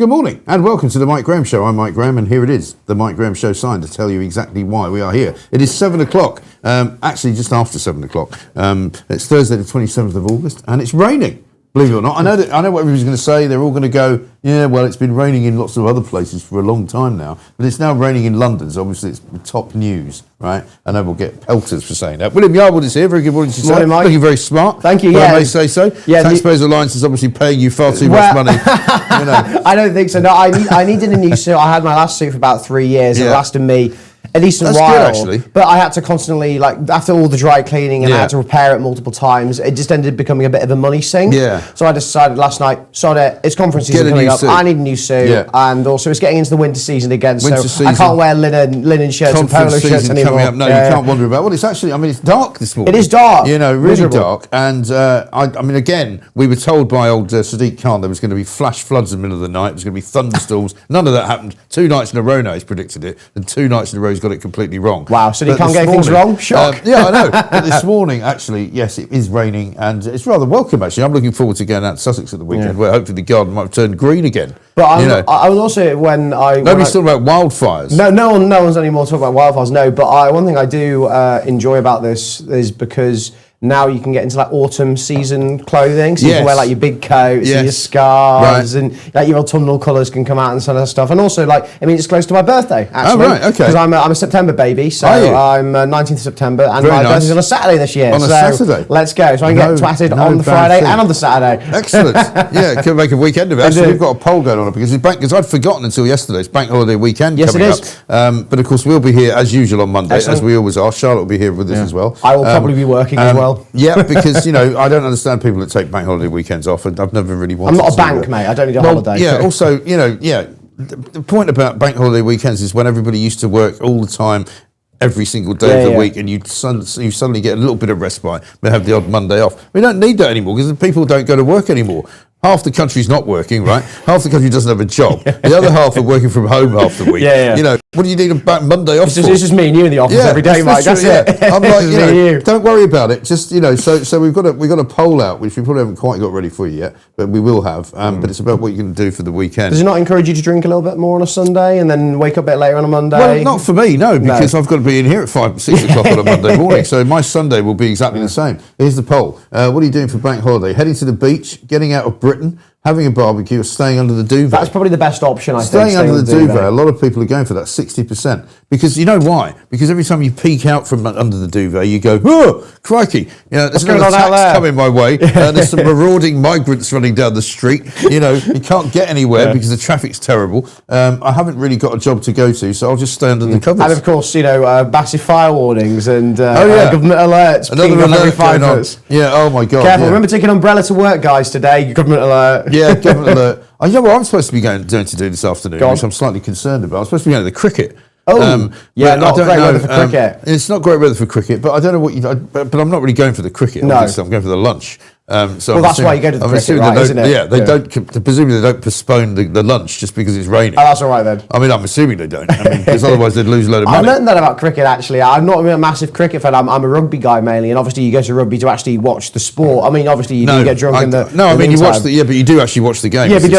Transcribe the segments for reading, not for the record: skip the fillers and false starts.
Good morning and welcome to the Mike Graham Show. I'm Mike Graham and here it is, the Mike Graham Show sign to tell you exactly why we are here. It is 7 o'clock, actually just after 7 o'clock. It's Thursday the 27th of August and it's raining, believe it or not. I know what everybody's going to say. They're all going to go, yeah, well, it's been raining in lots of other places for a long time now, but it's now raining in London, so obviously it's the top news, right? I know we'll get pelters for saying that. William Yarwood is here. Very good morning to you, sir. Morning, Mike. Looking very smart. Thank you, I may say so. Yeah, Taxpayers Alliance is obviously paying you far too much money. You know. I don't think so. No, I needed a new suit. I had my last suit for about 3 years. Yeah. It lasted me a decent That's while. good, actually. But I had to constantly, after all the dry cleaning and I had to repair it multiple times, it just ended up becoming a bit of a money sink. Yeah. So I decided last night, sod it, it's conference season coming up. I need a new suit. Yeah. And also it's getting into the winter season again, so I can't wear linen shirts and polo shirts anymore. Coming up. No, you can't wonder about. Well, it's actually, it's dark this morning. It is dark. You know, really miserable. dark. And again, we were told by old Sadiq Khan there was going to be flash floods in the middle of the night. There was going to be thunderstorms. None of that happened. 2 nights in a row now he's predicted it, and 2 nights in a row he's got it completely wrong. Wow, so he can't get things wrong? Shock. Yeah, I know. But this morning, actually, yes, it is raining, and it's rather welcome, actually. I'm looking forward to going out to Sussex at the weekend, where hopefully the garden might turn green again. But I was also, Nobody's talking about wildfires. No one's anymore talking about wildfires, no. But one thing I do enjoy about this is because now you can get into autumn season clothing, so you can wear your big coats and your scarves, and your autumnal colours can come out and sort of stuff. And also, it's close to my birthday, actually. Oh, right, okay. Because I'm a September baby, so I'm 19th of September, and my birthday's on a Saturday this year. On a Saturday? Let's go. So I can get twatted on the Friday and on the Saturday. Excellent. Yeah, could make a weekend of it. Actually, we've got a poll going on because I'd forgotten until yesterday. It's bank holiday weekend coming up. But of course, we'll be here as usual on Monday, as we always are. Charlotte will be here with us as well. I will probably be working as well. Yeah, because I don't understand people that take bank holiday weekends off, and I've never really wanted to. I'm not a bank, mate. I don't need a holiday. Yeah, also, the point about bank holiday weekends is when everybody used to work all the time, every single day of the week, and you suddenly get a little bit of respite, but have the odd Monday off. We don't need that anymore because people don't go to work anymore. Half the country's not working, right? Half the country doesn't have a job. The other half are working from home half the week. What do you need a Monday off for? It's just me and you in the office every day, Mike. That's it. I'm like, don't worry about it. Just so we've got a poll out, which we probably haven't quite got ready for you yet, but we will have. But it's about what you can do for the weekend. Does it not encourage you to drink a little bit more on a Sunday and then wake up a bit later on a Monday? Well, not for me, no, because I've got to be in here at 6 o'clock on a Monday morning. So my Sunday will be exactly the same. Here's the poll. What are you doing for bank holiday? Heading to the beach, getting out of Britain, having a barbecue, or staying under the duvet? That's probably the best option, I think. Staying under the duvet. A lot of people are going for that, 60%. Because you know why? Because every time you peek out from under the duvet, you go, oh, crikey. There's another tax coming my way. There's some marauding migrants running down the street. You can't get anywhere because the traffic's terrible. I haven't really got a job to go to, so I'll just stay under the covers. And of course, massive fire warnings and government alerts. Another alert going on. Yeah, oh my God. Careful, remember taking an umbrella to work, guys, today. Government alert. Yeah, government alert. You know what I'm supposed to be going to do this afternoon, which I'm slightly concerned about. I'm supposed to be going to the cricket. Not great weather for cricket. It's not great weather for cricket, but I don't know what but I'm not really going for the cricket. No. Obviously. I'm going for the lunch. So that's why you go to the cricket, right, isn't it? Yeah, they don't. Presumably they don't postpone the lunch just because it's raining. Oh, that's all right then. I'm assuming they don't. Because otherwise they'd lose a load of money. I learned that about cricket, actually. I'm not a massive cricket fan. I'm a rugby guy mainly, and obviously you go to rugby to actually watch the sport. Obviously you do get drunk in the. No, you watch but you do actually watch the game. Yeah, but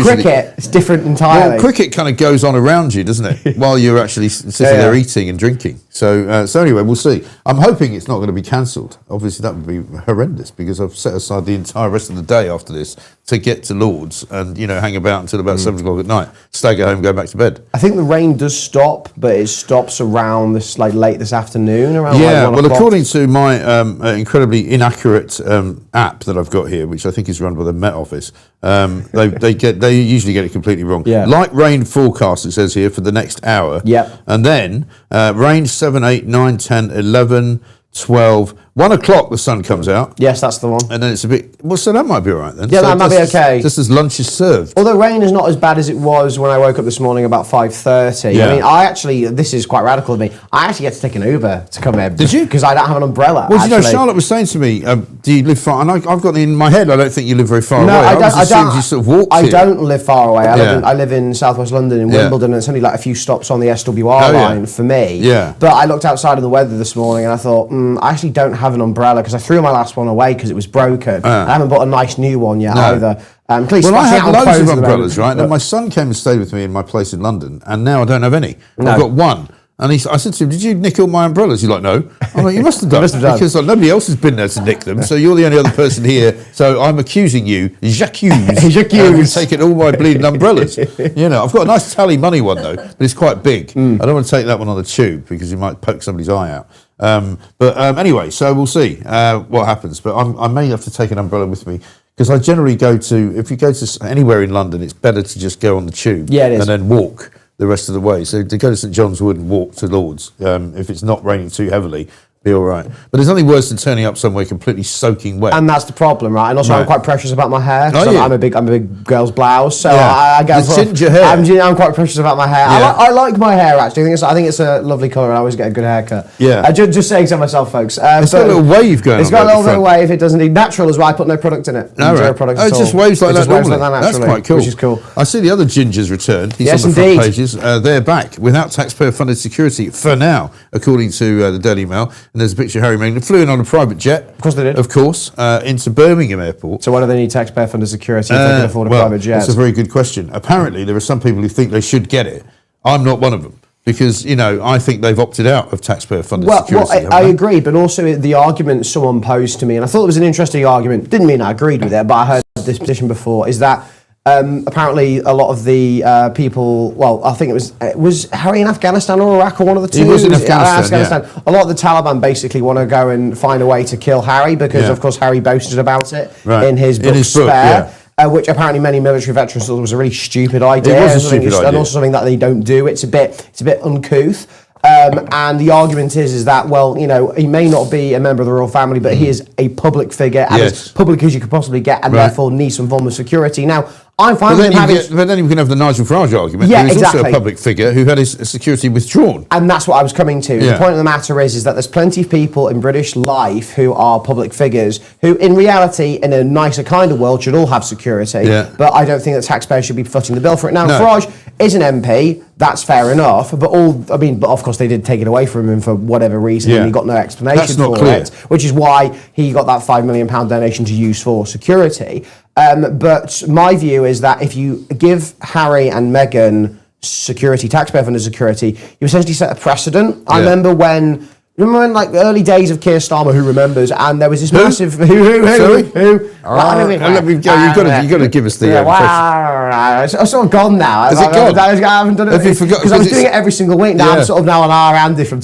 cricket, it's different entirely. Well, cricket kind of goes on around you, doesn't it? While you're actually sitting there eating and drinking. So anyway, we'll see. I'm hoping it's not going to be cancelled. Obviously that would be horrendous because I've set aside the entire rest of the day after this to get to Lord's and hang about until about 7 o'clock at night, stagger home, go back to bed. I think the rain does stop, but it stops around this late this afternoon around 1 o'clock. According to my incredibly inaccurate app that I've got here, which I think is run by the Met Office, they usually get it completely wrong. Light rain forecast, it says here, for the next hour. And then rain 7, 8, 9, 10, 11, 12, 1 o'clock the sun comes out. Yes, that's the one. And then it's a bit, so that might be all right then. Yeah, that might be okay. Just as lunch is served. Although rain is not as bad as it was when I woke up this morning about 5:30. Yeah. This is quite radical of me, I actually get to take an Uber to come here. Did you? Because I don't have an umbrella. Well, Charlotte was saying to me, do you live far? And I've got in my head, I don't think you live very far away. I don't. You sort of walk I don't live far away. I live in southwest London, in Wimbledon, and it's only a few stops on the SWR line for me. Yeah. But I looked outside in the weather this morning and I thought, I actually don't have an umbrella because I threw my last one away because it was broken. I haven't bought a nice new one yet either. Well, I had loads of umbrellas, right? And my son came and stayed with me in my place in London, and now I don't have any. No. I've got one. And I said to him, did you nick all my umbrellas? He's like, no. I'm like, you must have done. Because like, nobody else has been there to nick them, so you're the only other person here. So I'm accusing you, j'accuse, of taking all my bleeding umbrellas. You know, I've got a nice tally money one, though, but it's quite big. I don't want to take that one on the tube because you might poke somebody's eye out. Anyway, so we'll see what happens. But I may have to take an umbrella with me. Because I generally if you go to anywhere in London, it's better to just go on the tube and then walk the rest of the way. So to go to St John's Wood and walk to Lord's, if it's not raining too heavily, be all right. But there's nothing worse than turning up somewhere completely soaking wet. And that's the problem, right? And also I'm quite precious about my hair. I'm a big girl's blouse, so I get the ginger hair. I'm quite precious about my hair. Yeah. I like my hair actually. I think it's a lovely colour, and I always get a good haircut. Yeah. Just saying so myself, folks. It's got a little wave going on. It's got a little bit of wave. It doesn't need natural as well. I put no product in it. No, zero product at all. It just waves like that normally. That's quite cool. Which is cool. I see the other gingers returned. He's yes, on the indeed. front pages. They're back without taxpayer-funded security for now, according to the Daily Mail. And there's a picture of Harry Meghan. They flew in on a private jet. Of course they did. Of course, into Birmingham Airport. So why do they need taxpayer-funded security if they can afford a private jet? That's a very good question. Apparently, there are some people who think they should get it. I'm not one of them. Because, I think they've opted out of taxpayer-funded security. Well, I agree, but also the argument someone posed to me, and I thought it was an interesting argument, didn't mean I agreed with it, but I heard this position before, is that apparently a lot of the people, I think it was Harry in Afghanistan or Iraq or one of the two? He was in Afghanistan. Yeah. A lot of the Taliban basically want to go and find a way to kill Harry because, of course, Harry boasted about it in his book Spare. Which apparently many military veterans thought was a really stupid idea. It was a stupid idea. And also something that they don't do. It's a bit uncouth. And the argument is that, he may not be a member of the royal family, but he is a public figure, and as public as you could possibly get, and therefore needs some form of security. Now, I'm fine with him having... But then you can have the Nigel Farage argument, who is also a public figure who had his security withdrawn. And that's what I was coming to. The point of the matter is that there's plenty of people in British life who are public figures who, in reality, in a nicer kind of world, should all have security. Yeah. But I don't think that taxpayers should be footing the bill for it. Now, Farage is an MP, that's fair enough, but of course they did take it away from him for whatever reason, and he got no explanation for it, which is why he got that £5 million donation to use for security. But my view is that if you give Harry and Meghan security, taxpayer-funded security, you essentially set a precedent. I remember when like early days of Keir Starmer, who remembers, and there was this massive who? You've got to give us the it's sort of gone now. Is it gone? I haven't done it because I was doing it every single week. Now I'm sort of now on R&D from.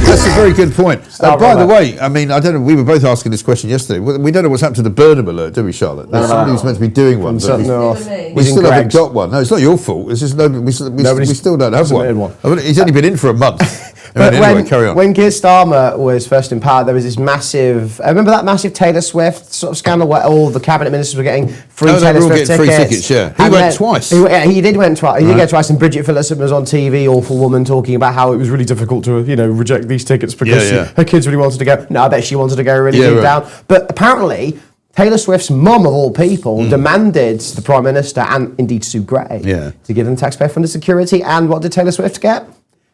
That's a very good point. By the way, I don't know, we were both asking this question yesterday. We don't know what's happened to the Burnham alert, do we, Charlotte? There's somebody who's meant to be doing one. We still haven't got one. No, it's not your fault. It's just we still don't have one. He's only been in for a month. But anyway, carry on. When Keir Starmer was first in power, there was this massive... remember that massive Taylor Swift sort of scandal where all the cabinet ministers were getting free Taylor Swift tickets? Free tickets, yeah. He went twice. He did went twice. He did go twice, and Bridget Phillipson was on TV, awful woman, talking about how it was really difficult to, reject these tickets because her kids really wanted to go. No, I bet she wanted to go really deep down. But apparently... Taylor Swift's mum, of all people, demanded the Prime Minister and indeed Sue Gray to give them taxpayer-funded security. And what did Taylor Swift get?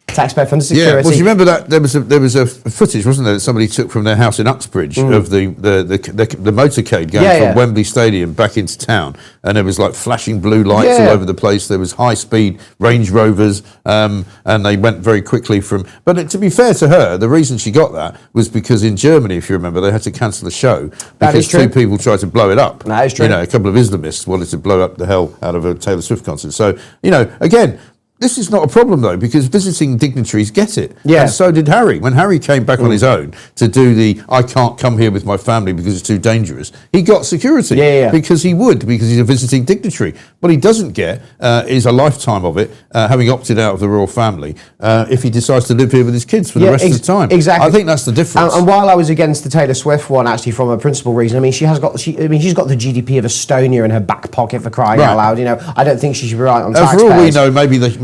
Taxpayer-funded security. Yeah, well, do you remember that there was a footage, wasn't there, that somebody took from their house in Uxbridge of the motorcade going from Wembley Stadium back into town, and there was like flashing blue lights all over the place. There was high-speed Range Rovers, and they went very quickly from. But to be fair to her, the reason she got that was because in Germany, if you remember, they had to cancel the show because two people tried to blow it up. That is true. A couple of Islamists wanted to blow up the hell out of a Taylor Swift concert. So again. This is not a problem, though, because visiting dignitaries get it. Yeah. And so did Harry. When Harry came back on his own to do I can't come here with my family because it's too dangerous, he got security. Because he's a visiting dignitary. What he doesn't get is a lifetime of it, having opted out of the royal family, if he decides to live here with his kids for the rest of the time. Exactly. I think that's the difference. And while I was against the Taylor Swift one, actually, from a principal reason, she's got the GDP of Estonia in her back pocket, for crying out loud. I don't think she should be right on taxpayers. For all we know,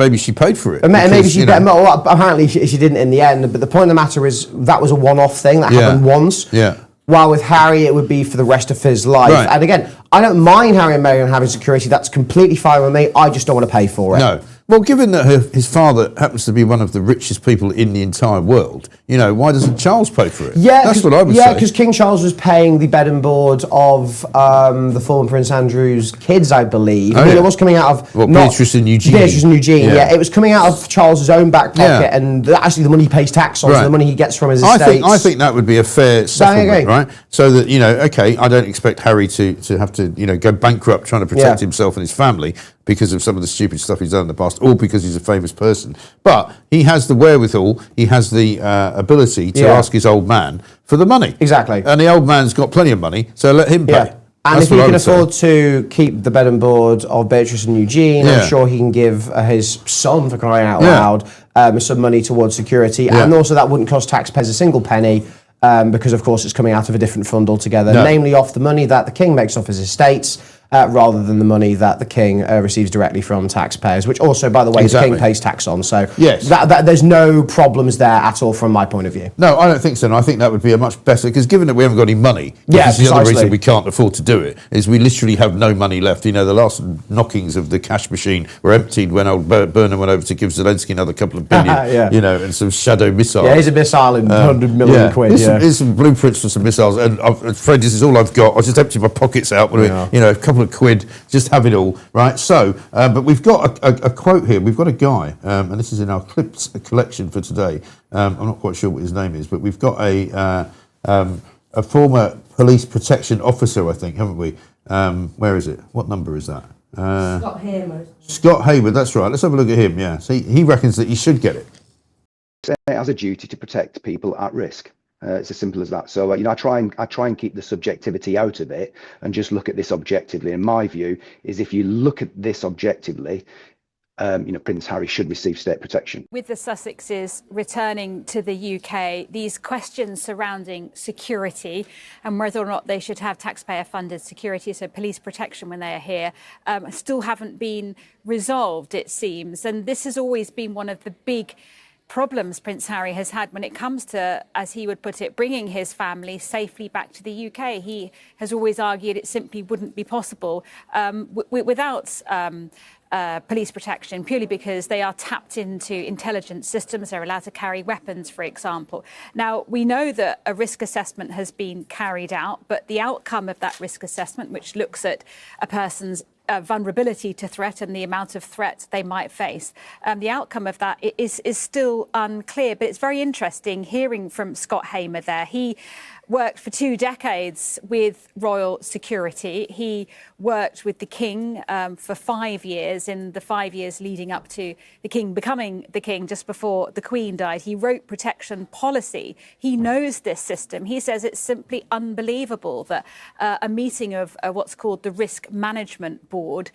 maybe she paid for it. Maybe she apparently she didn't in the end. But the point of the matter is that was a one-off thing that happened once. Yeah. While with Harry, it would be for the rest of his life. And again, I don't mind Harry and Meghan having security. That's completely fine with me. I just don't want to pay for it. No. Well, given that his father happens to be one of the richest people in the entire world, why doesn't Charles pay for it? Yeah, that's what I would say. Yeah, because King Charles was paying the bed and board of the former Prince Andrew's kids, I believe. I mean, it was coming out of Beatrice and Eugene. Beatrice and Eugene. Yeah, it was coming out of Charles's own back pocket, and actually the money he pays tax on, so the money he gets from his estates. I think that would be a fair settlement, right? So that okay, I don't expect Harry to have to go bankrupt trying to protect himself and his family because of some of the stupid stuff he's done in the past, or because he's a famous person. But he has the wherewithal, he has the ability to ask his old man for the money. Exactly. And the old man's got plenty of money, so let him pay. Yeah. And if he can afford to keep the bed and board of Beatrice and Eugene, I'm sure he can give his son, for crying out loud, some money towards security. And also that wouldn't cost taxpayers a single penny, because of course it's coming out of a different fund altogether, namely off the money that the king makes off his estates, rather than the money that the king receives directly from taxpayers, which also, by the way, the king pays tax on. So there's no problems there at all from my point of view. No, I don't think so. And I think that would be a much better, because given that we haven't got any money, this is the other reason we can't afford to do it, is we literally have no money left. The last knockings of the cash machine were emptied when old Burnham went over to give Zelensky another couple of billion, and some shadow missiles. Yeah, here's a missile in 100 million quid. Here's some blueprints for some missiles. And Fred, this is all I've got. I just emptied my pockets out with a couple of quid, just have it all, right? So, but we've got a quote here. We've got a guy, and this is in our clips collection for today. I'm not quite sure what his name is, but we've got a former police protection officer, I think, haven't we? Where is it? What number is that? Scott Hayward. Scott Hayward, that's right. Let's have a look at him, yeah. So he reckons that he should get it. It has a duty to protect people at risk. It's as simple as that. So I try and keep the subjectivity out of it and just look at this objectively. And my view is, if you look at this objectively, Prince Harry should receive state protection. With the Sussexes returning to the UK, these questions surrounding security and whether or not they should have taxpayer-funded security, so police protection when they are here, still haven't been resolved, it seems. And this has always been one of the big problems Prince Harry has had when it comes to, as he would put it, bringing his family safely back to the UK. He has always argued it simply wouldn't be possible without police protection, purely because they are tapped into intelligence systems. They're allowed to carry weapons, for example. Now, we know that a risk assessment has been carried out, but the outcome of that risk assessment, which looks at a person's vulnerability to threat and the amount of threat they might face, the outcome of that is still unclear. But it's very interesting hearing from Scott Hamer there. He worked for 2 decades with royal security. He worked with the king for 5 years, in the 5 years leading up to the king becoming the king just before the Queen died. He wrote protection policy. He knows this system. He says it's simply unbelievable that a meeting of what's called the Risk Management Board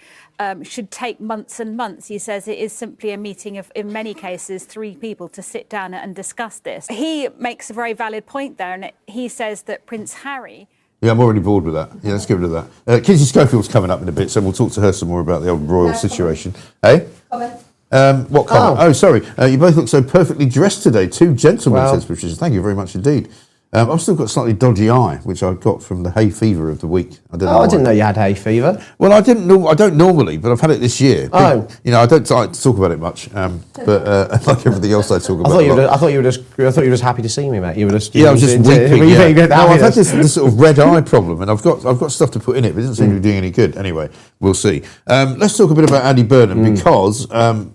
should take months and months. He says it is simply a meeting of, in many cases, 3 people to sit down and discuss this. He makes a very valid point there, and he says that Prince Harry... Yeah, I'm already bored with that. Yeah, let's get rid of that. Kizzy Schofield's coming up in a bit, so we'll talk to her some more about the old royal situation. Hey? Comment. What comment? Oh, sorry. You both look so perfectly dressed today. 2 gentlemen, says Patricia. Thank you very much indeed. I've still got a slightly dodgy eye, which I got from the hay fever of the week. I didn't know you had hay fever. Well, I don't normally, but I've had it this year. Oh. I don't like to talk about it much, but like everything else I talk about. I thought you were just happy to see me, mate. You were just I was just weeping. No, I've had this sort of red eye problem, and I've got stuff to put in it, but it doesn't seem to be doing any good. Anyway, we'll see. Let's talk a bit about Andy Burnham, because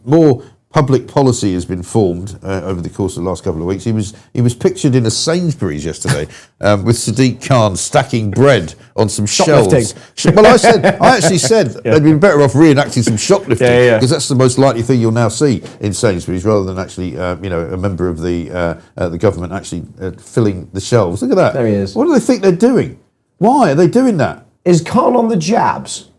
more public policy has been formed over the course of the last couple of weeks. He was pictured in a Sainsbury's yesterday with Sadiq Khan stacking bread on some shelves. Well, I actually said they'd been better off reenacting some shoplifting, because that's the most likely thing you'll now see in Sainsbury's, rather than actually a member of the government actually filling the shelves. Look at that. There he is. What do they think they're doing? Why are they doing that? Is Khan on the jabs?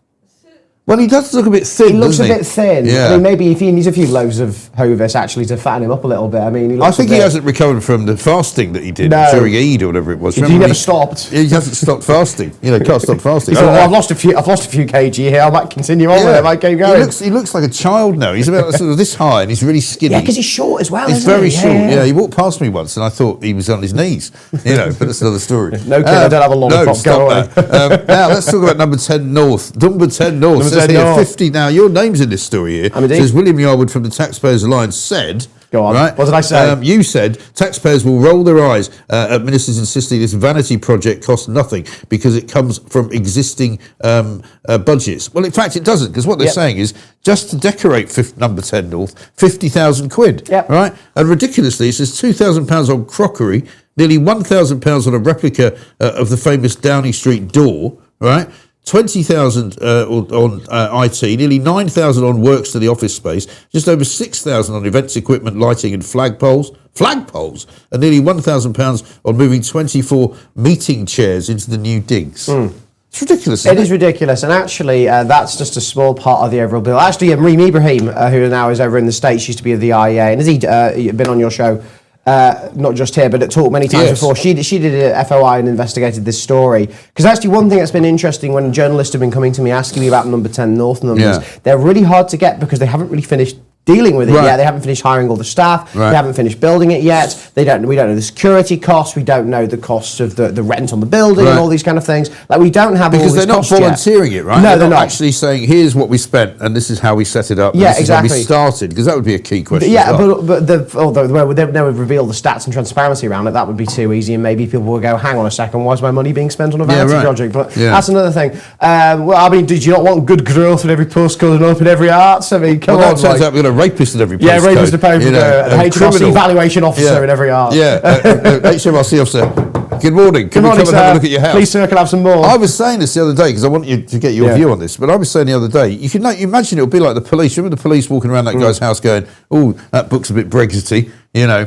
Well, he does look a bit thin. He looks a bit thin. Yeah. I mean, maybe if he needs a few loaves of Hovis actually to fatten him up a little bit. I mean, I think he hasn't recovered from the fasting that he did during Eid or whatever it was. He never stopped. He hasn't stopped fasting. Can't stop fasting. He thought, I've lost a few kg here. I might continue on with it. I might keep going. He looks like a child now. He's about sort of this high, and he's really skinny. Yeah, because he's short as well. He's very short. Yeah, he walked past me once, and I thought he was on his knees. But that's another story. No, kid, I don't have a lollipop. No, stop that. Now let's talk about number 10 North. Number 10 North. says here 50. Now your name's in this story here. It says William Yarwood from the Taxpayers Alliance said. Go on. Right? What did I say? You said taxpayers will roll their eyes at ministers insisting this vanity project costs nothing because it comes from existing budgets. Well, in fact, it doesn't, because what they're saying is just to decorate number 10 North, 50,000 quid. Yep. Right? And ridiculously, it says £2,000 on crockery, nearly £1,000 on a replica of the famous Downing Street door. Right? 20,000 on IT, nearly 9,000 on works to the office space, just over 6,000 on events equipment, lighting and flagpoles, and nearly £1,000 on moving 24 meeting chairs into the new digs. It's ridiculous. It is ridiculous, and actually, that's just a small part of the overall bill. Actually, Reem Ibrahim, who now is over in the States, used to be of the IEA, and has he been on your show? Not just here, but at Talk many times before. She did a FOI and investigated this story. Because actually, one thing that's been interesting when journalists have been coming to me asking me about number 10 North numbers, they're really hard to get because they haven't really finished dealing with it yet. They haven't finished hiring all the staff. They haven't finished building it yet. We don't know the security costs. We don't know the costs of the rent on the building and all these kind of things. Like, we don't have because all these they're not volunteering it, right? No, they're not actually saying, here's what we spent and this is how we set it up. Yeah, this exactly. Is how we started, because that would be a key question. Yeah, but although they've never revealed the stats and transparency around it, that would be too easy, and maybe people will go, hang on a second, why is my money being spent on a vanity project? But that's another thing. Well, I mean, did you not want good growth in every postcode and up in every arts? I mean, come on. That turns out we've got a rapist in every postcode. Yeah, rapist to pay for the HMRC valuation officer in every art. Yeah, HMRC officer. Good morning. Can we come and have a look at your house? Please, sir, can I have some more? I was saying this the other day because I want you to get your view on this. But I was saying the other day, you imagine it would be like the police. Remember the police walking around that guy's house going, "Oh, that book's a bit Brexity." You know,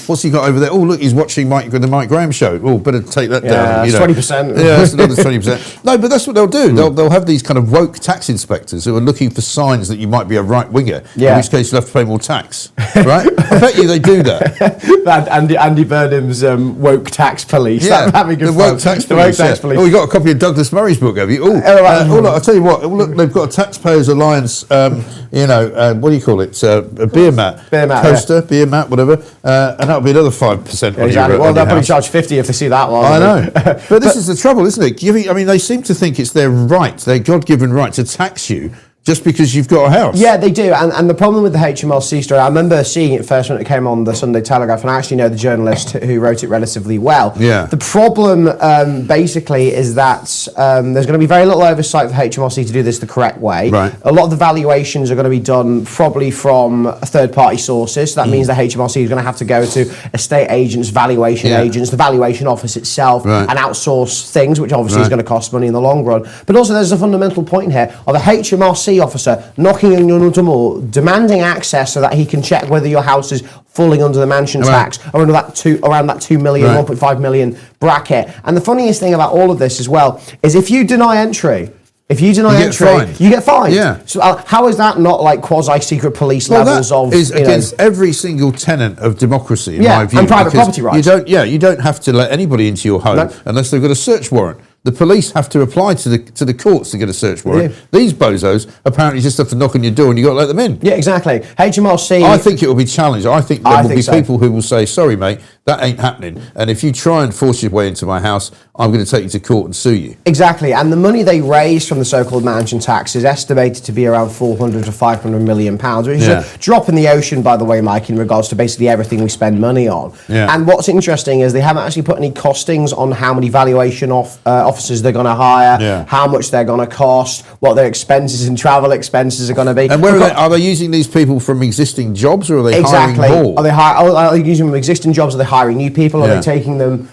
what's he got over there? Oh, look, he's watching the Mike Graham show. Oh, better take that down. That's 20%. Yeah, that's another 20%. No, but that's what they'll do. They'll have these kind of woke tax inspectors who are looking for signs that you might be a right winger. In which case you'll have to pay more tax, right? I bet you they do that. Andy Burnham's woke tax police. Yeah, that'd be good. The woke tax police. Oh, you got a copy of Douglas Murray's book, have you? Look, I'll tell you what. Look, they've got a Taxpayers Alliance. What do you call it? A beer mat coaster, beer mat, whatever. And that'll be another 5%. Exactly. Well, they'll probably charge 50 if they see that one. I know. But this is the trouble, isn't it? I mean, they seem to think it's their right, their God-given right to tax you just because you've got a house. Yeah, they do. And the problem with the HMRC story, I remember seeing it first when it came on the Sunday Telegraph, and I actually know the journalist who wrote it relatively well. Yeah. The problem, basically, is that there's going to be very little oversight for HMRC to do this the correct way. Right. A lot of the valuations are going to be done probably from third-party sources. So that means the HMRC is going to have to go to estate agents, valuation agents, the valuation office itself, and outsource things, which obviously is going to cost money in the long run. But also, there's a fundamental point here of a HMRC officer knocking on your door, demanding access so that he can check whether your house is falling under the mansion tax or under around that 2 million, 1.5 million bracket. And the funniest thing about all of this as well is if you deny entry, you get fined. Yeah. So how is that not like quasi-secret police levels of? That is against every single tenet of democracy, in my view. And private property rights. You don't have to let anybody into your home unless they've got a search warrant. The police have to apply to the courts to get a search warrant. These bozos apparently just have to knock on your door and you've got to let them in. Yeah, exactly. HMRC... I think it will be challenged. I think there will be people who will say, sorry, mate, that ain't happening. And if you try and force your way into my house, I'm going to take you to court and sue you. Exactly. And the money they raise from the so-called mansion tax is estimated to be around 400 to 500 million pounds, which is a drop in the ocean, by the way, Mike, in regards to basically everything we spend money on. Yeah. And what's interesting is they haven't actually put any costings on how many valuation officers they're going to hire, how much they're going to cost, what their expenses and travel expenses are going to be. And are they using these people from existing jobs, or are they hiring more? Are they using them from existing jobs? Are they hiring new people? Are they taking them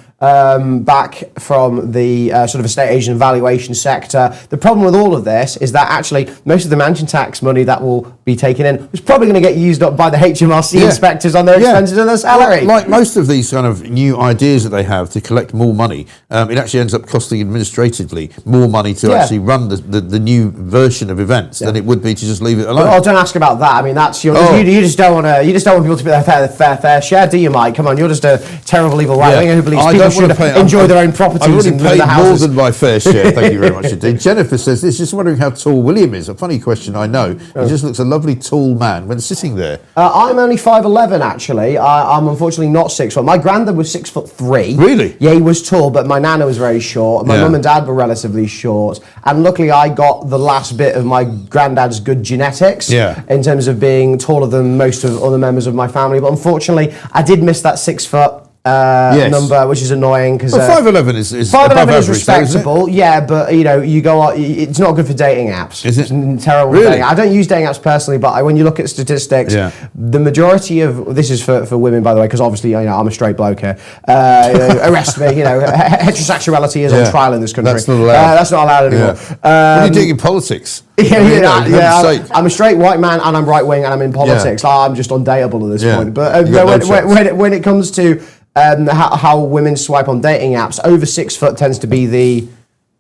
back from the sort of estate agent and valuation sector? The problem with all of this is that actually most of the mansion tax money that will be taken in is probably going to get used up by the HMRC inspectors on their expenses and their salary. Like most of these kind of new ideas that they have to collect more money, it actually ends up costing administratively more money to actually run the new version of events than it would be to just leave it alone. Oh, don't ask about that. I mean, that's you just don't want people to be their fair share, do you, Mike? Come on, you're just a terrible evil right winger who believes people people should enjoy their own properties. I've already and paid the more houses. than my fair share. Thank you very much indeed. Jennifer says this, just wondering how tall William is. A funny question, I know. He just looks a lovely tall man when sitting there. I'm only 5'11", actually. I'm unfortunately not 6 foot. My granddad was 6'3". Really? Yeah, he was tall, but my nana was very short. My mum and dad were relatively short. And luckily, I got the last bit of my granddad's good genetics in terms of being taller than most of other members of my family. But unfortunately, I did miss that 6 foot number, which is annoying because 5'11" is 5'11" above is average, respectable, but you go on, it's not good for dating apps. Is it? It's terrible. Really? Dating. I don't use dating apps personally, but when you look at statistics, the majority of this is for women, by the way, because obviously I'm a straight bloke here. Arrest me. Heterosexuality is on trial in this country. That's not allowed. That's not allowed anymore. What are you doing in politics? I'm a straight white man and I'm right wing and I'm in politics. I'm just undateable at this point. But when it comes to how women swipe on dating apps, over 6 foot tends to be the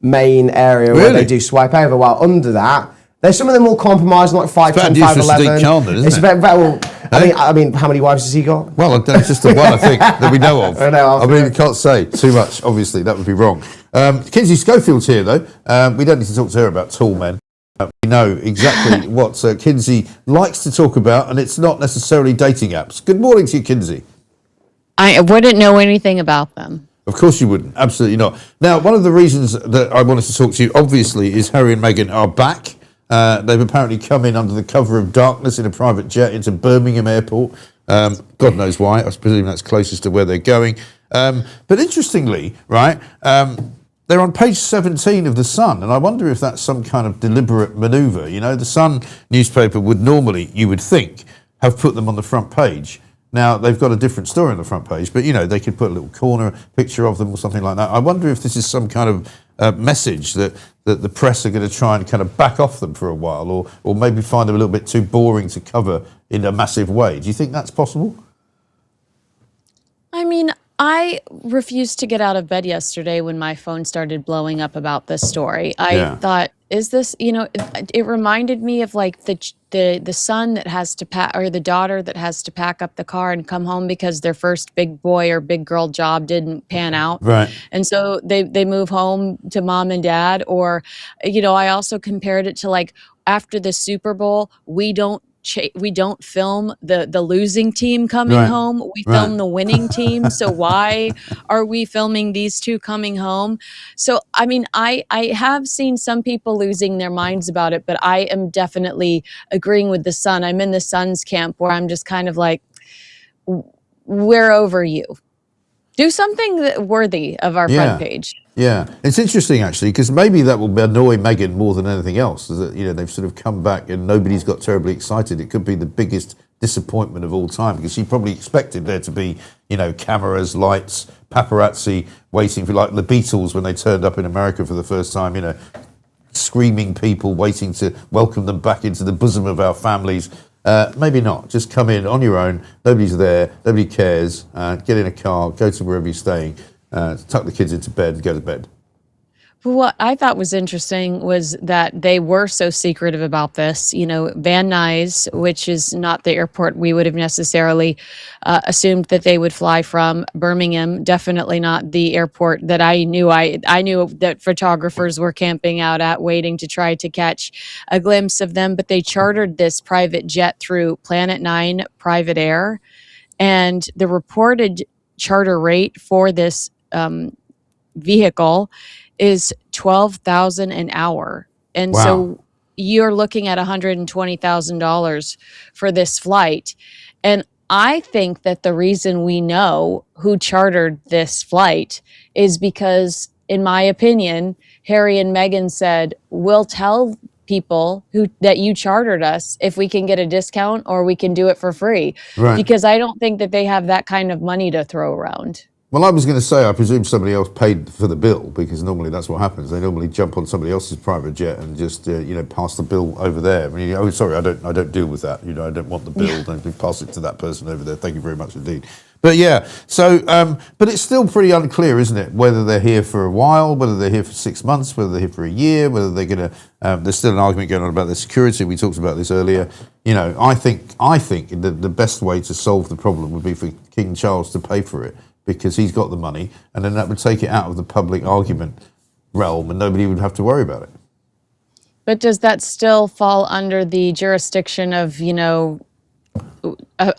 main area where they do swipe over. While under that, there's some of them more compromised, like 5'10", 5'11". It's about well. I mean, how many wives has he got? Well, just the one I think that we know of. I mean, you can't say too much. Obviously, that would be wrong. Kinsey Schofield's here though. We don't need to talk to her about tall men. We know exactly what Kinsey likes to talk about, and it's not necessarily dating apps. Good morning to you, Kinsey. I wouldn't know anything about them. Of course you wouldn't. Absolutely not. Now, one of the reasons that I wanted to talk to you, obviously, is Harry and Meghan are back. They've apparently come in under the cover of darkness in a private jet into Birmingham Airport. God knows why. I presume that's closest to where they're going. But interestingly, right, they're on page 17 of The Sun, and I wonder if that's some kind of deliberate manoeuvre. The Sun newspaper would normally, you would think, have put them on the front page. Now, they've got a different story on the front page, but, they could put a little corner picture of them or something like that. I wonder if this is some kind of message that the press are going to try and kind of back off them for a while, or maybe find them a little bit too boring to cover in a massive way. Do you think that's possible? I mean, I refused to get out of bed yesterday when my phone started blowing up about this story. I thought, is this, it reminded me of like the son that has to pack, or the daughter that has to pack up the car and come home because their first big boy or big girl job didn't pan out. Right. And so they move home to mom and dad. Or, I also compared it to like after the Super Bowl, we don't film the losing team coming home. We film the winning team. So why are we filming these two coming home? So, I mean, I have seen some people losing their minds about it, but I am definitely agreeing with the Sun. I'm in the Sun's camp where I'm just kind of like, we're over you. Do something worthy of our front page. Yeah, it's interesting actually, because maybe that will annoy Meghan more than anything else. Is that they've sort of come back and nobody's got terribly excited. It could be the biggest disappointment of all time, because she probably expected there to be cameras, lights, paparazzi waiting for, like the Beatles when they turned up in America for the first time. Screaming people waiting to welcome them back into the bosom of our families. Maybe not. Just come in on your own. Nobody's there. Nobody cares. Get in a car. Go to wherever you're staying. Tuck the kids into bed and go to bed. What I thought was interesting was that they were so secretive about this. Van Nuys, which is not the airport we would have necessarily assumed that they would fly from. Birmingham, definitely not the airport that I knew. I knew that photographers were camping out at, waiting to try to catch a glimpse of them. But they chartered this private jet through Planet 9 Private Air, and the reported charter rate for this vehicle is $12,000 an hour. And so you're looking at $120,000 for this flight. And I think that the reason we know who chartered this flight is because, in my opinion, Harry and Meghan said, we'll tell people that you chartered us if we can get a discount, or we can do it for free. Right. Because I don't think that they have that kind of money to throw around. Well, I was going to say, I presume somebody else paid for the bill, because normally that's what happens. They normally jump on somebody else's private jet and just, pass the bill over there. I mean, oh, sorry, I don't deal with that. I don't want the bill. Don't pass it to that person over there. Thank you very much indeed. But yeah, so, but it's still pretty unclear, isn't it? Whether they're here for a while, whether they're here for 6 months, whether they're here for a year, whether they're going to, there's still an argument going on about their security. We talked about this earlier. I think the best way to solve the problem would be for King Charles to pay for it. because he's got the money, and then that would take it out of the public argument realm, and nobody would have to worry about it. But does that still fall under the jurisdiction of,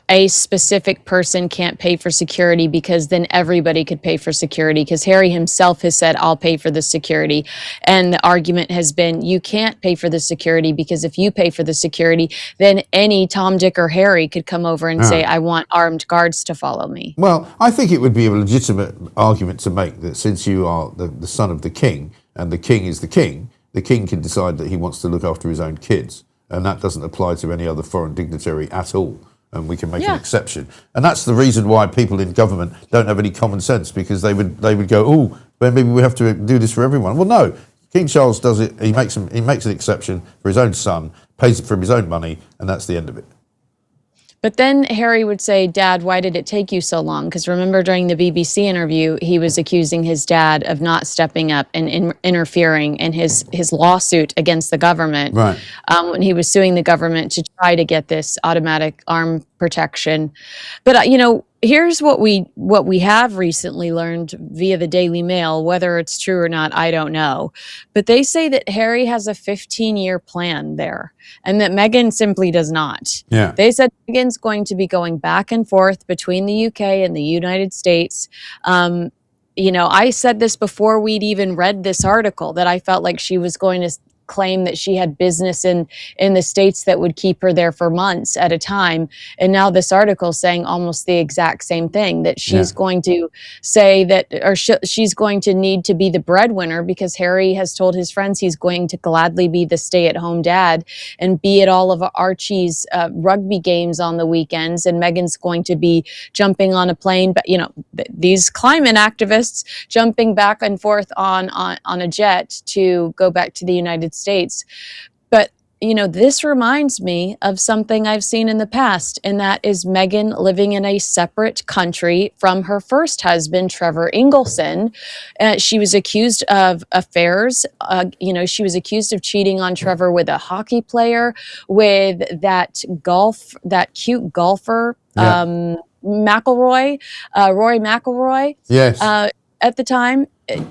a specific person can't pay for security, because then everybody could pay for security? Because Harry himself has said, I'll pay for the security. And the argument has been, you can't pay for the security, because if you pay for the security, then any Tom, Dick, or Harry could come over and say, I want armed guards to follow me. Well, I think it would be a legitimate argument to make that since you are the son of the king, and the king is the king can decide that he wants to look after his own kids. And that doesn't apply to any other foreign dignitary at all. And we can make an exception. And that's the reason why people in government don't have any common sense, because they would go, oh, well, maybe we have to do this for everyone. Well, no, King Charles does it. He makes an exception for his own son, pays it from his own money, and that's the end of it. But then Harry would say, Dad, why did it take you so long? Because remember, during the BBC interview, he was accusing his dad of not stepping up and interfering in his lawsuit against the government. Right. When he was suing the government to try to get this automatic arm protection. But, here's what we have recently learned via the Daily Mail. Whether it's true or not, I don't know. But they say that Harry has a 15-year plan there, and that Meghan simply does not. Yeah. They said Meghan's going to be going back and forth between the UK and the United States. I said this before we'd even read this article, that I felt like she was going to claim that she had business in the States that would keep her there for months at a time. And now this article is saying almost the exact same thing, that she's going to say that, or she's going to need to be the breadwinner, because Harry has told his friends he's going to gladly be the stay-at-home dad and be at all of Archie's rugby games on the weekends. And Meghan's going to be jumping on a plane, but these climate activists jumping back and forth on a jet to go back to the United States. But this reminds me of something I've seen in the past, and that is Meghan living in a separate country from her first husband, Trevor Ingleson. She was accused of affairs. She was accused of cheating on Trevor with a hockey player, with that cute golfer, McIlroy, Rory McIlroy. Yes. At the time,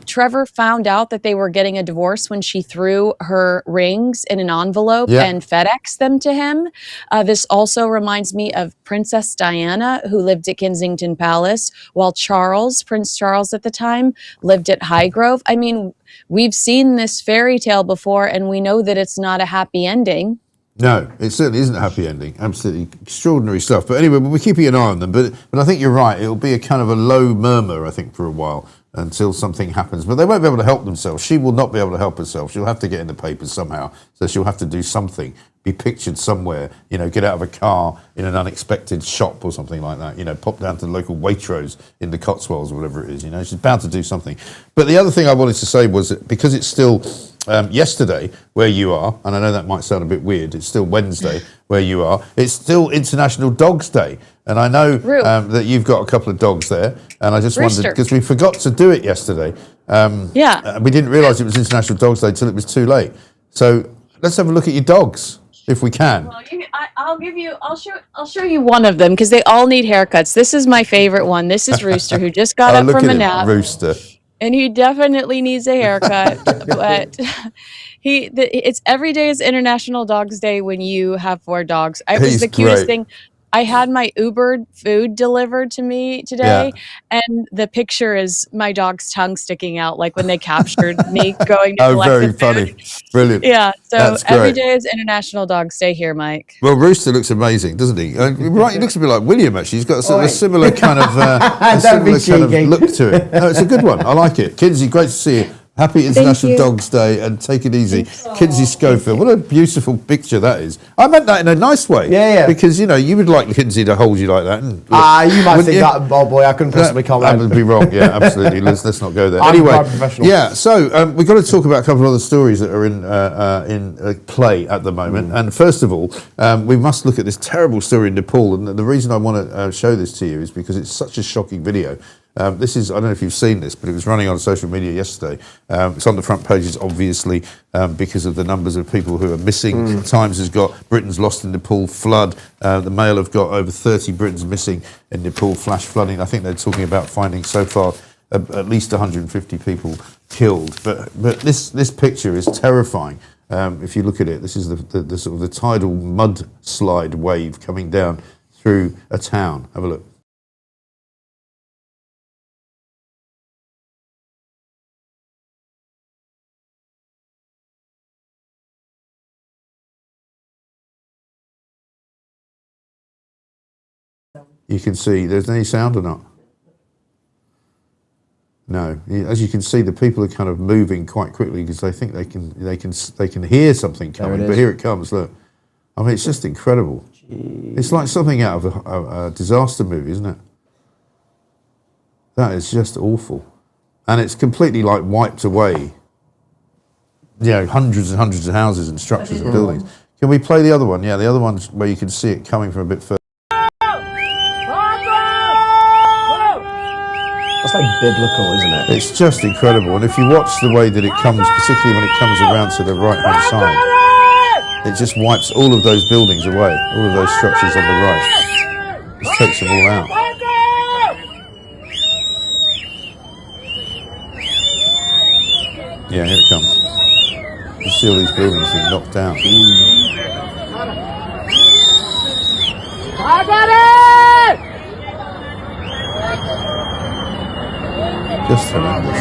Trevor found out that they were getting a divorce when she threw her rings in an envelope and FedExed them to him. This also reminds me of Princess Diana, who lived at Kensington Palace, while Prince Charles at the time, lived at Highgrove. I mean, we've seen this fairy tale before, and we know that it's not a happy ending. No, it certainly isn't a happy ending. Absolutely extraordinary stuff. But anyway, we're keeping an eye on them. But I think you're right. It'll be a kind of a low murmur, I think, for a while until something happens. But they won't be able to help themselves. She will not be able to help herself. She'll have to get in the papers somehow. So she'll have to do something, be pictured somewhere, get out of a car in an unexpected shop or something like that, pop down to the local Waitrose in the Cotswolds or whatever it is. She's bound to do something. But the other thing I wanted to say was that because it's still yesterday where you are, and I know that might sound a bit weird, it's still Wednesday where you are, it's still International Dogs Day. And I know that you've got a couple of dogs there, and I just wondered, because we forgot to do it yesterday. We didn't realise it was International Dogs Day until it was too late. So let's have a look at your dogs, if we can. Well, I'll show you one of them, because they all need haircuts. This is my favorite one. This is Rooster, who just got up from a nap. Rooster. And he definitely needs a haircut, but it's every day is International Dogs Day when you have 4 dogs. It was the cutest thing. I had my Uber food delivered to me today, and the picture is my dog's tongue sticking out, like when they captured me going to collect very the food. funny. Brilliant. Yeah, so every day is International Dogs Day here, Mike. Well, Rooster looks amazing, doesn't he? Right, he looks a bit like William, actually. He's got a similar kind of look to it. No, it's a good one. I like it. Kinsey, great to see you. Happy International Dogs Day, and take it easy. Kinsey Schofield, what a beautiful picture that is. I meant that in a nice way. Yeah. Because, you would like Kinsey to hold you like that. You might think that, oh boy, I couldn't possibly comment. That would be wrong, yeah, absolutely. Let's not go there. I'm anyway, quite professional. Yeah, so we've got to talk about a couple of other stories that are in play at the moment. And first of all, we must look at this terrible story in Nepal. And the reason I want to show this to you is because it's such a shocking video. This is, I don't know if you've seen this, but it was running on social media yesterday. It's on the front pages, obviously, because of the numbers of people who are missing. Times has got Britain's lost in Nepal flood. The Mail have got over 30 Britons missing in Nepal flash flooding. I think they're talking about finding so far at least 150 people killed. But this picture is terrifying. If you look at it, this is the sort of the tidal mudslide wave coming down through a town. Have a look. You can see, there's any sound or not? No. As you can see, the people are kind of moving quite quickly because they think they can hear something coming. But here it comes. Look, I mean, it's just incredible. Jeez. It's like something out of a disaster movie, isn't it? That is just awful, and it's completely like wiped away. You know, hundreds and hundreds of houses and structures and buildings. Can we play the other one? Yeah, the other one's where you can see it coming from a bit further. That's like biblical, isn't it? It's just incredible. And if you watch the way that it comes, particularly when it comes around to the right-hand side, it just wipes all of those buildings away, all of those structures on the right. Just takes them all out. Yeah, here it comes. You see all these buildings being knocked down. I got it! Just horrendous.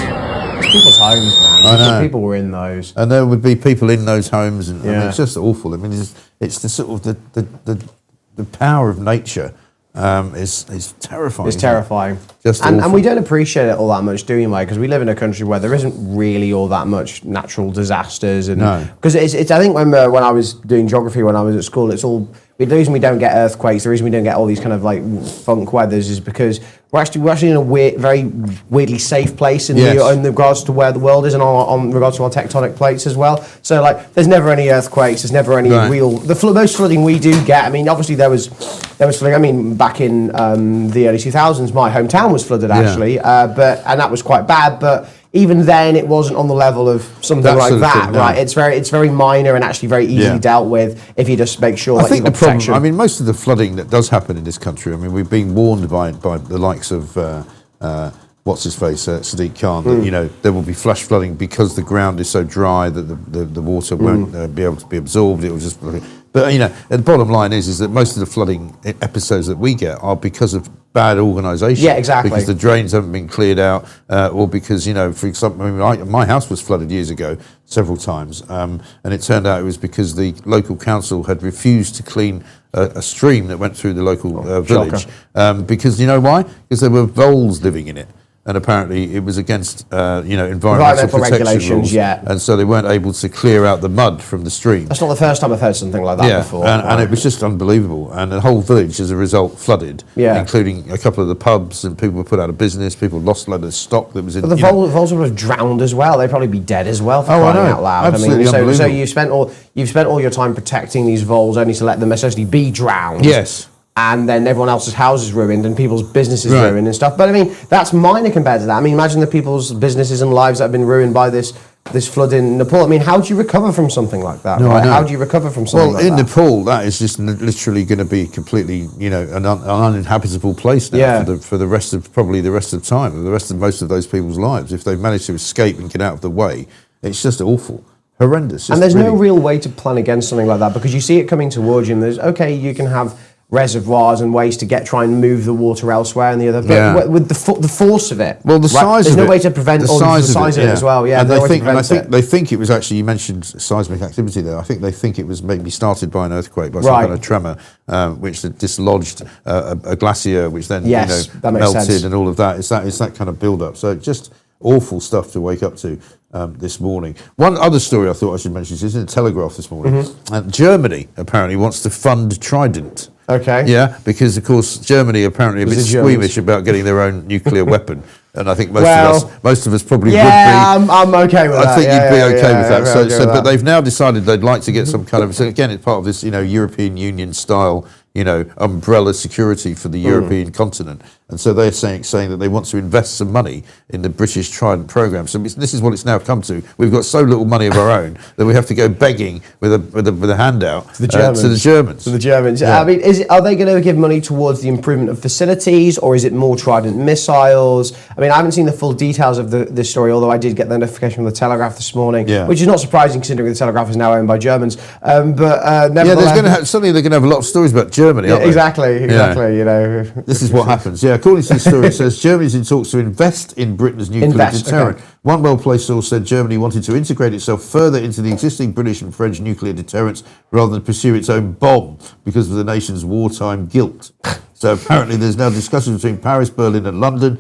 It's people's homes, man. I know. People were in those. And there would be people in those homes, and I mean, Yeah. it's just awful. I mean, it's the sort of the power of nature is terrifying. It's terrifying. Just and awful. we don't appreciate it all that much, do we, Mike? Because we live in a country where there isn't really all that much natural disasters. And No. because it's I think when I was doing geography when I was at school, it's all the reason we don't get earthquakes, the reason we don't get all these kind of like funk weathers is because we're actually in a very weirdly safe place in regards to where the world is and on regards to our tectonic plates as well. So like, there's never any earthquakes, there's never any real most flooding we do get. I mean, obviously there was flooding. I mean, back in the early 2000s, my hometown was flooded actually, and that was quite bad, but. Even then, it wasn't on the level of something like that, no. Right? It's very minor and actually very easily dealt with if you just make sure. I think the problem. I mean, most of the flooding that does happen in this country. I mean, we've been warned by the likes of what's his face, Sadiq Khan, that there will be flash flooding because the ground is so dry that the water won't be able to be absorbed. It will just. But the bottom line is that most of the flooding episodes that we get are because of bad organisation. Yeah, exactly. Because the drains haven't been cleared out, or because for example, I mean, my house was flooded years ago several times, and it turned out it was because the local council had refused to clean a stream that went through the local village. Because you know why? Because there were voles living in it. And apparently it was against, environmental protection regulations, rules, and so they weren't able to clear out the mud from the stream. That's not the first time I've heard something like that before. And it was just unbelievable. And the whole village, as a result, flooded, including a couple of the pubs, and people were put out of business. People lost a load of stock that was in. But the voles would have drowned as well. They'd probably be dead as well for crying out loud. Absolutely unbelievable. So you've spent all your time protecting these voles only to let them essentially be drowned. Yes. And then everyone else's house is ruined and people's businesses ruined and stuff. But I mean, that's minor compared to that. I mean, imagine the people's businesses and lives that have been ruined by this flood in Nepal. I mean, how do you recover from something like that? No, right? How do you recover from something like that? Well, in Nepal, that is just literally going to be completely, an uninhabitable place now for the rest of time, most of those people's lives. If they've managed to escape and get out of the way, it's just awful. Horrendous. And there's no real way to plan against something like that because you see it coming towards you and you can have reservoirs and ways to try and move the water elsewhere and the other, but with the force of it. Well, the size there's of it. no way to prevent the size of it as well. Yeah, and they think it was actually. You mentioned seismic activity there. I think they think it was maybe started by an earthquake, by some kind of tremor, which dislodged a glacier, which then melted and all of that. It's that kind of build up. So just awful stuff to wake up to this morning. One other story I thought I should mention is in the Telegraph this morning. Germany apparently wants to fund Trident. Okay. Yeah, because of course Germany apparently a bit squeamish about getting their own nuclear weapon, and I think most of us probably would be. Yeah, I'm okay with that. I think you'd be okay with that. But they've now decided they'd like to get some kind of. So again, it's part of this, European Union style umbrella security for the European continent. And so they're saying that they want to invest some money in the British Trident program. So this is what it's now come to. We've got so little money of our own that we have to go begging with a handout to the Germans. Yeah. I mean, are they going to give money towards the improvement of facilities, or is it more Trident missiles? I mean, I haven't seen the full details of this story, although I did get the notification from the Telegraph this morning, which is not surprising considering the Telegraph is now owned by Germans. Nevertheless, suddenly they're going to have a lot of stories about Germany, aren't they? Exactly. This is what happens. Yeah, according to the story, it says Germany's in talks to invest in Britain's nuclear deterrent. Okay. One well-placed source said Germany wanted to integrate itself further into the existing British and French nuclear deterrents rather than pursue its own bomb because of the nation's wartime guilt. So apparently there's now discussions between Paris, Berlin and London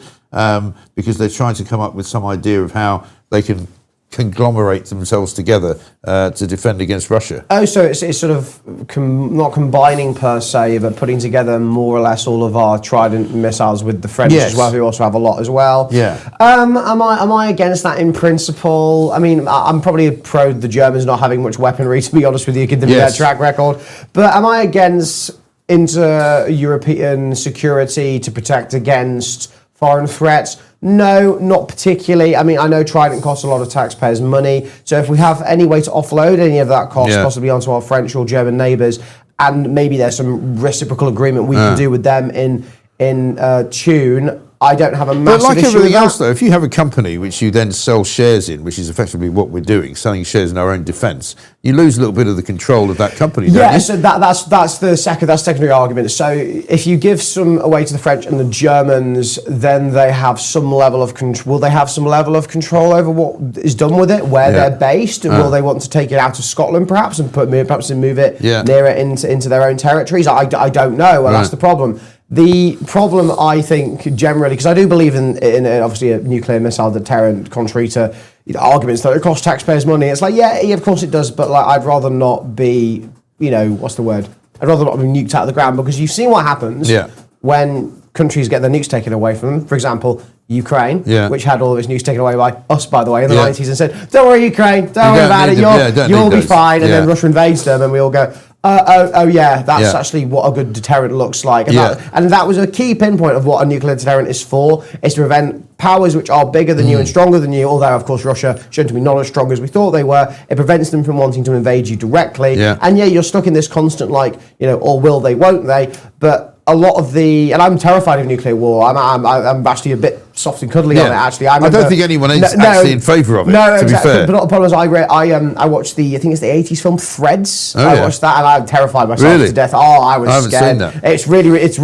because they're trying to come up with some idea of how they can conglomerate themselves together to defend against Russia. Oh, so it's sort of not combining per se, but putting together more or less all of our Trident missiles with the French as well, who also have a lot as well. Yeah. Am I against that in principle? I mean, I'm probably pro the Germans not having much weaponry, to be honest with you, given their track record. But am I against inter-European security to protect against foreign threats? No, not particularly. I mean, I know Trident costs a lot of taxpayers' money, so if we have any way to offload any of that cost possibly onto our French or German neighbours, and maybe there's some reciprocal agreement we can do with them in tune, I don't have a massive issue with that. But like everything else, though, if you have a company which you then sell shares in, which is effectively what we're doing, selling shares in our own defence, you lose a little bit of the control of that company, don't you? So that's the secondary argument. So if you give some away to the French and the Germans, then they have some level of control. Will they have some level of control over what is done with it, where they're based, and will they want to take it out of Scotland perhaps and move it nearer into their own territories? I don't know, and that's the problem. The problem, I think, generally, because I do believe in obviously a nuclear missile deterrent, contrary to arguments that it costs taxpayers money. It's like, yeah, of course it does, but like, I'd rather not be, what's the word? I'd rather not be nuked out of the ground, because you've seen what happens when countries get their nukes taken away from them. For example, Ukraine, which had all of its nukes taken away by us, by the way, in the 90s, and said, don't worry, Ukraine, don't worry about it, you'll be fine. And then Russia invades them, and we all go, that's actually what a good deterrent looks like. And that was a key pinpoint of what a nuclear deterrent is for, is to prevent powers which are bigger than you and stronger than you, although, of course, Russia shown to be not as strong as we thought they were. It prevents them from wanting to invade you directly. And you're stuck in this constant, or will they, won't they? But a lot of and I'm terrified of nuclear war. I'm actually a bit soft and cuddly on it, actually. I don't think anyone is actually in favour of it, to be fair. But the problem is, I watched I think it's the 80s film Threads. I watched that, and I terrified myself to death. I was scared. Seen that. It's really, it's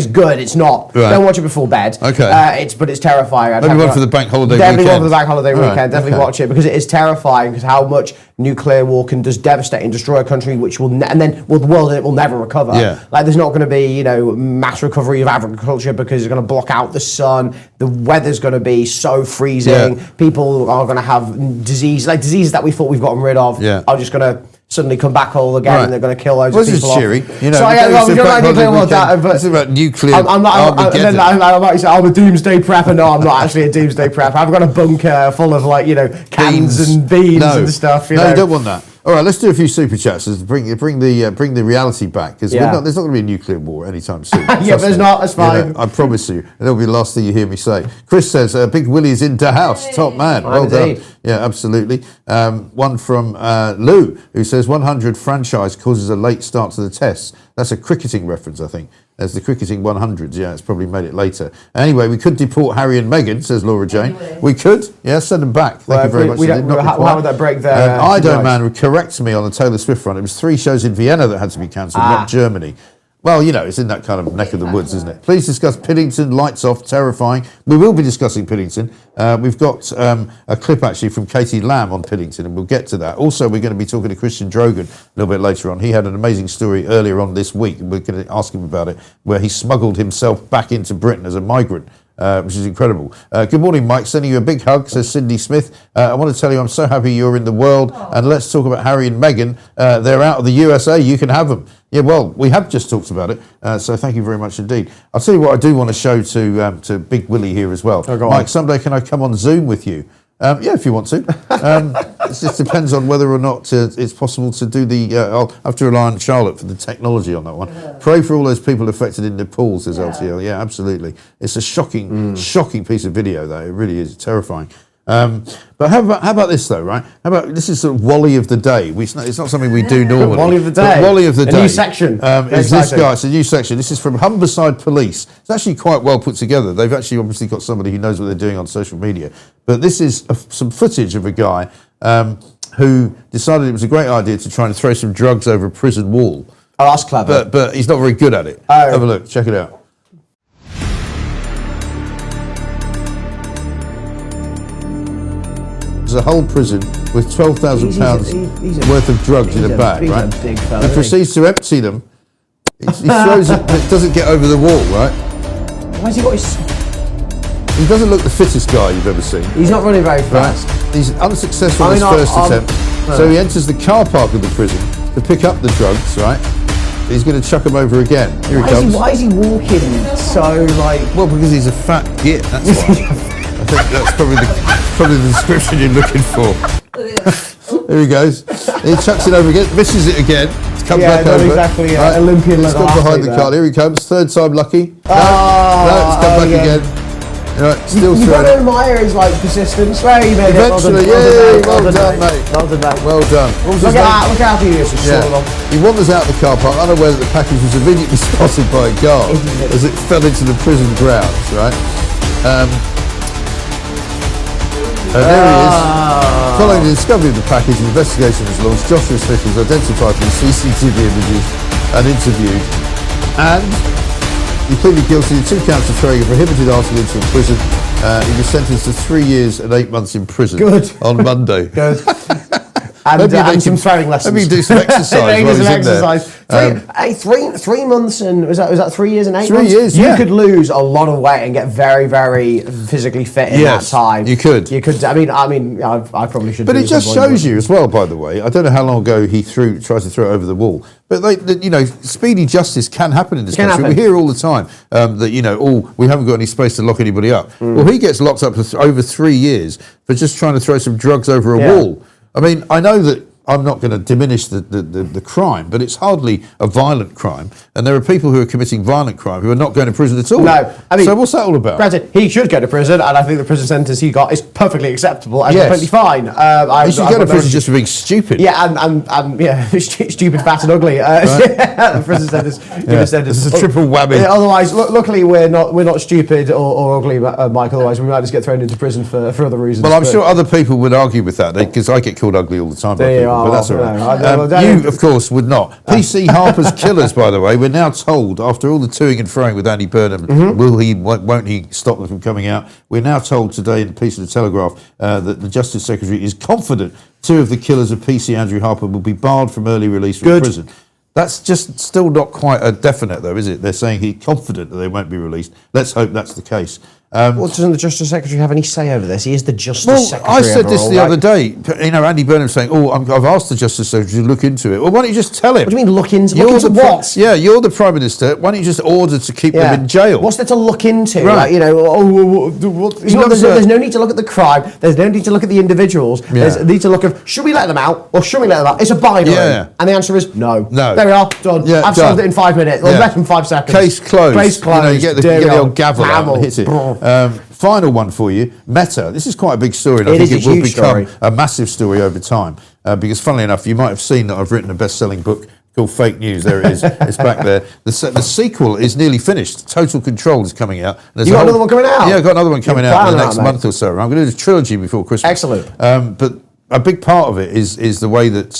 good. It's not. Don't watch it before bed. Okay. But it's terrifying. Maybe one for the bank holiday weekend. Definitely one for the bank holiday weekend. Definitely watch it, because it is terrifying, because how much nuclear war can just devastate and destroy a country, which will, and then the world in it will never recover. Like, there's not going to be, mass recovery of agriculture, because it's going to block out the sun. The weather's going to be so freezing. People are going to have diseases that we thought we've gotten rid of are just going to suddenly come back all again, and they're going to kill loads of people off. Cheery. But it's about nuclear. I might say I'm a doomsday prepper. No, I'm not actually a doomsday prepper. I've got a bunker full of cans and beans and stuff. No, you don't want that. All right, let's do a few super chats to bring the reality back, because there's not going to be a nuclear war anytime soon. But there's not. That's fine. I promise you. That'll be the last thing you hear me say. Chris says, "Big Willie is in the house. Top man. Well done." Yeah, absolutely. One from Lou, who says 100 franchise causes a late start to the tests. That's a cricketing reference, I think. There's the cricketing 100s. Yeah, it's probably made it later. Anyway, we could deport Harry and Meghan, says Laura Jane. We could. Yeah, send them back. Thank you very much. How would that break their... Man corrects me on the Taylor Swift front. It was 3 shows in Vienna that had to be cancelled, not Germany. Well, it's in that kind of neck of the woods, isn't it? Please discuss Piddington, lights off, terrifying. We will be discussing Piddington. We've got a clip, actually, from Katie Lamb on Piddington, and we'll get to that. Also, we're going to be talking to Christian Drogan a little bit later on. He had an amazing story earlier on this week, and we're going to ask him about it, where he smuggled himself back into Britain as a migrant. Which is incredible. Good morning, Mike. Sending you a big hug, says Cindy Smith. I want to tell you I'm so happy you're in the world. And let's talk about Harry and Meghan. They're out of the USA. You can have them. Yeah, well, we have just talked about it. So thank you very much indeed. I'll tell you what I do want to show to Big Willie here as well. Mike, someday can I come on Zoom with you? Yeah, if you want to. It just depends on whether or not it's possible to do the... I'll have to rely on Charlotte for the technology on that one. Pray for all those people affected in Nepal, says LTL. Yeah, absolutely. It's a shocking piece of video, though. It really is terrifying. But how about this, though, right? How about this is sort of Wally of the Day. It's not something we do normally. Wally of the Day. Wally of the Day. A new section. Is this guy. It's a new section. This is from Humberside Police. It's actually quite well put together. They've actually obviously got somebody who knows what they're doing on social media. But this is some footage of a guy who decided it was a great idea to try and throw some drugs over a prison wall. Oh, that's clever. But he's not very good at it. Oh. Have a look. Check it out. A whole prison with £12,000 worth of drugs in a bag, right? And proceeds to empty them. He throws it, but it doesn't get over the wall, right? Why has he got his... He doesn't look the fittest guy you've ever seen. He's not running very fast. Right? He's unsuccessful in his first attempt. So he enters the car park of the prison to pick up the drugs, right? He's going to chuck them over again. Here he comes. Why is he walking so like... Well, because he's a fat git, that's why. I think that's probably the description you're looking for. Here he goes. He chucks it over again, misses it again. It's come back over. Exactly. Right. Olympian. It's gone behind the car. Here he comes. Third time lucky. No, it's come back again. Right, still You've got throwing to admire his like persistence. Right, he made eventually, it. Well done, mate. Well done, mate. Well done. Look how he is. He wanders out of the car park, unaware that the package was immediately spotted by a guard as it fell into the prison grounds. Right. And there he is. Following the discovery of the package, an investigation was launched. Joshua Smith was identified from CCTV images and interviewed. And he pleaded guilty to 2 counts of throwing a prohibited article into a prison. He was sentenced to 3 years and 8 months in prison. Good. On Monday. Good. And some throwing lessons. Maybe do some exercise while he's in there. 3 months and was that 3 years and 8 months? 3 years, You could lose a lot of weight and get very, very physically fit in that time. You could. You could. I mean, I probably should. But it just shows you as well. By the way, I don't know how long ago he tried to throw it over the wall. But speedy justice can happen in this country. We hear all the time that we haven't got any space to lock anybody up. Well, he gets locked up for over 3 years for just trying to throw some drugs over a wall. I mean, I know that I'm not going to diminish the crime, but it's hardly a violent crime. And there are people who are committing violent crime who are not going to prison at all. No, I mean, so what's that all about? Granted, he should go to prison, and I think the prison sentence he got is perfectly acceptable and completely fine. He should go to prison just for being stupid. Yeah, and stupid, fat, and ugly. The prison sentence. This is a triple whammy. Otherwise, luckily we're not stupid or ugly, Mike. Otherwise, we might just get thrown into prison for other reasons. Well, I'm sure other people would argue with that because I get called ugly all the time. But that's all right. You, of course, would not. PC Harper's Killers, by the way, we're now told, after all the toing and froing with Andy Burnham, won't he stop them from coming out? We're now told today in the piece of the Telegraph that the Justice Secretary is confident 2 of the killers of PC Andrew Harper will be barred from early release from prison. That's just still not quite a definite, though, is it? They're saying he's confident that they won't be released. Let's hope that's the case. Well, doesn't the Justice Secretary have any say over this? He is the Justice Secretary. I said this the other day. Andy Burnham saying, I've asked the Justice Secretary to look into it. Well, why don't you just tell him? What do you mean look into what? You're the Prime Minister. Why don't you just order to keep them in jail? What's there to look into? Right. There's no need to look at the crime. There's no need to look at the individuals. There's a need to look at, should we let them out or should we let them out? It's a binary. And the answer is no. No. There we are. Done. I've solved it in 5 minutes. Or less than 5 seconds. Case closed. Case closed. You get the old gavel out and hit it. Final one for you, Meta. This is quite a big story, and I think it will become a massive story over time. Because, funnily enough, you might have seen that I've written a best-selling book called Fake News. There it is. It's back there. The sequel is nearly finished. Total Control is coming out. You got another one coming out? Yeah, I've got another one coming out in the next month or so. I'm going to do a trilogy before Christmas. Excellent. But a big part of it is the way that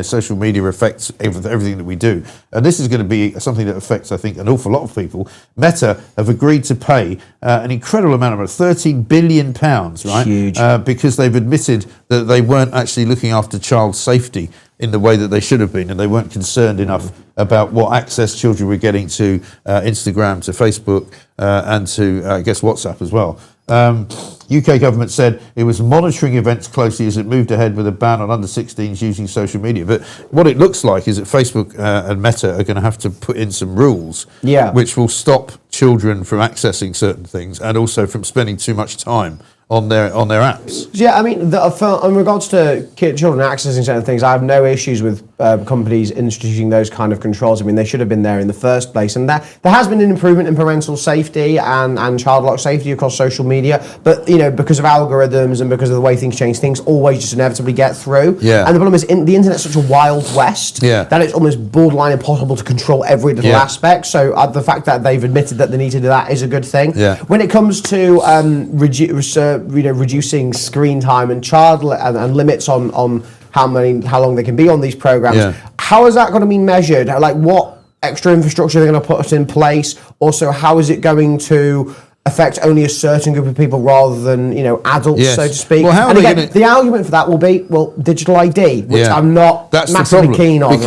social media affects everything that we do, and this is going to be something that affects, I think, an awful lot of people. Meta have agreed to pay an incredible amount of £13 billion, right? Huge. Because they've admitted that they weren't actually looking after child safety in the way that they should have been, and they weren't concerned enough about what access children were getting to Instagram, to Facebook, and to, I guess, WhatsApp as well. UK government said it was monitoring events closely as it moved ahead with a ban on under-16s using social media. But what it looks like is that Facebook and Meta are going to have to put in some rules which will stop children from accessing certain things and also from spending too much time on their apps. Yeah, I mean, in regards to children accessing certain things, I have no issues with companies introducing those kind of controls. I mean, they should have been there in the first place. And there has been an improvement in parental safety and child lock safety across social media. But, because of algorithms and because of the way things change, things always just inevitably get through. Yeah. And the problem is, the internet's such a wild west that it's almost borderline impossible to control every little aspect. So the fact that they've admitted that they need to do that is a good thing. Yeah. When it comes to reducing screen time and and limits on how long they can be on these programs, how is that going to be measured? Like, what extra infrastructure are they going to put in place? Also, how is it going to affect only a certain group of people rather than adults, so to speak? Well, how and are again, they gonna... the argument for that will be, digital ID, which I'm not massively keen on,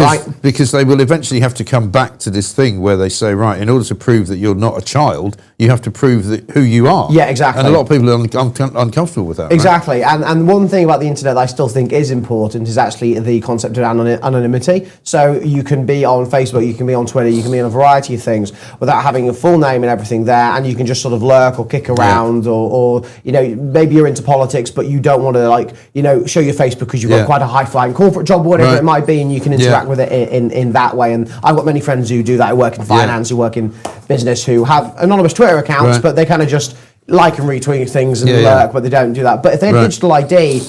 because they will eventually have to come back to this thing where they say, right, in order to prove that you're not a child, you have to prove who you are. Yeah, exactly. And a lot of people are uncomfortable with that. Exactly. Right? And one thing about the internet that I still think is important is actually the concept of anonymity. So you can be on Facebook, you can be on Twitter, you can be on a variety of things without having your full name and everything there, and you can just sort of lurk or kick around, or maybe you're into politics, but you don't want to show your face because you've got quite a high-flying corporate job, whatever it might be, and you can interact with it in that way. And I've got many friends who do that, who work in finance, who work in business, who have anonymous Twitter accounts, but they kind of just like and retweet things and lurk, but they don't do that. But if they had digital ID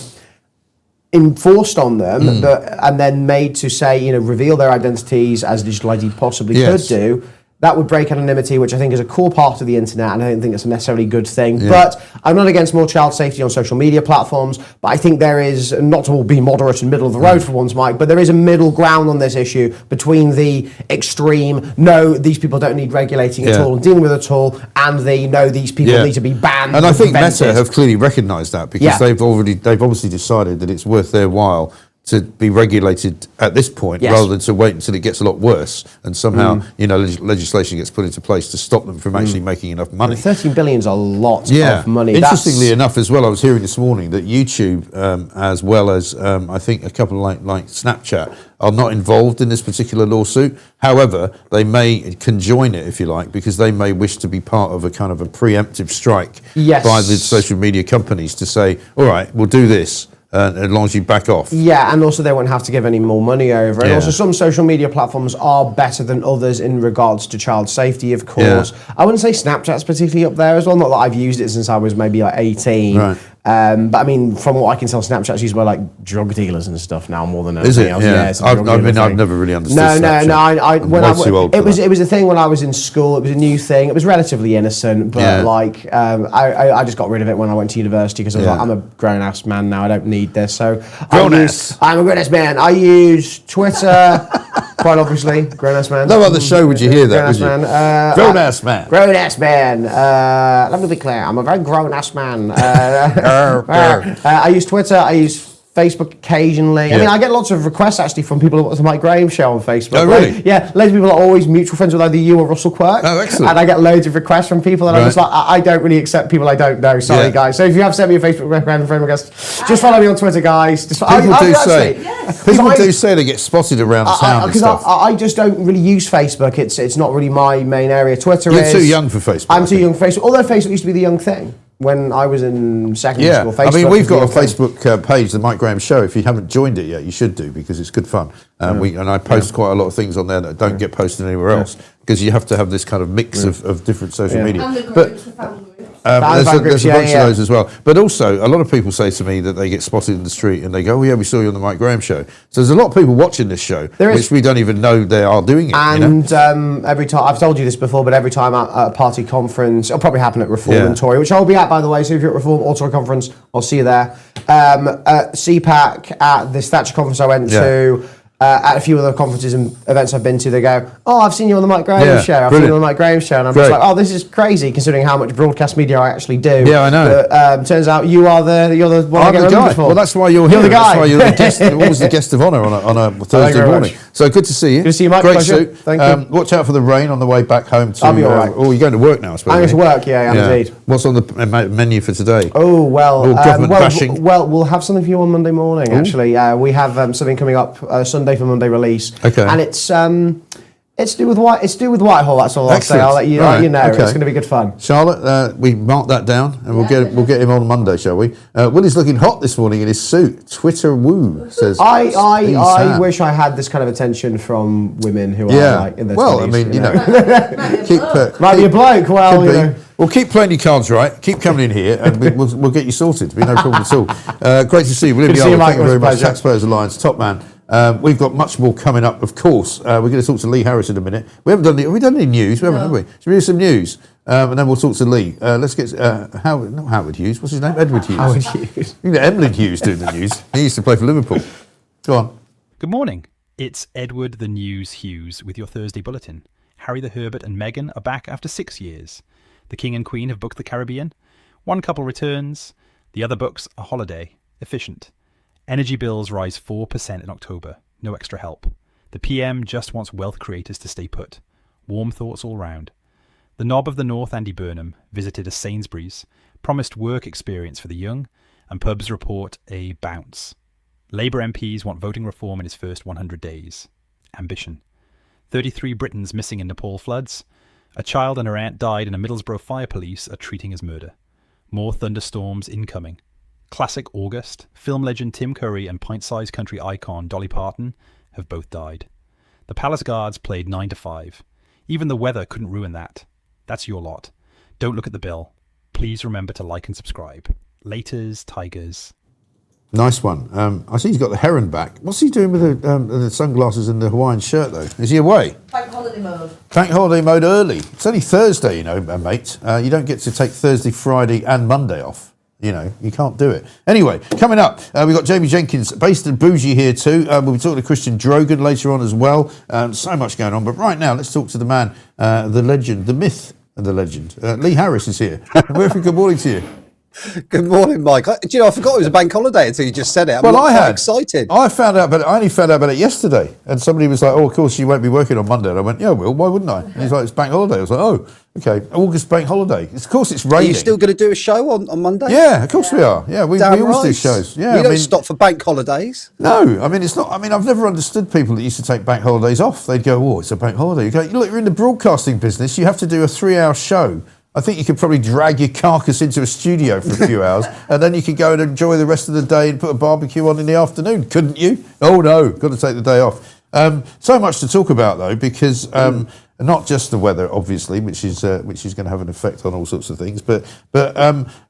enforced on them and then made to say, reveal their identities as digital ID possibly could do, that would break anonymity, which I think is a core part of the internet, and I don't think it's a necessarily good thing. Yeah. But I'm not against more child safety on social media platforms, but I think there is, not to be moderate and middle of the road for once, Mike, but there is a middle ground on this issue between the extreme, no, these people don't need regulating at all and dealing with it at all, and the, no, these people need to be banned. And I think Meta have clearly recognised that, because they've obviously decided that it's worth their while to be regulated at this point, rather than to wait until it gets a lot worse and somehow legislation gets put into place to stop them from actually making enough money. 13 billion is a lot of money. Interestingly enough, as well, I was hearing this morning that YouTube, as well as I think a couple like Snapchat, are not involved in this particular lawsuit. However, they may conjoin it, if you like, because they may wish to be part of a kind of a preemptive strike by the social media companies to say, all right, we'll do this. As long as you back off. Yeah, and also they won't have to give any more money over. And also some social media platforms are better than others in regards to child safety, of course. I wouldn't say Snapchat's particularly up there as well, not that I've used it since I was maybe like 18. Right. But I mean, from what I can tell, Snapchat's used by like drug dealers and stuff now more than anything else. Yeah, I've never really understood Snapchat. No. It was a thing when I was in school. It was a new thing. It was relatively innocent, but I just got rid of it when I went to university because I was like, I'm a grown ass man now. I don't need this. So I'm a grown ass man. I use Twitter. Quite obviously, grown ass man. No other show would you hear that, would you? Grown ass man. Grown ass man. Let me be clear. I'm a very grown ass man. I use Twitter. I use Facebook occasionally. I mean, I get lots of requests actually from people who watch the Mike Graham show on Facebook. Oh, really? Loads of people are always mutual friends with either you or Russell Quirk. Oh, excellent. And I get loads of requests from people, and I'm just like, I don't really accept people I don't know. Sorry, guys. So if you have sent me a Facebook request, just follow me on Twitter, guys. People do say they get spotted around town and stuff. I just don't really use Facebook. It's not really my main area. Twitter You're too young for Facebook. I'm too young for Facebook. Although Facebook used to be the young thing. When I was in secondary school, Facebook. I mean, we've got a Facebook page, The Mike Graham Show. If you haven't joined it yet, you should do, because it's good fun. And I post quite a lot of things on there that don't get posted anywhere else, because you have to have this kind of mix of different social media. There's a bunch of those as well. But also, a lot of people say to me that they get spotted in the street and they go, oh yeah, we saw you on the Mike Graham Show. So there's a lot of people watching this show, which we don't even know they are doing it. And every time, I've told you this before, but every time at a party conference, it'll probably happen at Reform and Tory, which I'll be at, by the way. So if you're at Reform or Tory conference, I'll see you there. At CPAC, at this Thatcher conference I went to, at a few other conferences and events I've been to, they go, oh, I've seen you on the Mike Graham show. I've seen you on the Mike Graham show. And I'm just like, oh, this is crazy considering how much broadcast media I actually do. Yeah, I know. But turns out you're the one I get remembered for. Well, that's why you're here. You're the guy. That's why you're the guest, always the guest of honour on a Thursday morning. So good to see you. Good to see you, Mike. Great Pleasure. suit. Thank you. Watch out for the rain on the way back home. I'll be all right. Oh, you're going to work now, I suppose. I'm going to work, indeed. What's on the menu for today? Oh, well. Government bashing. Well, we'll have something for you on Monday morning, actually. We have something coming up Sunday for Monday release. Okay. And it's It's to do with Whitehall. That's all I'll say. I'll let you, right. you know. Okay. It's going to be good fun. Charlotte, we mark that down, and we'll get him on Monday, shall we? Willie's looking hot this morning in his suit. Twitter woo says. I wish I had this kind of attention from women who are like in their 20s. I mean, you know, might be a bloke. Well, you know. Well, keep playing your cards right. Keep coming in here, and we'll get you sorted. Be no problem at all. Great to see you, William. Thank you very much. Taxpayers Alliance, top man. We've got much more coming up, of course. We're going to talk to Lee Harris in a minute. Have we done any news? We haven't, have we? Should we do some news? And then we'll talk to Lee. Let's get not Howard Hughes. What's his name? Edward Hughes. Howard Hughes. You know, Emlyn Hughes doing the news. He used to play for Liverpool. Go on. Good morning. It's Edward the News Hughes with your Thursday bulletin. Harry the Herbert and Meghan are back after 6 years. The King and Queen have booked the Caribbean. One couple returns. The other books a holiday. Efficient. Energy bills rise 4% in October. No extra help. The PM just wants wealth creators to stay put. Warm thoughts all round. The Knob of the North, Andy Burnham, visited a Sainsbury's, promised work experience for the young, and pubs report a bounce. Labour MPs want voting reform in his first 100 days. Ambition. 33 Britons missing in Nepal floods. A child and her aunt died and a Middlesbrough fire police are treating as murder. More thunderstorms incoming. Classic August, film legend Tim Curry and pint-sized country icon Dolly Parton have both died. The Palace Guards played 9 to 5. Even the weather couldn't ruin that. That's your lot. Don't look at the bill. Please remember to like and subscribe. Laters, Tigers. Nice one. I see he's got the heron back. What's he doing with the sunglasses and the Hawaiian shirt, though? Is he away? Bank holiday mode. Bank holiday mode early. It's only Thursday, you know, mate. You don't get to take Thursday, Friday and Monday off. You know, you can't do it. Anyway, coming up, we've got Jamie Jenkins, based in Bougie here too. We'll be talking to Christian Drogan later on as well. So much going on. But right now, let's talk to the man, the legend, the myth and the legend. Lee Harris is here. Very good morning to you. Good morning, Mike. Do you know, I forgot it was a bank holiday until you just said it. I'm excited. I only found out about it yesterday. And somebody was like, oh, of course, you won't be working on Monday. And I went, yeah, I will. Why wouldn't I? And he's like, it's bank holiday. I was like, oh, okay. August bank holiday. Of course, it's raining. Are you still going to do a show on Monday? Yeah, of course we are. Yeah, we always do shows. Yeah, we don't stop for bank holidays. No, I mean, it's not. I mean, I've never understood people that used to take bank holidays off. They'd go, oh, it's a bank holiday. You go, look, you're in the broadcasting business. You have to do a 3-hour show. I think you could probably drag your carcass into a studio for a few hours and then you could go and enjoy the rest of the day and put a barbecue on in the afternoon, couldn't you? Oh, no, got to take the day off. So much to talk about, though, because not just the weather, obviously, which is going to have an effect on all sorts of things, but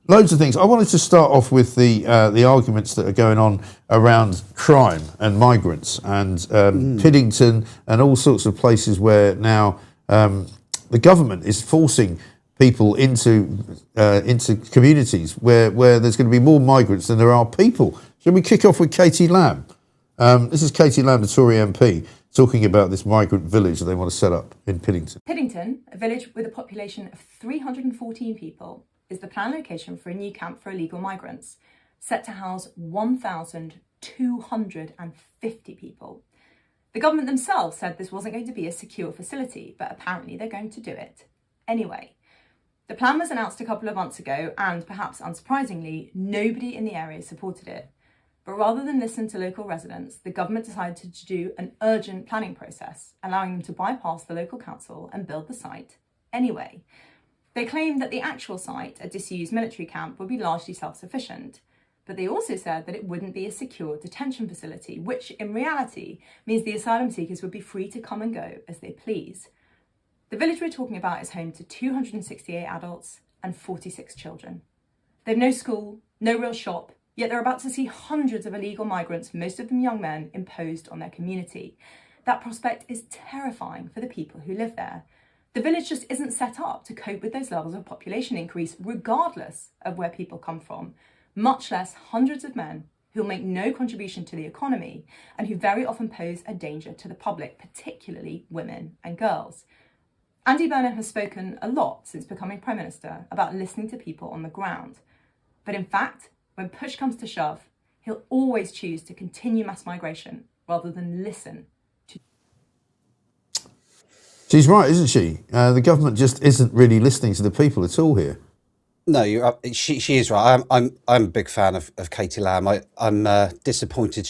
loads of things. I wanted to start off with the arguments that are going on around crime and migrants and Piddington and all sorts of places where now the government is forcing people into communities where there's going to be more migrants than there are people. Shall we kick off with Katie Lamb? This is Katie Lamb, the Tory MP, talking about this migrant village that they want to set up in Piddington. Piddington, a village with a population of 314 people, is the planned location for a new camp for illegal migrants, set to house 1,250 people. The government themselves said this wasn't going to be a secure facility, but apparently they're going to do it anyway. The plan was announced a couple of months ago and, perhaps unsurprisingly, nobody in the area supported it. But rather than listen to local residents, the government decided to do an urgent planning process, allowing them to bypass the local council and build the site anyway. They claimed that the actual site, a disused military camp, would be largely self-sufficient. But they also said that it wouldn't be a secure detention facility, which in reality means the asylum seekers would be free to come and go as they please. The village we're talking about is home to 268 adults and 46 children. They've no school, no real shop, yet they're about to see hundreds of illegal migrants, most of them young men, imposed on their community. That prospect is terrifying for the people who live there. The village just isn't set up to cope with those levels of population increase, regardless of where people come from, much less hundreds of men who'll make no contribution to the economy and who very often pose a danger to the public, particularly women and girls. Andy Burnham has spoken a lot since becoming Prime Minister about listening to people on the ground. But in fact, when push comes to shove, he'll always choose to continue mass migration rather than listen to... She's right, isn't she? The government just isn't really listening to the people at all here. No, she is right. I'm a big fan of Katie Lamb. I'm disappointed.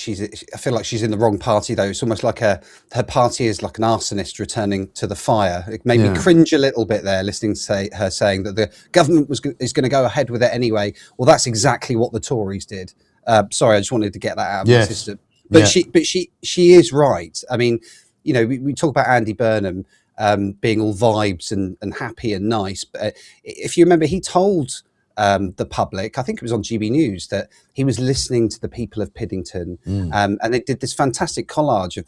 I feel like she's in the wrong party though. It's almost like her party is like an arsonist returning to the fire. It made me cringe a little bit there, listening to her saying that the government is going to go ahead with it anyway. Well, that's exactly what the Tories did. Sorry, I just wanted to get that out of my system. But she is right. I mean, you know, we talk about Andy Burnham being all vibes and happy and nice. But if you remember, he told the public, I think it was on GB News, that he was listening to the people of Piddington, and they did this fantastic collage of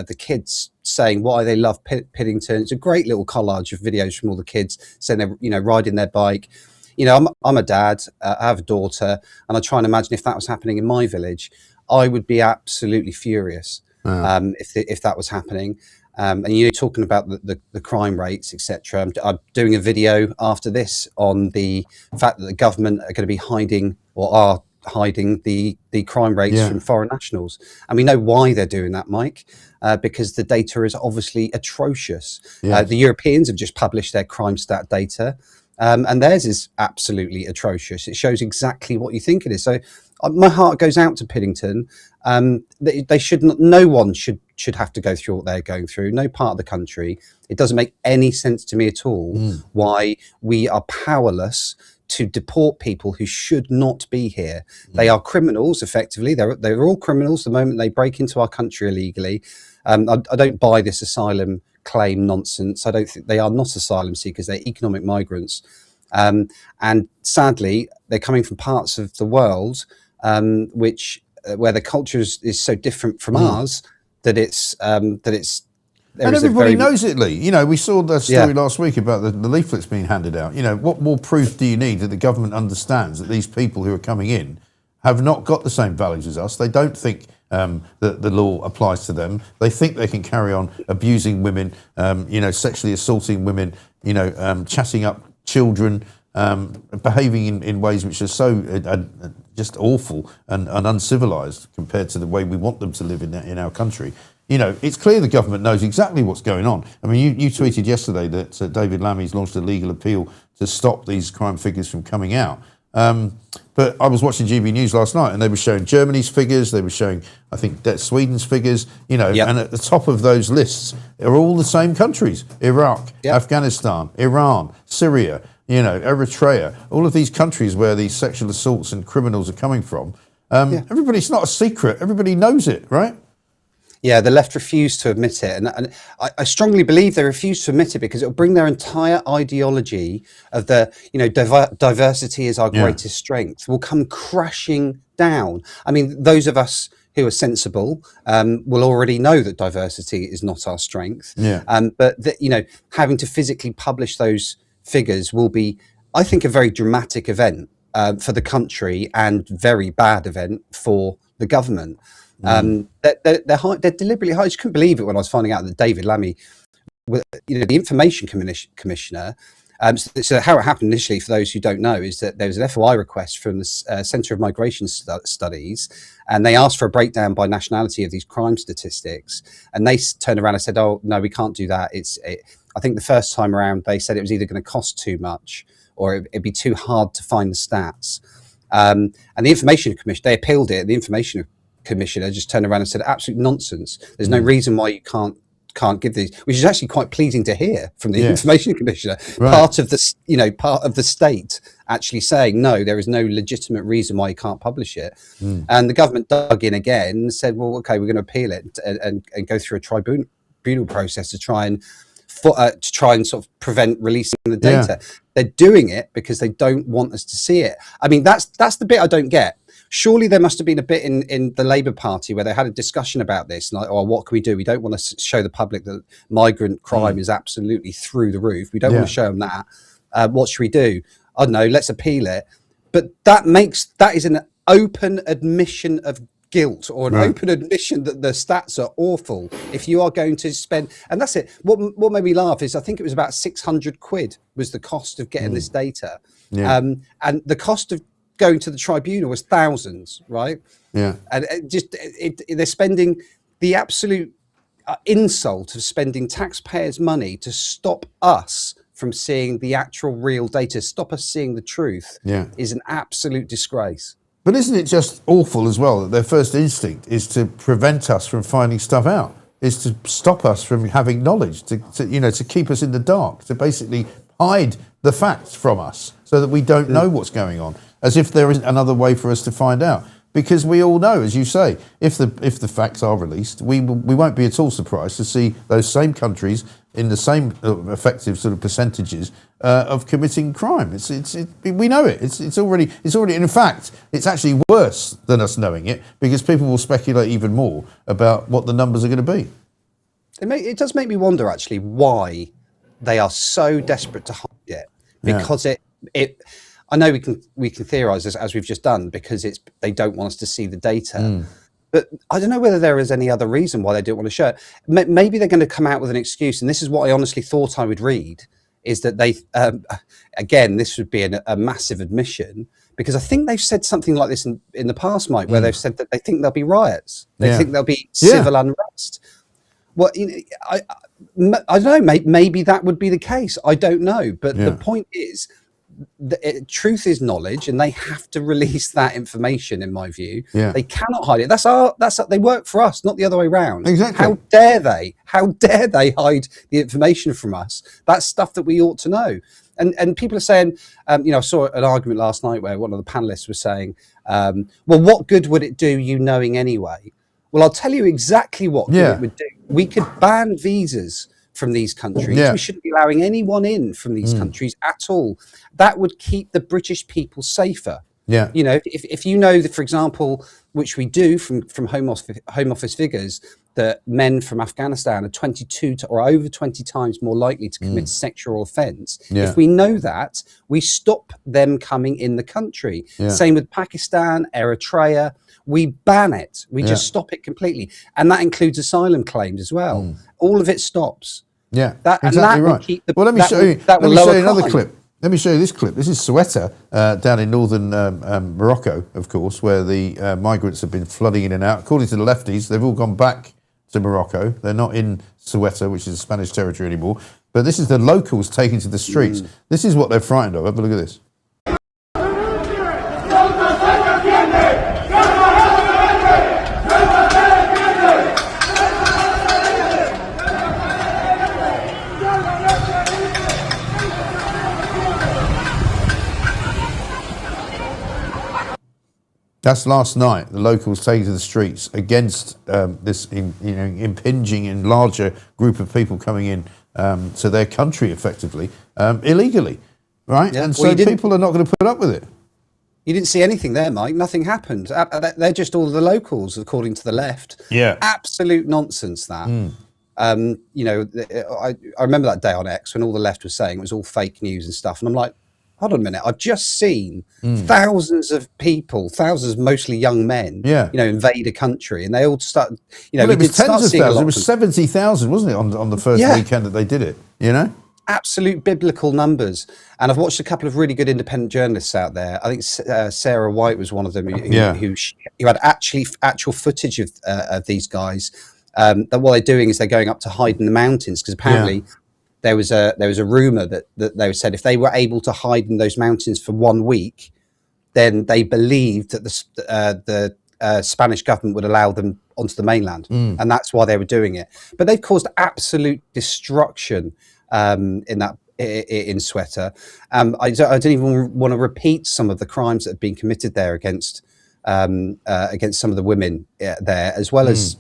the kids saying why they love Piddington. It's a great little collage of videos from all the kids saying they're riding their bike. You know, I'm a dad, I have a daughter, and I try and imagine if that was happening in my village, I would be absolutely furious if that was happening. And you're talking about the crime rates, etc. I'm doing a video after this on the fact that the government are going to be hiding or are hiding the crime rates from foreign nationals. And we know why they're doing that, Mike, because the data is obviously atrocious. The Europeans have just published their crime stat data, and theirs is absolutely atrocious. It shows exactly what you think it is. So my heart goes out to Piddington. They should not. No one should have to go through what they're going through. No part of the country. It doesn't make any sense to me at all why we are powerless to deport people who should not be here. They are criminals, effectively. They're all criminals the moment they break into our country illegally. I don't buy this asylum claim nonsense. I don't think they are not asylum seekers. They're economic migrants, and sadly, they're coming from parts of the world where the culture is so different from ours that it's and everybody knows it, Lee. You know, we saw the story last week about the leaflets being handed out. You know, what more proof do you need that the government understands that these people who are coming in have not got the same values as us? They don't think that the law applies to them. They think they can carry on abusing women, sexually assaulting women, chatting up children, behaving in ways which are so just awful and uncivilized compared to the way we want them to live in our country. You know, it's clear the government knows exactly what's going on. I mean, you tweeted yesterday that David Lammy's launched a legal appeal to stop these crime figures from coming out. But I was watching GB News last night and they were showing Germany's figures, they were showing, I think, Sweden's figures, and at the top of those lists are all the same countries: Iraq, Afghanistan, Iran, Syria, Eritrea, all of these countries where these sexual assaults and criminals are coming from. Everybody, it's not a secret, everybody knows it, right? Yeah, the left refuse to admit it. And I strongly believe they refuse to admit it because it'll bring their entire ideology of diversity is our greatest strength will come crashing down. I mean, those of us who are sensible will already know that diversity is not our strength. But having to physically publish those figures will be, I think, a very dramatic event for the country and very bad event for the government. They're deliberately high. I just couldn't believe it when I was finding out that David Lammy, the information commissioner. So how it happened initially, for those who don't know, is that there was an FOI request from the Centre of Migration Studies, and they asked for a breakdown by nationality of these crime statistics. And they turned around and said, "Oh no, we can't do that." I think the first time around they said it was either going to cost too much or it'd be too hard to find the stats. And the information commission, they appealed it. The information commissioner just turned around and said, absolute nonsense. There's no reason why you can't give these, which is actually quite pleasing to hear from the information commissioner. Right. Part of the state actually saying, no, there is no legitimate reason why you can't publish it. And the government dug in again and said, well, okay, we're going to appeal it and go through a tribunal process to try and sort of prevent releasing the data. They're doing it because they don't want us to see it. I mean, that's the bit I don't get. Surely there must have been a bit in the Labour Party where they had a discussion about this, like, oh, what can we do? We don't want to show the public that migrant crime is absolutely through the roof. We don't want to show them that. What should we do? I don't know, let's appeal it. But that is an open admission of guilt or an open admission that the stats are awful. If you are going to spend, and that's it. What made me laugh is I think it was about 600 quid was the cost of getting this data. And the cost of going to the tribunal was thousands, right? And they're spending the absolute insult of spending taxpayers' money to stop us from seeing the actual real data, stop us seeing the truth, is an absolute disgrace. But isn't it just awful as well that their first instinct is to prevent us from finding stuff out, is to stop us from having knowledge, to keep us in the dark, to basically hide the facts from us so that we don't know what's going on, as if there isn't another way for us to find out. Because we all know, as you say, if the facts are released, we won't be at all surprised to see those same countries in the same effective sort of percentages of committing crime. We know it. It's already. In fact, it's actually worse than us knowing it, because people will speculate even more about what the numbers are going to be. It does make me wonder, actually, why they are so desperate to hide it. Because I know we can theorise as we've just done, because they don't want us to see the data. But I don't know whether there is any other reason why they don't want to show it. Maybe they're going to come out with an excuse, and this is what I honestly thought I would read, is that they, again, this would be a massive admission, because I think they've said something like this in the past, Mike, where they've said that they think there'll be riots. They think there'll be civil unrest. Well, I don't know, maybe that would be the case. I don't know. But the point is, truth is knowledge, and they have to release that information, in my view. They cannot hide it. They work for us, not the other way around. Exactly. How dare they hide the information from us? That's stuff that we ought to know. And people are saying, I saw an argument last night where one of the panelists was saying, well, what good would it do you knowing anyway? Well, I'll tell you exactly what good it would do. We could ban visas from these countries. We shouldn't be allowing anyone in from these countries at all. That would keep the British people safer. If you know that, for example, which we do from Home Office figures, that men from Afghanistan are 22 or over 20 times more likely to commit sexual offence. If we know that, we stop them coming in the country. Same with Pakistan, Eritrea. We ban it. We just stop it completely. And that includes asylum claims as well. All of it stops. Exactly right. Well, let me show you another clip. Let me show you this clip. This is Ceuta, down in northern Morocco, of course, where the migrants have been flooding in and out. According to the lefties, they've all gone back to Morocco. They're not in Ceuta, which is Spanish territory anymore. But this is the locals taking to the streets. This is what they're frightened of. Have a look at this. That's last night. The locals taking to the streets against this impinging and larger group of people coming in to their country, effectively, illegally, right? And so people are not going to put up with it. You didn't see anything there, Mike. Nothing happened. They're just all the locals, according to the left. Absolute nonsense, that. I remember that day on X when all the left was saying it was all fake news and stuff. And I'm like, hold on a minute, I've just seen thousands of people, thousands, mostly young men, invade a country, and they all start, well, it was tens of thousands, it was 70,000, wasn't it, on the first weekend that they did it, Absolute biblical numbers. And I've watched a couple of really good independent journalists out there. I think Sarah White was one of them who had actual footage of these guys. That what they're doing is they're going up to hide in the mountains, because apparently there was a rumor that they said if they were able to hide in those mountains for 1 week, then they believed that the Spanish government would allow them onto the mainland, and that's why they were doing it. But they've caused absolute destruction in Ceuta. I don't even want to repeat some of the crimes that have been committed there against some of the women there, as well as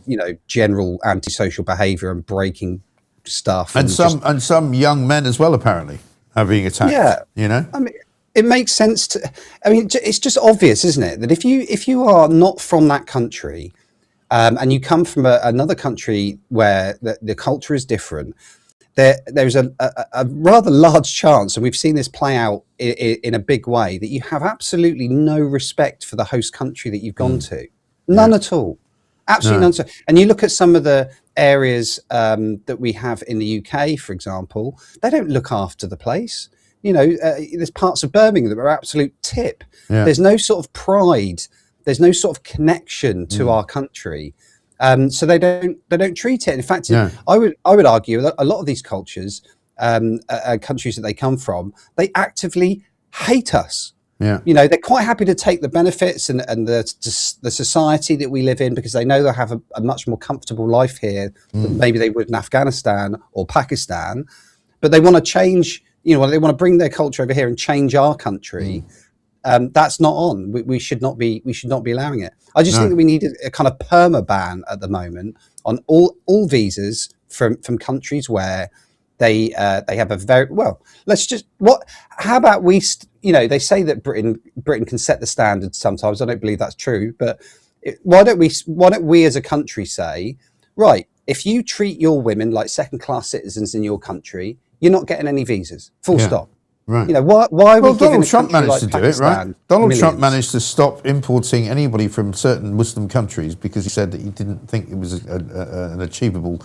general antisocial behaviour and breaking stuff, and some young men as well apparently are being attacked. I mean, it makes sense it's just obvious, isn't it, that if you are not from that country and you come from another country where the culture is different, there's a rather large chance, and we've seen this play out in a big way, that you have absolutely no respect for the host country that you've gone to. None at all. Absolutely none. And you look at some of the areas that we have in the UK, for example, they don't look after the place. There's parts of Birmingham that are absolute tip. There's no sort of pride. There's no sort of connection to our country. So they don't treat it. In fact, I would argue that a lot of these cultures, countries that they come from, they actively hate us. Yeah. You know, they're quite happy to take the benefits and the society that we live in, because they know they'll have a much more comfortable life here than maybe they would in Afghanistan or Pakistan. But they want to change, you know, they want to bring their culture over here and change our country. That's not on. We should not be allowing it. I just think that we need a kind of perma ban at the moment on all visas from countries where they have a very well. How about we? You know, they say that Britain can set the standards sometimes. I don't believe that's true, but why don't we as a country say, right, if you treat your women like second-class citizens in your country, you're not getting any visas. Full stop. Right. You know, why are we Donald Trump managed like to Pakistan do it, right? Donald Trump millions? managed to stop importing anybody from certain Muslim countries because he said that he didn't think it was an achievable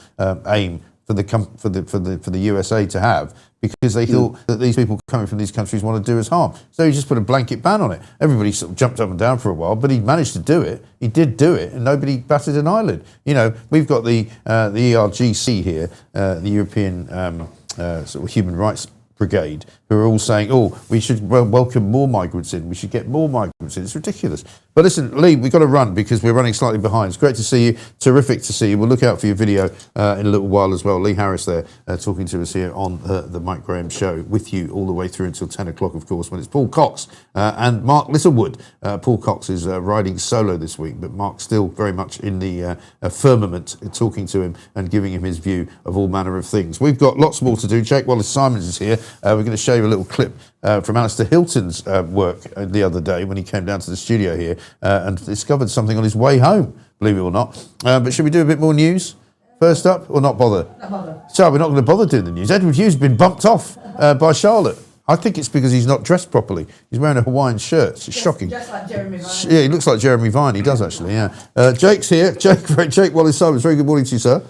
aim for the USA to have, because they thought that these people coming from these countries want to do us harm. So he just put a blanket ban on it. Everybody sort of jumped up and down for a while, but he managed to do it. He did do it, and nobody batted an eyelid. You know, we've got the ERGC here, the European sort of Human Rights Brigade, who are all saying, oh, we should welcome more migrants in. We should get more migrants in. It's ridiculous. But listen, Lee, we've got to run because we're running slightly behind. It's great to see you. Terrific to see you. We'll look out for your video in a little while as well. Lee Harris there talking to us here on the Mike Graham Show, with you all the way through until 10 o'clock, of course, when it's Paul Cox and Mark Littlewood. Paul Cox is riding solo this week, but Mark's still very much in the firmament, talking to him and giving him his view of all manner of things. We've got lots more to do. Jake Wallace-Simons is here. We're going to show you a little clip from Alistair Hilton's work the other day when he came down to the studio here and discovered something on his way home, believe it or not. But should we do a bit more news first up, or not bother? Not bother. So we're not going to bother doing the news. Edward Hughes has been bumped off by Charlotte. I think it's because he's not dressed properly. He's wearing a Hawaiian shirt. It's shocking. Just like Jeremy Vine. Yeah, he looks like Jeremy Vine. He does, actually, yeah. Jake's here. Jake Wallace-Simons. Very good morning to you, sir.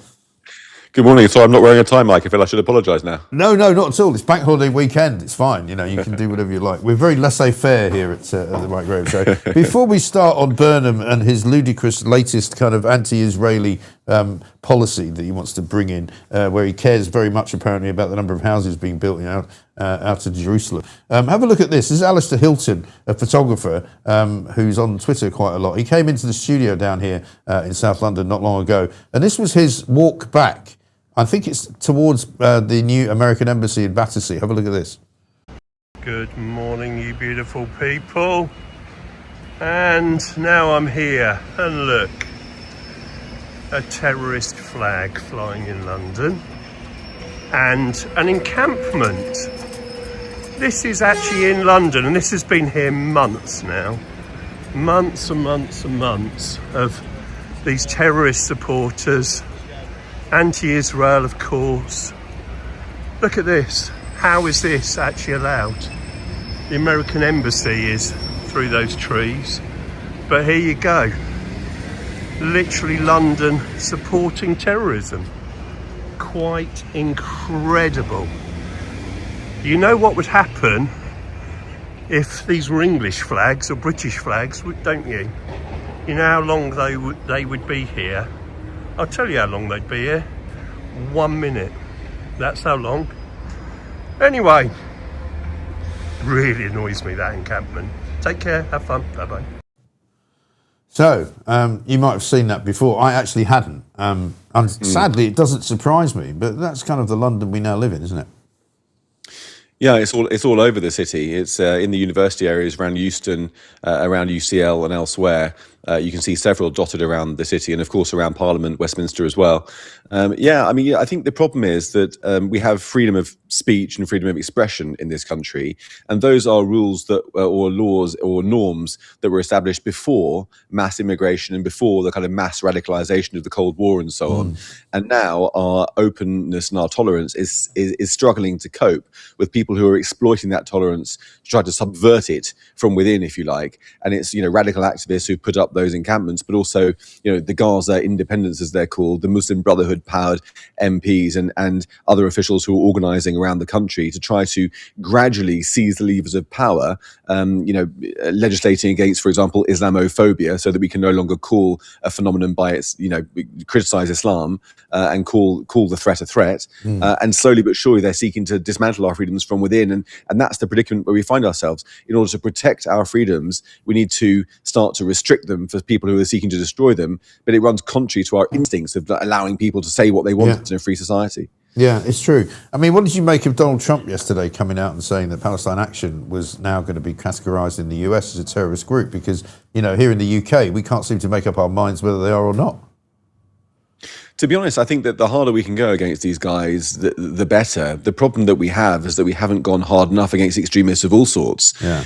Good morning. So I'm not wearing a tie, Mike. I feel I should apologise now. No, not at all. It's bank holiday weekend. It's fine. You know, you can do whatever you like. We're very laissez-faire here at the Mike Graham Show. Before we start on Burnham and his ludicrous latest kind of anti-Israeli policy that he wants to bring in, where he cares very much apparently about the number of houses being built out of Jerusalem. Have a look at this. This is Alistair Hilton, a photographer who's on Twitter quite a lot. He came into the studio down here in South London not long ago, and this was his walk back. I think it's towards the new American embassy in Battersea. Have a look at this. Good morning, you beautiful people. And now I'm here, and look, a terrorist flag flying in London and an encampment. This is actually in London, and this has been here months now. Months and months and months of these terrorist supporters, anti-Israel, of course. Look at this. How is this actually allowed? The American embassy is through those trees, but here you go. Literally London supporting terrorism. Quite incredible. You know what would happen if these were English flags or British flags, don't you? You know how long they would be here? I'll tell you how long they'd be here. 1 minute. That's how long. Anyway, really annoys me, that encampment. Take care, have fun, bye-bye. So, you might have seen that before. I actually hadn't. And sadly, it doesn't surprise me, but that's kind of the London we now live in, isn't it? Yeah, it's all over the city. It's in the university areas around Euston, around UCL and elsewhere. You can see several dotted around the city, and of course around Parliament, Westminster as well. I think the problem is that we have freedom of speech and freedom of expression in this country, and those are rules that, or laws or norms that were established before mass immigration and before the kind of mass radicalization of the Cold War and so on. And now our openness and our tolerance is struggling to cope with people who are exploiting that tolerance to try to subvert it from within, if you like. And it's, radical activists who put up those encampments, but also, the Gaza independents, as they're called, the Muslim Brotherhood-powered MPs and other officials who are organising around the country to try to gradually seize the levers of power, legislating against, for example, Islamophobia, so that we can no longer call a phenomenon by its, criticise Islam and call the threat a threat. And slowly but surely they're seeking to dismantle our freedoms from within. And that's the predicament where we find ourselves. In order to protect our freedoms, we need to start to restrict them for people who are seeking to destroy them. But it runs contrary to our instincts of allowing people to say what they want in a free society. Yeah, it's true. I mean, what did you make of Donald Trump yesterday coming out and saying that Palestine Action was now going to be categorised in the US as a terrorist group? Because, here in the UK, we can't seem to make up our minds whether they are or not. To be honest, I think that the harder we can go against these guys, the better. The problem that we have is that we haven't gone hard enough against extremists of all sorts. Yeah.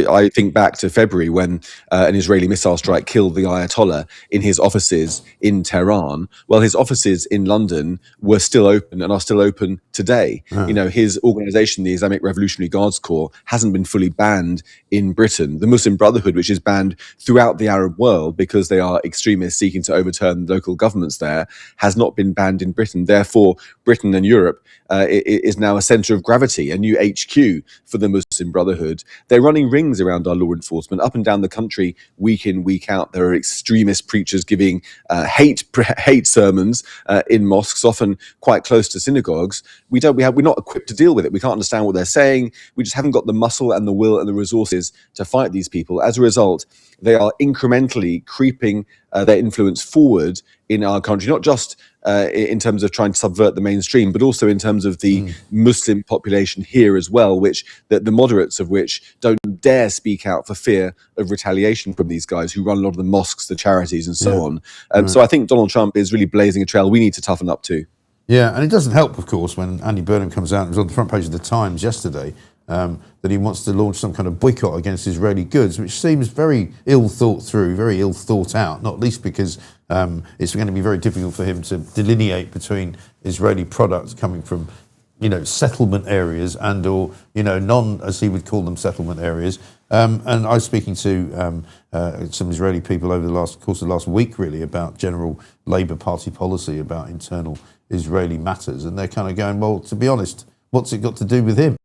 I think back to February when an Israeli missile strike killed the Ayatollah in his offices in Tehran. Well, his offices in London were still open and are still open today. His organisation, the Islamic Revolutionary Guards Corps, hasn't been fully banned in Britain. The Muslim Brotherhood, which is banned throughout the Arab world because they are extremists seeking to overturn local governments there, has not been banned in Britain. Therefore, Britain and Europe is now a centre of gravity, a new HQ for the Muslim Brotherhood. They're running rings around our law enforcement up and down the country, week in, week out. There are extremist preachers giving hate sermons in mosques, often quite close to synagogues. We're not equipped to deal with it. We can't understand what they're saying. We just haven't got the muscle and the will and the resources to fight these people. As a result, they are incrementally creeping their influence forward in our country, not just in terms of trying to subvert the mainstream, but also in terms of the Muslim population here as well, which the moderates of which don't dare speak out for fear of retaliation from these guys who run a lot of the mosques, the charities, and so on. So I think Donald Trump is really blazing a trail we need to toughen up to. Yeah, and it doesn't help, of course, when Andy Burnham comes out and was on the front page of the Times yesterday, that he wants to launch some kind of boycott against Israeli goods, which seems very ill thought through, very ill thought out, not least because it's going to be very difficult for him to delineate between Israeli products coming from, settlement areas and or, non, as he would call them, settlement areas. And I was speaking to some Israeli people over the course of the last week, really, about general Labour Party policy about internal Israeli matters. And they're kind of going, well, to be honest, what's it got to do with him?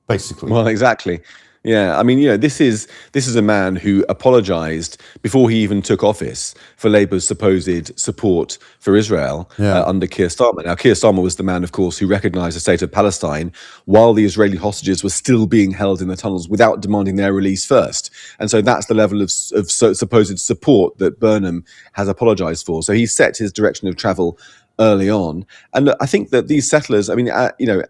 Basically. Well, exactly. Yeah, I mean, this is a man who apologised before he even took office for Labour's supposed support for Israel under Keir Starmer. Now, Keir Starmer was the man, of course, who recognised the state of Palestine while the Israeli hostages were still being held in the tunnels without demanding their release first. And so that's the level of supposed support that Burnham has apologised for. So he set his direction of travel early on. And I think that these settlers, I mean,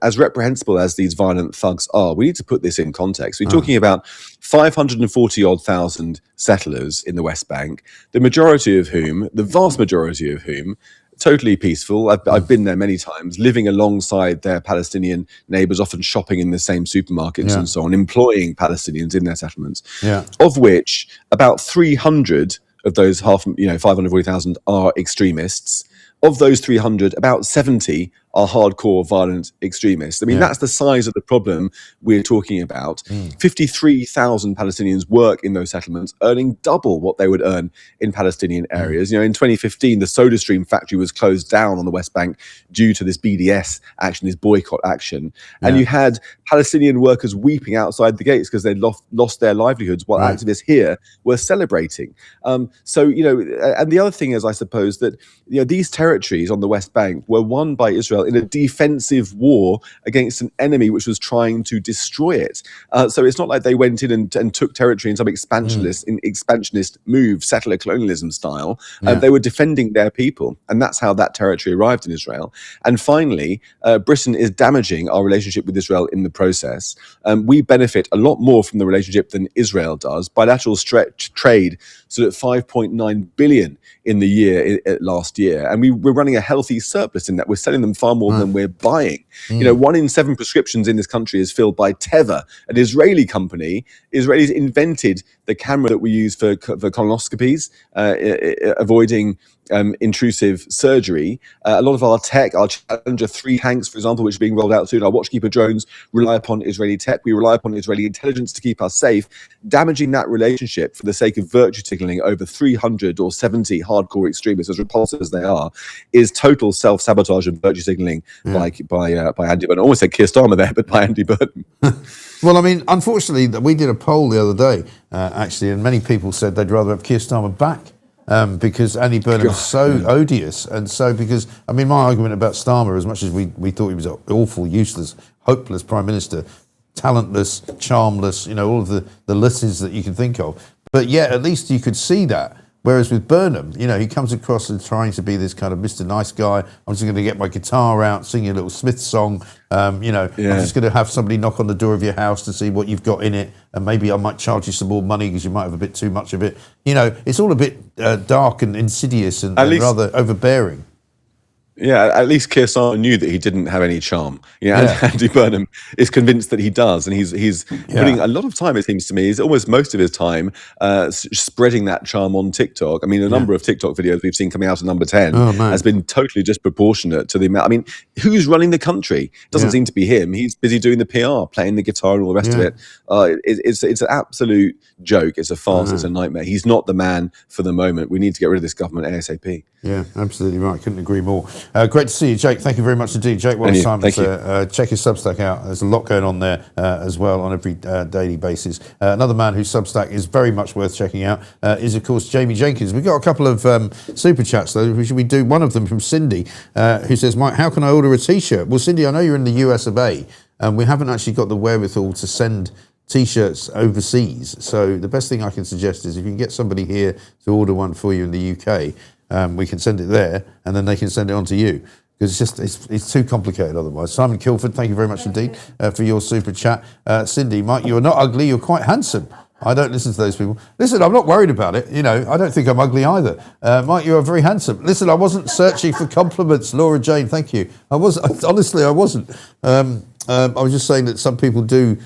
as reprehensible as these violent thugs are, we need to put this in context. We're talking about 540,000 settlers in the West Bank, the vast majority of whom, totally peaceful. I've been there many times, living alongside their Palestinian neighbours, often shopping in the same supermarkets and so on, employing Palestinians in their settlements, of which about 300 of those 540,000 are extremists. Of those 300, about 70 are hardcore violent extremists. I mean, that's the size of the problem we're talking about. 53,000 Palestinians work in those settlements, earning double what they would earn in Palestinian areas. In 2015, the SodaStream factory was closed down on the West Bank due to this BDS action, this boycott action. And you had Palestinian workers weeping outside the gates because they'd lost their livelihoods while activists here were celebrating. And the other thing is, I suppose, that these territories on the West Bank were won by Israel in a defensive war against an enemy which was trying to destroy it. So it's not like they went in and took territory in some expansionist move, settler colonialism style. They were defending their people, and that's how that territory arrived in Israel. And finally, Britain is damaging our relationship with Israel in the process. We benefit a lot more from the relationship than Israel does. Bilateral trade stood at 5.9 billion in the year last year, and we're running a healthy surplus in that. We're selling them far more than we're buying. You know, 1 in 7 prescriptions in this country is filled by Teva, an Israeli company. Israelis invented the camera that we use for colonoscopies, avoiding intrusive surgery. A lot of our tech, our Challenger 3 tanks, for example, which are being rolled out soon, our Watchkeeper drones, rely upon Israeli tech. We rely upon Israeli intelligence to keep us safe. Damaging that relationship for the sake of virtue signaling over 300 or 70 hardcore extremists, as repulsive as they are, is total self-sabotage and virtue signaling by Andy Burnham. I almost said Keir Starmer there, but by Andy Burnham. Well, I mean, unfortunately, we did a poll the other day, actually, and many people said they'd rather have Keir Starmer back. Because Andy Burnham is so odious, and so because, I mean, my argument about Starmer, as much as we thought he was an awful, useless, hopeless Prime Minister, talentless, charmless, you know, all of the lisses that you can think of, but yet at least you could see that. Whereas with Burnham, you know, he comes across as trying to be this kind of Mr. Nice Guy. I'm just going to get my guitar out, sing a little Smith song. You know, I'm just going to have somebody knock on the door of your house to see what you've got in it. And maybe I might charge you some more money because you might have a bit too much of it. You know, it's all a bit dark and insidious and rather overbearing. Yeah, at least Keir Starmer knew that he didn't have any charm. Andy Burnham is convinced that he does, and he's putting a lot of time, it seems to me, is almost most of his time spreading that charm on TikTok. I mean, the number of TikTok videos we've seen coming out of number 10 has been totally disproportionate to the amount. I mean, who's running the country? It doesn't seem to be him. He's busy doing the PR, playing the guitar and all the rest of it. It's an absolute joke. It's a farce. It's a nightmare. He's not the man for the moment. We need to get rid of this government ASAP. Yeah, absolutely right. Couldn't agree more. Great to see you, Jake. Thank you very much indeed. Jake Wallace-Simons, check his Substack out. There's a lot going on there as well on every daily basis. Another man whose Substack is very much worth checking out is, of course, Jamie Jenkins. We've got a couple of super chats, though. We do one of them from Cindy, who says, Mike, how can I order a T-shirt? Well, Cindy, I know you're in the US of A, and we haven't actually got the wherewithal to send T-shirts overseas. So the best thing I can suggest is if you can get somebody here to order one for you in the UK, we can send it there, and then they can send it on to you. Because it's too complicated otherwise. Simon Kilford, thank you very much indeed for your super chat. Cindy, Mike, you're not ugly, you're quite handsome. I don't listen to those people. Listen, I'm not worried about it. You know, I don't think I'm ugly either. Mike, you are very handsome. Listen, I wasn't searching for compliments. Laura Jane, thank you. Honestly, I wasn't. I was just saying that some people do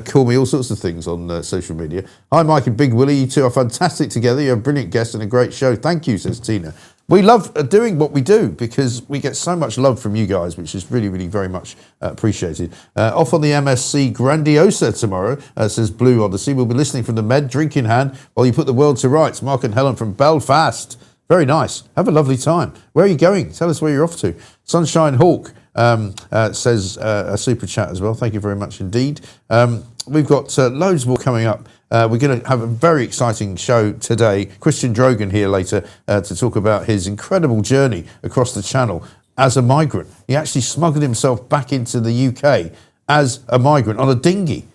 call me all sorts of things on social media. Hi, Mike and Big Willie. You two are fantastic together. You're a brilliant guest and a great show. Thank you, says Tina. We love doing what we do because we get so much love from you guys, which is really, really very much appreciated. Off on the MSC Grandiosa tomorrow, says Blue Odyssey. We'll be listening from the Med, drink in hand, while you put the world to rights. Mark and Helen from Belfast. Very nice. Have a lovely time. Where are you going? Tell us where you're off to. Sunshine Hawk says a super chat as well. Thank you very much indeed. We've got loads more coming up. We're going to have a very exciting show today. Christian Drogan here later to talk about his incredible journey across the Channel as a migrant. He actually smuggled himself back into the UK as a migrant on a dinghy.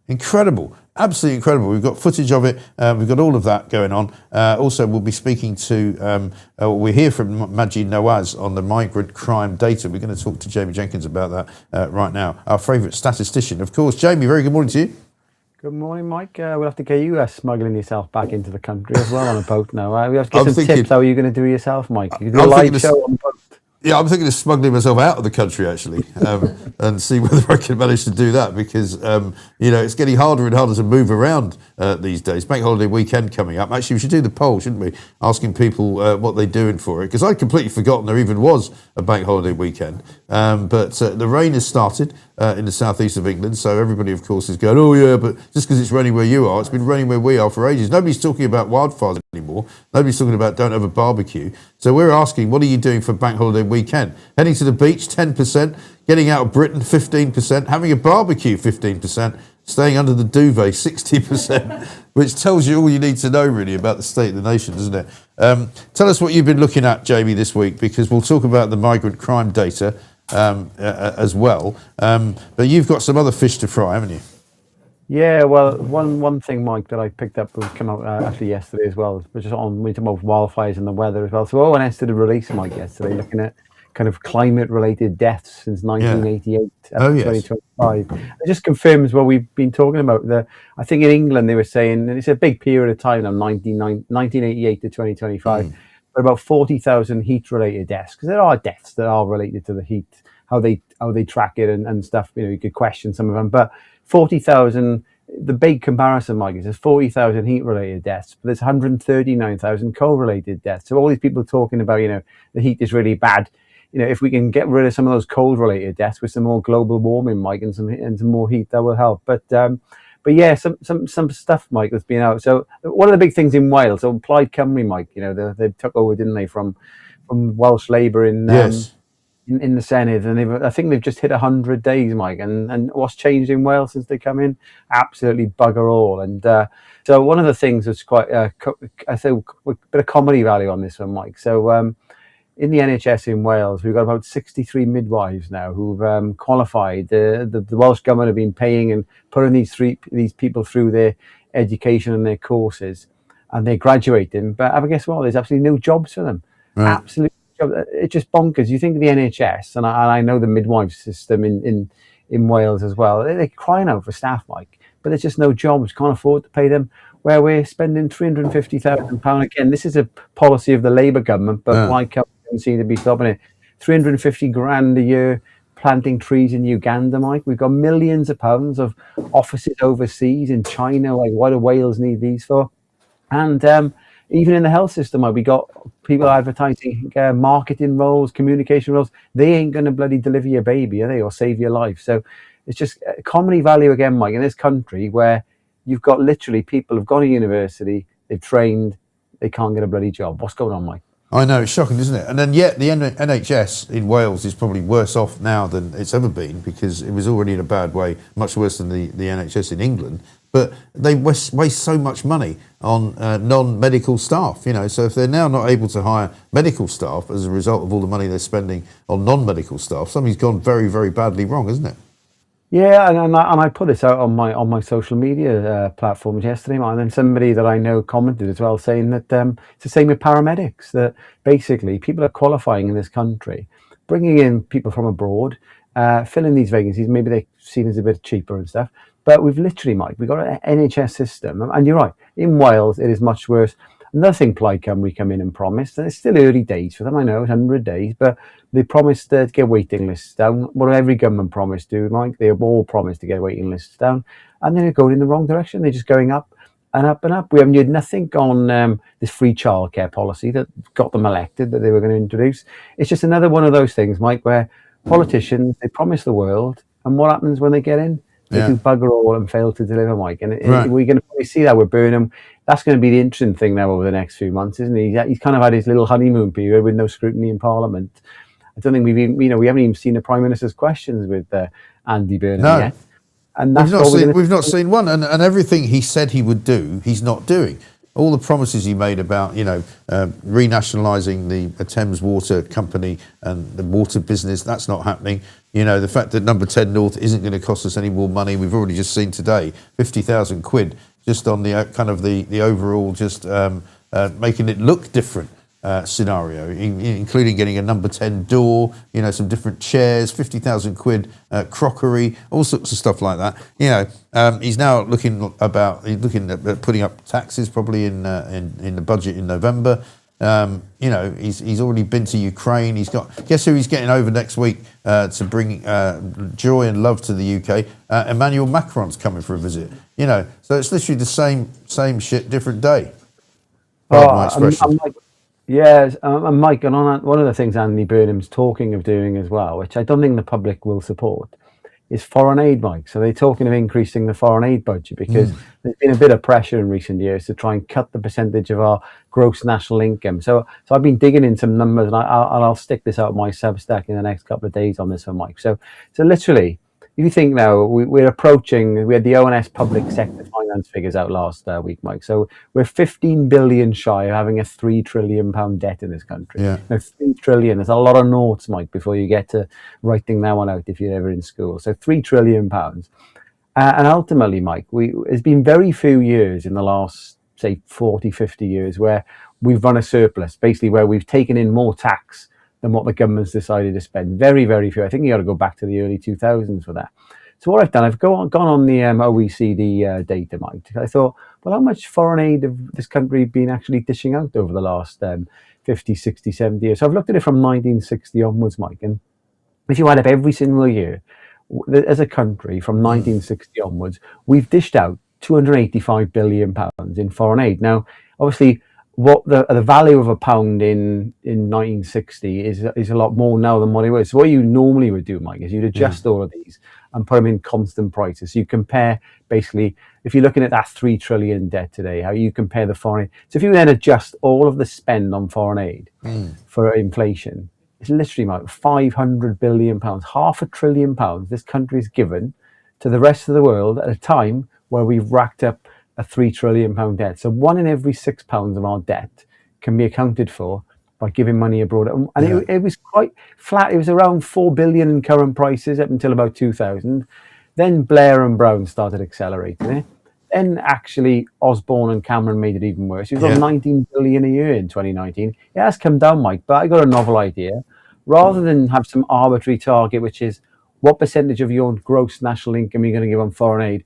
Incredible. Absolutely incredible. We've got footage of it. We've got all of that going on. Also, we'll be speaking to, we'll hear from Majid Nawaz on the migrant crime data. We're going to talk to Jamie Jenkins about that right now. Our favourite statistician, of course. Jamie, very good morning to you. Good morning, Mike. We'll have to get you smuggling yourself back into the country as well on a boat now. We have to get some tips. How are you going to do yourself, Mike? You can do a live show on the boat. Yeah, I'm thinking of smuggling myself out of the country, actually, and see whether I can manage to do that because, you know, it's getting harder and harder to move around these days. Bank holiday weekend coming up. Actually, we should do the poll, shouldn't we? Asking people what they're doing for it. Because I'd completely forgotten there even was a bank holiday weekend. But the rain has started in the southeast of England. So everybody, of course, is going, oh, yeah, but just because it's raining where you are, it's been raining where we are for ages. Nobody's talking about wildfires anymore. Nobody's talking about don't have a barbecue. So we're asking, what are you doing for bank holiday weekend? Heading to the beach, 10%. Getting out of Britain, 15%. Having a barbecue, 15%. Staying under the duvet, 60%. Which tells you all you need to know, really, about the state of the nation, doesn't it? Tell us what you've been looking at, Jamie, this week, because we'll talk about the migrant crime data as well. But you've got some other fish to fry, haven't you? Yeah, well, one thing, Mike, that I picked up was come out actually yesterday as well, which is on we talk about wildfires and the weather as well. So ONS did a release, Mike, yesterday, looking at kind of climate-related deaths since 1988 up to 2025. It just confirms what we've been talking about. I think in England they were saying, and it's a big period of time now, 1988 to 2025, but about 40,000 heat-related deaths, because there are deaths that are related to the heat, how how they track it and stuff. You could question some of them, but 40,000. The big comparison, Mike, is there's 40,000 heat-related deaths, but there's 139,000 cold-related deaths. So all these people talking about, the heat is really bad. If we can get rid of some of those cold-related deaths with some more global warming, Mike, and some more heat, that will help. But yeah, some stuff, Mike, that's been out. So one of the big things in Wales, so Plaid Cymru, Mike, they took over, didn't they, from Welsh Labour in the Senedd, and I think they've just hit 100 days, Mike. And what's changed in Wales since they come in? Absolutely bugger all. And so one of the things that's quite, I say, a bit of comedy value on this one, Mike. So in the NHS in Wales, we've got about 63 midwives now who've qualified. The Welsh government have been paying and putting these people through their education and their courses, and they're graduating. But guess what? There's absolutely no jobs for them. Right. Absolutely. It's just bonkers. You think of the NHS, and I know the midwife system in Wales as well. They're crying out for staff, Mike, but there's just no jobs. Can't afford to pay them. Where we're spending £350,000 again. This is a policy of the Labour government, but Plaid Cymru doesn't seem to be stopping it. 350 grand a year planting trees in Uganda, Mike. We've got millions of pounds of offices overseas in China. Like, what do Wales need these for? And even in the health system, we got people advertising marketing roles, communication roles. They ain't going to bloody deliver your baby, are they, or save your life? So it's just comedy value again, Mike, in this country where you've got literally people who've gone to university, they've trained, they can't get a bloody job. What's going on, Mike? I know, it's shocking, isn't it? And then yet the NHS in Wales is probably worse off now than it's ever been, because it was already in a bad way, much worse than the NHS in England. But they waste so much money on non-medical staff, So if they're now not able to hire medical staff as a result of all the money they're spending on non-medical staff, something's gone very, very badly wrong, isn't it? Yeah, and I put this out on my social media platforms yesterday, and then somebody that I know commented as well, saying that it's the same with paramedics. That basically people are qualifying in this country, bringing in people from abroad, filling these vacancies. Maybe they're seen as a bit cheaper and stuff. But we've literally, Mike, we've got an NHS system, and you're right, in Wales it is much worse. Another thing Plaid Cymru come in and promised, and it's still early days for them, I know, it's 100 days, but they promised to get waiting lists down. What every government promised to do, Mike, they have all promised to get waiting lists down, and they're going in the wrong direction. They're just going up and up and up. We haven't heard nothing on this free childcare policy that got them elected, that they were going to introduce. It's just another one of those things, Mike, where politicians, they promise the world, and what happens when they get in? They do bugger all and fail to deliver, Mike. And we're going to probably see that with Burnham. That's going to be the interesting thing now over the next few months, isn't he? He's kind of had his little honeymoon period with no scrutiny in Parliament. I don't think we haven't even seen the Prime Minister's questions with Andy Burnham yet. And that's we've not seen one. And everything he said he would do, he's not doing. All the promises he made about, renationalising the Thames Water Company and the water business, that's not happening. The fact that number 10 North isn't going to cost us any more money. We've already just seen today, 50,000 quid just on the kind of the overall just making it look different scenario, including getting a number 10 door, some different chairs, 50,000 quid, crockery, all sorts of stuff like that. He's now looking at putting up taxes probably in the budget in November. He's already been to Ukraine. Guess who he's getting over next week to bring joy and love to the UK? Emmanuel Macron's coming for a visit. So it's literally the same shit, different day. Pardon my expression. Yes, and Mike, and on one of the things Andy Burnham's talking of doing as well, which I don't think the public will support, is foreign aid, Mike. So they're talking of increasing the foreign aid budget because there's been a bit of pressure in recent years to try and cut the percentage of our gross national income. So I've been digging in some numbers, and I'll stick this out my Substack in the next couple of days on this one, Mike. So literally, if you think now we had the ONS public sector finance figures out last week, Mike. So we're 15 billion shy of having a £3 trillion debt in this country. Yeah. Now, 3 trillion, there's a lot of noughts, Mike, before you get to writing that one out if you're ever in school. So £3 trillion. And ultimately, Mike, it's been very few years in the last, say, 40, 50 years where we've run a surplus, basically where we've taken in more tax than what the government's decided to spend. Very, very few. I think you got to go back to the early 2000s for that. So what I've done, I've gone on the OECD data, Mike. I thought, well, how much foreign aid have this country been actually dishing out over the last 50, 60, 70 years? So I've looked at it from 1960 onwards, Mike. And if you add up every single year, as a country from 1960 onwards, we've dished out £285 billion in foreign aid. Now, obviously, what the value of a pound in 1960 is a lot more now than what it was. So what you normally would do, Mike, is you'd adjust all of these and put them in constant prices. So you compare, basically, if you're looking at that 3 trillion debt today, how you compare the foreign aid. So if you then adjust all of the spend on foreign aid for inflation, it's literally like £500 billion, £500 billion this country is given to the rest of the world at a time where we've racked up a £3 trillion debt. So 1 in every £6 of our debt can be accounted for by giving money abroad. And it was quite flat. It was around 4 billion in current prices up until about 2000. Then Blair and Brown started accelerating it. Then actually Osborne and Cameron made it even worse. It was on 19 billion a year in 2019. It has come down, Mike, but I got a novel idea. Rather than have some arbitrary target, which is what percentage of your gross national income you're going to give on foreign aid,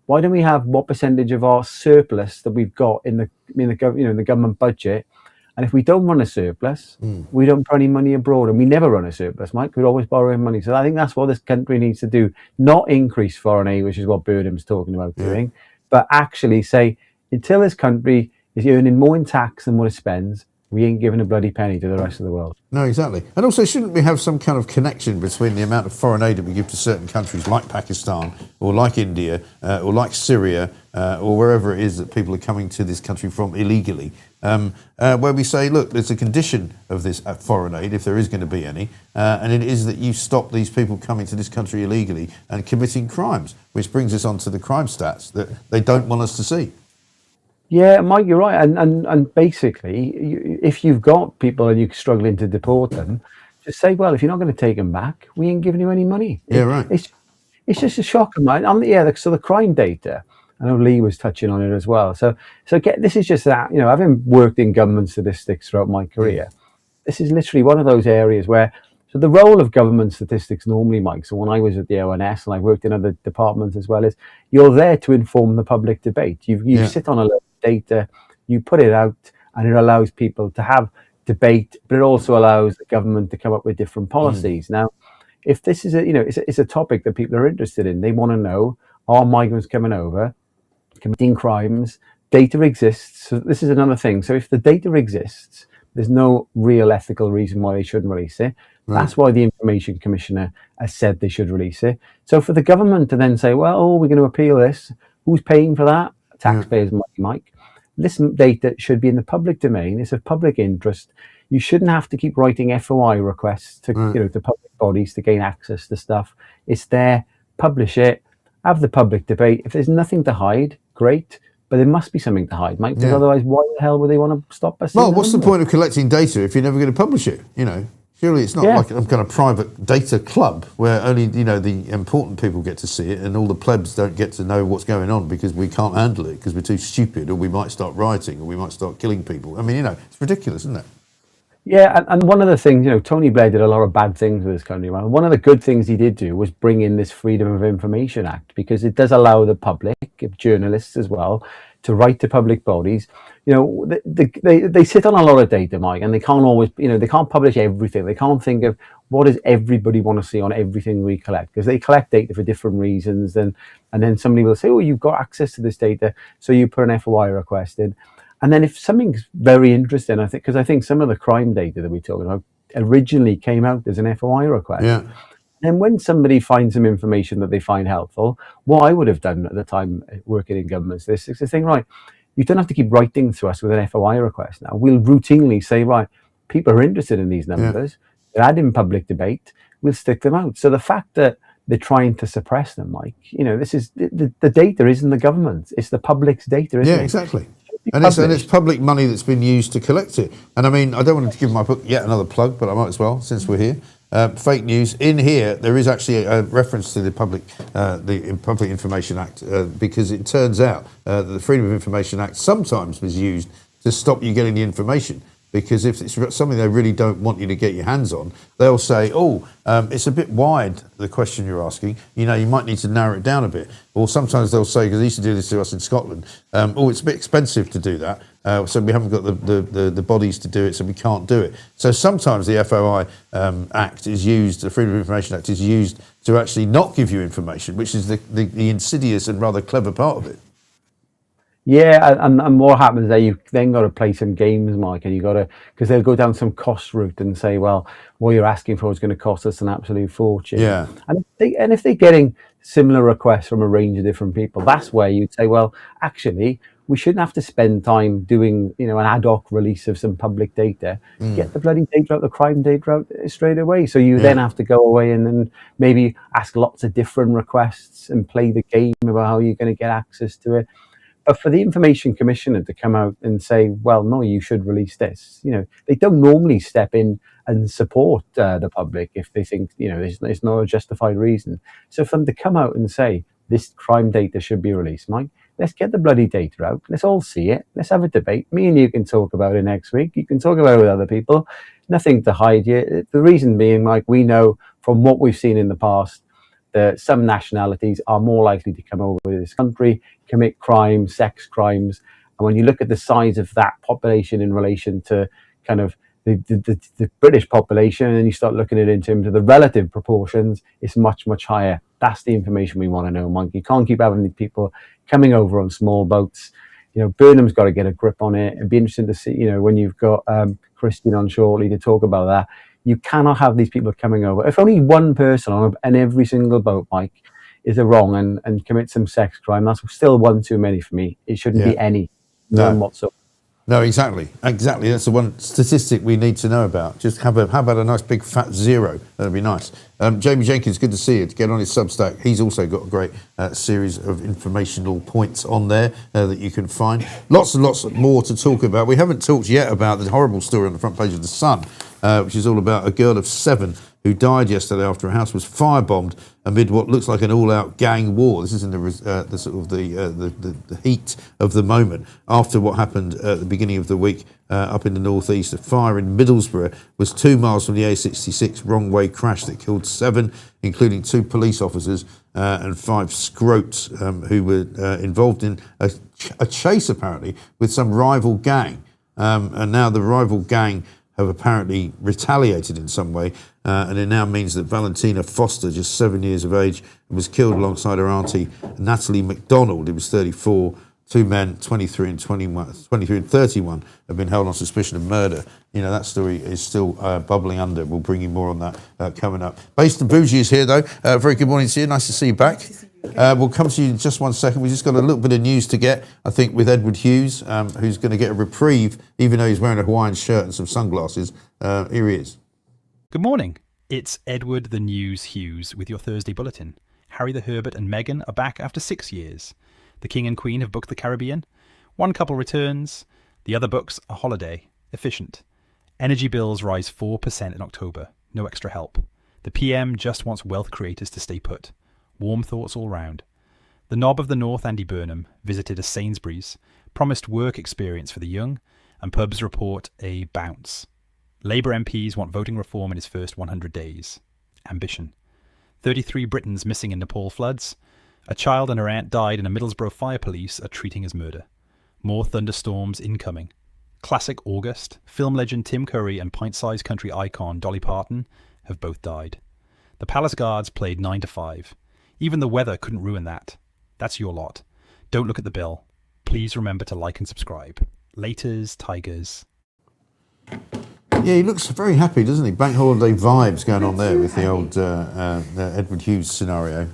why don't we have what percentage of our surplus that we've got in the government budget? And if we don't run a surplus, we don't put any money abroad, and we never run a surplus, Mike. We're always borrowing money. So I think that's what this country needs to do: not increase foreign aid, which is what Burnham's talking about doing, but actually say, until this country is earning more in tax than what it spends, we ain't giving a bloody penny to the rest of the world. No, exactly. And also, shouldn't we have some kind of connection between the amount of foreign aid that we give to certain countries like Pakistan or like India or like Syria or wherever it is that people are coming to this country from illegally, where we say, look, there's a condition of this foreign aid, if there is going to be any, and it is that you stop these people coming to this country illegally and committing crimes, which brings us on to the crime stats that they don't want us to see. Yeah, Mike, you're right. And basically, if you've got people and you're struggling to deport them, just say, well, if you're not going to take them back, we ain't giving you any money. Yeah, right. It's just a shock, Mike. So the crime data, I know Lee was touching on it as well. So this is just that, having worked in government statistics throughout my career, this is literally one of those areas where, so the role of government statistics normally, Mike, so when I was at the ONS and I worked in other departments as well, is you're there to inform the public debate. You sit on a lot of data, you put it out, and it allows people to have debate, but it also allows the government to come up with different policies. Now, if this is it's a topic that people are interested in, they want to know, are migrants coming over, committing crimes? Data exists. So this is another thing. So if the data exists, there's no real ethical reason why they shouldn't release it. Right. That's why the Information Commissioner has said they should release it. So for the government to then say, well, we're going to appeal this, who's paying for that? Taxpayers, Mike. This data should be in the public domain. It's of public interest. You shouldn't have to keep writing FOI requests to to public bodies to gain access to stuff. It's there. Publish it. Have the public debate. If there's nothing to hide, great. But there must be something to hide, Mike. Because otherwise, why the hell would they want to stop us? Well, what's the point of collecting data if you're never going to publish it? Surely it's not like some kind of private data club where only the important people get to see it and all the plebs don't get to know what's going on because we can't handle it because we're too stupid, or we might start rioting, or we might start killing people. I mean, it's ridiculous, isn't it? Yeah, and one of the things, Tony Blair did a lot of bad things with this country. One of the good things he did do was bring in this Freedom of Information Act, because it does allow the public, journalists as well, to write to public bodies. They sit on a lot of data, Mike, and they can't always, they can't publish everything. They can't think of what does everybody want to see on everything we collect, because they collect data for different reasons. And then somebody will say, oh, you've got access to this data, so you put an FOI request in. And then if something's very interesting, I think some of the crime data that we're talking about originally came out as an FOI request. Yeah. And when somebody finds some information that they find helpful, what I would have done at the time working in government is to think, right, you don't have to keep writing to us with an FOI request now. We'll routinely say, right, people are interested in these numbers. They're adding public debate. We'll stick them out. So the fact that they're trying to suppress them, Mike, this is the data isn't the government. It's the public's data, isn't it? Yeah, exactly. And it's public money that's been used to collect it. And I mean, I don't want to give my book yet another plug, but I might as well, since we're here. Fake news. In here, there is actually a reference to the Public Information Act, because it turns out that the Freedom of Information Act sometimes was used to stop you getting the information. Because if it's something they really don't want you to get your hands on, they'll say, it's a bit wide, the question you're asking. You might need to narrow it down a bit. Or sometimes they'll say, because they used to do this to us in Scotland, it's a bit expensive to do that. so we haven't got the bodies to do it, so we can't do it. So sometimes the FOI Act is used, the Freedom of Information Act is used to actually not give you information, which is the insidious and rather clever part of it. Yeah, and what happens there, you've then got to play some games, Mike, and you got to, because they'll go down some cost route and say, well, what you're asking for is going to cost us an absolute fortune. Yeah. And if they're getting similar requests from a range of different people, that's where you'd say, well, actually, we shouldn't have to spend time doing, an ad hoc release of some public data. Get the bloody data out, the crime data out straight away. So you then have to go away and then maybe ask lots of different requests and play the game about how you're going to get access to it. But for the Information Commissioner to come out and say, well, no, you should release this, they don't normally step in and support the public if they think, there's not a justified reason. So for them to come out and say, this crime data should be released, Mike, let's get the bloody data out. Let's all see it. Let's have a debate. Me and you can talk about it next week. You can talk about it with other people. Nothing to hide here. The reason being, Mike, we know from what we've seen in the past that some nationalities are more likely to come over to this country, commit crimes, sex crimes. And when you look at the size of that population in relation to kind of the British population, and you start looking at it in terms of the relative proportions, it's much, much higher. That's the information we want to know, Mike. You can't keep having these people coming over on small boats. Burnham's got to get a grip on it. It'd be interesting to see, when you've got Christine on shortly to talk about that. You cannot have these people coming over. If only one person on every single boat, Mike, is wrong and commits some sex crime, that's still one too many for me. It shouldn't be any. None whatsoever. No, exactly. That's the one statistic we need to know about. Just how about a nice big fat zero? That'd be nice. Jamie Jenkins, good to see you. To get on his Substack, he's also got a great series of informational points on there that you can find. Lots and lots more to talk about. We haven't talked yet about the horrible story on the front page of The Sun, which is all about a girl of 7 who died yesterday after a house was firebombed amid what looks like an all-out gang war. This is in the heat of the moment after what happened at the beginning of the week up in the northeast. A fire in Middlesbrough was 2 miles from the A66 wrong-way crash that killed 7, including 2 police officers and 5 scroats who were involved in a chase, apparently, with some rival gang. And now the rival gang have apparently retaliated in some way, and it now means that Valentina Foster, just 7 years of age, was killed alongside her auntie Natalie MacDonald, who was 34. 2 men, 23 and 31, have been held on suspicion of murder. That story is still bubbling under. We'll bring you more on that coming up. Based in Bougie is here, though. Very good morning to you. Nice to see you back. We'll come to you in just 1 second. We've just got a little bit of news to get, I think, with Edward Hughes, who's going to get a reprieve, even though he's wearing a Hawaiian shirt and some sunglasses. Here he is. Good morning. It's Edward the News Hughes with your Thursday bulletin. Harry the Herbert and Meghan are back after 6 years. The King and Queen have booked the Caribbean. One couple returns. The other books a holiday. Efficient. Energy bills rise 4% in October. No extra help. The PM just wants wealth creators to stay put. Warm thoughts all round. The Knob of the North, Andy Burnham, visited a Sainsbury's, promised work experience for the young, and pubs report a bounce. Labour MPs want voting reform in his first 100 days. Ambition. 33 Britons missing in Nepal floods. A child and her aunt died and a Middlesbrough fire police are treating as murder. More thunderstorms incoming. Classic August. Film legend Tim Curry and pint-sized country icon Dolly Parton have both died. The Palace Guards played 9 to 5. Even the weather couldn't ruin that. That's your lot. Don't look at the bill. Please remember to like and subscribe. Laters, Tigers. Yeah, he looks very happy, doesn't he? Bank holiday vibes going on there with the old Edward Hughes scenario.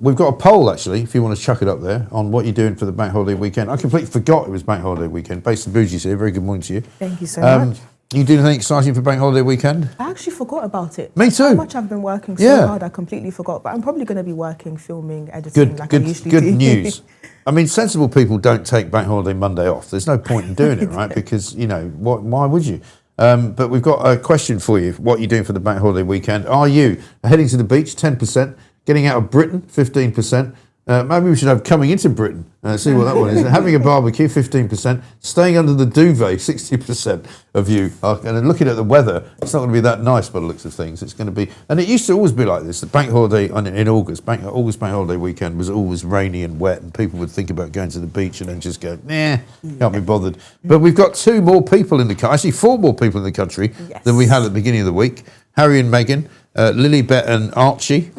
We've got a poll, actually, if you want to chuck it up there, on what you're doing for the bank holiday weekend. I completely forgot it was bank holiday weekend. Based in Bougie's here. Very good morning to you. Thank you so much. You doing anything exciting for bank holiday weekend? I actually forgot about it. Me too. How much I've been working so hard, I completely forgot. But I'm probably going to be working, filming, editing I usually do. Good news. I mean, sensible people don't take bank holiday Monday off. There's no point in doing it, right? Because, why would you? But we've got a question for you. What are you doing for the bank holiday weekend? Are you heading to the beach? 10%. Getting out of Britain? 15%. Maybe we should have coming into Britain. See what that one is. Having a barbecue, 15%. Staying under the duvet, 60% of you. And then looking at the weather, it's not going to be that nice by the looks of things. It's going to be, and it used to always be like this. The bank holiday in August, August bank holiday weekend was always rainy and wet, and people would think about going to the beach and then just go, nah, can't be bothered. But we've got 2 more people in the country, actually 4 more people in the country than we had at the beginning of the week. Harry and Meghan, Lilibet and Archie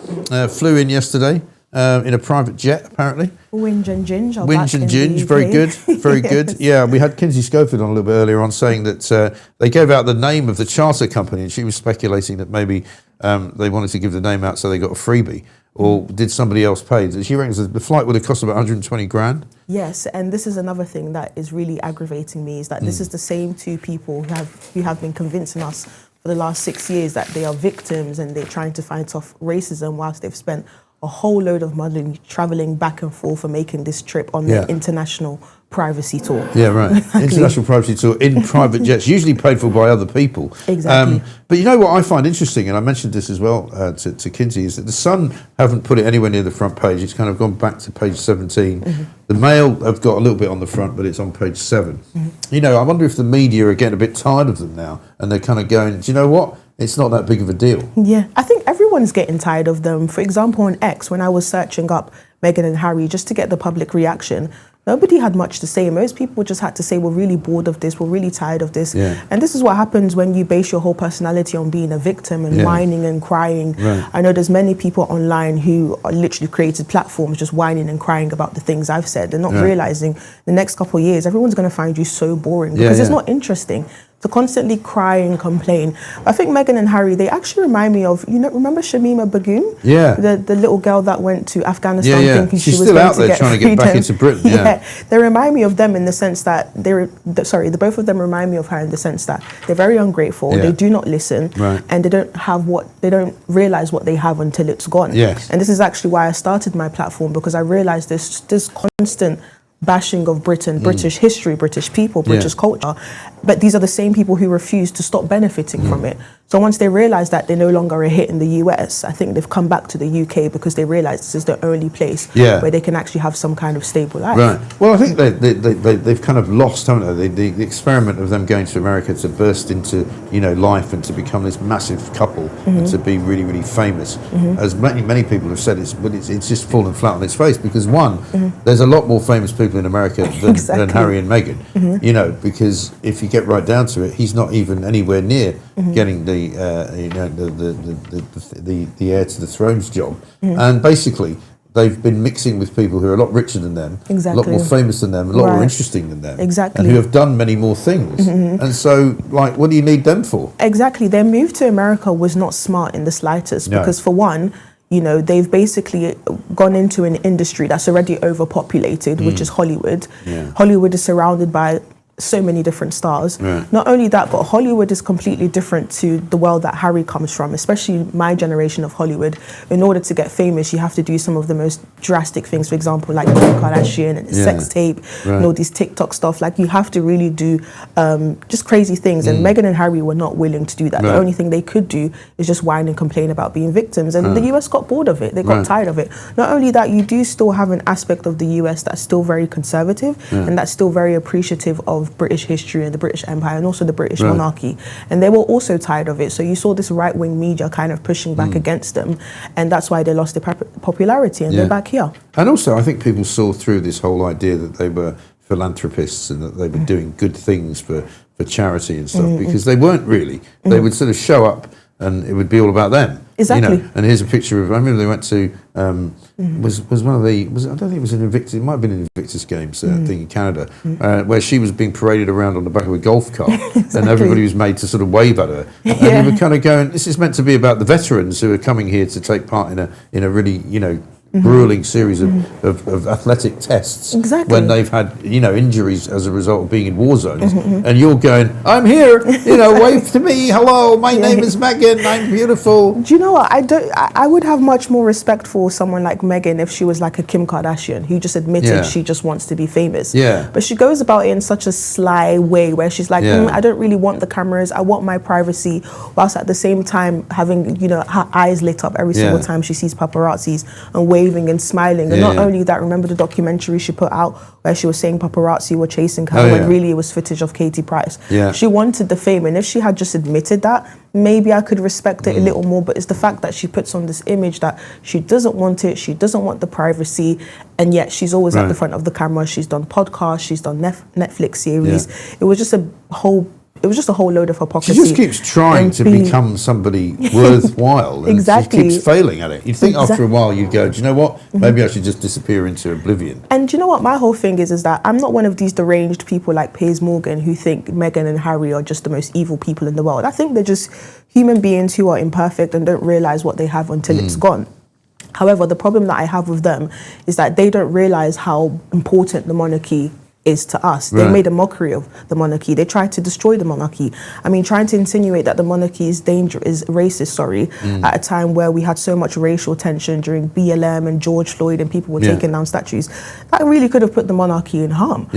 flew in yesterday. In a private jet, apparently. Winge and Ginge. Winge and Ginge, very good, very good. Yeah, we had Kinsey Schofield on a little bit earlier on saying that they gave out the name of the charter company, and she was speculating that maybe they wanted to give the name out so they got a freebie, or did somebody else pay? She reckons the flight would have cost about 120 grand. Yes, and this is another thing that is really aggravating me, is that this is the same 2 people who have been convincing us for the last 6 years that they are victims and they're trying to fight off racism, whilst they've spent a whole load of money travelling back and forth and making this trip on their international privacy tour. Yeah, right. International privacy tour in private jets, usually paid for by other people. Exactly. But you know what I find interesting, and I mentioned this as well to Kinsey, is that the Sun haven't put it anywhere near the front page. It's kind of gone back to page 17. The Mail have got a little bit on the front, but it's on page 7. You know, I wonder if the media are getting a bit tired of them now, and they're kind of going, do you know what? It's not that big of a deal. Yeah, I think everyone's getting tired of them. For example, on X, when I was searching up Meghan and Harry just to get the public reaction, nobody had much to say. Most people just had to say, we're really bored of this, we're really tired of this. And this is what happens when you base your whole personality on being a victim and whining and crying. I know there's many people online who are literally created platforms just whining and crying about the things I've said. They're not realising the next couple of years, everyone's going to find you so boring because it's not interesting to constantly cry and complain. I think Meghan and Harry, they actually remind me of, remember Shamima Bagoon? Yeah. The little girl that went to Afghanistan thinking She's she was still going out to there get trying freedom. to get back into Britain. They remind me of them in the sense that the both of them remind me of her in the sense that they're very ungrateful, they do not listen, and they don't realise what they have until it's gone. And this is actually why I started my platform, because I realised this constant bashing of Britain, British history, British people, British culture, but these are the same people who refuse to stop benefiting from it. So once they realise that they're no longer a hit in the US, I think they've come back to the UK because they realise this is the only place where they can actually have some kind of stable life. Right. Well, I think they've kind of lost, haven't they? The experiment of them going to America to burst into life and to become this massive couple and to be really, really famous, as many people have said, it's just fallen flat on its face because there's a lot more famous people in America than Harry and Meghan. Because if you get right down to it, he's not even anywhere near getting the heir to the throne's job, and basically they've been mixing with people who are a lot richer than them, a lot more famous than them, a lot more interesting than them, and who have done many more things. And so, what do you need them for? Exactly. Their move to America was not smart in the slightest, because for one, they've basically gone into an industry that's already overpopulated, which is Hollywood. Hollywood is surrounded by so many different stars. Not only that, but Hollywood is completely different to the world that Harry comes from, especially my generation of Hollywood. In order to get famous, you have to do some of the most drastic things, for example, like Kim Kardashian and the sex tape and all these TikTok stuff. You have to really do just crazy things. And Meghan and Harry were not willing to do that. The only thing they could do is just whine and complain about being victims. And the US got bored of it. They got tired of it. Not only that, you do still have an aspect of the US that's still very conservative and that's still very appreciative of British history and the British Empire and also the British monarchy, and they were also tired of it. So you saw this right-wing media kind of pushing back against them, and that's why they lost their popularity, and they're back here. And also I think people saw through this whole idea that they were philanthropists and that they were doing good things for charity and stuff, because they weren't really. They would sort of show up and it would be all about them. Exactly. And here's a picture of, I remember they went to, was one of the, I don't think it was an Invictus, it might have been an Invictus Games thing in Canada, where she was being paraded around on the back of a golf cart, and everybody was made to sort of wave at her. And you were kind of going, this is meant to be about the veterans who are coming here to take part in a really, grueling series of athletic tests when they've had injuries as a result of being in war zones, and you're going, I'm here, wave to me, hello, my name is Meghan, I'm beautiful. Do you know what, I would have much more respect for someone like Meghan if she was like a Kim Kardashian who just admitted she just wants to be famous, but she goes about it in such a sly way where she's like, I don't really want the cameras, I want my privacy, whilst at the same time having her eyes lit up every single time she sees paparazzis and waving and smiling. And not only that, remember the documentary she put out where she was saying paparazzi were chasing her when really it was footage of Katie Price. She wanted the fame, and if she had just admitted that, maybe I could respect it a little more. But it's the fact that she puts on this image that she doesn't want it, she doesn't want the privacy, and yet she's always at the front of the camera. She's done podcasts, she's done Netflix series. It was just a whole load of hypocrisy. She just keeps trying to become somebody worthwhile. And she keeps failing at it. You'd think after a while you'd go, do you know what? Maybe I should just disappear into oblivion. And do you know what? My whole thing is that I'm not one of these deranged people like Piers Morgan who think Meghan and Harry are just the most evil people in the world. I think they're just human beings who are imperfect and don't realise what they have until it's gone. However, the problem that I have with them is that they don't realise how important the monarchy is to us. They made a mockery of the monarchy. They tried to destroy the monarchy. I mean, trying to insinuate that the monarchy is racist, at a time where we had so much racial tension during BLM and George Floyd and people were taking down statues. That really could have put the monarchy in harm.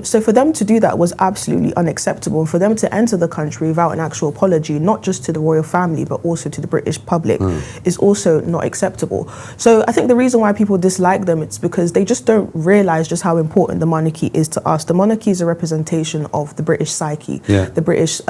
So for them to do that was absolutely unacceptable. For them to enter the country without an actual apology, not just to the royal family, but also to the British public, is also not acceptable. So I think the reason why people dislike them, it's because they just don't realise just how important the monarchy is to us. The monarchy is a representation of the British psyche, the British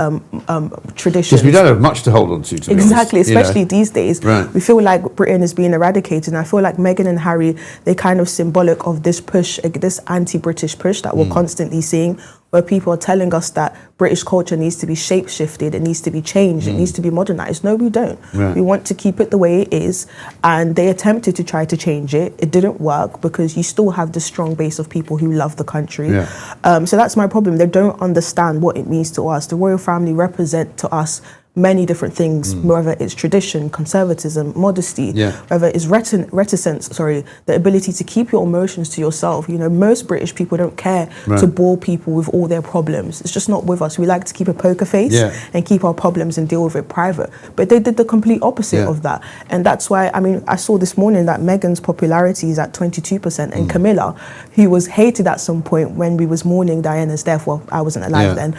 traditions. Because we don't have much to hold on to be exactly, honest, especially these days. We feel like Britain is being eradicated, and I feel like Meghan and Harry, they're kind of symbolic of this push, this anti-British push that we're constantly seeing, where people are telling us that British culture needs to be shape-shifted, it needs to be changed, it needs to be modernized. No, we don't. We want to keep it the way it is, and they attempted to try to change it. It didn't work because you still have this strong base of people who love the country. So that's my problem. They don't understand what it means to us. The royal family represent to us many different things, whether it's tradition, conservatism, modesty, whether it's reticence, the ability to keep your emotions to yourself. You know, most British people don't care to bore people with all their problems. It's just not with us. We like to keep a poker face and keep our problems and deal with it private. But they did the complete opposite of that. And that's why, I mean, I saw this morning that Meghan's popularity is at 22%, and Camilla, who was hated at some point when we was mourning Diana's death, well, I wasn't alive then,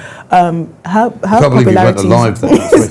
her popularity...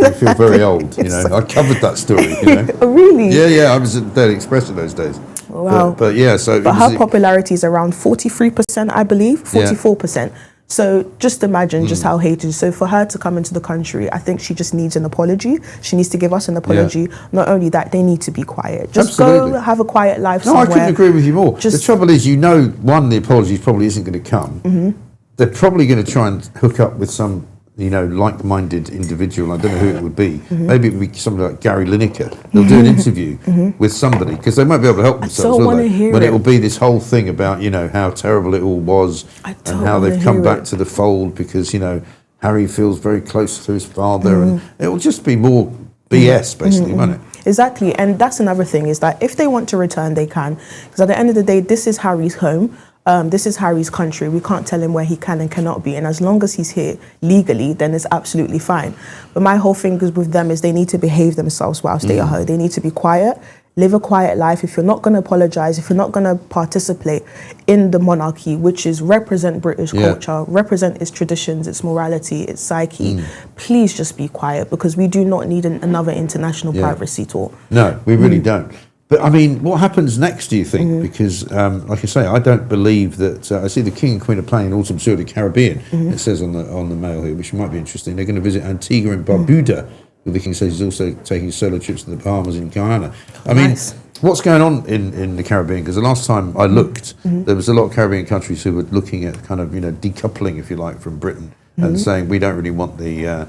I feel very old, you know. I covered that story, you know. Oh, really? Yeah, I was at Daily Express in those days. Wow. But yeah, so... But her popularity is around 43%, I believe, 44%. So just imagine just how hated. So for her to come into the country, I think she just needs an apology. She needs to give us an apology. Not only that, they need to be quiet. Just go have a quiet life somewhere. No, I couldn't agree with you more. The trouble is, you know, one, the apology probably isn't going to come. They're probably going to try and hook up with some, you know, like-minded individual. I don't know who it would be. Maybe it would be somebody like Gary Lineker. They'll do an interview with somebody, because they won't be able to help themselves, will they? When it will be this whole thing about, you know, how terrible it all was and how they've come back to the fold because, you know, Harry feels very close to his father, and it will just be more BS, basically, won't it? Exactly, and that's another thing, is that if they want to return, they can. Because at the end of the day, this is Harry's home. This is Harry's country. We can't tell him where he can and cannot be. And as long as he's here legally, then it's absolutely fine. But my whole thing is with them is they need to behave themselves whilst they are here. They need to be quiet, live a quiet life. If you're not going to apologise, if you're not going to participate in the monarchy, which is represent British culture, represent its traditions, its morality, its psyche, please just be quiet, because we do not need another international privacy tour. No, we really don't. But I mean, what happens next, do you think? Because, like I say, I don't believe that... I see the King and Queen are playing an autumn tour of the Caribbean. It says on the mail here, which might be interesting. They're going to visit Antigua and Barbuda. The King says he's also taking solo trips to the Bahamas and Guyana. I mean, what's going on in the Caribbean? Because the last time I looked, there was a lot of Caribbean countries who were looking at kind of, you know, decoupling, if you like, from Britain. And saying we don't really want the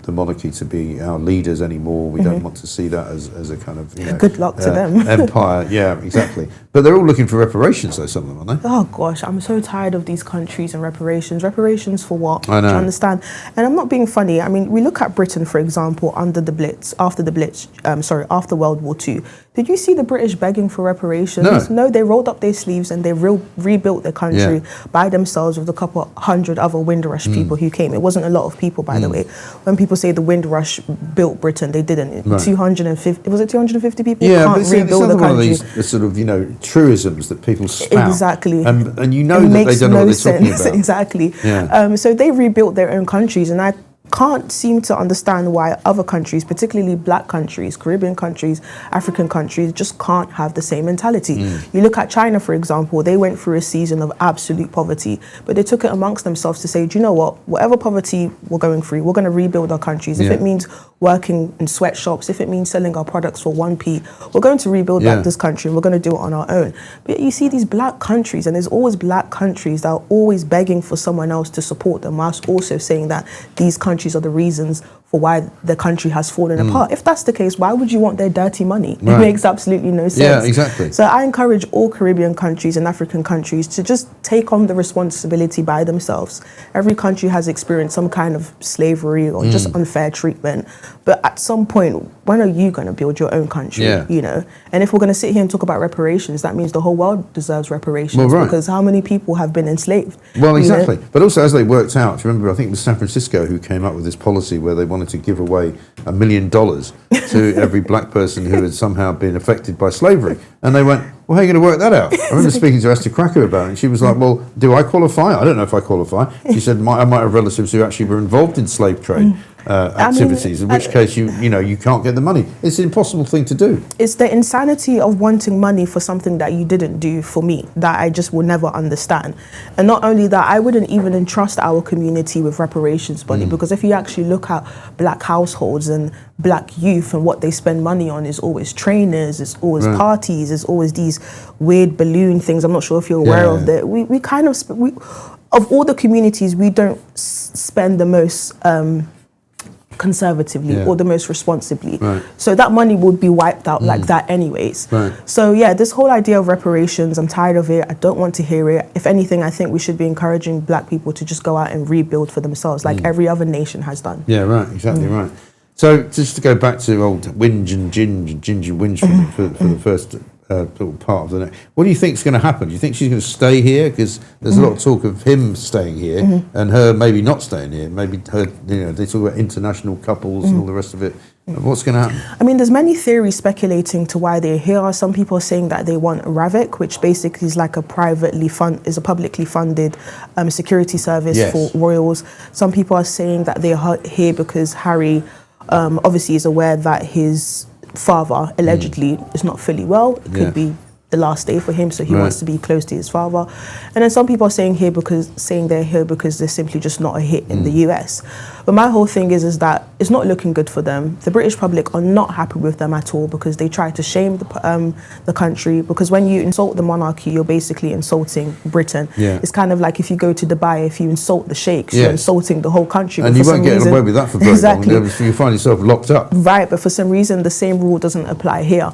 monarchy to be our leaders anymore. We don't want to see that as a kind of, you know, good luck to them. Empire. Yeah, exactly. But they're all looking for reparations, though, some of them, aren't they? Oh gosh, I'm so tired of these countries and reparations. Reparations for what? I know. Do you understand? And I'm not being funny. I mean, we look at Britain, for example, after World War II. Did you see the British begging for reparations? No, they rolled up their sleeves and they rebuilt their country by themselves with a couple 100 other Windrush people who came. It wasn't a lot of people, by the way. When people say the Windrush built Britain, they didn't. 250, was it 250 people? Can't rebuild the country. One of these sort of, you know, truisms that people spout. Exactly. And you know that they don't know what they're talking about. Exactly. So they rebuilt their own countries, and can't seem to understand why other countries, particularly black countries, Caribbean countries, African countries, just can't have the same mentality. You look at China, for example, they went through a season of absolute poverty, but they took it amongst themselves to say, do you know what, whatever poverty we're going through, we're going to rebuild our countries. If it means working in sweatshops, if it means selling our products for 1p, we're going to rebuild back this country, and we're going to do it on our own. But you see these black countries, and there's always black countries that are always begging for someone else to support them, whilst also saying that these countries are the reasons for why the country has fallen apart. If that's the case, why would you want their dirty money? It makes absolutely no sense. Yeah, exactly. So I encourage all Caribbean countries and African countries to just take on the responsibility by themselves. Every country has experienced some kind of slavery or just unfair treatment. But at some point, when are you going to build your own country? You know? And if we're going to sit here and talk about reparations, that means the whole world deserves reparations, because how many people have been enslaved? Well, exactly. You know? But also, as they worked out, do you remember, I think it was San Francisco who came up with this policy where they wanted to give away $1 million to every black person who had somehow been affected by slavery. And they went, well, how are you going to work that out? I remember speaking to Esther Cracker about it, and she was like, well, do I qualify? I don't know if I qualify. She said, I might have relatives who actually were involved in slave trade activities, in which case you can't get the money. It's an impossible thing to do. It's the insanity of wanting money for something that you didn't do for me that I just will never understand. And not only that, I wouldn't even entrust our community with reparations money, because if you actually look at black households and black youth, and what they spend money on is always trainers, it's always parties, it's always these weird balloon things. I'm not sure if you're aware of that. We kind of, of all the communities, we don't spend the most conservatively or the most responsibly. So that money would be wiped out like that anyways. So yeah, this whole idea of reparations, I'm tired of it. I don't want to hear it. If anything, I think we should be encouraging black people to just go out and rebuild for themselves like every other nation has done. Yeah, right, exactly right. So just to go back to old Whinge and Ginger Whinge for the first little part of the night. What do you think is going to happen? Do you think she's going to stay here? Because there's a lot of talk of him staying here and her maybe not staying here. Maybe her, they talk about international couples and all the rest of it. What's going to happen? I mean, there's many theories speculating to why they're here. Some people are saying that they want RAVIC, which basically is like a publicly funded security service for royals. Some people are saying that they're here because Harry obviously is aware that his father allegedly is not fully well. It could be the last day for him, so he wants to be close to his father. And then some people are saying they're here because they're simply just not a hit in the US. But my whole thing is that it's not looking good for them. The British public are not happy with them at all, because they try to shame the country, because when you insult the monarchy, you're basically insulting Britain. It's kind of like if you go to Dubai, if you insult the sheikhs, you're insulting the whole country. And you won't get away with that for very long. You find yourself locked up. Right, but for some reason the same rule doesn't apply here.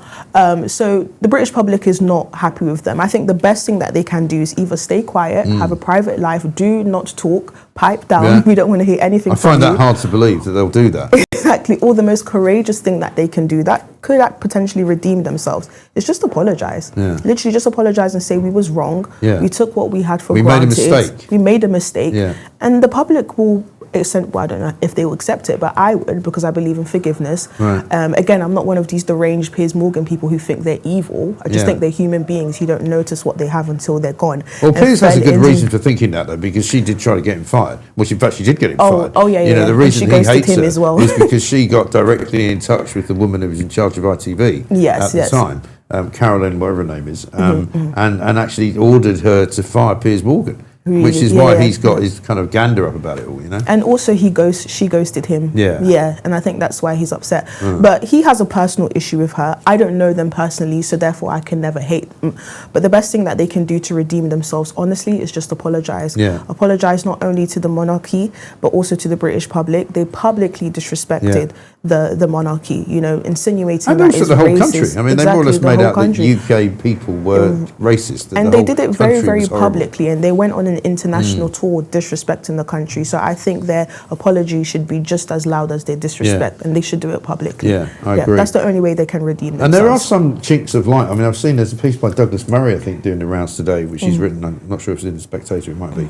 So the British public is not happy with them. I think the best thing that they can do is either stay quiet, have a private life, do not talk, pipe down. We don't want to hear anything from you. I find that hard to believe that they'll do that. Exactly. Or the most courageous thing that they can do that could potentially redeem themselves is just apologize. Literally just apologize and say we was wrong. We took what we had for granted. We made a mistake. We made a mistake. And the public will well, I don't know if they will accept it, but I would, because I believe in forgiveness. Again, I'm not one of these deranged Piers Morgan people who think they're evil. I just think they're human beings who don't notice what they have until they're gone. Well, Piers has a good reason for thinking that, though, because she did try to get him fired. Well, in fact, she did get him fired. The reason he hates her is because she got directly in touch with the woman who was in charge of ITV at the time, Carolyn, whatever her name is, and actually ordered her to fire Piers Morgan. Which is why he's got his kind of gander up about it all, you know. And also she ghosted him. And I think that's why he's upset. But he has a personal issue with her. I don't know them personally, so therefore I can never hate them. But the best thing that they can do to redeem themselves, honestly, is just apologize. Apologize not only to the monarchy, but also to the British public. They publicly disrespected the monarchy, you know, insinuating and that also the whole country. I mean, they more or less made out that UK people were racist. And they did it very, very publicly, and they went on an international tour disrespecting the country. So I think their apology should be just as loud as their disrespect, and they should do it publicly. I agree. That's the only way they can redeem themselves. And there are some chinks of light. I mean, I've seen there's a piece by Douglas Murray, I think, doing the rounds today, which he's written, I'm not sure if it's in The Spectator, it might be,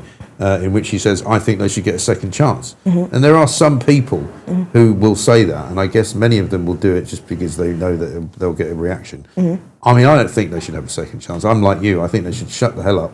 in which he says, I think they should get a second chance. And there are some people who will say that, and I guess many of them will do it just because they know that they'll get a reaction. I mean, I don't think they should have a second chance. I'm like you. I think they should shut the hell up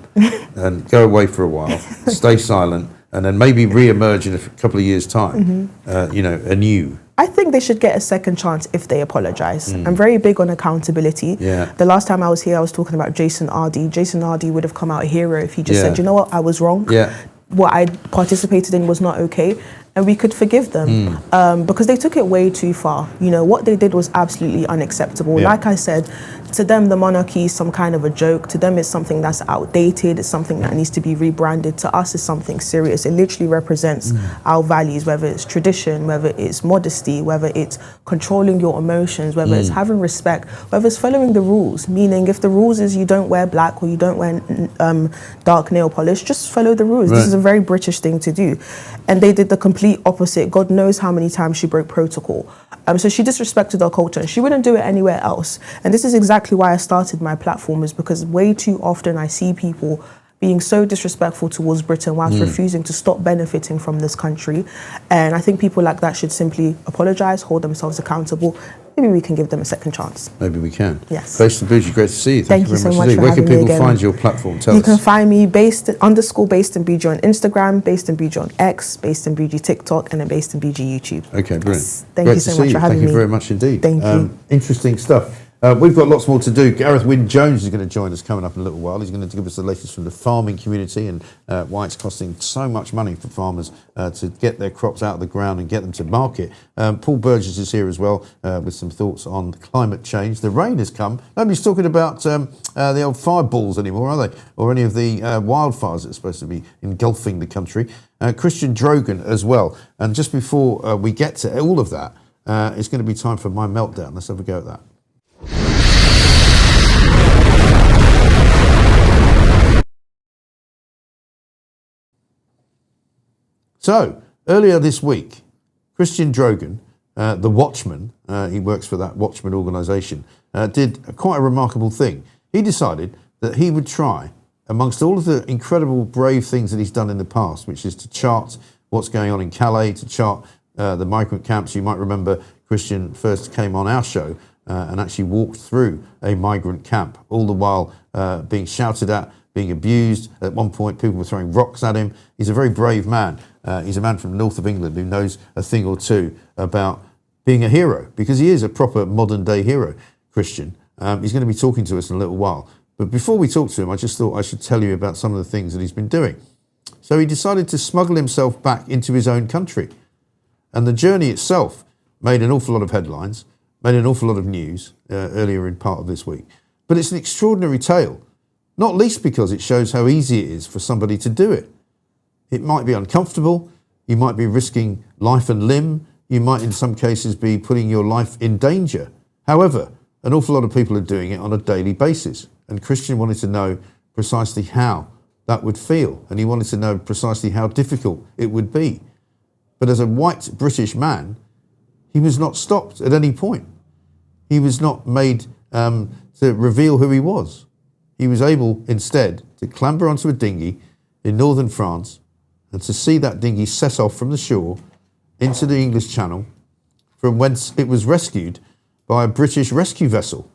and go away for a while, stay silent, and then maybe re-emerge in a couple of years' time, anew? I think they should get a second chance if they apologise. I'm very big on accountability. Yeah. The last time I was here, I was talking about Jason Ardy. Jason Ardy would have come out a hero if he just said, you know what, I was wrong. Yeah. What I participated in was not okay. And we could forgive them because they took it way too far. What they did was absolutely unacceptable. Yeah. Like I said, to them, the monarchy is some kind of a joke. To them, it's something that's outdated. It's something that needs to be rebranded. To us, it's something serious. It literally represents our values, whether it's tradition, whether it's modesty, whether it's controlling your emotions, whether it's having respect, whether it's following the rules. Meaning, if the rules is you don't wear black or you don't wear dark nail polish, just follow the rules. Right. This is a very British thing to do. And they did the complete opposite. God knows how many times she broke protocol. So she disrespected our culture and she wouldn't do it anywhere else. And this is exactly why I started my platform, is because way too often I see people being so disrespectful towards Britain whilst refusing to stop benefiting from this country. And I think people like that should simply apologise, hold themselves accountable. Maybe we can give them a second chance. Maybe we can. Yes. Based in BG, great to see you. Thank you very so much much for indeed. Where can having me people again. find your platform? Tell You us. can find me based in BG on Instagram, based in BG on X, based in BG TikTok, and then based in BG YouTube. Okay, brilliant. Yes. Thank Great you to so see much for having Thank me. you very much indeed. Thank you. Interesting stuff. We've got lots more to do. Gareth Wynne-Jones is going to join us coming up in a little while. He's going to give us the latest from the farming community and why it's costing so much money for farmers to get their crops out of the ground and get them to market. Paul Burgess is here as well with some thoughts on climate change. The rain has come. Nobody's talking about the old fireballs anymore, are they? Or any of the wildfires that are supposed to be engulfing the country. Christian Drogan as well. And just before we get to all of that, it's going to be time for my meltdown. Let's have a go at that. So, earlier this week, Christian Drogan, the Watchman, he works for that Watchman organisation, did quite a remarkable thing. He decided that he would try, amongst all of the incredible brave things that he's done in the past, which is to chart what's going on in Calais, to chart the migrant camps. You might remember Christian first came on our show and actually walked through a migrant camp, all the while being shouted at, being abused. At one point, people were throwing rocks at him. He's a very brave man. He's a man from the north of England who knows a thing or two about being a hero, because he is a proper modern-day hero, Christian. He's going to be talking to us in a little while. But before we talk to him, I just thought I should tell you about some of the things that he's been doing. So he decided to smuggle himself back into his own country. And the journey itself made an awful lot of headlines, made an awful lot of news earlier in part of this week. But it's an extraordinary tale, not least because it shows how easy it is for somebody to do it. It might be uncomfortable, you might be risking life and limb, you might in some cases be putting your life in danger. However, an awful lot of people are doing it on a daily basis. And Christian wanted to know precisely how that would feel. And he wanted to know precisely how difficult it would be. But as a white British man, he was not stopped at any point. He was not made to reveal who he was. He was able instead to clamber onto a dinghy in northern France and to see that dinghy set off from the shore into the English Channel, from whence it was rescued by a British rescue vessel.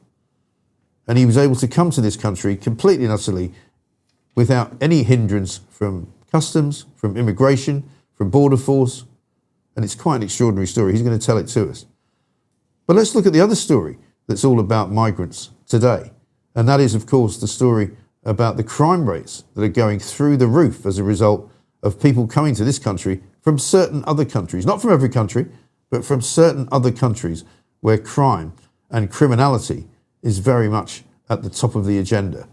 And he was able to come to this country completely and utterly without any hindrance from customs, from immigration, from border force. And it's quite an extraordinary story. He's going to tell it to us. But let's look at the other story that's all about migrants today. And that is, of course, the story about the crime rates that are going through the roof as a result of people coming to this country from certain other countries. Not from every country, but from certain other countries where crime and criminality is very much at the top of the agenda.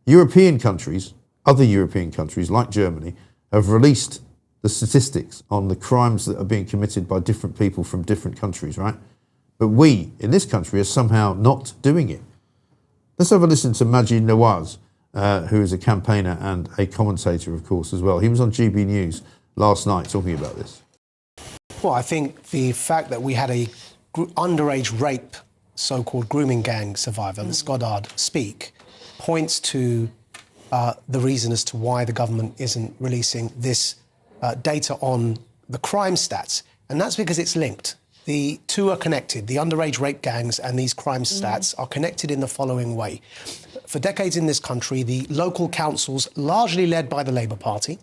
European countries, other European countries like Germany, have released the statistics on the crimes that are being committed by different people from different countries, right? But we, in this country, are somehow not doing it. Let's have a listen to Majid Nawaz, who is a campaigner and a commentator, of course, as well. He was on GB News last night talking about this. Well, I think the fact that we had a underage rape, so-called grooming gang survivor, Ms. Goddard, speak, points to the reason as to why the government isn't releasing this data on the crime stats. And that's because it's linked. The two are connected. The underage rape gangs and these crime stats are connected in the following way. For decades in this country, the local councils, largely led by the Labour Party,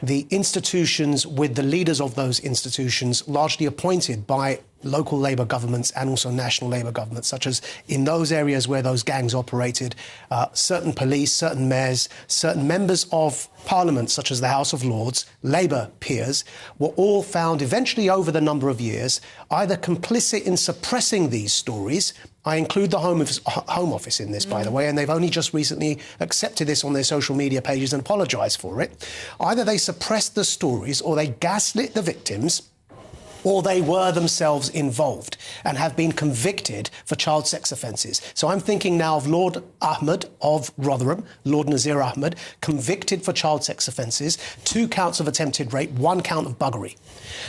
the institutions with the leaders of those institutions largely appointed by local Labour governments and also national Labour governments, such as in those areas where those gangs operated, certain police, certain mayors, certain members of Parliament, such as the House of Lords, Labour peers, were all found eventually over the number of years either complicit in suppressing these stories. I include the Home Office in this, by the way, and they've only just recently accepted this on their social media pages and apologised for it. Either they suppressed the stories or they gaslit the victims, or they were themselves involved and have been convicted for child sex offences. So I'm thinking now of Lord Ahmed of Rotherham, Lord Nazir Ahmed, convicted for child sex offences, 2 counts of attempted rape, 1 count of buggery.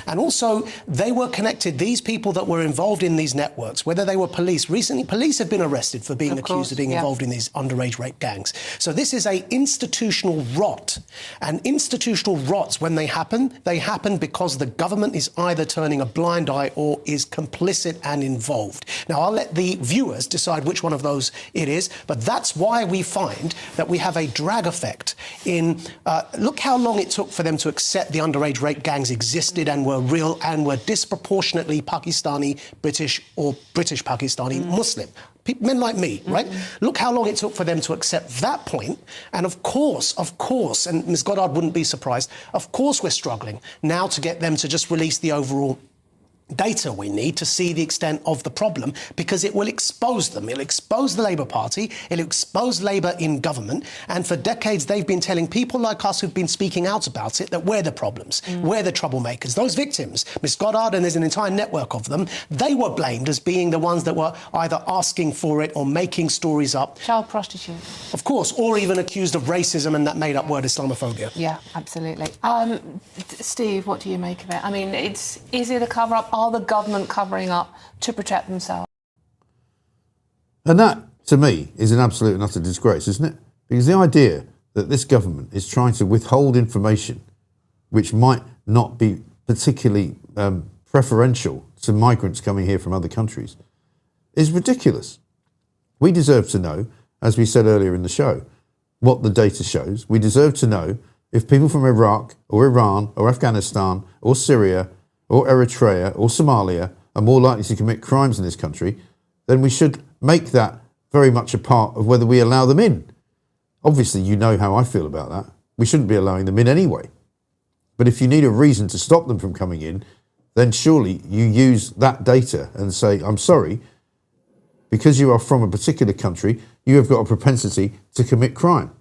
And also, they were connected, these people that were involved in these networks, whether they were police. Recently, police have been arrested for being accused of being involved in these underage rape gangs. So this is a institutional rot. And institutional rots, when they happen because the government is either turning a blind eye or is complicit and involved. Now, I'll let the viewers decide which one of those it is, but that's why we find that we have a drag effect in, look how long it took for them to accept the underage rape gangs existed and were real and were disproportionately Pakistani, British or British Pakistani Muslim. Men like me, right? Look how long it took for them to accept that point. And of course, and Ms. Goddard wouldn't be surprised, of course we're struggling now to get them to just release the overall data we need to see the extent of the problem, because it will expose them. It'll expose the Labour Party, it'll expose Labour in government, and for decades they've been telling people like us who've been speaking out about it that we're the problems, we're the troublemakers. Those victims, Miss Goddard, and there's an entire network of them, they were blamed as being the ones that were either asking for it or making stories up. Child prostitutes. Of course, or even accused of racism and that made-up word Islamophobia. Yeah, absolutely. Steve, what do you make of it? I mean, is it a cover-up? Are the government covering up to protect themselves? And that, to me, is an absolute and utter disgrace, isn't it? Because the idea that this government is trying to withhold information which might not be particularly preferential to migrants coming here from other countries is ridiculous. We deserve to know, as we said earlier in the show, what the data shows. We deserve to know if people from Iraq or Iran or Afghanistan or Syria or Eritrea or Somalia are more likely to commit crimes in this country, then we should make that very much a part of whether we allow them in. Obviously, you know how I feel about that. We shouldn't be allowing them in anyway. But if you need a reason to stop them from coming in, then surely you use that data and say, I'm sorry, because you are from a particular country, you have got a propensity to commit crime.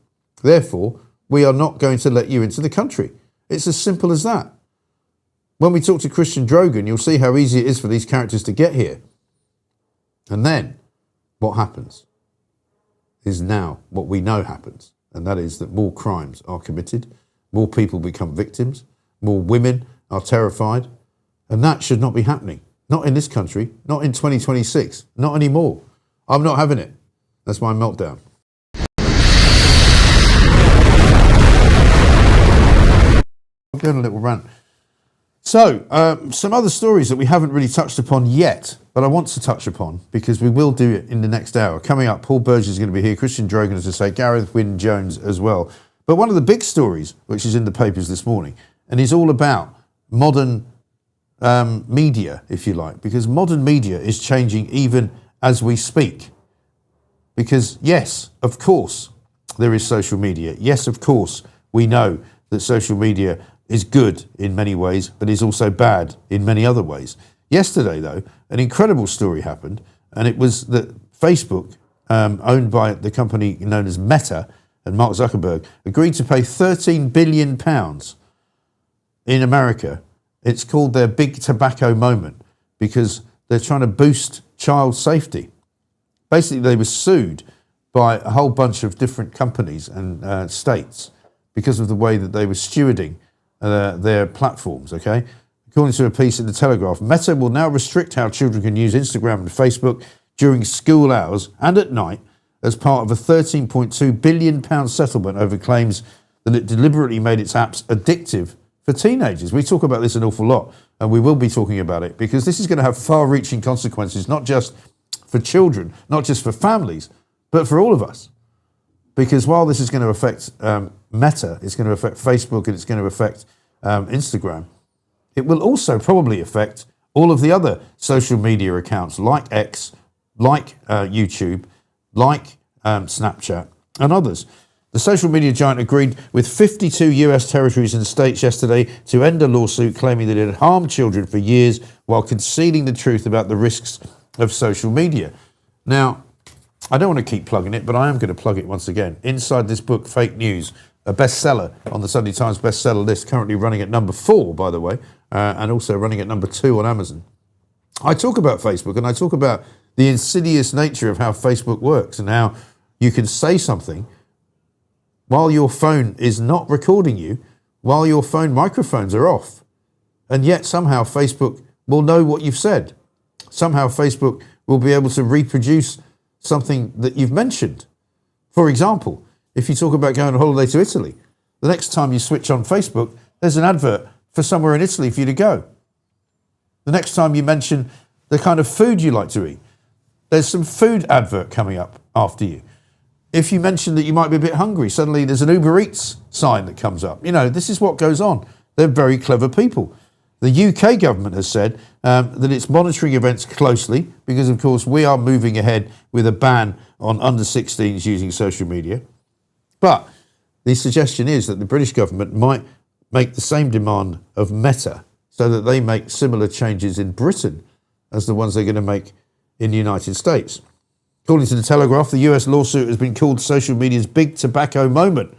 Therefore, we are not going to let you into the country. It's as simple as that. When we talk to Christian Drogan, you'll see how easy it is for these characters to get here. And then what happens is now what we know happens, and that is that more crimes are committed, more people become victims, more women are terrified, and that should not be happening. Not in this country, not in 2026, not anymore. I'm not having it. That's my meltdown. I'm going a little rant. So, some other stories that we haven't really touched upon yet, but I want to touch upon because we will do it in the next hour. Coming up, Paul Burgess is going to be here, Christian Drogan, as I say, Gareth Wynne Jones as well. But one of the big stories, which is in the papers this morning, and is all about modern media, if you like, because modern media is changing even as we speak. Because, yes, of course, there is social media. Yes, of course, we know that social media is good in many ways, but is also bad in many other ways. Yesterday, though, an incredible story happened, and it was that Facebook, owned by the company known as Meta, and Mark Zuckerberg, agreed to pay £13 billion in America. It's called their big tobacco moment, because they're trying to boost child safety. Basically, they were sued by a whole bunch of different companies and states because of the way that they were stewarding their platforms, okay? According to a piece in The Telegraph, Meta will now restrict how children can use Instagram and Facebook during school hours and at night as part of a £13.2 billion settlement over claims that it deliberately made its apps addictive for teenagers. We talk about this an awful lot, and we will be talking about it because this is going to have far-reaching consequences, not just for children, not just for families, but for all of us. Because while this is going to affect Meta, it's going to affect Facebook, and it's going to affect Instagram, it will also probably affect all of the other social media accounts like X, like YouTube, like Snapchat, and others. The social media giant agreed with 52 US territories and states yesterday to end a lawsuit claiming that it had harmed children for years while concealing the truth about the risks of social media. Now, I don't want to keep plugging it, but I am going to plug it once again. Inside this book, Fake News, a bestseller on the Sunday Times bestseller list, currently running at number 4, by the way, and also running at number 2 on Amazon. I talk about Facebook, and I talk about the insidious nature of how Facebook works and how you can say something while your phone is not recording you, while your phone microphones are off. And yet somehow Facebook will know what you've said. Somehow Facebook will be able to reproduce something that you've mentioned. For example, if you talk about going on holiday to Italy, the next time you switch on Facebook, there's an advert for somewhere in Italy for you to go. The next time you mention the kind of food you like to eat, there's some food advert coming up after you. If you mention that you might be a bit hungry, suddenly there's an Uber Eats sign that comes up. You know, this is what goes on. They're very clever people. The UK government has said that it's monitoring events closely because, of course, we are moving ahead with a ban on under 16s using social media. But the suggestion is that the British government might make the same demand of Meta so that they make similar changes in Britain as the ones they're going to make in the United States. According to The Telegraph, the US lawsuit has been called social media's big tobacco moment.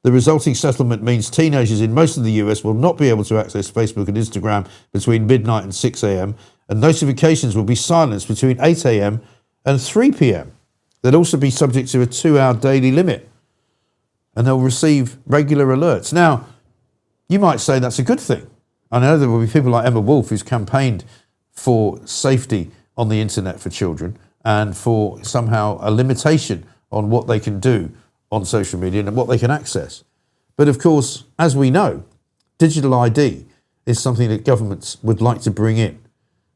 The resulting settlement means teenagers in most of the US will not be able to access Facebook and Instagram between midnight and 6 a.m, and notifications will be silenced between 8 a.m. and 3 p.m. They'll also be subject to a 2-hour daily limit, and they'll receive regular alerts. Now, you might say that's a good thing. I know there will be people like Emma Wolf who's campaigned for safety on the internet for children and for somehow a limitation on what they can do on social media and what they can access. But of course, as we know, digital ID is something that governments would like to bring in.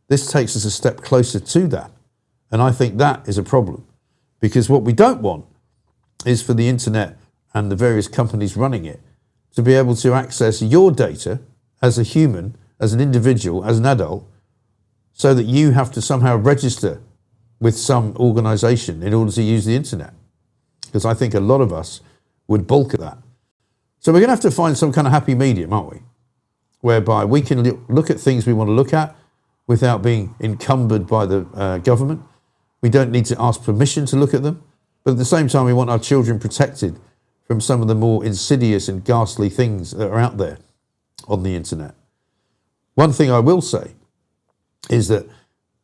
This takes us a step closer to that. And I think that is a problem, because what we don't want is for the internet and the various companies running it to be able to access your data as a human, as an individual, as an adult, so that you have to somehow register with some organisation in order to use the internet. Because I think a lot of us would balk at that. So we're going to have to find some kind of happy medium, aren't we? Whereby we can look at things we want to look at without being encumbered by the government. We don't need to ask permission to look at them. But at the same time, we want our children protected from some of the more insidious and ghastly things that are out there on the internet. One thing I will say is that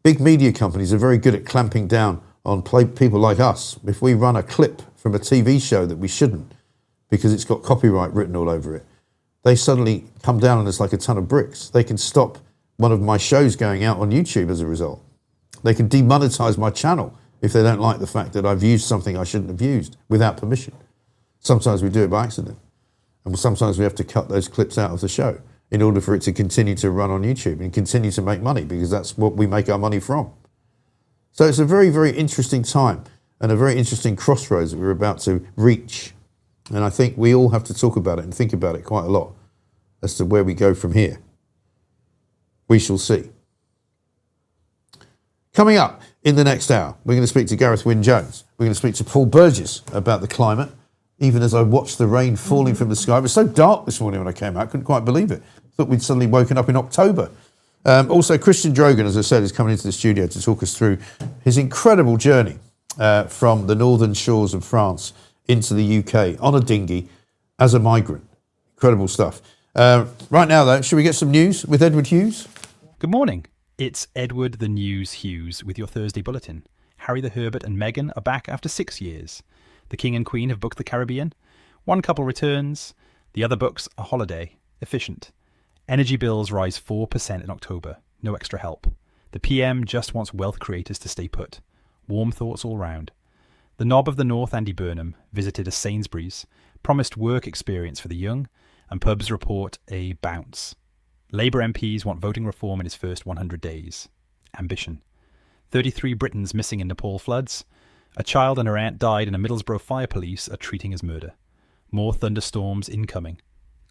big media companies are very good at clamping down on people like us. If we run a clip from a TV show that we shouldn't, because it's got copyright written all over it, they suddenly come down on us like a ton of bricks. They can stop one of my shows going out on YouTube as a result. They can demonetize my channel if they don't like the fact that I've used something I shouldn't have used without permission. Sometimes we do it by accident. And sometimes we have to cut those clips out of the show in order for it to continue to run on YouTube and continue to make money, because that's what we make our money from. So it's a very, very interesting time and a very interesting crossroads that we're about to reach. And I think we all have to talk about it and think about it quite a lot as to where we go from here. We shall see. Coming up in the next hour, we're going to speak to Gareth Wyn-Jones. We're going to speak to Paul Burgess about the climate, even as I watched the rain falling from the sky. It was so dark this morning when I came out, I couldn't quite believe it. Thought we'd suddenly woken up in October. Also, Christian Drogan, as I said, is coming into the studio to talk us through his incredible journey from the northern shores of France into the UK on a dinghy as a migrant. Incredible stuff. Right now, though, should we get some news with Edward Hughes? Good morning. It's Edward the News Hughes with your Thursday bulletin. Harry the Herbert and Meghan are back after 6 years. The King and Queen have booked the Caribbean. One couple returns. The other books a holiday. Efficient. Energy bills rise 4% in October. No extra help. The PM just wants wealth creators to stay put. Warm thoughts all round. The Knob of the North, Andy Burnham, visited a Sainsbury's, promised work experience for the young, and pubs report a bounce. Labour MPs want voting reform in his first 100 days. Ambition. 33 Britons missing in Nepal floods. A child and her aunt died, and a Middlesbrough fire police are treating as murder. More thunderstorms incoming.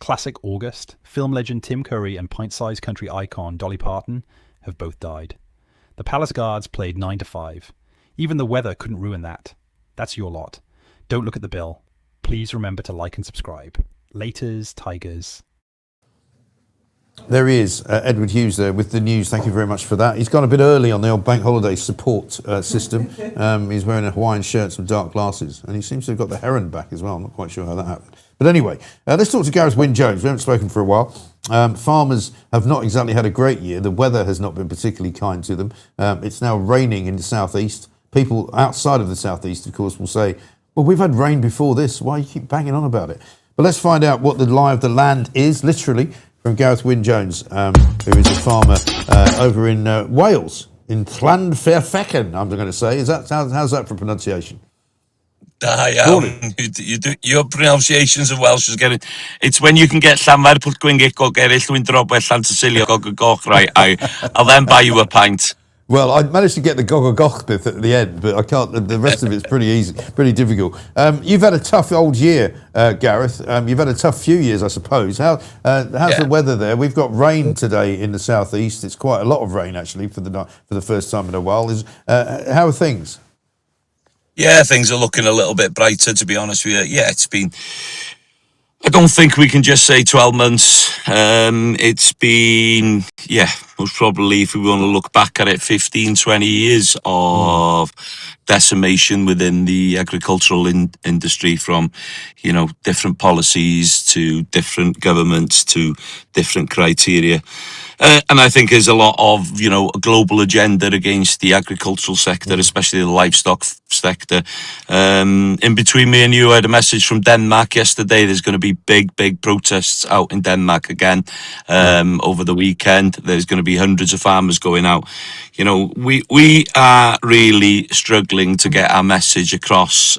Classic August, film legend Tim Curry and pint-sized country icon Dolly Parton have both died. The Palace Guards played 9 to 5. Even the weather couldn't ruin that. That's your lot. Don't look at the bill. Please remember to like and subscribe. Laters, Tigers. There he is, Edward Hughes there with the news. Thank you very much for that. He's gone a bit early on the old bank holiday support system. He's wearing a Hawaiian shirt, some dark glasses, and he seems to have got the heron back as well. I'm not quite sure how that happened. But anyway, let's talk to Gareth Wyn-Jones. We haven't spoken for a while. Farmers have not exactly had a great year. The weather has not been particularly kind to them. It's now raining in the southeast. People outside of the southeast, of course, will say, well, we've had rain before this. Why you keep banging on about it? But let's find out what the lie of the land is, literally, from Gareth Wyn-Jones, who is a farmer over in Wales, in Llanfairfechan, I'm going to say. How's that for pronunciation? Your pronunciations of Welsh is getting. It's when you can get Llanfair put gwyngic o gerrill dwi'n drop well Llantysilio goch right. I'll then buy you a pint. Well, I managed to get the goch bit at the end, but I can't. The rest of it's pretty easy, pretty difficult. You've had a tough old year, Gareth. You've had a tough few years, I suppose. How's the weather there? We've got rain today in the southeast. It's quite a lot of rain actually for the first time in a while. How are things? Yeah, things are looking a little bit brighter, to be honest with you. Yeah, it's been. I don't think we can just say 12 months. It's been, most probably, if we want to look back at it, 15, 20 years of decimation within the agricultural industry, from, different policies to different governments to different criteria. And I think there's a lot of, a global agenda against the agricultural sector, especially the livestock sector. In between me and you, I had a message from Denmark yesterday. There's going to be big protests out in Denmark again over the weekend. There's going to be hundreds of farmers going out. We are really struggling to get our message across.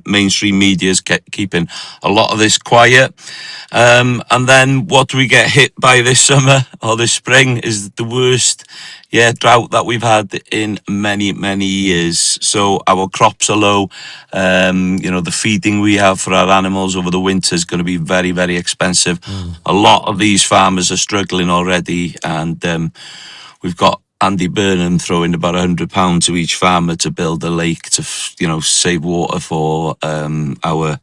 Mainstream media's keeping a lot of this quiet. And then what do we get hit by this summer or this spring is the worst drought that we've had in many years. So our crops are low. The feeding we have for our animals over the winter is going to be very expensive. A lot of these farmers are struggling already, and we've got Andy Burnham throwing about £100 to each farmer to build a lake to save water for our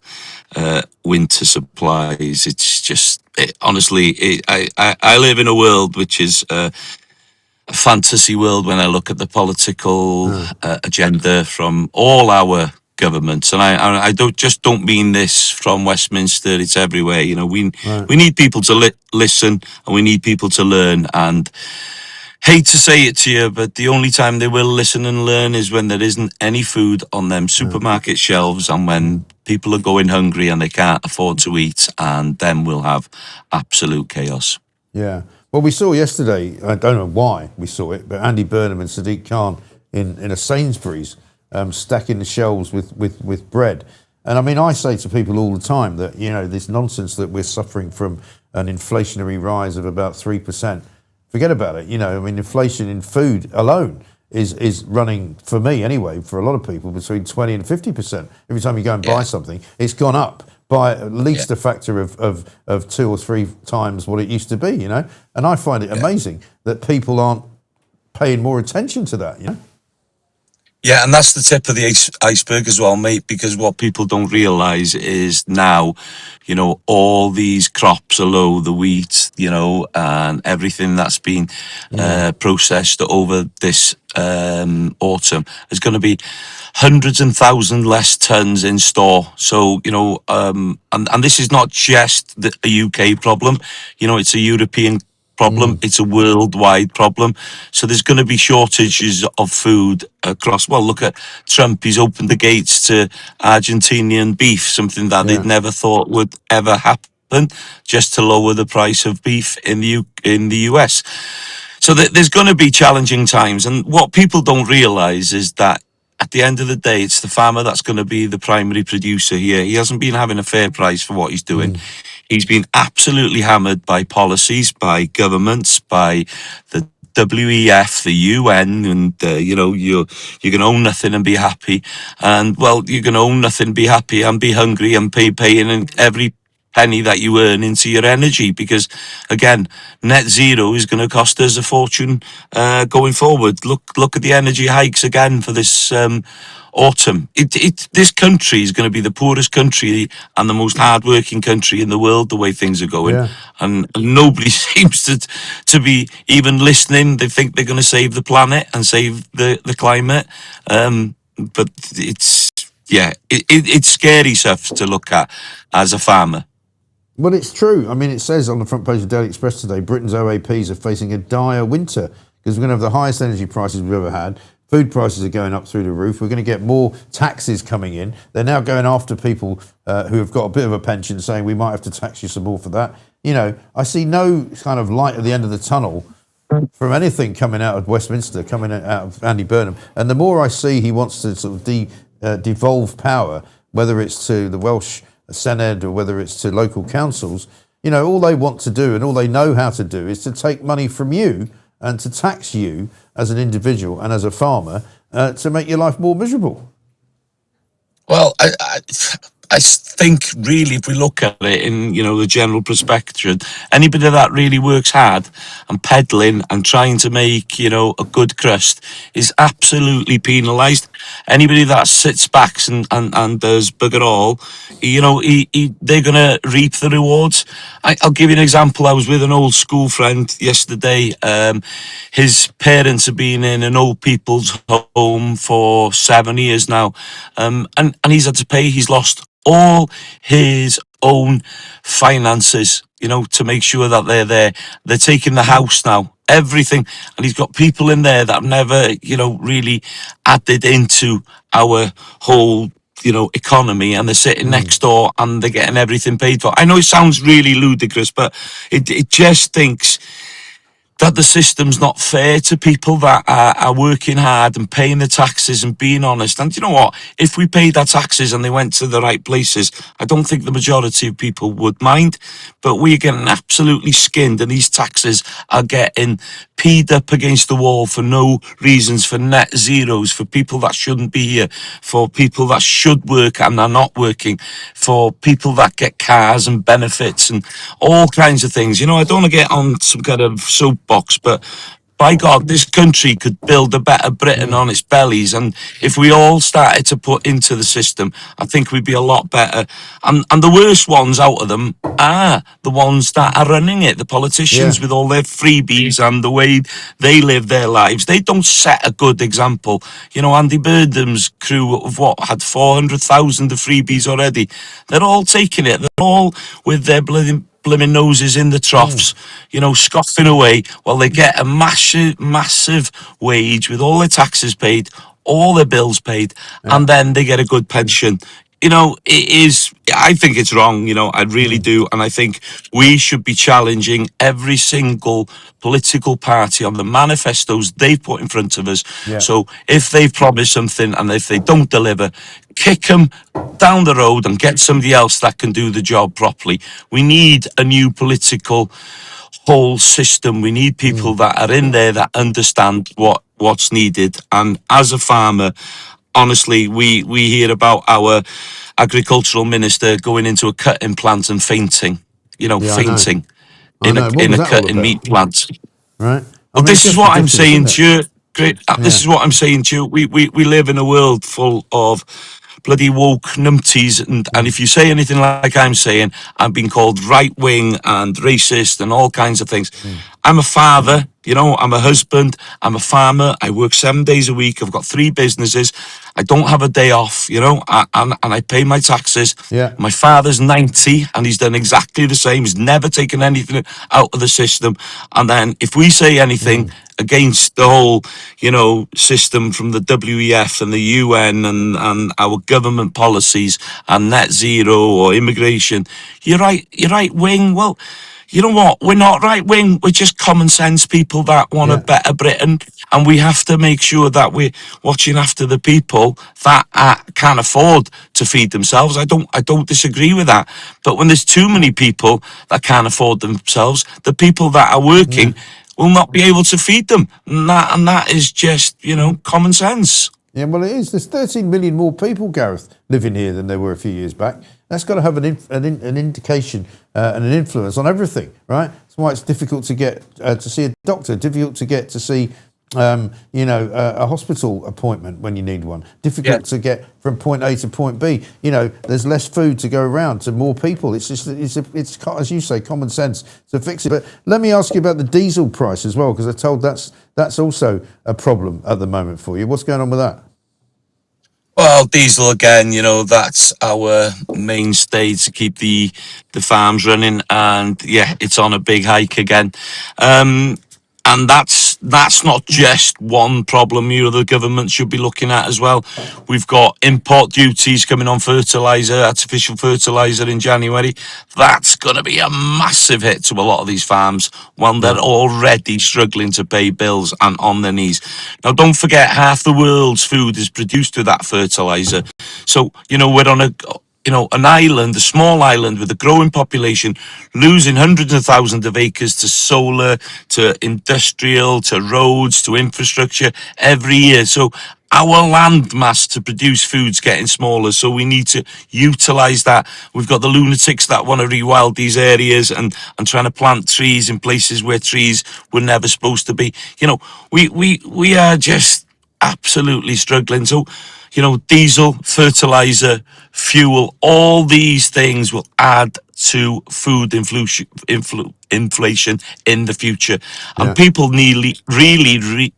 winter supplies. It's just honestly, I live in a world which is a fantasy world when I look at the political agenda from all our governments, and I don't mean this from Westminster. It's everywhere. We need people to listen, and we need people to learn. And hate to say it to you, but the only time they will listen and learn is when there isn't any food on them supermarket shelves, and when people are going hungry and they can't afford to eat, and then we'll have absolute chaos. Yeah. Well, we saw yesterday, I don't know why we saw it, but Andy Burnham and Sadiq Khan in a Sainsbury's stacking the shelves with bread. And I mean, I say to people all the time that, this nonsense that we're suffering from an inflationary rise of about 3%. Forget about it. Inflation in food alone is running, for me anyway, for a lot of people, between 20 and 50%. Every time you go and buy something, it's gone up by at least a factor of 2 or 3 times what it used to be, And I find it amazing that people aren't paying more attention to that, Yeah, and that's the tip of the iceberg as well, mate, because what people don't realise is now, all these crops are low, the wheat, and everything that's been processed over this autumn is going to be hundreds and thousands less tons in store. So, and this is not just a UK problem, it's a European problem. It's a worldwide problem. So there's going to be shortages of food across. Well, look at Trump. He's opened the gates to Argentinian beef, something that they'd never thought would ever happen, just to lower the price of beef in the US. So there's going to be challenging times. And what people don't realize is that at the end of the day, it's the farmer that's going to be the primary producer here. He hasn't been having a fair price for what he's doing. He's been absolutely hammered by policies, by governments, by the WEF, the UN, and you can own nothing and be happy. And well, you can own nothing, be happy, and be hungry, and paying every penny that you earn into your energy, because again, net zero is going to cost us a fortune going forward. Look at the energy hikes again for this autumn. This country is going to be the poorest country and the most hardworking country in the world, the way things are going. Yeah. And nobody seems to be even listening. They think they're going to save the planet and save the climate, but it's scary stuff to look at as a farmer. Well, it's true. I mean, it says on the front page of Daily Express today, Britain's OAPs are facing a dire winter because we're going to have the highest energy prices we've ever had. Food prices are going up through the roof. We're going to get more taxes coming in. They're now going after people who have got a bit of a pension, saying we might have to tax you some more for that. You know, I see no kind of light at the end of the tunnel from anything coming out of Westminster, coming out of Andy Burnham. And the more I see he wants to sort of devolve power, whether it's to the Welsh Senedd or whether it's to local councils, you know, all they want to do and all they know how to do is to take money from you and to tax you as an individual and as a farmer to make your life more miserable. Well, I think really, if we look at it in the general perspective, anybody that really works hard and peddling and trying to make a good crust is absolutely penalised. Anybody that sits back and does bugger all, they're going to reap the rewards. I'll give you an example. I was with an old school friend yesterday. His parents have been in an old people's home for 7 years now, and he's had to pay. He's lost all his own finances, to make sure that they're there. They're taking the house now, everything. And he's got people in there that have never, really added into our whole, economy, and they're sitting next door and they're getting everything paid for. I know it sounds really ludicrous, but it just thinks that the system's not fair to people that are working hard and paying the taxes and being honest. And you know what? If we paid our taxes and they went to the right places, I don't think the majority of people would mind. But we're getting absolutely skinned, and these taxes are getting peed up against the wall for no reasons, for net zeros, for people that shouldn't be here, for people that should work and are not working, for people that get cars and benefits and all kinds of things. I don't want to get on some kind of soapbox, but by God, this country could build a better Britain on its bellies, and if we all started to put into the system, I think we'd be a lot better. And the worst ones out of them are the ones that are running it, the politicians, with all their freebies and the way they live their lives. They don't set a good example. Andy Burnham's crew of had 400,000 of freebies already. They're all taking it. They're all with their blimmin' noses in the troughs, scoffing away while they get a massive wage with all their taxes paid, all their bills paid, and then they get a good pension. I think it's wrong, I really do. And I think we should be challenging every single political party on the manifestos they've put in front of us. Yeah. So if they've promised something and if they don't deliver, kick them down the road and get somebody else that can do the job properly. We need a new political whole system. We need people that are in there that understand what's needed. And as a farmer, honestly, we hear about our agricultural minister going into a cutting plant and fainting, fainting in a cutting meat plant. Right. Well, this is what I'm saying to you. Great. This is what I'm saying to you. We live in a world full of bloody woke numpties, and if you say anything like I'm saying, I'm being called right wing and racist and all kinds of things. I'm a father, I'm a husband, I'm a farmer. I work 7 days a week. I've got 3 businesses. I don't have a day off, and I pay my taxes. Yeah. My father's 90 and he's done exactly the same. He's never taken anything out of the system. And then if we say anything against the whole, system from the WEF and the UN and our government policies and net zero or immigration, you're right wing. Well, you know what? We're not right wing. We're just common sense people that want a better Britain, and we have to make sure that we're watching after the people that can't afford to feed themselves. I don't disagree with that. But when there's too many people that can't afford themselves, the people that are working will not be able to feed them. And that is just, common sense. Yeah, well, it is. There's 13 million more people, Gareth, living here than there were a few years back. That's got to have an indication and an influence on everything, right? That's why it's difficult to get to see a doctor, difficult to get to see, a hospital appointment when you need one, difficult to get from point A to point B. There's less food to go around to more people. It's just, it's as you say, common sense to fix it. But let me ask you about the diesel price as well, because I'm told that's also a problem at the moment for you. What's going on with that? Well, diesel again, that's our mainstay to keep the farms running, and it's on a big hike again. And that's not just one problem here the government should be looking at as well. We've got import duties coming on fertiliser, artificial fertiliser in January. That's going to be a massive hit to a lot of these farms when they're already struggling to pay bills and on their knees. Now, don't forget, half the world's food is produced with that fertiliser. So, we're on an island, a small island with a growing population, losing hundreds of thousands of acres to solar, to industrial, to roads, to infrastructure every year. So our land mass to produce food's getting smaller, so we need to utilise that. We've got the lunatics that want to rewild these areas and trying to plant trees in places where trees were never supposed to be. We are just absolutely struggling. So, diesel, fertiliser, fuel, all these things will add to food inflation in the future. And people really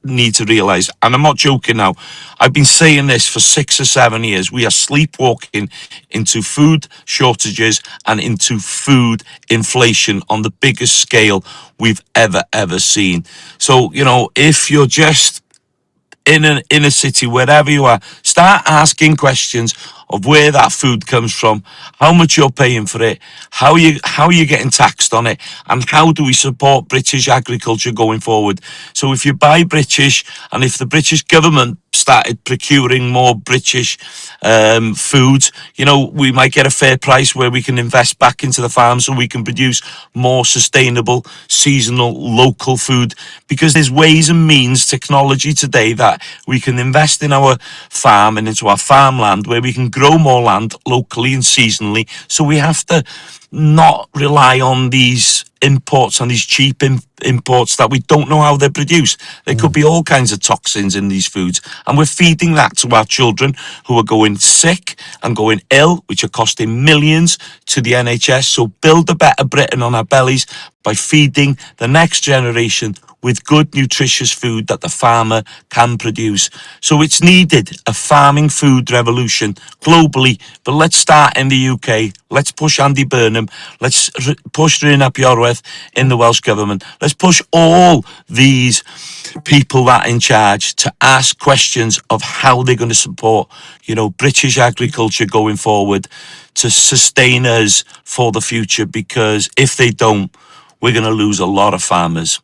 need to realise, and I'm not joking now, I've been saying this for 6 or 7 years, we are sleepwalking into food shortages and into food inflation on the biggest scale we've ever seen. So, if you're just in a city, wherever you are, start asking questions of where that food comes from, how much you're paying for it, how you getting taxed on it, and how do we support British agriculture going forward. So if you buy British, and if the British government started procuring more British foods, we might get a fair price where we can invest back into the farm so we can produce more sustainable, seasonal, local food, because there's ways and means, technology today, that we can invest in our farm and into our farmland where we can grow more land locally and seasonally. So we have to not rely on these imports and these cheap imports that we don't know how they're produced. There could be all kinds of toxins in these foods, and we're feeding that to our children who are going sick and going ill, which are costing millions to the NHS. So build a better Britain on our bellies by feeding the next generation with good, nutritious food that the farmer can produce. So it's needed, a farming food revolution globally, but let's start in the UK. Let's push Andy Burnham. Let's push Rhyn ap Iorwerth in the Welsh Government. Let's push all these people that are in charge to ask questions of how they're going to support, British agriculture going forward to sustain us for the future, because if they don't, we're going to lose a lot of farmers.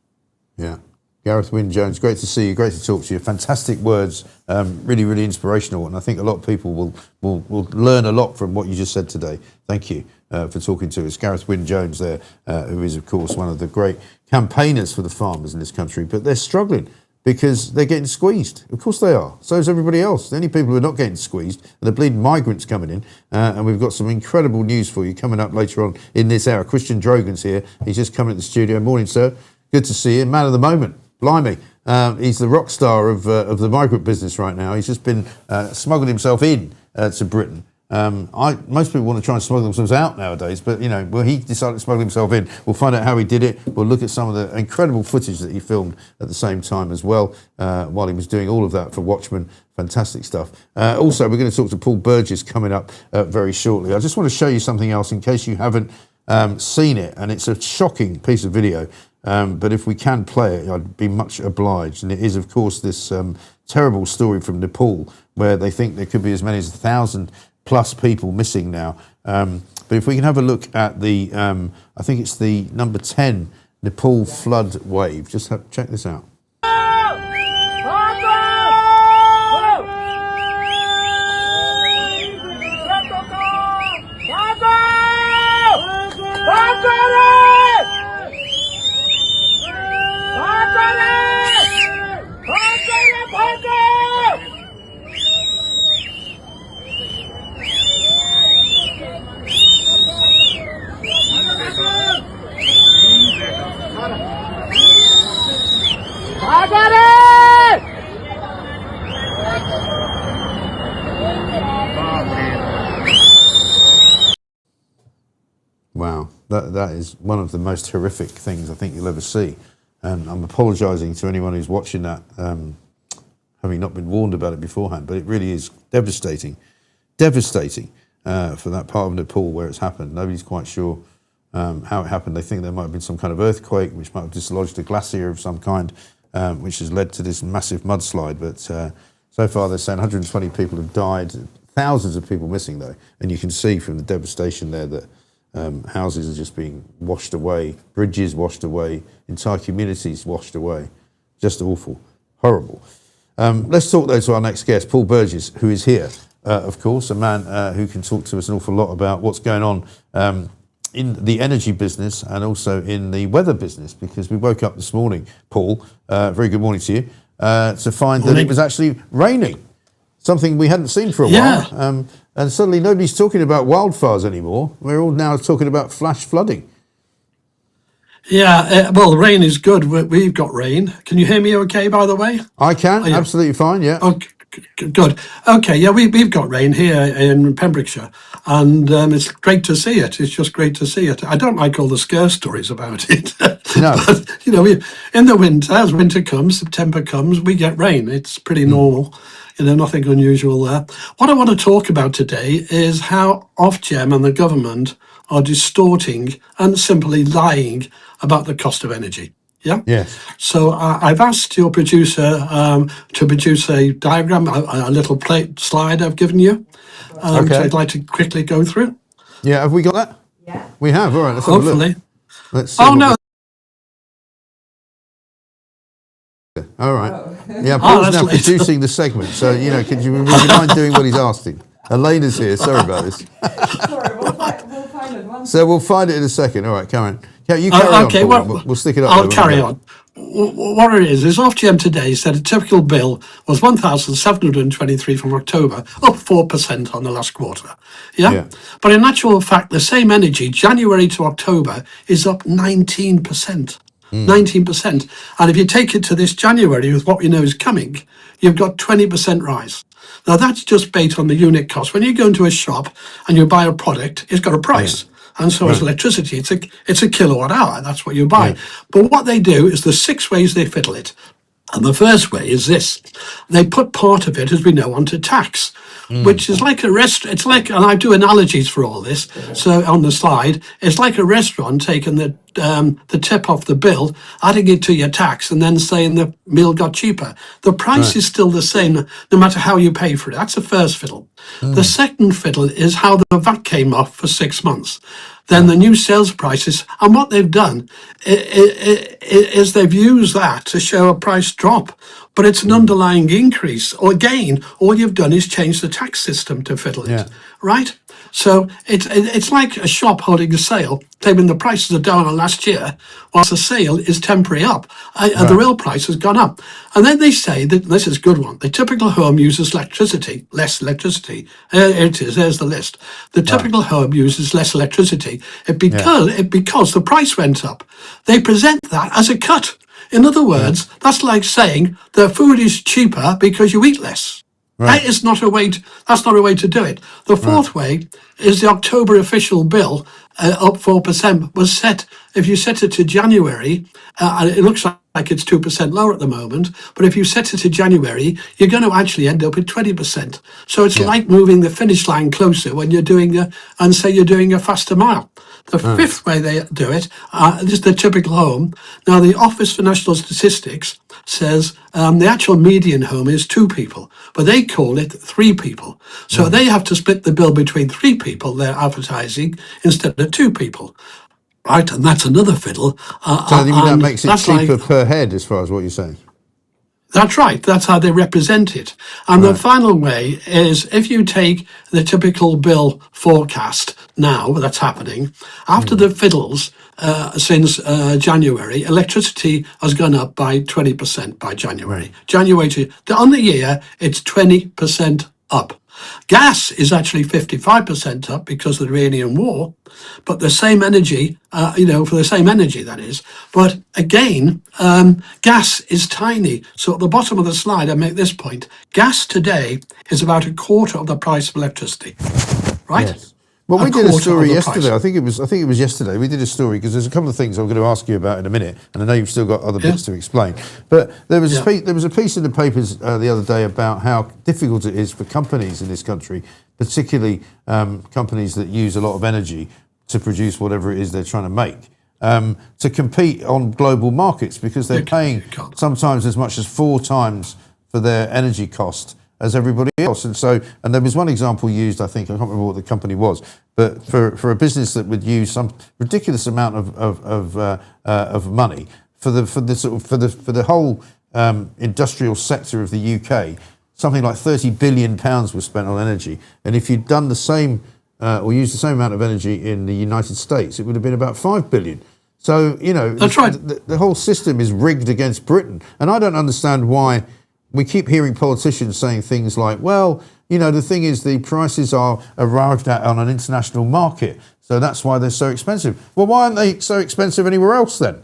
Yeah. Gareth Wyn-Jones, great to see you, great to talk to you. Fantastic words, really, really inspirational. And I think a lot of people will learn a lot from what you just said today. Thank you for talking to us. Gareth Wyn-Jones there, who is, of course, one of the great campaigners for the farmers in this country. But they're struggling because they're getting squeezed. Of course they are. So is everybody else. The only people who are not getting squeezed are the bleeding migrants coming in. And we've got some incredible news for you coming up later on in this hour. Christian Drogan's here. He's just coming to the studio. Morning, sir. Good to see you. Man of the moment. Blimey. He's the rock star of the migrant business right now. He's just been smuggled himself in to Britain. Most people want to try and smuggle themselves out nowadays, but he decided to smuggle himself in. We'll find out how he did it. We'll look at some of the incredible footage that he filmed at the same time as well, while he was doing all of that for Watchmen. Fantastic stuff. Also, we're going to talk to Paul Burgess coming up very shortly. I just want to show you something else in case you haven't seen it, and it's a shocking piece of video. But if we can play it, I'd be much obliged. And it is, of course, this terrible story from Nepal, where they think there could be as many as 1,000+ people missing now. But if we can have a look at the, I think it's the number 10 Nepal flood wave. Just check this out. Wow, that is one of the most horrific things I think you'll ever see. And I'm apologising to anyone who's watching that, having not been warned about it beforehand, but it really is devastating for that part of Nepal where it's happened. Nobody's quite sure how it happened. They think there might have been some kind of earthquake which might have dislodged a glacier of some kind, which has led to this massive mudslide. But so far they're saying 120 people have died, thousands of people missing though. And you can see from the devastation there that houses are just being washed away, bridges washed away, entire communities washed away. Just awful, horrible. Let's talk though to our next guest, Paul Burgess, who is here, of course, a man who can talk to us an awful lot about what's going on in the energy business and also in the weather business, because we woke up this morning, Paul, very good morning to you, to find that it was actually raining, something we hadn't seen for a while. And suddenly nobody's talking about wildfires anymore. We're all now talking about flash flooding. Yeah, well, the rain is good. We've got rain. Can you hear me okay, by the way? I can, absolutely fine, yeah. Okay, good. Okay, yeah, we've got rain here in Pembrokeshire, and it's great to see it. It's just great to see it. I don't like all the scare stories about it. No. But, in the winter, as winter comes, September comes, we get rain. It's pretty normal. Nothing unusual there. What I want to talk about today is how Ofgem and the government are distorting and simply lying about the cost of energy. Yeah. Yes. So I've asked your producer to produce a diagram, a little slide I've given you, which I'd like to quickly go through. Yeah. Have we got that? Yeah. We have. All right. Let's hopefully. Have a look. Let's see. Oh no. All right. Yeah. Paul's now producing the segment, so would you mind doing what he's asking? Elena's here. Sorry about this. Sorry, we'll find it once. So we'll find it in a second. All right, Karen. Yeah, you carry on. Okay, Paul. We'll stick it up. I'll carry on. What it is Ofgem today said a typical bill was 1,723 from October, up 4% on the last quarter. Yeah? But in actual fact, the same energy, January to October, is up 19%. 19%. And if you take it to this January with what we know is coming, you've got 20% rise. Now that's just based on the unit cost. When you go into a shop and you buy a product, it's got a price. And so is electricity. It's a kilowatt hour. That's what you buy. But what they do is there's 6 ways they fiddle it. And the first way is this. They put part of it, as we know, onto tax, which is like a restaurant. It's like, and I do analogies for all this. So on the slide, it's like a restaurant taking the tip off the bill, adding it to your tax, and then saying the meal got cheaper. The price is still the same, no matter how you pay for it. That's the first fiddle. The second fiddle is how the VAT came off for 6 months. Then the new sales prices, and what they've done is they've used that to show a price drop, but it's an underlying increase or gain. All you've done is change the tax system to fiddle it, right? So it's like a shop holding a sale, claiming the prices are down on last year, whilst the sale is temporary up, and the real price has gone up. And then they say that, this is a good one, the typical home uses less electricity. Here it is, there's the list. The typical home uses less electricity because the price went up. They present that as a cut. In other words, that's like saying the food is cheaper because you eat less. That is not a way. That's not a way to do it. The fourth way is the October official bill, up 4%, was set. If you set it to January, and it looks like it's 2% lower at the moment, but if you set it to January, you're going to actually end up at 20%. So it's like moving the finish line closer when you're doing you're doing a faster mile. The fifth way they do it is the typical home. Now, the Office for National Statistics says the actual median home is 2 people, but they call it 3 people. So they have to split the bill between 3 people they're advertising instead of 2 people. Right, and that's another fiddle. So that makes it cheaper per head, as far as what you're saying. That's right. That's how they represent it. And the final way is if you take the typical bill forecast now, that's happening, after the fiddles since January, electricity has gone up by 20% by January. On the year, it's 20% up. Gas is actually 55% up because of the Iranian war, but the same energy, for the same energy, that is. But again, gas is tiny. So at the bottom of the slide, I make this point. Gas today is about a quarter of the price of electricity, right? Yes. Well, we did a story yesterday. Price. I think it was yesterday. We did a story because there's a couple of things I'm going to ask you about in a minute, and I know you've still got other bits to explain. But there was a piece in the papers the other day about how difficult it is for companies in this country, particularly companies that use a lot of energy to produce whatever it is they're trying to make, to compete on global markets because they're paying sometimes as much as 4 times for their energy cost as everybody else. And there was one example used, I think, I can't remember what the company was, but for a business that would use some ridiculous amount of money for the whole industrial sector of the UK, something like £30 billion was spent on energy. And if you'd done the same or used the same amount of energy in the United States, it would have been about £5 billion. So, that's right. The whole system is rigged against Britain. And I don't understand why we keep hearing politicians saying things like, well, the thing is the prices are arrived at on an international market, so that's why they're so expensive. Well, why aren't they so expensive anywhere else then?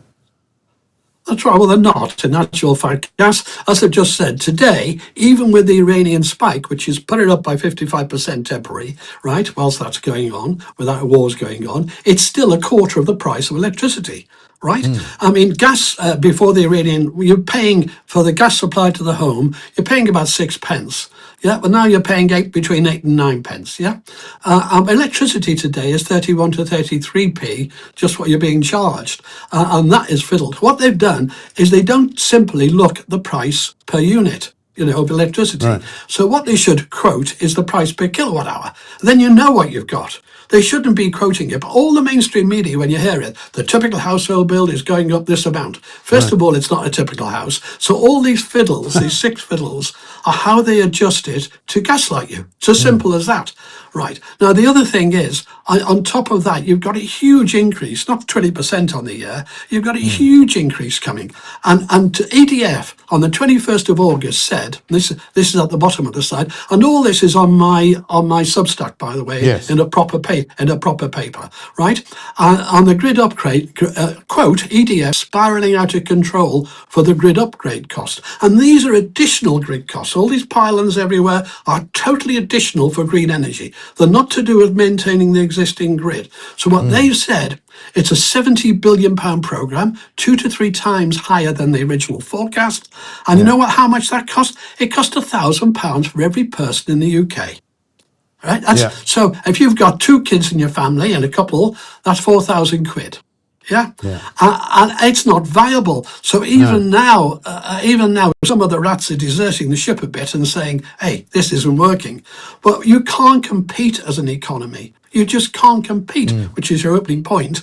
That's right. Well, they're not. In actual fact, gas, as I've just said, today, even with the Iranian spike, which has put it up by 55% temporary, right, whilst that's going on, without wars going on, it's still a quarter of the price of electricity. Right? I mean, gas before the Iranian, you're paying for the gas supply to the home, you're paying about 6 pence. Yeah, but now you're paying between 8 and 9 pence. Yeah, electricity today is 31 to 33p, just what you're being charged, and that is fiddled. What they've done is they don't simply look at the price per unit, of electricity. Right. So what they should quote is the price per kilowatt hour. Then you know what you've got. They shouldn't be quoting it, but all the mainstream media, when you hear it, the typical household bill is going up this amount. First of all, it's not a typical house. So all these fiddles, these 6 fiddles, are how they adjust it to gaslight you. It's as simple as that. Right. Now, the other thing is, on top of that, you've got a huge increase, not 20% on the year, you've got a huge increase coming. And EDF on the 21st of August said, this is at the bottom of the slide, and all this is on my Substack, by the way, in a proper paper, right? On the grid upgrade, quote, EDF spiralling out of control for the grid upgrade cost. And these are additional grid costs. All these pylons everywhere are totally additional for green energy. They're not to do with maintaining the existing grid. So what they've said, it's a £70 billion programme, 2 to 3 times higher than the original forecast. And you know how much that cost? It cost £1,000 for every person in the UK. Right? So if you've got 2 kids in your family and a couple, that's 4,000 quid. Yeah. And it's not viable. So even now, some of the rats are deserting the ship a bit and saying, hey, this isn't working. But you can't compete as an economy. You just can't compete, which is your opening point,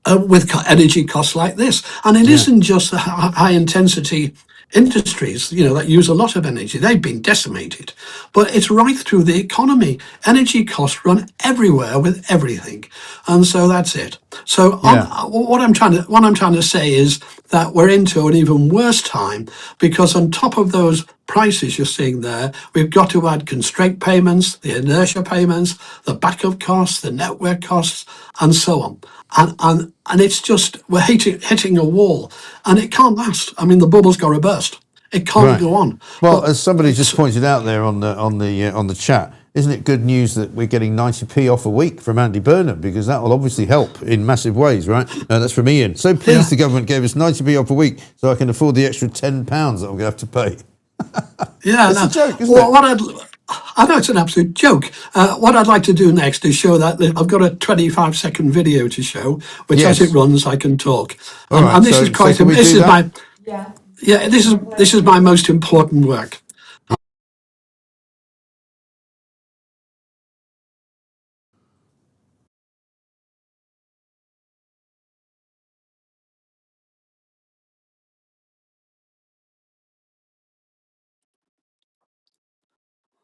with energy costs like this. And it isn't just the high intensity industries, that use a lot of energy. They've been decimated, but it's right through the economy. Energy costs run everywhere with everything, and so that's it. So what I'm trying to say is that we're into an even worse time, because on top of those prices you're seeing there, we've got to add constraint payments, the inertia payments, the backup costs, the network costs, and so on. And it's just, we're hitting a wall, and it can't last. I mean, the bubble's got to burst. It can't go on. Well, as somebody just pointed out there on the chat, isn't it good news that we're getting 90p off a week from Andy Burnham, because that will obviously help in massive ways, right? That's from Ian. So pleased the government gave us 90p off a week so I can afford the extra £10 that I'm going to have to pay. It's a joke, isn't it? I know it's an absolute joke. What I'd like to do next is show that I've got a 25-second video to show, which as it runs, I can talk. Right, and this is quite. This is my most important work.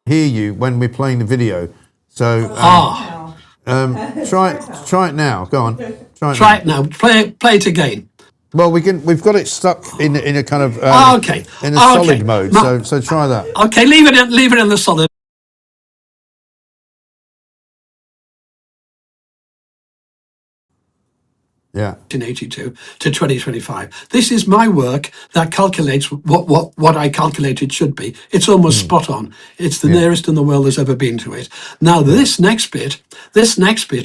Hear you when we're playing the video. So try it now. Go on. Try it now. Play it again. Well, we've got it stuck in a kind of in a solid mode. So try that. Okay, leave it in the solid. 1982 to 2025. This is my work that calculates what I calculate it should be. It's almost spot on. It's the nearest in the world has ever been to it. Now this next bit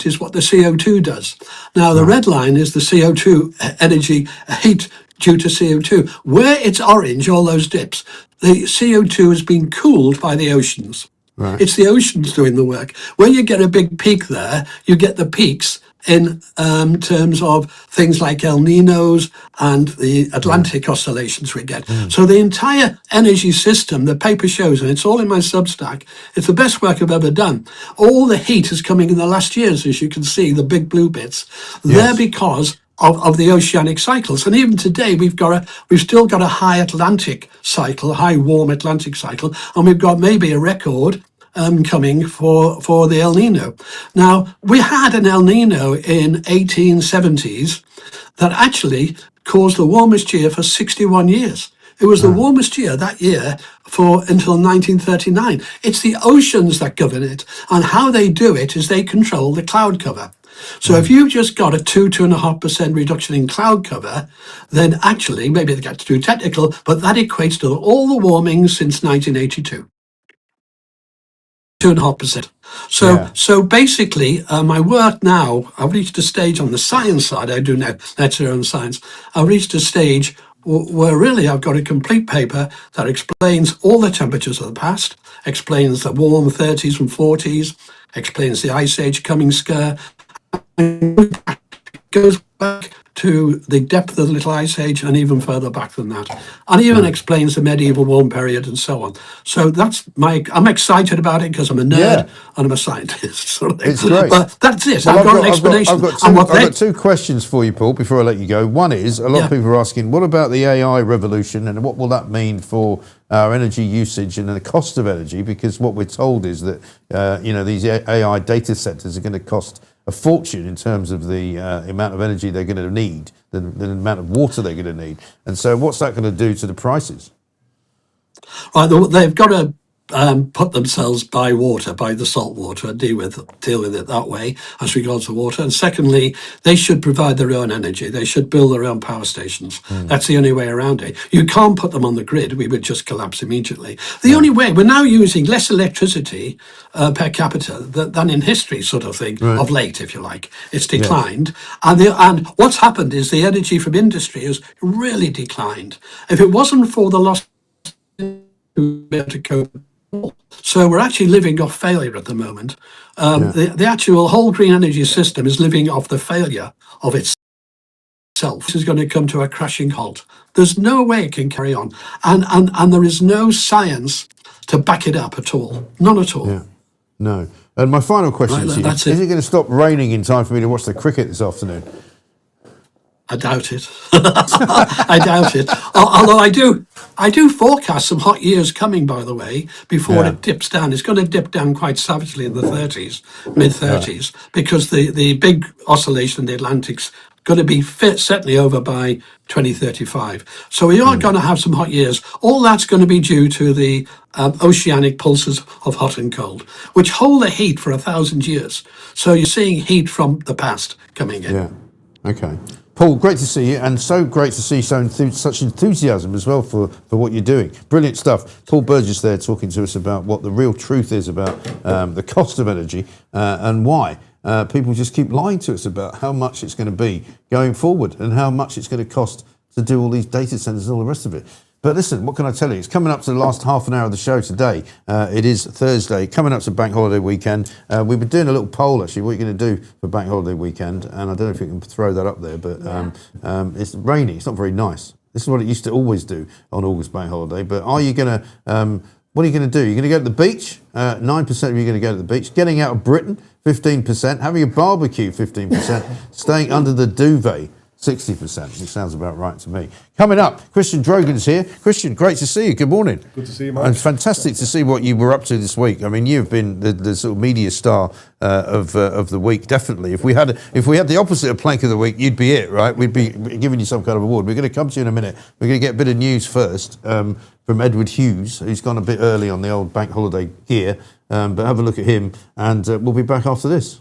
is what the CO2 does. Now the red line is the CO2 energy heat due to CO2. Where it's orange, all those dips, the CO2 has been cooled by the oceans. It's the oceans doing the work. When you get a big peak there, you get the peaks in terms of things like El Ninos and the Atlantic oscillations we get. So the entire energy system, the paper shows, and it's all in my Substack, it's the best work I've ever done. All the heat is coming in the last years, as you can see, the big blue bits. They're because of the oceanic cycles. And even today, we've still got a high Atlantic cycle, a high warm Atlantic cycle, and we've got maybe a record coming for the El Nino. Now, we had an El Nino in 1870s that actually caused the warmest year for 61 years. It was the warmest year that year until 1939. It's the oceans that govern it, and how they do it is they control the cloud cover. So if you've just got a 2.5% reduction in cloud cover, then actually, maybe they get too technical, but that equates to all the warming since 1982. 2.5%. So basically, my work now, I've reached a stage on the science side, I do net zero and science, I've reached a stage where really I've got a complete paper that explains all the temperatures of the past, explains the warm 30s and 40s, explains the ice age coming scare, goes back to the depth of the Little Ice Age and even further back than that, and even explains the medieval warm period and so on. So I'm excited about it because I'm a nerd and I'm a scientist. Sort of thing. It's great. But that's it. I've got an explanation. I've got two questions for you, Paul, before I let you go. One is, a lot of people are asking, what about the AI revolution and what will that mean for our energy usage and the cost of energy? Because what we're told is that these AI data centers are going to cost a fortune in terms of the amount of energy they're going to need, the amount of water they're going to need. And so what's that going to do to the prices? Right, they've got to put themselves by the salt water, and deal with it that way as regards to water. And secondly, they should provide their own energy. They should build their own power stations. That's the only way around it. You can't put them on the grid. We would just collapse immediately. The only way, we're now using less electricity per capita than in history, sort of thing, of late, if you like. It's declined. And what's happened is the energy from industry has really declined. If it wasn't for the loss to be able to cope. So we're actually living off failure at the moment. The actual whole green energy system is living off the failure of itself. This is going to come to a crashing halt. There's no way it can carry on. And there is no science to back it up at all. None at all. Yeah. No. And my final question to you, is it going to stop raining in time for me to watch the cricket this afternoon? I doubt it. I doubt it. Although I do forecast some hot years coming, by the way, before it dips down. It's going to dip down quite savagely in the 30s, mid-30s, because the big oscillation in the Atlantic's going to be certainly over by 2035. So we are going to have some hot years. All that's going to be due to the oceanic pulses of hot and cold, which hold the heat for 1,000 years. So you're seeing heat from the past coming in. Yeah. Okay. Paul, great to see you, and so great to see such enthusiasm as well for what you're doing. Brilliant stuff. Paul Burgess there talking to us about what the real truth is about the cost of energy and why people just keep lying to us about how much it's going to be going forward and how much it's going to cost to do all these data centers and all the rest of it. But listen, what can I tell you? It's coming up to the last half an hour of the show today. It is Thursday, coming up to Bank Holiday weekend. We've been doing a little poll, actually, what you're going to do for Bank Holiday weekend. And I don't know if you can throw that up there, but it's rainy. It's not very nice. This is what it used to always do on August Bank Holiday. But are you going to, what are you going to do? You're going to go to the beach? 9% of you are going to go to the beach. Getting out of Britain, 15%. Having a barbecue, 15%. Staying under the duvet, 60%, which sounds about right to me. Coming up, Christian Drogan's here. Christian, great to see you. Good morning. Good to see you, Mike. And fantastic to see what you were up to this week. I mean, you've been the sort of media star of the week, definitely. If we had the opposite of Plank of the Week, you'd be it, right? We'd be giving you some kind of award. We're going to come to you in a minute. We're going to get a bit of news first from Edward Hughes, who's gone a bit early on the old bank holiday here. But have a look at him, and we'll be back after this.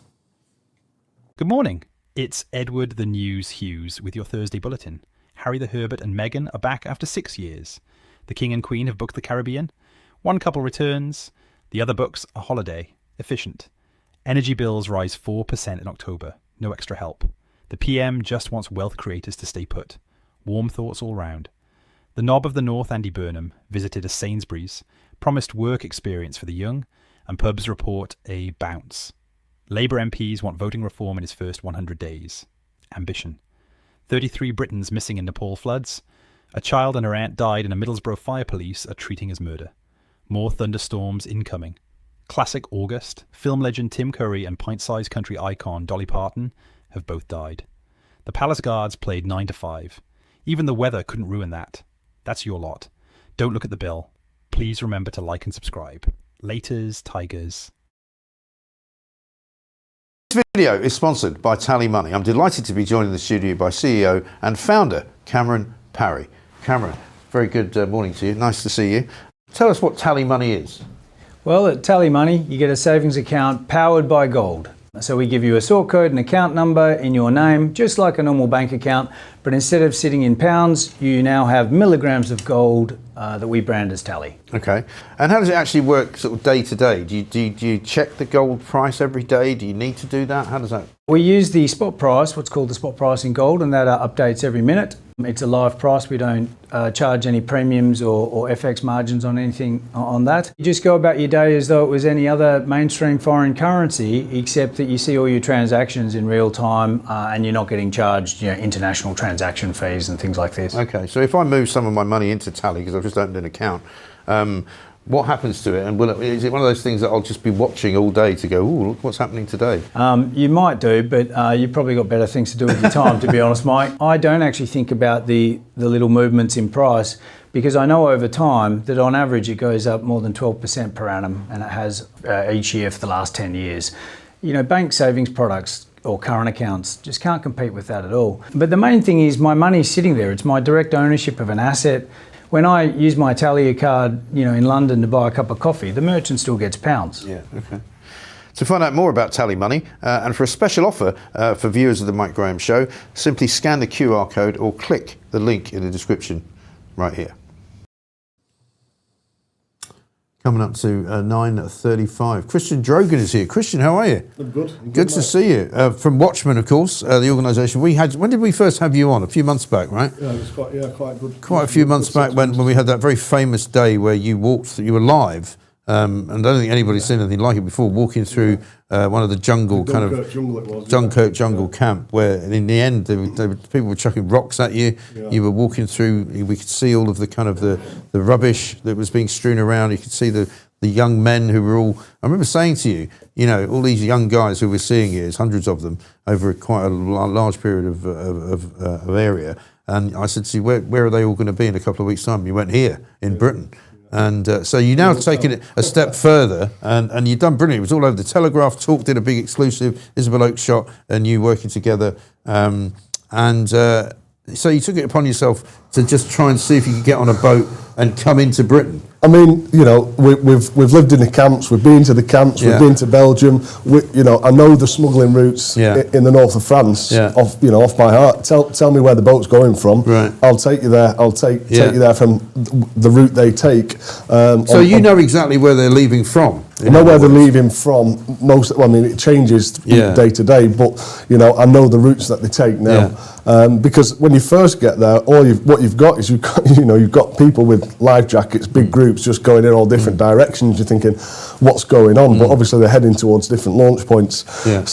Good morning. It's Edward the News Hughes with your Thursday bulletin. Harry the Herbert and Meghan are back after 6 years. The King and Queen have booked the Caribbean. One couple returns. The other books a holiday. Efficient. Energy bills rise 4% in October. No extra help. The PM just wants wealth creators to stay put. Warm thoughts all round. The Knob of the North, Andy Burnham, visited a Sainsbury's, promised work experience for the young, and pubs report a bounce. Labour MPs want voting reform in his first 100 days. Ambition. 33 Britons missing in Nepal floods. A child and her aunt died in a Middlesbrough fire police are treating as murder. More thunderstorms incoming. Classic August. Film legend Tim Curry and pint-sized country icon Dolly Parton have both died. The Palace Guards played 9 to 5. Even the weather couldn't ruin that. That's your lot. Don't look at the bill. Please remember to like and subscribe. Laters, Tigers. This video is sponsored by Tally Money. I'm delighted to be joined in the studio by CEO and founder Cameron Parry. Cameron, very good morning to you. Nice to see you. Tell us what Tally Money is. Well, at Tally Money, you get a savings account powered by gold. So we give you a sort code and account number in your name, just like a normal bank account, but instead of sitting in pounds, you now have milligrams of gold that we brand as Tally. Okay. And how does it actually work sort of day to day? Do you check the gold price every day? Do you need to do that? How does that? We use the spot price, what's called the spot price in gold, and that updates every minute. It's a live price. We don't charge any premiums or FX margins on anything on that. You just go about your day as though it was any other mainstream foreign currency, except that you see all your transactions in real time and you're not getting charged international transaction fees and things like this. Okay, so if I move some of my money into Tally, because I've just opened an account, what happens to it? And is it one of those things that I'll just be watching all day to go, ooh, look what's happening today? You might do, but you've probably got better things to do with your time, to be honest, Mike. I don't actually think about the little movements in price, because I know over time that on average it goes up more than 12% per annum, and it has each year for the last 10 years. Bank savings products or current accounts just can't compete with that at all. But the main thing is my money's sitting there. It's my direct ownership of an asset. When I use my Tally card, in London to buy a cup of coffee, the merchant still gets pounds. Yeah, okay. To find out more about Tally Money and for a special offer for viewers of the Mike Graham Show, simply scan the QR code or click the link in the description right here. Coming up to 9:35. Christian Drogan is here. Christian, how are you? I'm good. Good to see you. From Watchmen, of course, the organisation. When did we first have you on? A few months back, right? Yeah, it was quite good. Quite a few months back when we had that very famous day where you were live, and I don't think anybody's seen anything like it before, walking through one of the jungle Dunkirk jungle camp, where in the end people were chucking rocks at you. Yeah. You were walking through. We could see all of the kind of the rubbish that was being strewn around. You could see the young men who were all. I remember saying to you, all these young guys who we're seeing here, there's hundreds of them over quite a large period of area. And I said to you, where are they all going to be in a couple of weeks' time? You went here in Britain. And so you now taken it a step further, and you've done brilliant. It was all over the Telegraph. Talk did a big exclusive. Isabel Oakeshott and you working together, so you took it upon yourself to just try and see if you could get on a boat and come into Britain. I mean, we've lived in the camps, we've been to the camps, we've been to Belgium. I know the smuggling routes in the north of France off by heart. Tell me where the boat's going from. Right. I'll take you there. I'll take you there from the route they take. So you know exactly where they're leaving from. I know where they're leaving from. It changes day to day, but I know the routes that they take now. Because when you first get there, what you've got is you've got people with life jackets, big groups just going in all different directions. You're thinking, what's going on? But obviously they're heading towards different launch points. Yeah. I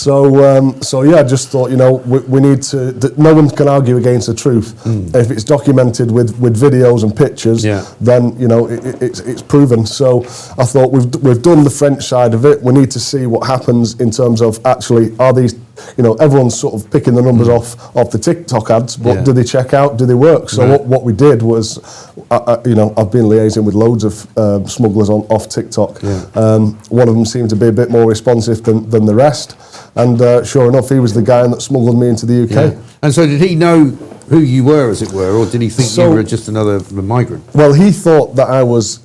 just thought, we need to. No one can argue against the truth. If it's documented with videos and pictures, then it's proven. So I thought we've done the French side of it. We need to see what happens in terms of actually are these. Everyone's sort of picking the numbers off the TikTok ads, but do they check out? Do they work? So what we did was, I've been liaising with loads of smugglers off TikTok. One of them seemed to be a bit more responsive than the rest, and sure enough, he was the guy that smuggled me into the UK. Yeah. And so did he know who you were, as it were, or did he think you were just another migrant? Well, he thought that I was.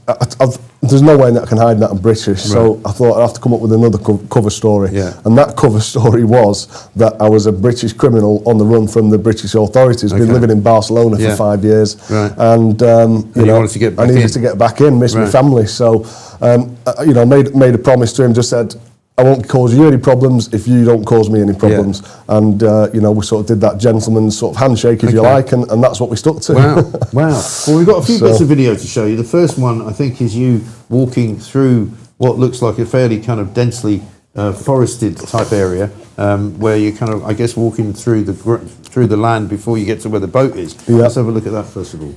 there's no way that I can hide that I'm British. So I thought I'd have to come up with another cover story. And that cover story was that I was a British criminal on the run from the British authorities. Been living in Barcelona for 5 years, and you know, wanted to get back I needed in. to get back in, miss my family. So you know, made a promise to him. Just said, I won't cause you any problems if you don't cause me any problems. And you know, we sort of did that gentleman's sort of handshake, if you like, and that's what we stuck to. Wow. Well, we've got a few bits of video to show you. The first one, I think, is you walking through what looks like a fairly kind of densely forested type area, where you're kind of, I guess, walking through the land before you get to where the boat is. Let's have a look at that first of all.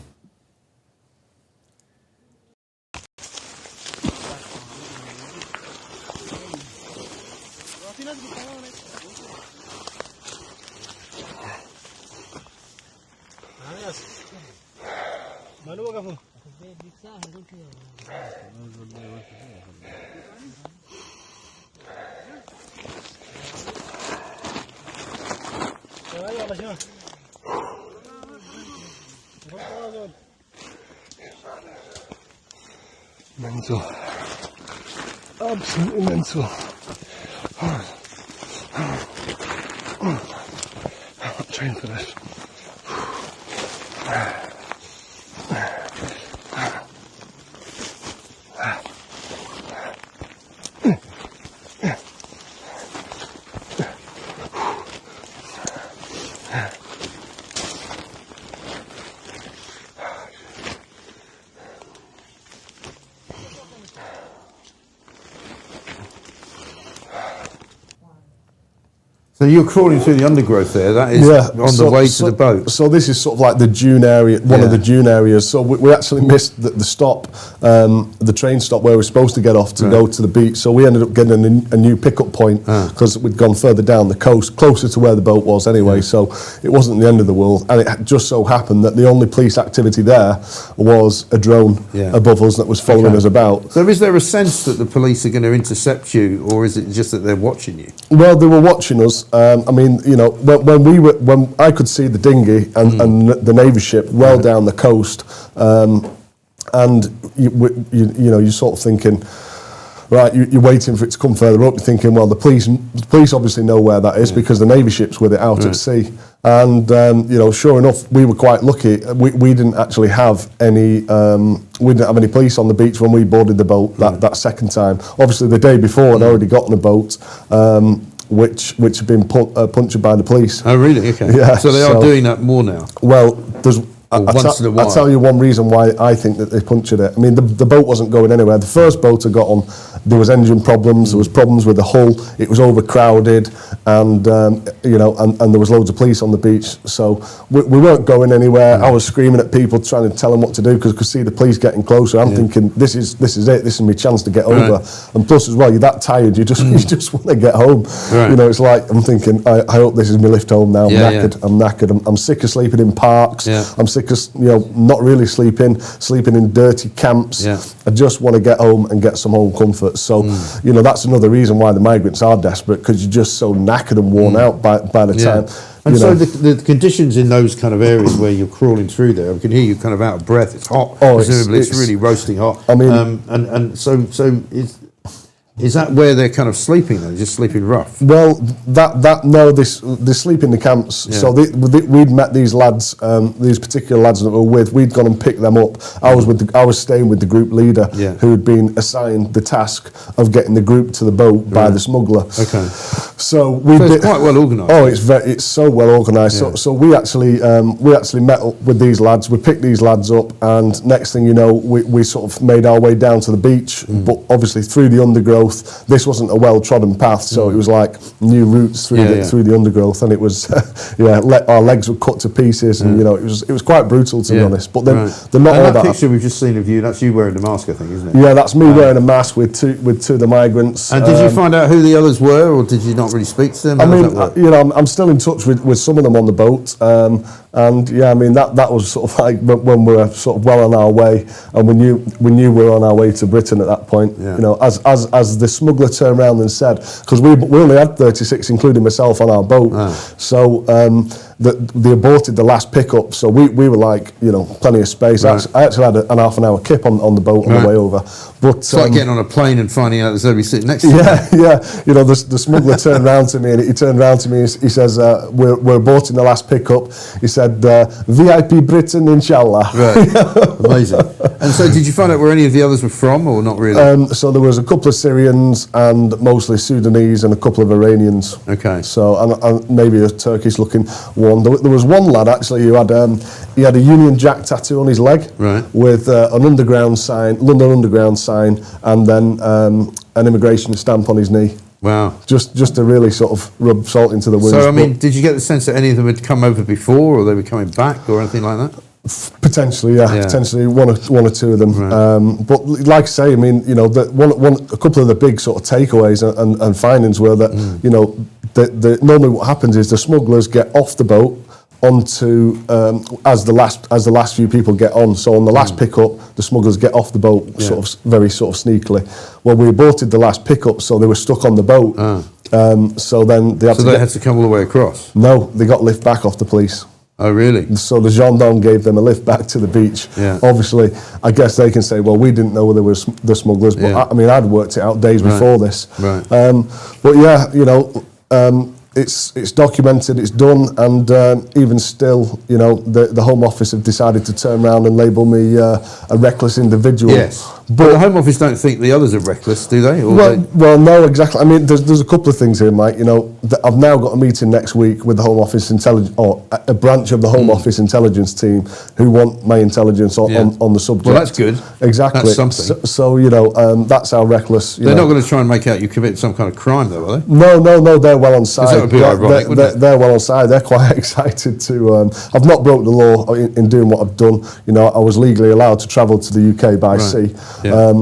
Mental. Absolutely mental. I'm not trained for this. So you're crawling through the undergrowth there. That is on the way to the boat. So this is sort of like the dune area, one of the dune areas. So we actually missed the stop, the train stop where we're supposed to get off to go to the beach. So we ended up getting a new pickup point because we'd gone further down the coast, closer to where the boat was anyway. So it wasn't the end of the world. And it just so happened that the only police activity there was a drone above us that was following us about. So is there a sense that the police are going to intercept you, or is it just that they're watching you? Well, they were watching us. I mean, you know, when I could see the dinghy and the Navy ship well down the coast, and you know, you're sort of thinking, right, you're waiting for it to come further up. You're thinking, well, the police obviously know where that is because the Navy ship's with it out at sea. And you know, sure enough, we were quite lucky. We didn't actually have any. We didn't have any police on the beach when we boarded the boat that second time. Obviously, the day before, I'd already gotten a boat. Which had been punctured by the police. Oh, really? Okay. Yeah. So they are doing that more now. Well, there's. Once in a while. I'll tell you one reason why I think that they punctured it. I mean, the boat wasn't going anywhere. The first boat I got on, there was engine problems, there was problems with the hull, it was overcrowded, and you know, and there was loads of police on the beach. So we weren't going anywhere. I was screaming at people, trying to tell them what to do because I could see the police getting closer. I'm thinking, this is it. This is my chance to get over. And plus, as well, you're that tired, you just want to get home. You know, it's like I'm thinking, I hope this is my lift home now. I'm knackered. I'm knackered. I'm sick of sleeping in parks. I'm sick of, you know, not really sleeping in dirty camps. I just want to get home and get some home comfort. So, you know, that's another reason why the migrants are desperate, because you're just so knackered and worn out by the time. And so the conditions in those kind of areas where you're crawling through there, I can hear you kind of out of breath. It's hot. Presumably, it's really roasting hot. I mean, and so is that where they're kind of sleeping though? Just sleeping rough? Well, they sleep in the camps. So we'd met these lads, these particular lads that we were with. We'd gone and picked them up. I was staying with the group leader who had been assigned the task of getting the group to the boat by the smuggler. Okay. So it's quite well organised. Oh, it's so well organised. So we actually met up with these lads. We picked these lads up, and next thing you know, we sort of made our way down to the beach. But obviously through the undergrowth. This wasn't a well-trodden path, so it was like new routes through the undergrowth, and it was our legs were cut to pieces, and you know, it was quite brutal to be honest. But then they're not all that. Picture we've just seen of you, that's you wearing the mask, I think, isn't it? Yeah, that's me wearing a mask with two of the migrants. And did you find out who the others were, or did you not really speak to them? I mean, you know, I'm still in touch with some of them on the boat. And yeah, I mean that was sort of like when we were sort of well on our way, and we knew we were on our way to Britain at that point. You know, as the smuggler turned around and said, because we only had 36, including myself, on our boat. So they aborted the last pickup, so we were like, you know, plenty of space. Right. I actually had an half an hour kip on the boat on the way over. But it's like getting on a plane and finding out there's nobody sitting next to you. Yeah. You know, the smuggler turned round to me and he he says, we're aborting the last pickup. He said, VIP Britain, inshallah. Right. Amazing. And so did you find out where any of the others were from, or not really? So there was a couple of Syrians and mostly Sudanese and a couple of Iranians. Okay. So and maybe a Turkish-looking one. There was one lad actually who had he had a Union Jack tattoo on his leg, right, with an underground sign, London Underground sign, and then an immigration stamp on his knee. Wow. Just to really sort of rub salt into the wounds. So I mean, did you get the sense that any of them had come over before, or they were coming back, or anything like that? Potentially, yeah. Potentially one or two of them. Right. But like I say, I mean, you know, a couple of the big sort of takeaways and findings were that, you know, normally what happens is the smugglers get off the boat onto as the last few people get on. So on the last pickup, the smugglers get off the boat sort of very sort of sneakily. Well, we aborted the last pickup, so they were stuck on the boat. So then they had to come all the way across. No, they got lift back off the police. Oh, really? So the gendarme gave them a lift back to the beach. Yeah. Obviously, I guess they can say, well, we didn't know there was the smugglers, but I mean, I'd worked it out days before this. Right. But yeah, you know, it's documented, it's done, and even still, you know, the Home Office have decided to turn around and label me a reckless individual. Yes. But the Home Office don't think the others are reckless, do they? Or well, no, exactly. I mean, there's a couple of things here, Mike. You know, I've now got a meeting next week with the Home Office intelligence, or a branch of the Home Office intelligence team who want my intelligence on the subject. Well, that's good. Exactly. That's something. So you know, that's how reckless. They're not going to try and make out you committed some kind of crime, though, are they? No. They're well on side. That would be ironic, wouldn't it? They're well on side. They're quite excited to. I've not broke the law in doing what I've done. You know, I was legally allowed to travel to the UK by sea. Yeah.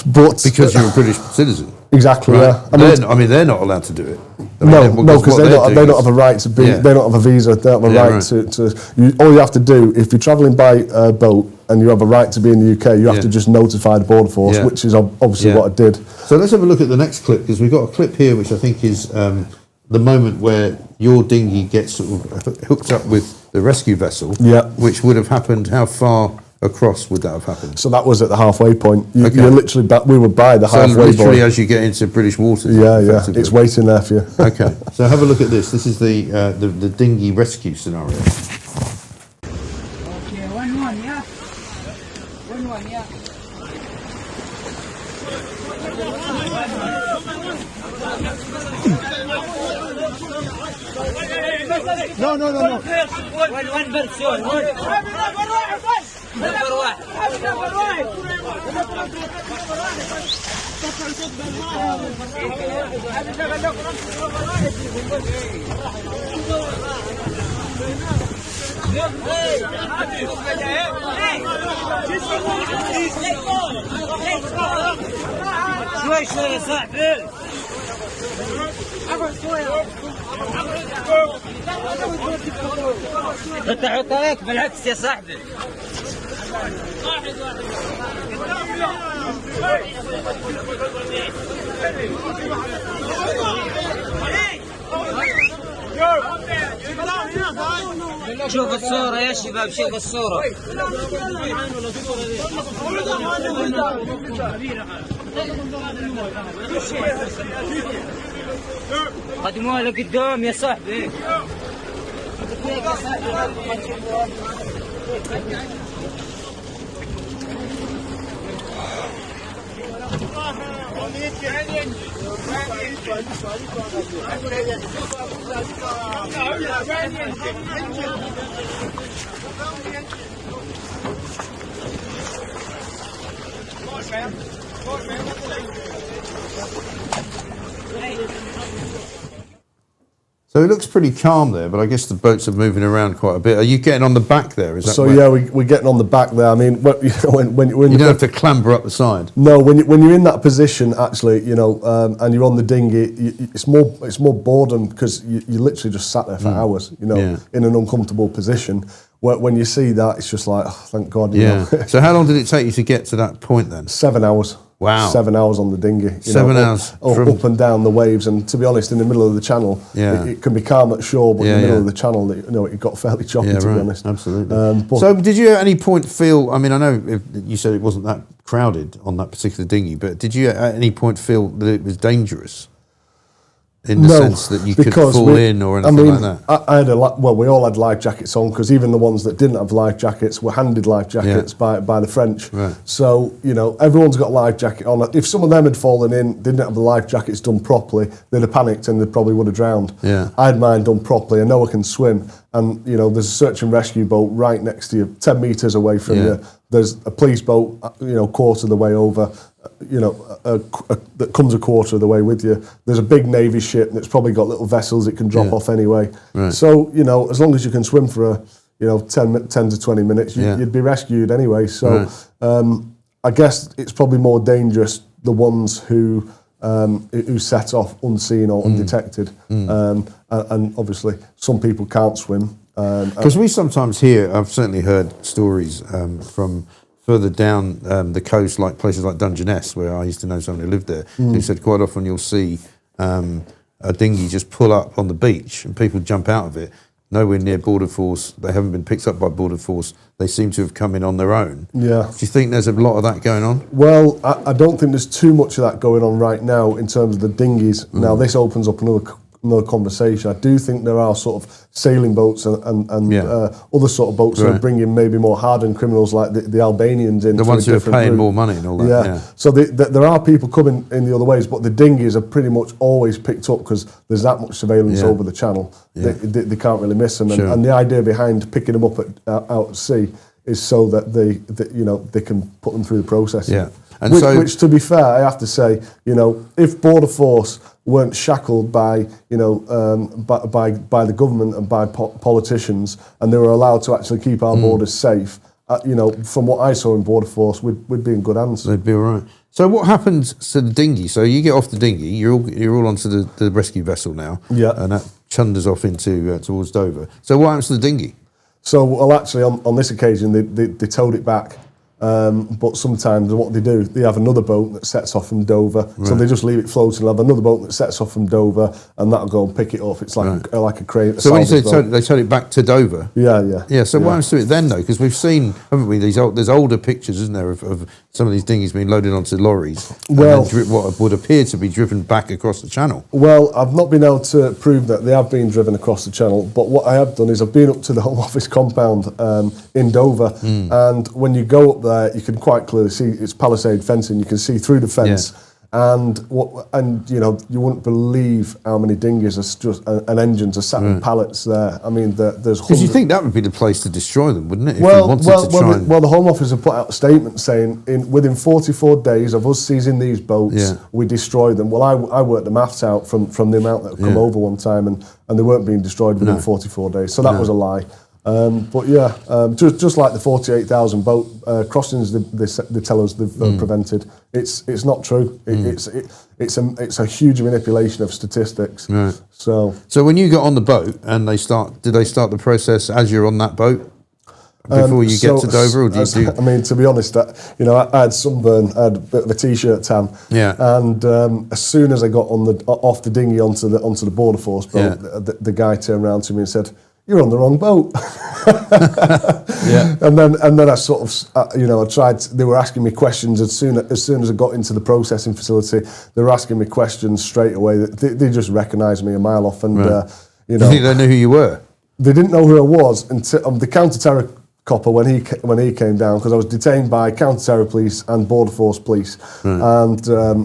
But because you're a British citizen. Exactly. Right. Yeah. I mean, they're not allowed to do it. No, because they don't have a right to be. Yeah. They don't have a visa. They don't have a right to. All you have to do, if you're travelling by boat and you have a right to be in the UK, you have to just notify the Border Force, which is obviously what I did. So let's have a look at the next clip, because we've got a clip here which I think is the moment where your dinghy gets sort of hooked up with the rescue vessel. Yeah. Which would have happened. How far across would that have happened? So that was at the halfway point. You're literally we were by the halfway point. So literally as you get into British waters. Yeah, it's waiting there for you. Okay, so have a look at this. This is the dinghy rescue scenario. Okay, one, yeah. One, yeah. No. One person. نفر واحد. شوي يا صاحبي. حط عليك بالعكس يا صاحبي. شوف الصورة يا شباب، شوف الصورة. قدموها لقدام يا صاحبي. So it looks pretty calm there, but I guess the boats are moving around quite a bit. Are you getting on the back there? Is that so? Yeah, we're getting on the back there. I mean, when you don't have to clamber up the side. No, when you're in that position, actually, you know, and you're on the dinghy, it's more boredom because you literally just sat there for hours, you know, in an uncomfortable position. When you see that, it's just like, oh, thank God. You know. So how long did it take you to get to that point then? 7 hours. Wow. 7 hours on the dinghy. 7 hours. Up and down the waves. And to be honest, in the middle of the channel, it can be calm at shore, but in the middle of the channel, it got fairly choppy, to be honest. Absolutely. So did you at any point feel, I mean, I know you said it wasn't that crowded on that particular dinghy, but did you at any point feel that it was dangerous? In the sense that you could fall in or anything like that? I had we all had life jackets on, because even the ones that didn't have life jackets were handed life jackets by the French. Right. So, everyone's got a life jacket on. If some of them had fallen in, didn't have the life jackets done properly, they'd have panicked and they probably would have drowned. Yeah. I had mine done properly. I know I can swim. And, there's a search and rescue boat right next to you, 10 metres away from you. There's a police boat, quarter of the way over, that comes a quarter of the way with you. There's a big Navy ship that's probably got little vessels it can drop off anyway. Right. So, as long as you can swim for 10 to 20 minutes, you'd be rescued anyway. So I guess it's probably more dangerous, the ones who set off unseen or undetected. And obviously, some people can't swim. Because we sometimes hear, I've certainly heard stories from further down the coast, like places like Dungeness, where I used to know someone who lived there, who said quite often you'll see a dinghy just pull up on the beach and people jump out of it, nowhere near Border Force. They haven't been picked up by Border Force. They seem to have come in on their own. Yeah. Do you think there's a lot of that going on? Well, I don't think there's too much of that going on right now in terms of the dinghies. Now, this opens up another conversation. I do think there are sort of sailing boats and other sort of boats that are bringing maybe more hardened criminals like the Albanians in. The ones who are paying more money and all that. Yeah. So there are people coming in the other ways, but the dinghies are pretty much always picked up because there's that much surveillance over the channel. Yeah. They can't really miss them. And the idea behind picking them up out at sea is so that they can put them through the process. Yeah. And which, to be fair, I have to say, if Border Force weren't shackled by the government and by politicians, and they were allowed to actually keep our borders safe, from what I saw in Border Force, we'd be in good hands. They'd be all right. So what happens to the dinghy? So you get off the dinghy, you're all onto the rescue vessel now, and that chunders off into towards Dover. So what happens to the dinghy? So, well, actually, on this occasion, they towed it back. But sometimes what they do, they have another boat that sets off from Dover. Right. So they just leave it floating. They'll have another boat that sets off from Dover, and that'll go and pick it up. It's like like a crane. So when you say they towed it back to Dover? Yeah. So what happens to it then, though? Because we've seen, haven't we? There's older pictures, isn't there, of some of these dinghies being loaded onto lorries. Well, and what would appear to be driven back across the channel. Well, I've not been able to prove that they have been driven across the channel. But what I have done is I've been up to the Home Office compound in Dover, and when you go up there, you can quite clearly see it's palisade fencing. You can see through the fence, and you wouldn't believe how many dinghies and engines are sat in pallets there. I mean, there's. Because you think that would be the place to destroy them, wouldn't it? If Well, the Home Office have put out a statement saying within 44 days of us seizing these boats, we destroy them. Well, I worked the maths out from the amount that have come over one time, and they weren't being destroyed within 44 days. So that was a lie. Just like the 48,000 boat crossings they tell us they've prevented, it's not true. It's a huge manipulation of statistics. Right. So when you got on the boat and did they start the process as you're on that boat before you get to Dover, or do you do? I mean, to be honest, I had sunburn, I had a bit of a t-shirt tan, and as soon as I got off the dinghy onto the Border Force boat, the guy turned around to me and said, "You're on the wrong boat." And then I sort of, I tried. They were asking me questions as soon as I got into the processing facility. They were asking me questions straight away. They just recognised me a mile off, and Do you think they knew who you were? They didn't know who I was until the counter-terror copper when he came down, because I was detained by counter-terror police and Border Force police, and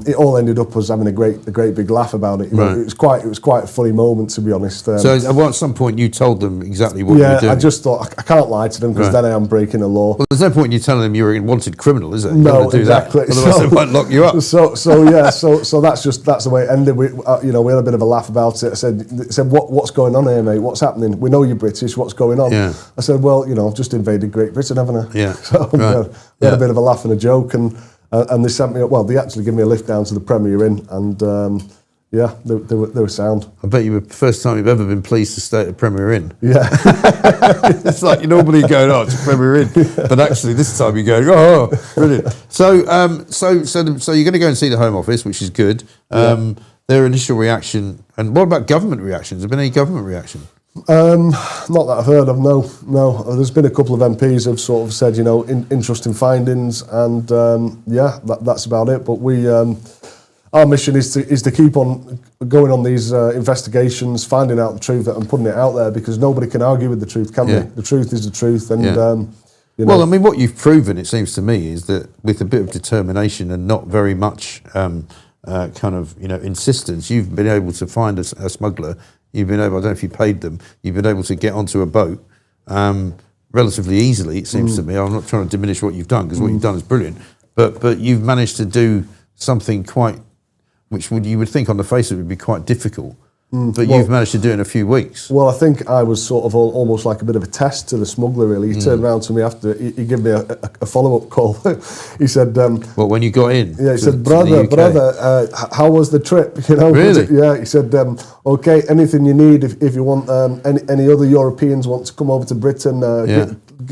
it all ended up us having a great big laugh about it. It was quite a funny moment, to be honest. So at some point you told them exactly what you were doing? I just thought I can't lie to them, because then I am breaking the law. Well, there's no point in you telling them you're a wanted criminal, is there? You No, do exactly. That. Otherwise they might lock you up. So that's the way it ended. We had a bit of a laugh about it. I said, what's going on here, mate? What's happening? We know you're British. What's going on? I said, well, I've just invaded Great Britain, haven't I? Yeah. So we had a bit of a laugh and a joke, and they sent me. Well, they actually gave me a lift down to the Premier Inn, and yeah, they were sound. I bet you were the first time you've ever been pleased to stay at a Premier Inn. Yeah. It's like you normally go, oh, it's a Premier Inn. But actually this time you're going, oh, brilliant. So you're going to go and see the Home Office, which is good. Their initial reaction, and what about government reactions? Have there been any government reaction? Not that I've heard of, no. There's been a couple of MPs who've sort of said, interesting findings, and that's about it. But our mission is to keep on going on these investigations, finding out the truth and putting it out there, because nobody can argue with the truth, can they? The truth is the truth, and Well, I mean, what you've proven, it seems to me, is that with a bit of determination and not very much insistence, you've been able to find a smuggler. You've been able, I don't know if you paid them, you've been able to get onto a boat relatively easily, it seems to me. I'm not trying to diminish what you've done, because what you've done is brilliant. But you've managed to do something which you would think on the face of it would be quite difficult. But you've managed to do it in a few weeks. Well, I think I was sort of almost like a bit of a test to the smuggler, really. He turned around to me after, he gave me a follow-up call. He said... when you got in? Yeah, he said, brother, how was the trip? Really? Yeah, he said, okay, anything you need, if you want, any other Europeans want to come over to Britain,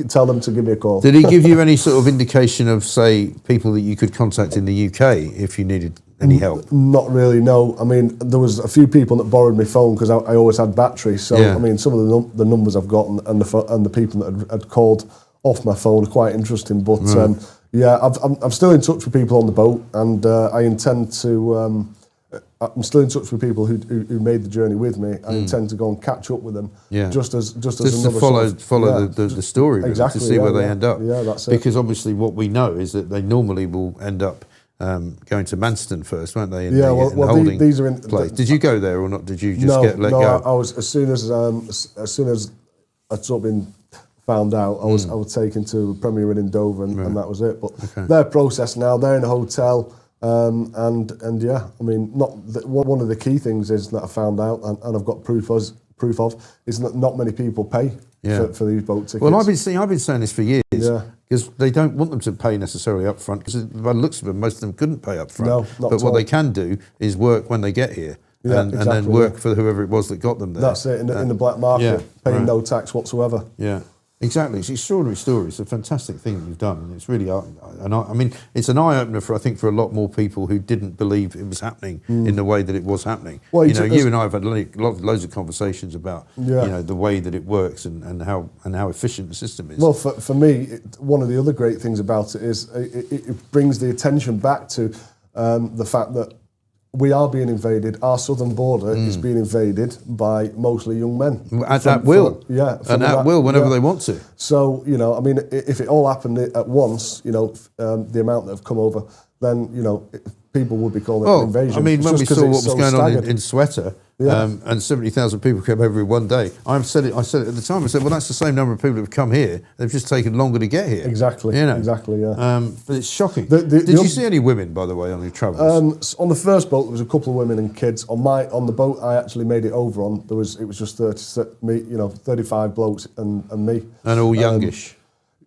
tell them to give me a call. Did he give you any sort of indication of, say, people that you could contact in the UK if you needed any help? Not really, no. I mean, there was a few people that borrowed my phone because I always had battery. So, I mean, some of the numbers I've got and the people that had called off my phone are quite interesting. But I'm still in touch with people on the boat, and I intend to. I'm still in touch with people who made the journey with me. I intend to go and catch up with them. Just as another follow the story, really, exactly, to see where they end up. Yeah, that's it. Because obviously, what we know is that they normally will end up going to Manston first, won't they? In the holding these are in place. Did you go there or not? Did you just get let go? No, I was as soon as I'd sort of been found out, I was taken to Premier Inn in Dover, and that was it. But they're processed now. They're in a hotel. And yeah, I mean, one of the key things is that I found out, and I've got proof of, is that not many people pay for these boat tickets. Well, I've been saying this for years, because they don't want them to pay necessarily up front, because by the looks of them, most of them couldn't pay up front. No, not but at what all. they can do is work when they get here. And then work for whoever it was that got them there. That's it, in the black market, paying no tax whatsoever. Yeah. Exactly, it's an extraordinary story. It's a fantastic thing that you've done, and it's really, I mean, it's an eye opener for a lot more people who didn't believe it was happening in the way that it was happening. Well, you and I have had loads of conversations about the way that it works and how efficient the system is. Well, for me, one of the other great things about it is it brings the attention back to the fact that we are being invaded. Our southern border is being invaded by mostly young men. At will. Whenever they want to. So, I mean, if it all happened at once, the amount that have come over, then, people would be calling it an invasion. I mean, when we saw what was going on in Sweater, Yeah. And 70,000 people came over in one day. I said it at the time. I said, well, that's the same number of people that have come here. They've just taken longer to get here. Exactly. Exactly. Yeah. But it's shocking. Did you see any women, by the way, on your travels? On the first boat, there was a couple of women and kids. On the boat I actually made it over on, it was just 35 blokes and me. And all youngish.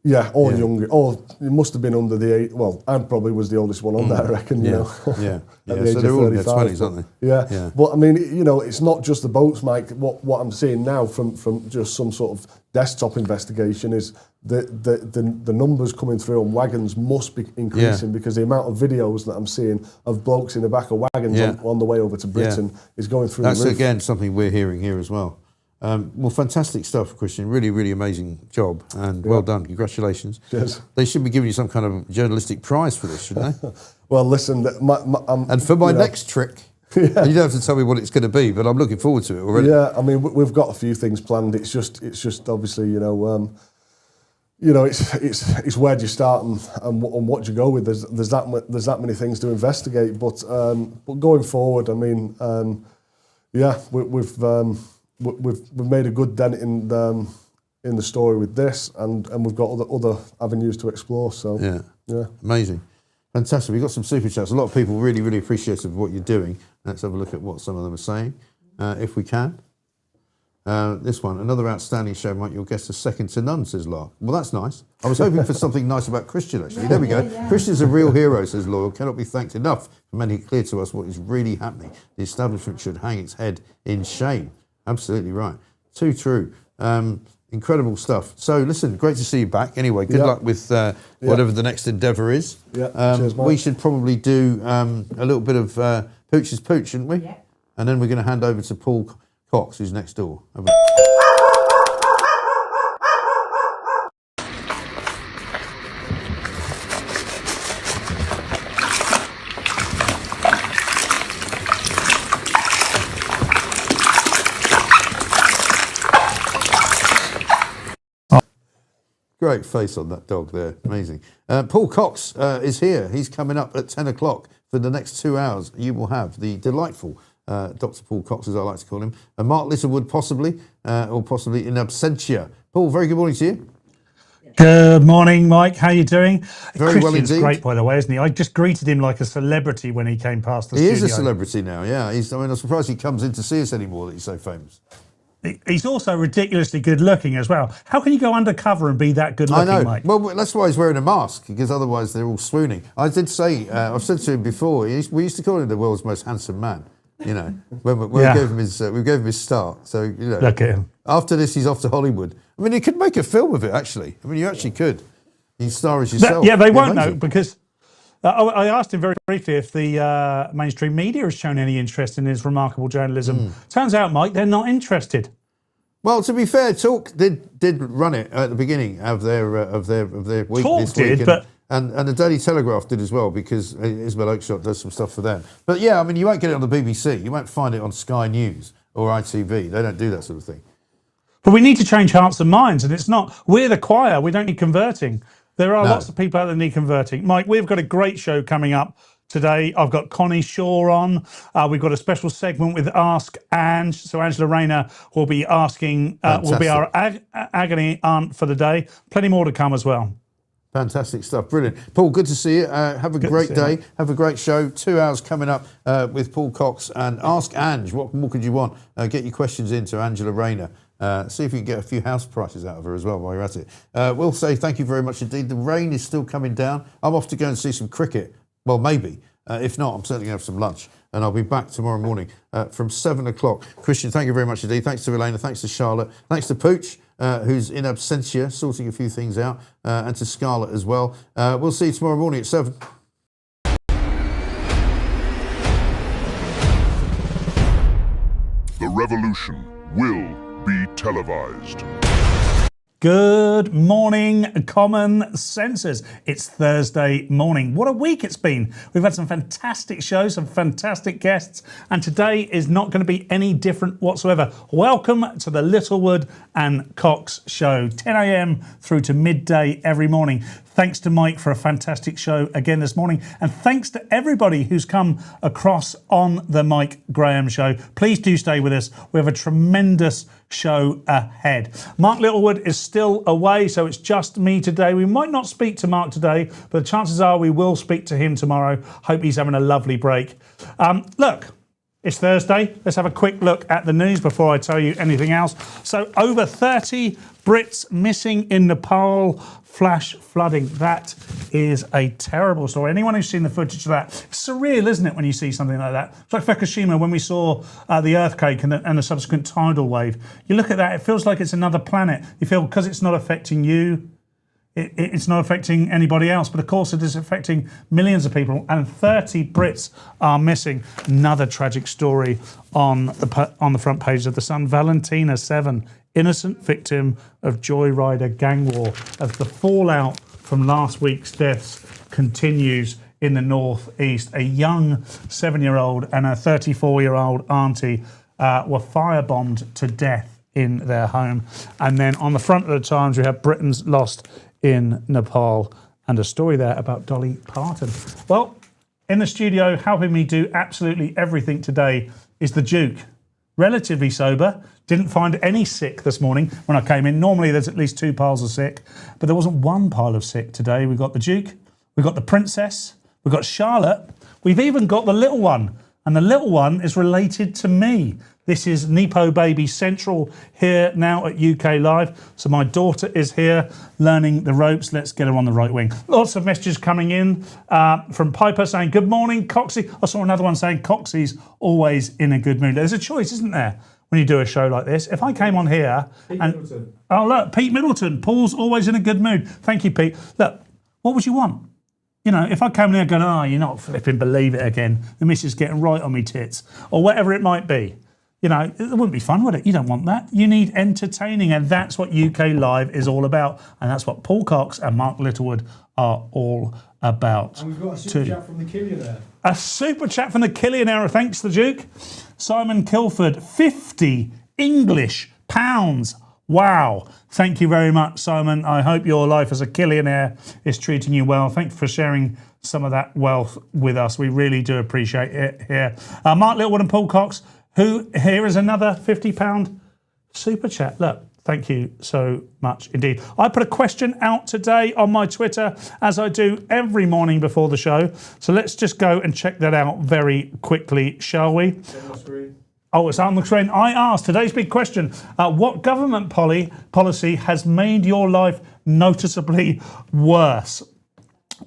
Yeah, all younger. It must have been under the 8. Well, I probably was the oldest one on there, I reckon. Yeah. At the age So of they're all in their 35, 20s, aren't they? Yeah. But I mean, it's not just the boats, Mike. What I'm seeing now from just some sort of desktop investigation is the numbers coming through on wagons must be increasing because the amount of videos that I'm seeing of blokes in the back of wagons on the way over to Britain is going through the roof. That's again something we're hearing here as well. Well, fantastic stuff, Christian. Really, really amazing job, and well done. Congratulations. Cheers. They should be giving you some kind of journalistic prize for this, shouldn't they? Well, listen, and for my next trick, you don't have to tell me what it's going to be, but I'm looking forward to it already. Yeah, I mean, we've got a few things planned. It's just obviously, it's where do you start and what do you go with. There's that many things to investigate, but going forward, I mean, we've made a good dent in the story with this, and we've got other avenues to explore. So yeah, amazing, fantastic. We've got some super chats. A lot of people really, really appreciative of what you're doing. Let's have a look at what some of them are saying, if we can. This one, another outstanding show, Mike. Your guest is second to none, says Lark. Well, that's nice. I was hoping for something nice about Christian, actually. There we go. Christian's a real hero, says Loyal. Cannot be thanked enough for making it clear to us what is really happening. The establishment should hang its head in shame. Absolutely right. Too true. Incredible stuff. So, listen, great to see you back. Anyway, good luck with whatever the next endeavour is. Cheers, mate. We should probably do a little bit of Pooch's Pooch, shouldn't we? Yeah. And then we're going to hand over to Paul Cox, who's next door. Great face on that dog there. Amazing. Paul Cox is here. He's coming up at 10 o'clock for the next 2 hours. You will have the delightful Dr. Paul Cox, as I like to call him, and Mark Littlewood possibly, or possibly in absentia. Paul, very good morning to you. Good morning, Mike. How are you doing? Very well Christian's indeed. Great, by the way, isn't he? I just greeted him like a celebrity when he came past the studio. He is a celebrity now, yeah. I'm surprised he comes in to see us anymore that he's so famous. He's also ridiculously good looking as well. How can you go undercover and be that good looking, I know. Mike? Well, that's why he's wearing a mask, because otherwise they're all swooning. I did say, I've said to him before, we used to call him the world's most handsome man. You know, when we gave him his start. So, you know, look at him. After this, he's off to Hollywood. I mean, you could make a film of it, actually. I mean, you actually could. You star as yourself. Yeah, they won't know, because I asked him very briefly if the mainstream media has shown any interest in his remarkable journalism. Turns out, Mike, they're not interested. Well, to be fair, Talk did run it at the beginning of their week Talk this week, did, and the Daily Telegraph did as well, because Isabel Oakeshott does some stuff for them. But yeah, I mean, you won't get it on the BBC. You won't find it on Sky News or ITV. They don't do that sort of thing. But we need to change hearts and minds, and it's not, we're the choir, we don't need converting. There are lots of people out there that need converting. Mike, we've got a great show coming up today. I've got Connie Shaw on. We've got a special segment with Ask Ange. So Angela Rayner will be asking, will be our agony aunt for the day. Plenty more to come as well. Fantastic stuff. Brilliant. Paul, good to see you. Have a great day. Have a great show. 2 hours coming up with Paul Cox. And Ask Ange. What more could you want? Get your questions in to Angela Rayner. See if you can get a few house prices out of her as well while you're at it. We'll say thank you very much indeed. The rain is still coming down. I'm off to go and see some cricket. Well, maybe. If not, I'm certainly going to have some lunch. And I'll be back tomorrow morning from 7 o'clock. Christian, thank you very much indeed. Thanks to Elena. Thanks to Charlotte. Thanks to Pooch, who's in absentia, sorting a few things out. And to Scarlett as well. We'll see you tomorrow morning at 7. The revolution will be televised. Good morning, common senses. It's Thursday morning. What a week it's been. We've had some fantastic shows, some fantastic guests, and today is not going to be any different whatsoever. Welcome to the Littlewood and Cox show, 10 a.m. through to midday every morning. Thanks to Mike for a fantastic show again this morning. And thanks to everybody who's come across on the Mike Graham show. Please do stay with us. We have a tremendous show ahead. Mark Littlewood is still away, so it's just me today. We might not speak to Mark today, but the chances are we will speak to him tomorrow. Hope he's having a lovely break. Look, it's Thursday. Let's have a quick look at the news before I tell you anything else. So over 30 Brits missing in Nepal, flash flooding. That is a terrible story. Anyone who's seen the footage of that, it's surreal, isn't it, when you see something like that? It's like Fukushima when we saw the earthquake and the subsequent tidal wave. You look at that, it feels like it's another planet. You feel because it's not affecting you, it's not affecting anybody else, but of course it is affecting millions of people, and 30 Brits are missing. Another tragic story on the front page of The Sun. Valentina, 7, innocent victim of joyrider gang war, as the fallout from last week's deaths continues in the northeast. A young 7-year-old and a 34-year-old auntie were firebombed to death in their home. And then on the front of the Times, we have Britons lost in Nepal, and a story there about Dolly Parton. Well, in the studio, helping me do absolutely everything today is the Duke. Relatively sober, didn't find any sick this morning when I came in. Normally there's at least 2 piles of sick, but there wasn't one pile of sick today. We've got the Duke, we've got the Princess, we've got Charlotte, we've even got the little one, and the little one is related to me. This is Nepo Baby Central here now at UK Live. So my daughter is here learning the ropes. Let's get her on the right wing. Lots of messages coming in from Piper saying, good morning, Coxie. I saw another one saying, Coxie's always in a good mood. There's a choice, isn't there, when you do a show like this? If I came on here and... Oh, look, Pete Middleton. Paul's always in a good mood. Thank you, Pete. Look, what would you want? You know, if I came in here going, oh, you're not flipping believe it again, the missus getting right on me tits, or whatever it might be, you know, it wouldn't be fun, would it? You don't want that. You need entertaining, and that's what UK Live is all about, and that's what Paul Cox and Mark Littlewood are all about. And we've got a super chat from the Killionaire. A super chat from the Killionaire, thanks to the Duke. Simon Kilford, 50 English pounds. Wow. Thank you very much, Simon. I hope your life as a Killionaire is treating you well. Thanks for sharing some of that wealth with us. We really do appreciate it here. Mark Littlewood and Paul Cox, who here is another £50 super chat. Look, thank you so much indeed. I put a question out today on my Twitter, as I do every morning before the show. So let's just go and check that out very quickly, shall we? Oh, it's on the screen. I asked today's big question: what government policy has made your life noticeably worse?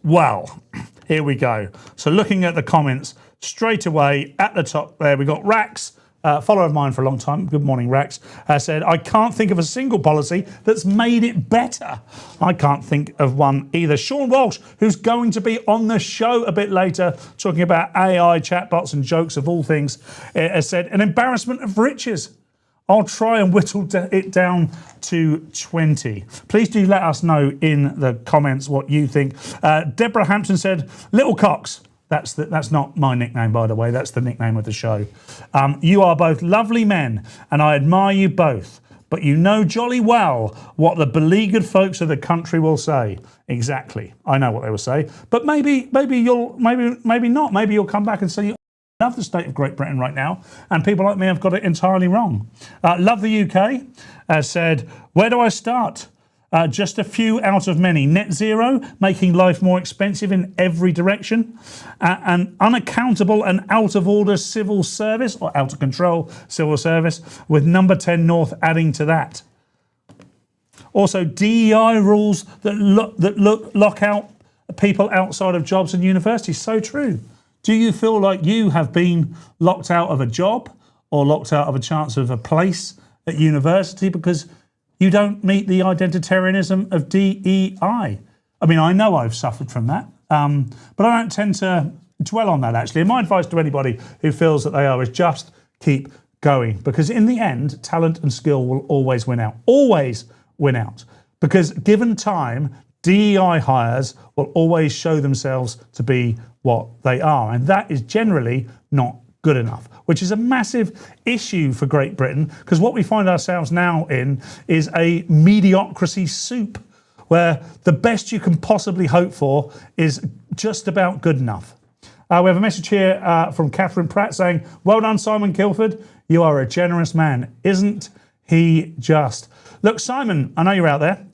Well, here we go. So looking at the comments straight away at the top there, we got Rax, follower of mine for a long time. Good morning, Rax. Said, I can't think of a single policy that's made it better. I can't think of one either. Sean Walsh, who's going to be on the show a bit later, talking about AI, chatbots and jokes of all things, has said, an embarrassment of riches. I'll try and whittle it down to 20. Please do let us know in the comments what you think. Deborah Hampton said, Little Cox. That's not my nickname, by the way. That's the nickname of the show. You are both lovely men, and I admire you both. But you know jolly well what the beleaguered folks of the country will say. Exactly, I know what they will say. But maybe not. Maybe you'll come back and say, I love the state of Great Britain right now, and people like me have got it entirely wrong. Love the UK said, where do I start? Just a few out of many. Net zero, making life more expensive in every direction. An unaccountable and out of order civil service, or out of control civil service, with number 10 North adding to that. Also, DEI rules that lock out people outside of jobs and universities. So true. Do you feel like you have been locked out of a job or locked out of a chance of a place at university because you don't meet the identitarianism of DEI? I mean, I know I've suffered from that, but I don't tend to dwell on that, actually. And my advice to anybody who feels that they are is just keep going, because in the end, talent and skill will always win out. Always win out. Because given time, DEI hires will always show themselves to be what they are. And that is generally not good enough, which is a massive issue for Great Britain, because what we find ourselves now in is a mediocrity soup, where the best you can possibly hope for is just about good enough. We have a message here from Catherine Pratt saying, well done, Simon Kilford. You are a generous man. Isn't he just? Look, Simon, I know you're out there.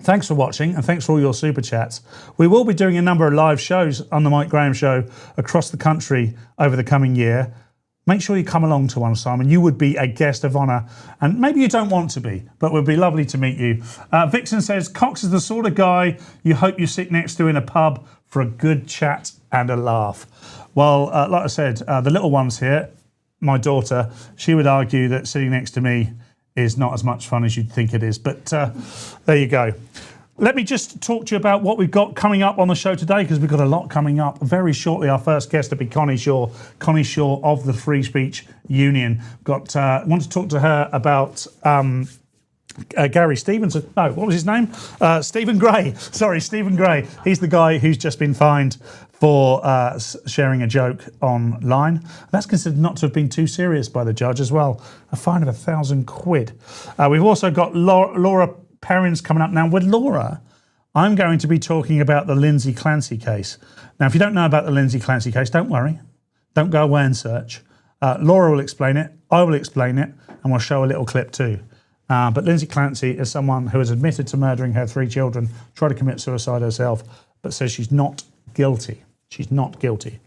Thanks for watching, and thanks for all your super chats. We will be doing a number of live shows on the Mike Graham Show across the country over the coming year. Make sure you come along to one, Simon. You would be a guest of honour, and maybe you don't want to be, but it would be lovely to meet you. Vixen says, Cox is the sort of guy you hope you sit next to in a pub for a good chat and a laugh. Well, like I said, the little ones here, my daughter, she would argue that sitting next to me is not as much fun as you'd think it is. But there you go. Let me just talk to you about what we've got coming up on the show today, because we've got a lot coming up very shortly. Our first guest will be Connie Shaw of the Free Speech Union. Want to talk to her about Gary Stevenson. No, what was his name? Stephen Gray. Sorry, Stephen Gray. He's the guy who's just been fined for sharing a joke online. That's considered not to have been too serious by the judge as well. A fine of £1,000. We've also got Laura Perrins coming up. Now, with Laura, I'm going to be talking about the Lindsay Clancy case. Now, if you don't know about the Lindsay Clancy case, don't worry. Don't go away and search. Laura will explain it. I will explain it. And we'll show a little clip too. But Lindsay Clancy is someone who has admitted to murdering her 3 children, tried to commit suicide herself, but says she's not guilty. She's not guilty.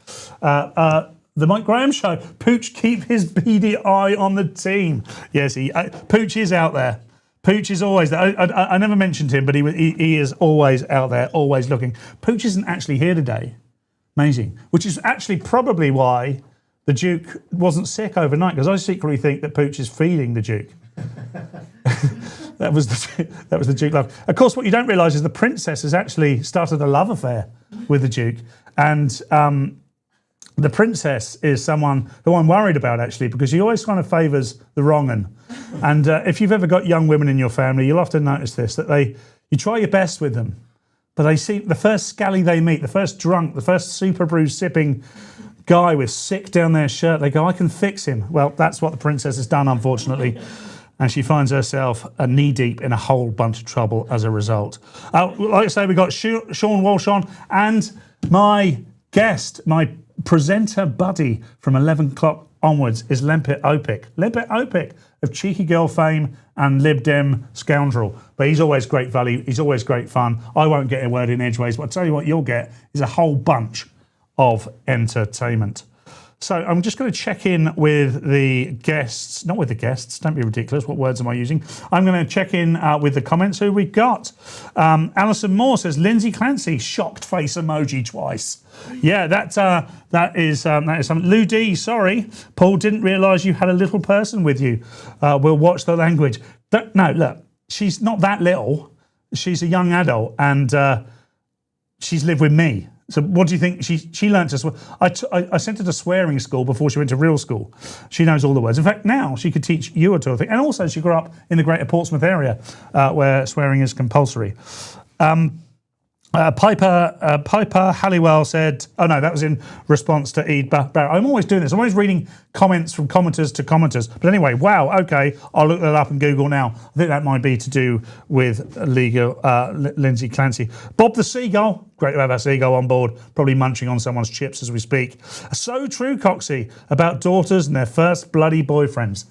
The Mike Graham Show. Pooch, keep his beady eye on the team. Yes, Pooch is out there. Pooch is always there. I never mentioned him, but he is always out there, always looking. Pooch isn't actually here today. Amazing. Which is actually probably why the Duke wasn't sick overnight, because I secretly think that Pooch is feeding the Duke. That was the Duke love. Of course, what you don't realise is the Princess has actually started a love affair with the Duke, and the Princess is someone who I'm worried about, actually, because she always kind of favours the wrong un. And if you've ever got young women in your family, you'll often notice this, that you try your best with them, but they see the first scally they meet, the first drunk, the first super brew sipping guy with sick down their shirt, they go, I can fix him. Well, that's what the Princess has done, unfortunately. And she finds herself knee-deep in a whole bunch of trouble as a result. Like I say, we've got Sean Walsh on, and my guest, my presenter buddy from 11 o'clock onwards is Lempit Opik. Lempit Opik of Cheeky Girl fame and Lib Dem scoundrel. But he's always great value. He's always great fun. I won't get a word in edgeways, but I'll tell you what you'll get is a whole bunch of entertainment. So I'm just going to check in with the guests, not with the guests, don't be ridiculous, what words am I using? I'm going to check in with the comments. Who we got? Alison Moore says, Lindsay Clancy, shocked face emoji twice. Yeah, that is something. Lou D, sorry, Paul, didn't realise you had a little person with you. We'll watch the language. No, look, she's not that little. She's a young adult, and she's lived with me. So what do you think? She learnt to swear. I sent her to swearing school before she went to real school. She knows all the words. In fact, now she could teach you a two or three. And also she grew up in the Greater Portsmouth area where swearing is compulsory. Piper Halliwell said, oh no, that was in response to Eid Barrett. I'm always doing this. I'm always reading comments from commenters to commenters. But anyway, wow, okay, I'll look that up in Google now. I think that might be to do with Lindsay Clancy. Bob the Seagull, great to have our seagull on board, probably munching on someone's chips as we speak. So true, Coxie, about daughters and their first bloody boyfriends.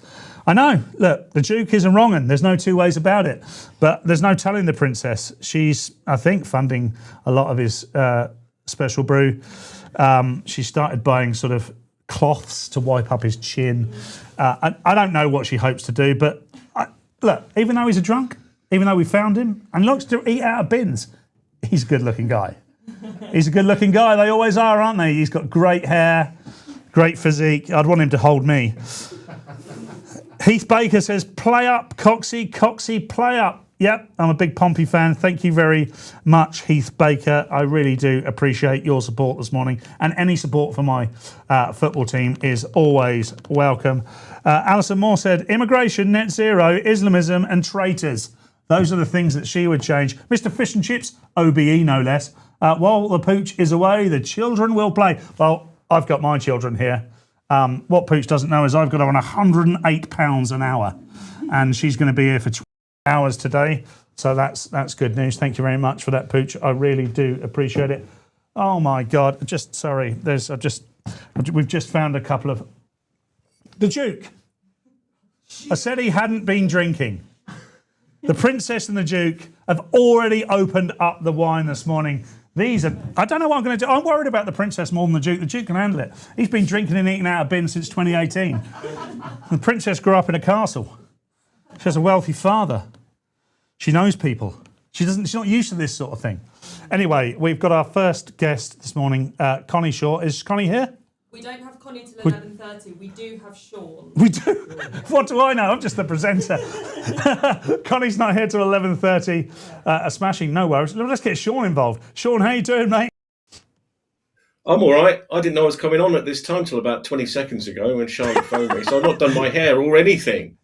I know, look, the Duke isn't wrong, and there's no two ways about it. But there's no telling the Princess. She's, I think, funding a lot of his special brew. She started buying sort of cloths to wipe up his chin. I don't know what she hopes to do, but look, even though he's a drunk, even though we found him, and likes to eat out of bins, he's a good-looking guy. He's a good-looking guy. They always are, aren't they? He's got great hair, great physique. I'd want him to hold me. Heath Baker says, play up, Coxie, play up. Yep, I'm a big Pompey fan. Thank you very much, Heath Baker. I really do appreciate your support this morning. And any support for my football team is always welcome. Alison Moore said, immigration, net zero, Islamism and traitors. Those are the things that she would change. Mr. Fish and Chips, OBE no less. While the pooch is away, the children will play. Well, I've got my children here. What Pooch doesn't know is I've got her on £108 an hour, and she's going to be here for 20 hours today. So that's good news. Thank you very much for that, Pooch. I really do appreciate it. Oh my God! Just sorry. We've just found a couple of the Duke. I said he hadn't been drinking. The Princess and the Duke have already opened up the wine this morning. These are, I don't know what I'm going to do. I'm worried about the Princess more than the Duke. The Duke can handle it. He's been drinking and eating out of bins since 2018. The Princess grew up in a castle. She has a wealthy father. She knows people. She's not used to this sort of thing. Anyway, we've got our first guest this morning, Connie Shaw. Is Connie here? We don't have Connie till 11:30. We do have Sean. We do? What do I know? I'm just the presenter. Connie's not here till 11:30. A smashing, no worries. Let's get Sean involved. Sean, how you doing, mate? I'm all right. I didn't know I was coming on at this time till about 20 seconds ago when Charlotte phoned me, so I've not done my hair or anything.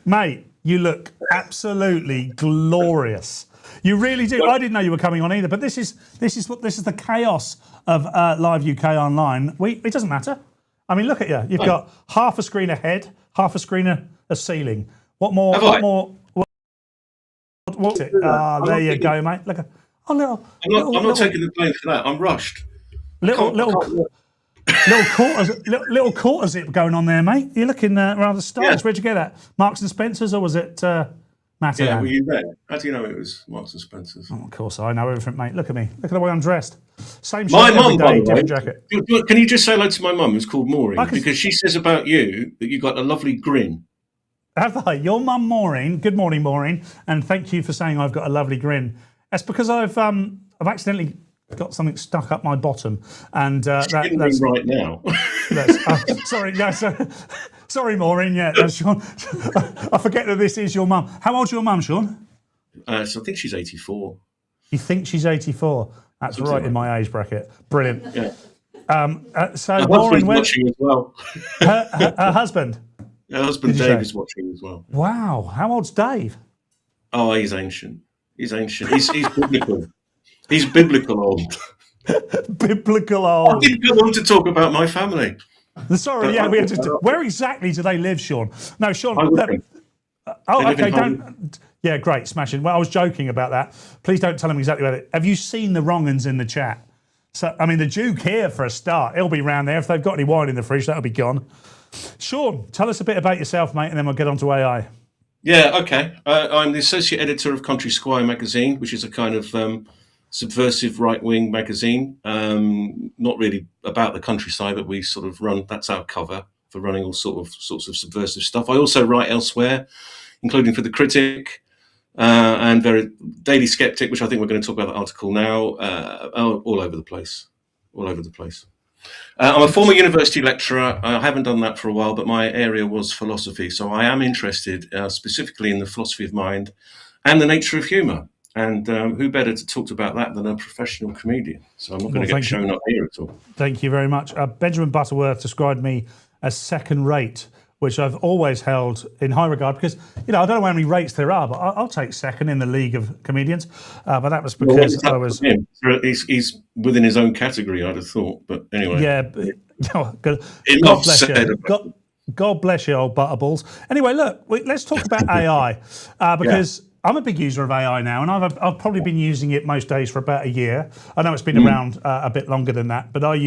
Mate, you look absolutely glorious. You really do. I didn't know you were coming on either, but this is the chaos of Live UK Online. It doesn't matter. I mean, look at you. You've got half a screen ahead, half a screen a ceiling. What more? What's it? There you go, mate. Look at I'm not taking the blame for that. I'm rushed. Little quarter zip going on there, mate. You're looking rather stylish. Yeah. Where'd you get that? Marks and Spencers, or was it? Matalan. Yeah, were you there? How do you know it was Marks and Spencer's? Oh, of course, I know everything, mate. Look at me. Look at the way I'm dressed. Same My shirt every mum, by day, the way, different jacket. can you just say hello to my mum, who's called Maureen, I can- because she says about you that you got a lovely grin. Have I? Your mum, Maureen. Good morning, Maureen, and thank you for saying I've got a lovely grin. That's because I've accidentally got something stuck up my bottom, and that's right now. Sorry, yeah, sorry, Maureen. Yeah, that's Sean. I forget that this is your mum. How old's your mum, Sean? So I think she's 84. You think she's 84? That's right in my age bracket. Brilliant. Yeah. So Her Maureen, husband's watching as well. her husband. Her husband Did you Dave say? is watching as well. Wow, how old's Dave? Oh, he's ancient. He's ancient. He's biblical. He's biblical old. Biblical old. I didn't go on to talk about my family. Sorry, yeah, we had to. Where exactly do they live, Sean? No, Sean. Oh, okay, don't. Yeah, great, smashing. Well, I was joking about that. Please don't tell them exactly what it. Have you seen the wrong uns in the chat? So, I mean, the Duke here for a start. He'll be round there. If they've got any wine in the fridge, that'll be gone. Sean, tell us a bit about yourself, mate, and then we'll get on to AI. Yeah, okay. I'm the associate editor of Country Squire magazine, which is a kind of subversive right-wing magazine. Not really about the countryside, but we sort of run. That's our cover for running all sorts of subversive stuff. I also write elsewhere, including for the Critic and Daily Skeptic, which I think we're going to talk about that article now. All over the place, all over the place. I'm a former university lecturer. I haven't done that for a while, but my area was philosophy. So I am interested specifically in the philosophy of mind and the nature of humour. And who better to talk about that than a professional comedian? So I'm not going to get shown up here at all. Thank you very much. Benjamin Butterworth described me as second rate, which I've always held in high regard because, I don't know how many rates there are, but I'll take second in the league of comedians. But that was because I was... He's within his own category, I'd have thought. But anyway. Yeah. God bless you. God bless you, old butterballs. Anyway, look, let's talk about AI because... I'm a big user of AI now, and I've probably been using it most days for about a year. I know it's been around a bit longer than that, but we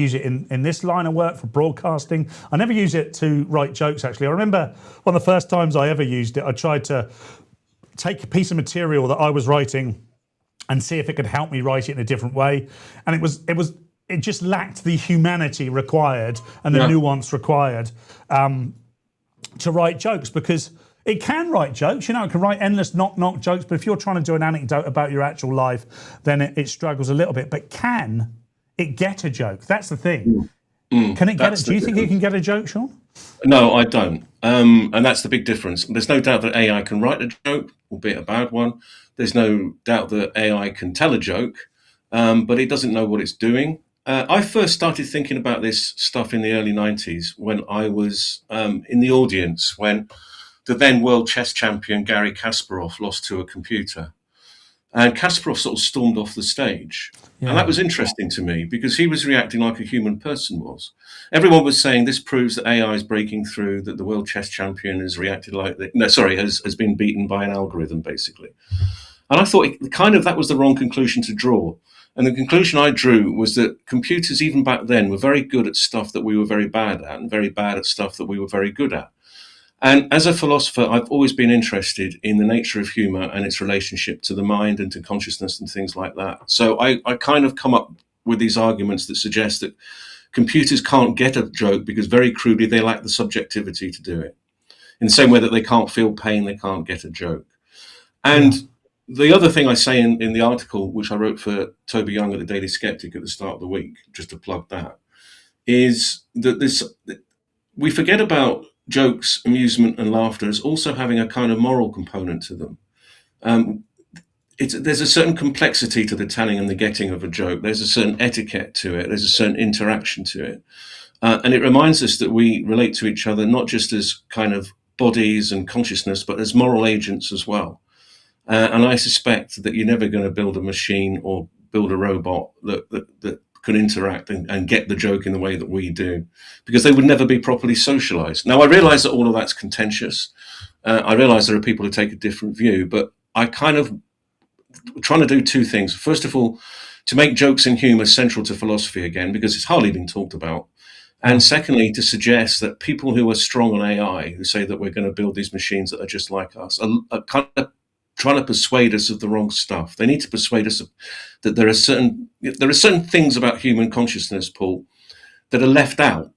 use it in this line of work for broadcasting. I never use it to write jokes, actually. I remember one of the first times I ever used it, I tried to take a piece of material that I was writing and see if it could help me write it in a different way. And it just lacked the humanity required and the nuance required to write jokes, because it can write jokes, it can write endless knock-knock jokes, but if you're trying to do an anecdote about your actual life, then it struggles a little bit. But can it get a joke? That's the thing. Can it get it? Do you think it can get a joke, Sean? No, I don't. And that's the big difference. There's no doubt that AI can write a joke, albeit a bad one. There's no doubt that AI can tell a joke, but it doesn't know what it's doing. I first started thinking about this stuff in the early 90s when I was in the audience when the then world chess champion Garry Kasparov lost to a computer. And Kasparov sort of stormed off the stage. Yeah. And that was interesting to me because he was reacting like a human person was. Everyone was saying this proves that AI is breaking through, that the world chess champion has reacted has been beaten by an algorithm, basically. And I thought that was the wrong conclusion to draw. And the conclusion I drew was that computers, even back then, were very good at stuff that we were very bad at and very bad at stuff that we were very good at. And as a philosopher, I've always been interested in the nature of humour and its relationship to the mind and to consciousness and things like that. So I kind of come up with these arguments that suggest that computers can't get a joke because very crudely they lack the subjectivity to do it. In the same way that they can't feel pain, they can't get a joke. And the other thing I say in the article, which I wrote for Toby Young at the Daily Skeptic at the start of the week, just to plug that, is that we forget about jokes, amusement, and laughter as also having a kind of moral component to them. There's a certain complexity to the telling and the getting of a joke. There's a certain etiquette to it. There's a certain interaction to it. And it reminds us that we relate to each other not just as kind of bodies and consciousness, but as moral agents as well. And I suspect that you're never going to build a machine or build a robot that can interact and get the joke in the way that we do, because they would never be properly socialized. Now, I realize that all of that's contentious. I realize there are people who take a different view, but I kind of trying to do two things. First of all, to make jokes and humor central to philosophy again, because it's hardly been talked about. And secondly, to suggest that people who are strong on AI, who say that we're going to build these machines that are just like us, are kind of trying to persuade us of the wrong stuff. They need to persuade us that there are certain things about human consciousness, Paul, that are left out.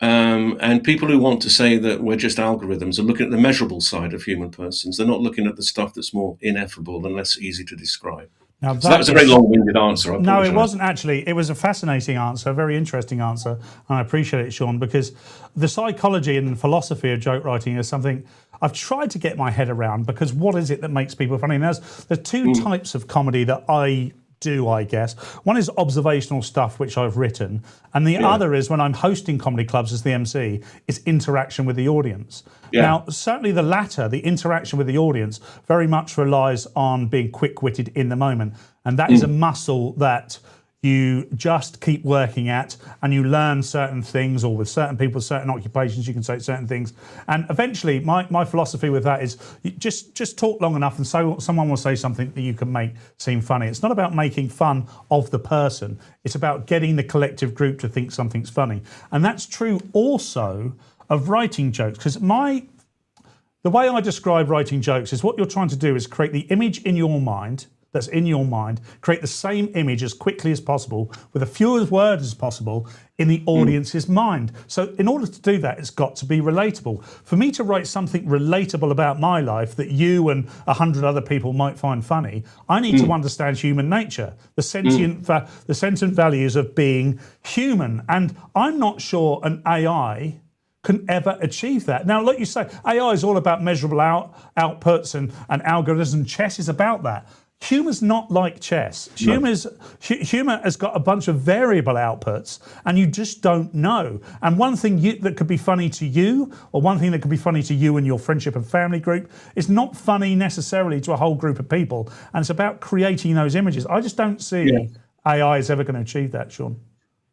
And people who want to say that we're just algorithms are looking at the measurable side of human persons. They're not looking at the stuff that's more ineffable and less easy to describe. Now, So that was a very long-winded answer. I No, it apologise. wasn't actually. It was a fascinating answer, a very interesting answer, and I appreciate it, Sean, because the psychology and philosophy of joke writing is something I've tried to get my head around, because what is it that makes people funny? And there's two types of comedy that I do, I guess. One is observational stuff, which I've written, and the other is when I'm hosting comedy clubs as the MC, is interaction with the audience. Now, certainly the latter, the interaction with the audience, very much relies on being quick-witted in the moment, and that is a muscle that you just keep working at, and you learn certain things, or with certain people, certain occupations, you can say certain things. And eventually, my philosophy with that is you just talk long enough, and so someone will say something that you can make seem funny. It's not about making fun of the person. It's about getting the collective group to think something's funny. And that's true also of writing jokes, because the way I describe writing jokes is what you're trying to do is create the image in your mind, that's in your mind, create the same image as quickly as possible with as few words as possible in the audience's mind. So in order to do that, it's got to be relatable. For me to write something relatable about my life that you and 100 other people might find funny, I need to understand human nature, the sentient values of being human. And I'm not sure an AI can ever achieve that. Now, like you say, AI is all about measurable outputs and algorithms. Chess is about that. Humour's not like chess. Humour has got a bunch of variable outputs, and you just don't know. And one thing that could be funny to you, or one thing that could be funny to you and your friendship and family group, is not funny necessarily to a whole group of people. And it's about creating those images. I just don't see AI is ever going to achieve that, Sean.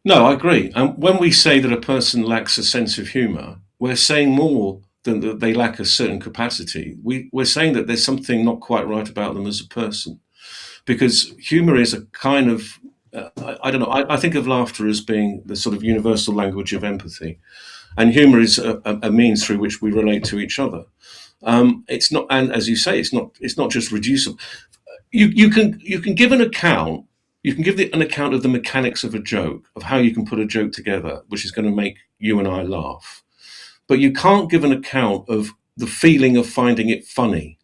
No, I agree. And when we say that a person lacks a sense of humour, we're saying more than that they lack a certain capacity. We're saying that there's something not quite right about them as a person. Because humour is a kind of, I don't know, I think of laughter as being the sort of universal language of empathy. And humour is a means through which we relate to each other. It's not, and as you say, it's not just reducible. You can give an account. You can give an account of the mechanics of a joke, of how you can put a joke together, which is going to make you and I laugh. But you can't give an account of the feeling of finding it funny.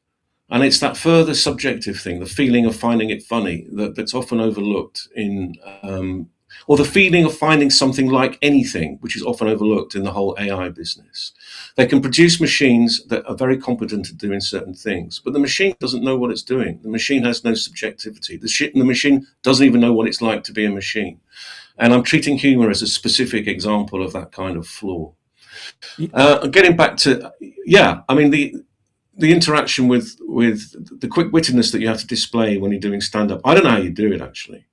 And it's that further subjective thing, the feeling of finding it funny, that's often overlooked or the feeling of finding something like anything, which is often overlooked in the whole AI business. They can produce machines that are very competent at doing certain things, but the machine doesn't know what it's doing. The machine has no subjectivity. The machine doesn't even know what it's like to be a machine. And I'm treating humour as a specific example of that kind of flaw. Getting back to, I mean, the interaction with the quick-wittedness that you have to display when you're doing stand-up. I don't know how you do it, actually.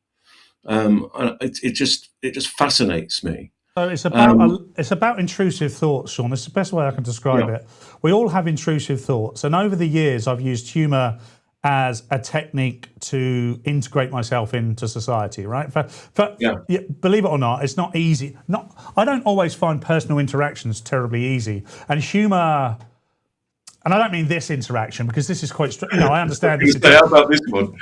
It just fascinates me. So it's about intrusive thoughts, Sean. It's the best way I can describe it. We all have intrusive thoughts, and over the years, I've used humour as a technique to integrate myself into society. Right? Believe it or not, it's not easy. I don't always find personal interactions terribly easy, and humour. And I don't mean this interaction, because this is quite, I understand this. How about this one?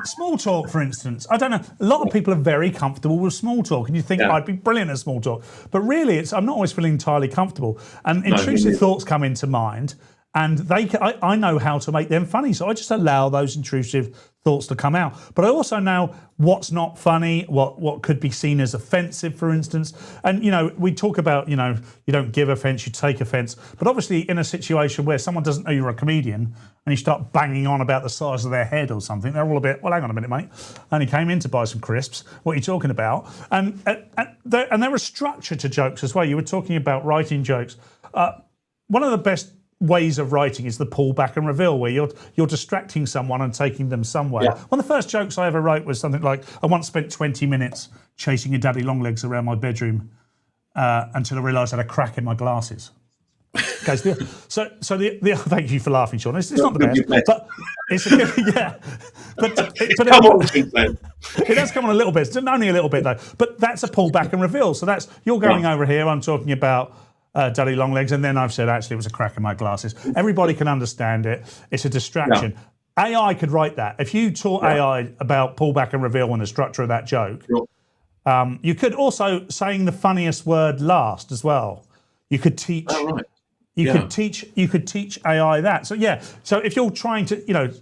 Small talk, for instance. I don't know. A lot of people are very comfortable with small talk, and you think I'd be brilliant at small talk, but really, I'm not always feeling entirely comfortable. And intrusive thoughts come into mind, and I know how to make them funny, so I just allow those intrusive thoughts to come out. But I also know what's not funny, what could be seen as offensive, for instance. And we talk about you don't give offence, you take offence. But obviously, in a situation where someone doesn't know you're a comedian and you start banging on about the size of their head or something, they're all a bit, well, hang on a minute, mate. I only came in to buy some crisps. What are you talking about? And there are structure to jokes as well. You were talking about writing jokes. One of the best ways of writing is the pull back and reveal, where you're distracting someone and taking them somewhere. One of the first jokes I ever wrote was something like, I once spent 20 minutes chasing a daddy long legs around my bedroom until I realised I had a crack in my glasses. Okay, so the thank you for laughing, Sean. It's not the best, but it's a good, yeah. But Come on, Glenn. it does come on a little bit, only a little bit though. But that's a pull back and reveal. So that's you're going over here. I'm talking about Daddy Longlegs, and then I've said actually it was a crack in my glasses. Everybody can understand it. It's a distraction. AI could write that. If you taught AI about pull back and reveal and the structure of that joke, you could also saying the funniest word last as well. You could teach. Oh, right. You could teach AI that. So yeah. So if you're trying to,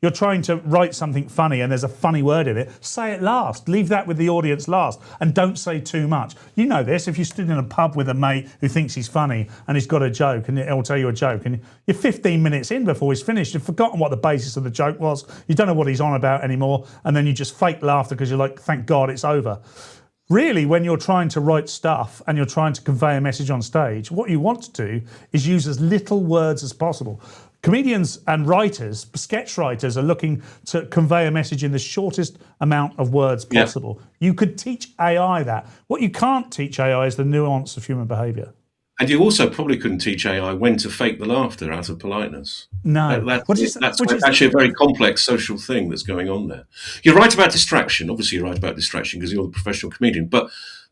you're trying to write something funny and there's a funny word in it, say it last. Leave that with the audience last, and don't say too much. You know this. If you stood in a pub with a mate who thinks he's funny and he's got a joke and he'll tell you a joke, and you're 15 minutes in before he's finished, you've forgotten what the basis of the joke was. You don't know what he's on about anymore, and then you just fake laughter because you're like, thank God it's over. Really, when you're trying to write stuff and you're trying to convey a message on stage, what you want to do is use as little words as possible. Comedians and writers, sketch writers, are looking to convey a message in the shortest amount of words possible. You could teach AI that. What you can't teach AI is the nuance of human behaviour. And you also probably couldn't teach AI when to fake the laughter out of politeness. No. That's actually a very complex social thing that's going on there. You're right about distraction. Obviously, you're right about distraction because you're the professional comedian. But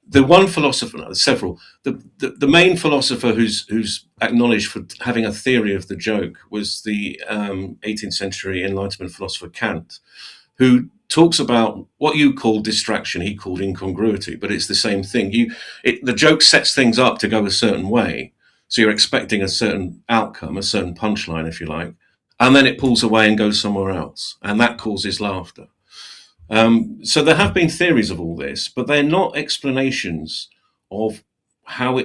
the one philosopher, several, the main philosopher who's acknowledged for having a theory of the joke was the 18th century Enlightenment philosopher Kant, who talks about what you call distraction, he called incongruity, but it's the same thing. The joke sets things up to go a certain way, so you're expecting a certain outcome, a certain punchline, if you like, and then it pulls away and goes somewhere else, and that causes laughter. So there have been theories of all this, but they're not explanations of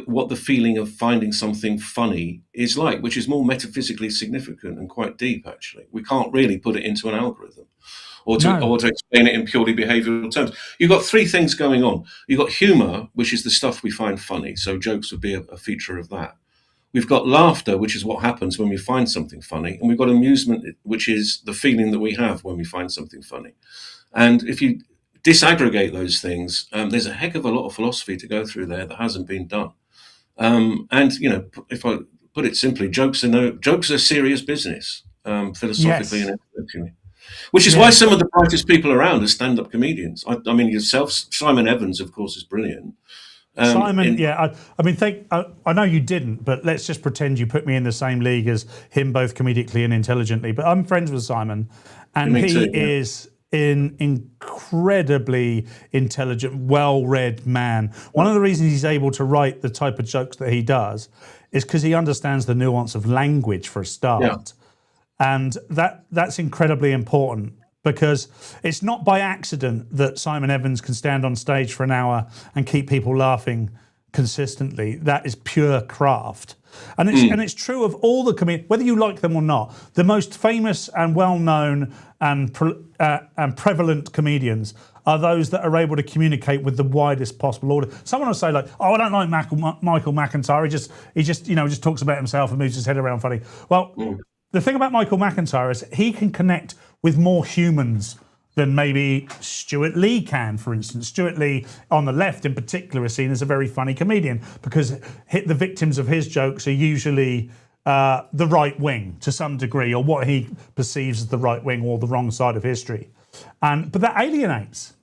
what the feeling of finding something funny is like, which is more metaphysically significant and quite deep, actually. We can't really put it into an algorithm or to explain it in purely behavioural terms. You've got three things going on. You've got humour, which is the stuff we find funny, so jokes would be a feature of that. We've got laughter, which is what happens when we find something funny, and we've got amusement, which is the feeling that we have when we find something funny. And if you disaggregate those things, there's a heck of a lot of philosophy to go through there that hasn't been done. And if I put it simply, jokes are serious business, philosophically and intellectually. Which is why some of the brightest people around are stand-up comedians. I mean, yourself, Simon Evans, of course, is brilliant. Simon, I know you didn't, but let's just pretend you put me in the same league as him, both comedically and intelligently. But I'm friends with Simon, and he is an incredibly intelligent, well-read man. One of the reasons he's able to write the type of jokes that he does is because he understands the nuance of language, for a start. Yeah. And that's incredibly important, because it's not by accident that Simon Evans can stand on stage for an hour and keep people laughing consistently. That is pure craft. And it's true of all the comedians, whether you like them or not. The most famous and well-known and prevalent comedians are those that are able to communicate with the widest possible audience. Someone will say, like, "Oh, I don't like Michael McIntyre. He just talks about himself and moves his head around funny." Well, the thing about Michael McIntyre is he can connect with more humans than maybe Stuart Lee can, for instance. Stuart Lee, on the left in particular, is seen as a very funny comedian because the victims of his jokes are usually the right wing to some degree, or what he perceives as the right wing or the wrong side of history. But that alienates.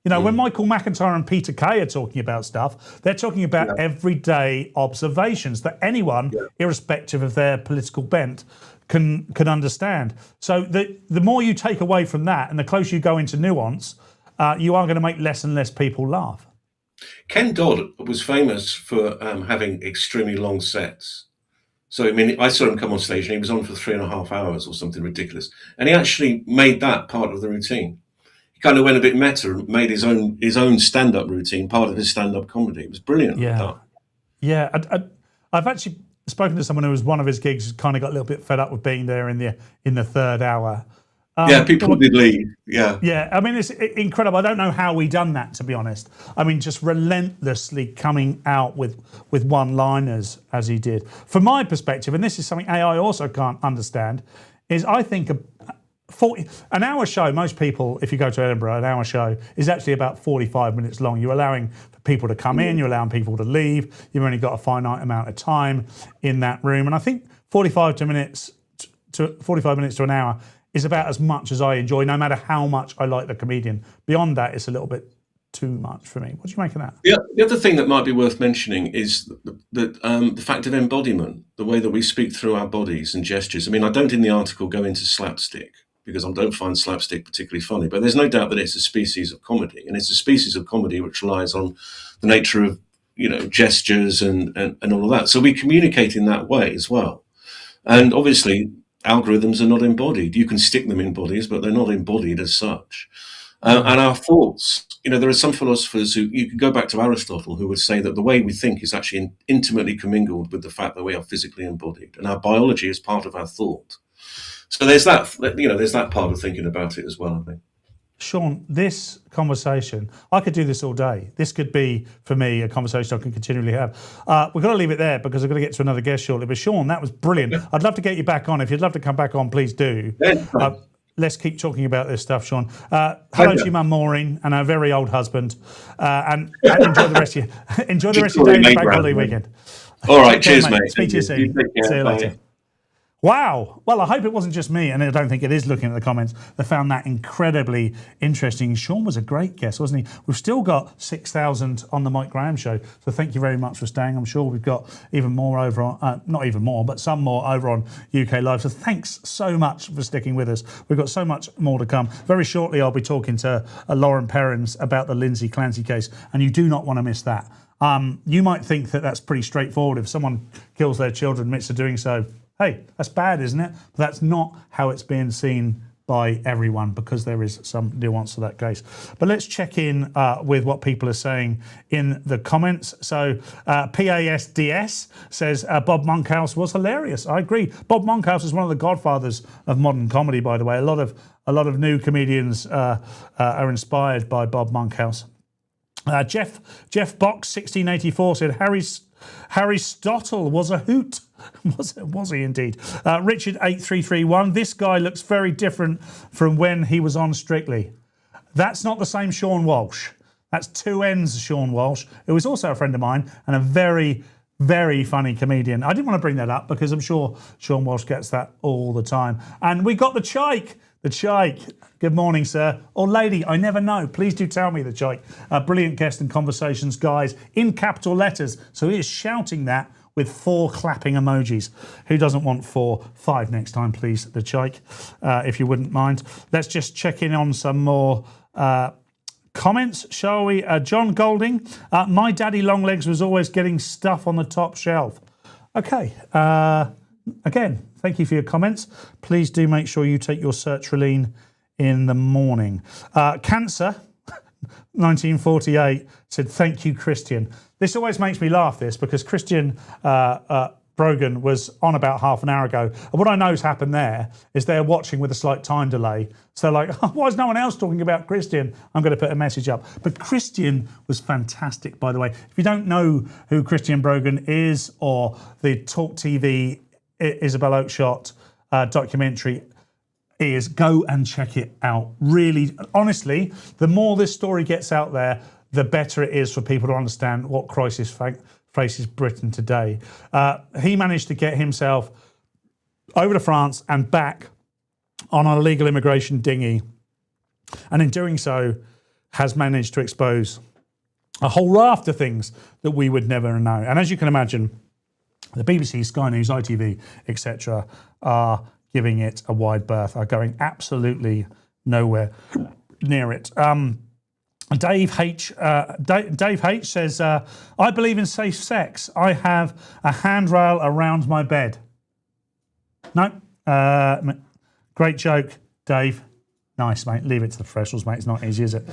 When Michael McIntyre and Peter Kay are talking about stuff, they're talking about everyday observations that anyone, irrespective of their political bent, can understand. So the more you take away from that and the closer you go into nuance, you are going to make less and less people laugh. Ken Dodd was famous for having extremely long sets. So, I mean, I saw him come on stage and he was on for 3.5 hours or something ridiculous. And he actually made that part of the routine. He kind of went a bit meta and made his own stand-up routine part of his stand-up comedy. It was brilliant. Yeah. I've actually spoken to someone who was one of his gigs, kind of got a little bit fed up with being there in the third hour. People did leave. Yeah, I mean, it's incredible. I don't know how we done that, to be honest. I mean, just relentlessly coming out with one-liners as he did. From my perspective, and this is something AI also can't understand, is I think an hour show, most people, if you go to Edinburgh, an hour show is actually about 45 minutes long. You're allowing people to come in, you're allowing people to leave. You've only got a finite amount of time in that room. And I think 45 minutes to an hour is about as much as I enjoy, no matter how much I like the comedian. Beyond that, it's a little bit too much for me. What do you make of that? Yeah, the other thing that might be worth mentioning is the fact of embodiment, the way that we speak through our bodies and gestures. I mean, I don't in the article go into slapstick because I don't find slapstick particularly funny, but there's no doubt that it's a species of comedy, and it's a species of comedy which relies on the nature of, gestures and all of that. So we communicate in that way as well. And obviously, algorithms are not embodied. You can stick them in bodies, but they're not embodied as such. And our thoughts, there are some philosophers who, you can go back to Aristotle, who would say that the way we think is actually intimately commingled with the fact that we are physically embodied, and our biology is part of our thought. So there's that, there's that part of thinking about it as well, I think. Sean, this conversation, I could do this all day. This could be, for me, a conversation I can continually have. We've got to leave it there because I've got to get to another guest shortly. But Sean, that was brilliant. I'd love to get you back on. If you'd love to come back on, please do. Let's keep talking about this stuff, Sean. Hello to your mum, Maureen, and her very old husband. And enjoy the rest of your day and your bank holiday weekend. All right, cheers, mate. Speak to you soon. See you later. Wow. Well, I hope it wasn't just me, and I don't think it is looking at the comments, that found that incredibly interesting. Sean was a great guest, wasn't he? We've still got 6,000 on the Mike Graham show, so thank you very much for staying. I'm sure we've got even more over on, not even more, but some more over on UK Live. So thanks so much for sticking with us. We've got so much more to come. Very shortly, I'll be talking to Lauren Perrins about the Lindsay Clancy case, and you do not want to miss that. You might think that that's pretty straightforward. If someone kills their children, admits to doing so, hey, that's bad, isn't it? But that's not how it's being seen by everyone, because there is some nuance to that case. But let's check in with what people are saying in the comments. So PASDS says Bob Monkhouse was hilarious. I agree. Bob Monkhouse is one of the godfathers of modern comedy, by the way. A lot of new comedians are inspired by Bob Monkhouse. Jeff Box 1684 said Harry Stottle was a hoot. Was he indeed? Richard 8331. This guy looks very different from when he was on Strictly. That's not the same Sean Walsh. That's two ends Sean Walsh, who is also a friend of mine and a very, very funny comedian. I didn't want to bring that up because I'm sure Sean Walsh gets that all the time. And we got the Chike. The Chike. Good morning, sir. Or lady, I never know. Please do tell me, the Chike. Brilliant guest and conversations, guys, in capital letters. So he is shouting that with 4 clapping emojis. Who doesn't want 4? 5 next time, please, the Chike, if you wouldn't mind. Let's just check in on some more comments, shall we? John Golding, my daddy Longlegs was always getting stuff on the top shelf. Okay. Again, thank you for your comments. Please do make sure you take your sertraline in the morning. Cancer 1948 said, thank you, Christian. This always makes me laugh, this, because Christian Brogan was on about half an hour ago. And what I know has happened there is they're watching with a slight time delay. So they're like, oh, why is no one else talking about Christian? I'm going to put a message up. But Christian was fantastic, by the way. If you don't know who Christian Brogan is, or the Talk TV Isabel Oakeshott documentary is, go and check it out. Really, honestly, the more this story gets out there, the better it is for people to understand what crisis faces Britain today. He managed to get himself over to France and back on an illegal immigration dinghy, and in doing so has managed to expose a whole raft of things that we would never know. And as you can imagine, the BBC, Sky News, ITV, etc. are giving it a wide berth, are going absolutely nowhere near it. Dave H says, I believe in safe sex. I have a handrail around my bed. No. Great joke, Dave. Nice, mate. Leave it to the professionals, mate. It's not easy, is it?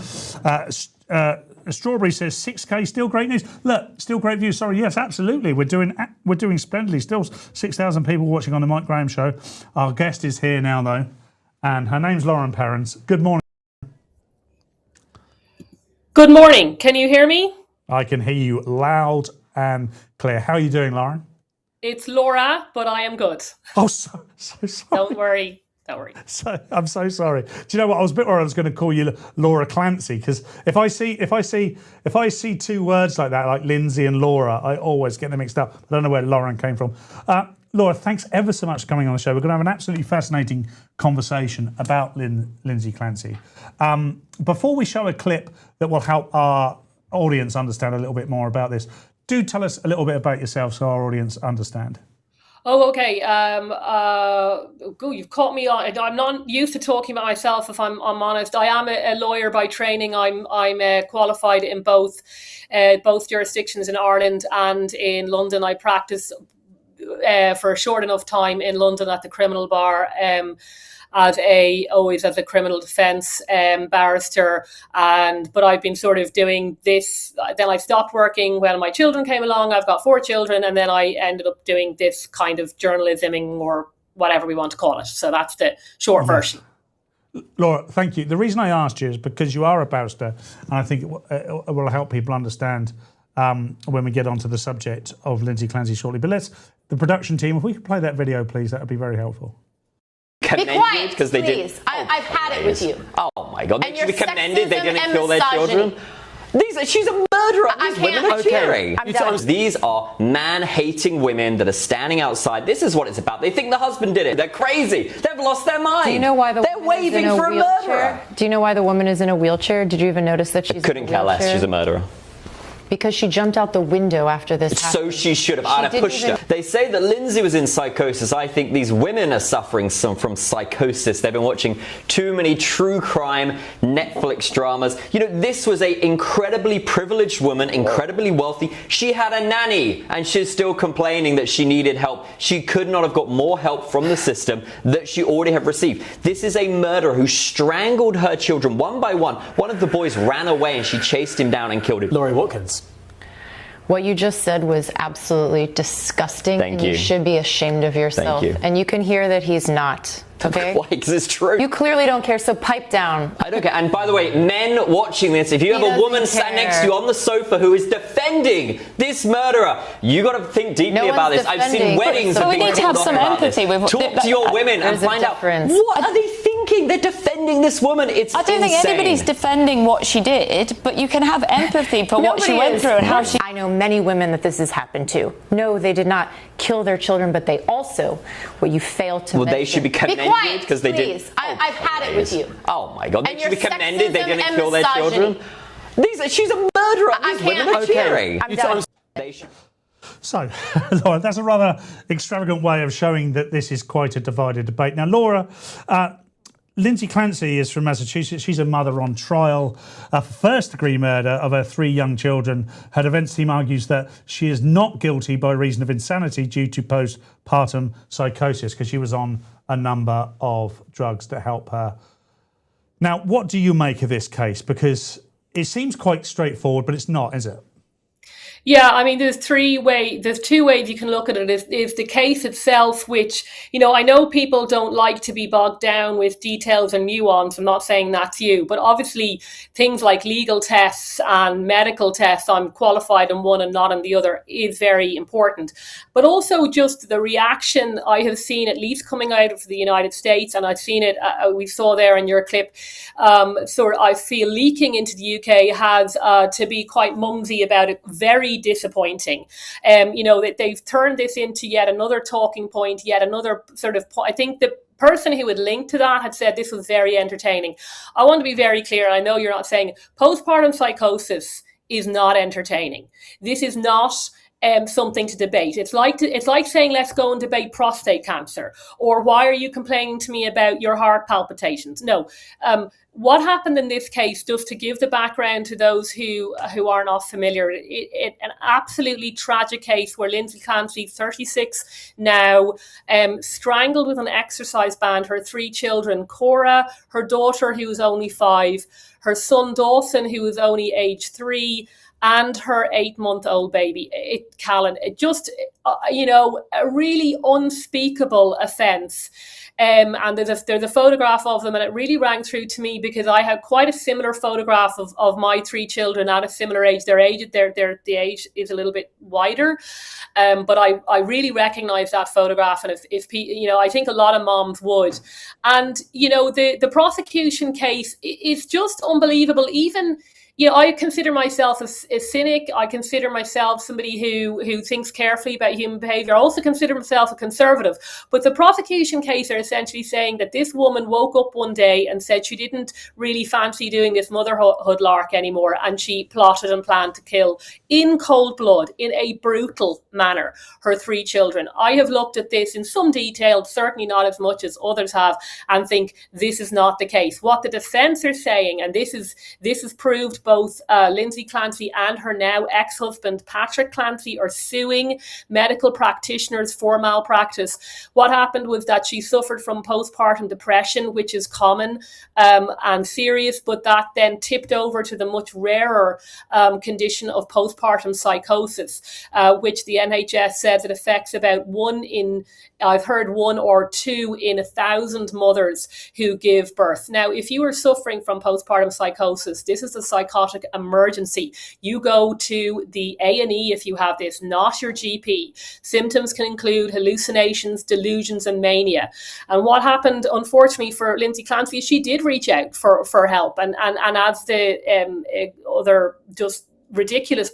Strawberry says 6K, still great news. Look, still great views. Sorry, yes, absolutely. We're doing splendidly. Still 6,000 people watching on the Mike Graham show. Our guest is here now, though, and her name's Lauren Perrins. Good morning. Good morning. Can you hear me? I can hear you loud and clear. How are you doing, Lauren? It's Laura, but I am good. Oh, so sorry. Don't worry. Don't worry. So I'm so sorry. Do you know what? I was a bit worried I was going to call you Laura Clancy, because if I see two words like that, like Lindsay and Laura, I always get them mixed up. I don't know where Lauren came from. Laura, thanks ever so much for coming on the show. We're going to have an absolutely fascinating conversation about Lindsay Clancy. Before we show a clip that will help our audience understand a little bit more about this, do tell us a little bit about yourself so our audience understand. Oh, okay. You've caught me on. I'm not used to talking about myself, if I'm honest. I am a lawyer by training. I'm qualified in both jurisdictions in Ireland and in London. I practice for a short enough time in London at the criminal bar. Always as a criminal defence barrister, but I've been sort of doing this. Then I stopped working when my children came along. I've got 4 children, and then I ended up doing this kind of journalisming, or whatever we want to call it. So that's the short version. Laura, thank you. The reason I asked you is because you are a barrister, and I think it will help people understand when we get onto the subject of Lindsay Clancy shortly. But the production team, if we could play that video, please, that would be very helpful. Be quiet, please. I've had it with you. Oh my God! And They should be your commended. They sexism didn't and kill their children. She's a murderer. These women are cheering. These are man-hating women that are standing outside. This is what it's about. They think the husband did it. They're crazy. They've lost their mind. Do you know why they're waving for a murderer? Do you know why the woman is in a wheelchair? Did you even notice that she's couldn't care less. She's a murderer. Because she jumped out the window after this happened. So she should have. I'd have pushed her. They say that Lindsay was in psychosis. I think these women are suffering from psychosis. They've been watching too many true crime Netflix dramas. You know, this was an incredibly privileged woman, incredibly wealthy. She had a nanny, and she's still complaining that she needed help. She could not have got more help from the system that she already have received. This is a murderer who strangled her children one by one. One of the boys ran away, and she chased him down and killed him. Laurie Watkins. What you just said was absolutely disgusting. Thank and you. You should be ashamed of yourself. Thank you. And you can hear that he's not. Okay? Why? Because it's true. You clearly don't care, so pipe down. I don't care. And by the way, men watching this, if you have a woman sat next to you on the sofa who is defending this murderer, you got to think deeply about this. I've seen weddings. So we need to have some empathy with. Talk to your women and find out what are they thinking. They're defending this woman. It's I don't think anybody's defending what she did, but you can have empathy for what she went through and how she. I know many women that this has happened to. No, they did not kill their children, but they also, what you failed to mention. They should be commended because they did. I've had it with you. Oh my God! They And should be your commended. They sexism didn't and kill their children. She's a murderer. These women are cheering. I'm done. So, Laura, that's a rather extravagant way of showing that this is quite a divided debate. Now, Laura, Lindsay Clancy is from Massachusetts. She's a mother on trial for first-degree murder of her 3 young children. Her defence team argues that she is not guilty by reason of insanity due to postpartum psychosis, because she was on a number of drugs to help her. Now, what do you make of this case? Because it seems quite straightforward, but it's not, is it? Yeah, I mean, there's 2 ways you can look at it. Is the case itself, which, you know, I know people don't like to be bogged down with details and nuance. I'm not saying that's you, but obviously things like legal tests and medical tests, I'm qualified in one and not in the other, is very important. But also just the reaction I have seen, at least coming out of the United States, and I've seen it, we saw there in your clip, I feel leaking into the UK has to be quite mumsy about it, very disappointing. You know, that they've turned this into yet another talking point, yet another sort of, I think the person who had linked to that had said this was very entertaining. I want to be very clear. I know you're not saying postpartum psychosis is not entertaining. This is not something to debate. It's like saying let's go and debate prostate cancer, or why are you complaining to me about your heart palpitations? No. What happened in this case, just to give the background to those who are not familiar, an absolutely tragic case where Lindsay Clancy, 36 now, strangled with an exercise band her 3 children, Cora, her daughter who was only 5, her son Dawson who was only age 3, and her 8-month-old baby, Callan. It just, you know, a really unspeakable offence. and there's a photograph of them, and it really rang through to me because I had quite a similar photograph of my 3 children at a similar age. The age is a little bit wider, but I really recognise that photograph, and if I think a lot of moms would. And the prosecution case is just unbelievable. Even I consider myself a cynic. I consider myself somebody who thinks carefully about human behaviour. I also consider myself a conservative. But the prosecution case are essentially saying that this woman woke up one day and said she didn't really fancy doing this motherhood lark anymore, and she plotted and planned to kill in cold blood, in a brutal manner, her 3 children. I have looked at this in some detail, certainly not as much as others have, and think this is not the case. What the defence are saying, and this is proved, both Lindsay Clancy and her now ex-husband Patrick Clancy are suing medical practitioners for malpractice. What happened was that she suffered from postpartum depression, which is common and serious, but that then tipped over to the much rarer condition of postpartum psychosis, which the NHS says it affects about 1 or 2 in 1,000 mothers who give birth. Now, if you are suffering from postpartum psychosis, this is a psychotic emergency. You go to the A&E if you have this, not your GP. Symptoms can include hallucinations, delusions, and mania. And what happened, unfortunately, for Lindsay Clancy, she did reach out for help. And as the other just ridiculous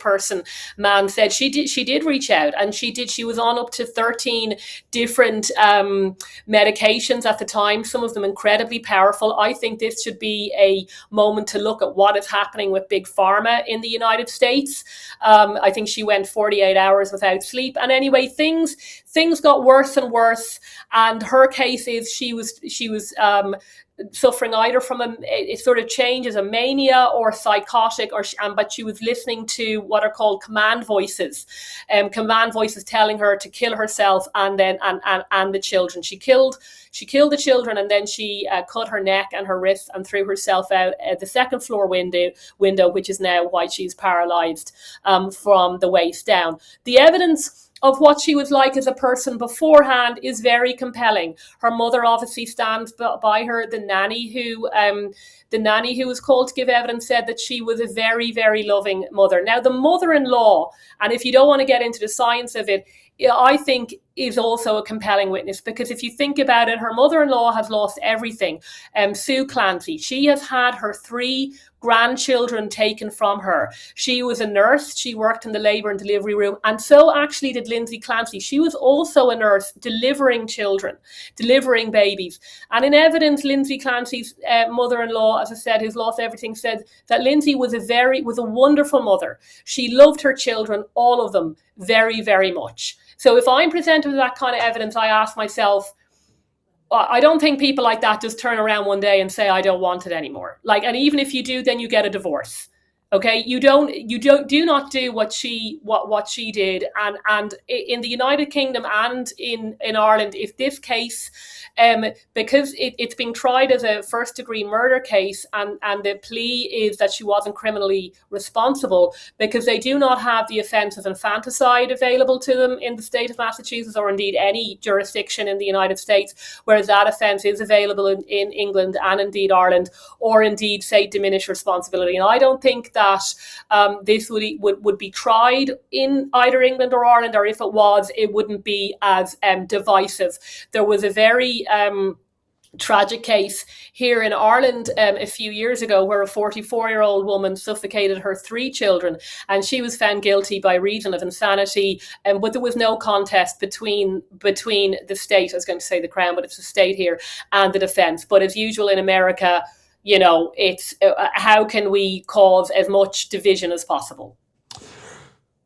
man said, she did reach out, and she was on up to 13 different medications at the time, some of them incredibly powerful. I think this should be a moment to look at what is happening with big pharma in the United States. I think she went 48 hours without sleep, and anyway, things got worse and worse. And her case is she was suffering either from it sort of changes, a mania or psychotic, but she was listening to what are called command voices telling her to kill herself and the children. She killed the children, and then she cut her neck and her wrists and threw herself out the second floor window, which is now why she's paralyzed from the waist down. The evidence of what she was like as a person beforehand is very compelling. Her mother obviously stands by her. The nanny who was called to give evidence said that she was a very, very loving mother. Now, the mother-in-law, and if you don't want to get into the science of it, I think is also a compelling witness, because if you think about it, her mother-in-law has lost everything. Sue Clancy, she has had her 3 grandchildren taken from her. She was a nurse. She worked in the labour and delivery room. And so actually did Lindsay Clancy. She was also a nurse delivering children, delivering babies. And in evidence, Lindsay Clancy's mother-in-law, as I said, who's lost everything, said that Lindsay was a wonderful mother. She loved her children, all of them, very, very much. So if I'm presented with that kind of evidence, I ask myself, I don't think people like that just turn around one day and say, I don't want it anymore. And even if you do, then you get a divorce. Okay, you do not do what she did, and in the United Kingdom and in Ireland, if this case, because it's being tried as a first-degree murder case, and the plea is that she wasn't criminally responsible, because they do not have the offence of infanticide available to them in the state of Massachusetts, or indeed any jurisdiction in the United States, whereas that offence is available in England and indeed Ireland, or indeed, say, diminished responsibility. And I don't think that this would be tried in either England or Ireland, or if it was, it wouldn't be as divisive. There was a very tragic case here in Ireland a few years ago, where a 44-year-old woman suffocated her 3 children, and she was found guilty by reason of insanity, but there was no contest between the state, I was going to say the Crown, but it's the state here, and the defence. But as usual in America, it's how can we cause as much division as possible?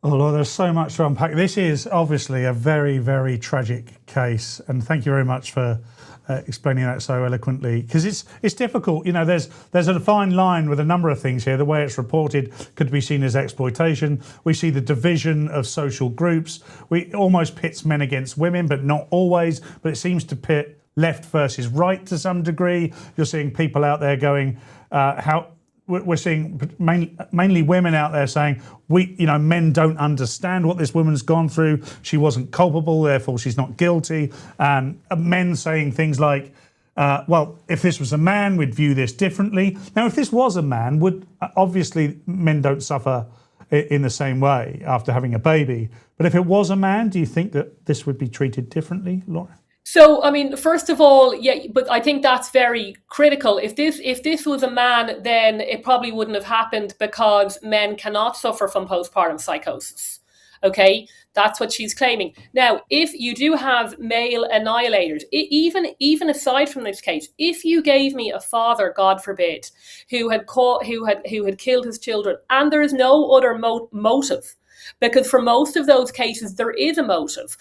Oh, Lord, there's so much to unpack. This is obviously a very, very tragic case, and thank you very much for explaining that so eloquently, because it's difficult. There's a fine line with a number of things here. The way it's reported could be seen as exploitation. We see the division of social groups. We almost pits men against women, but not always. But it seems to pit left versus right to some degree. You're seeing people out there going, how we're seeing mainly women out there saying, men don't understand what this woman's gone through. She wasn't culpable, therefore she's not guilty. And men saying things like, well, if this was a man, we'd view this differently. Now, if this was a man, obviously men don't suffer in the same way after having a baby. But if it was a man, do you think that this would be treated differently, Laura? So, I mean, first of all, yeah, but I think that's very critical. If this was a man, then it probably wouldn't have happened, because men cannot suffer from postpartum psychosis. Okay, that's what she's claiming. Now, if you do have male annihilators, even aside from this case, if you gave me a father, God forbid, who had killed his children, and there is no other motive, because for most of those cases there is a motive.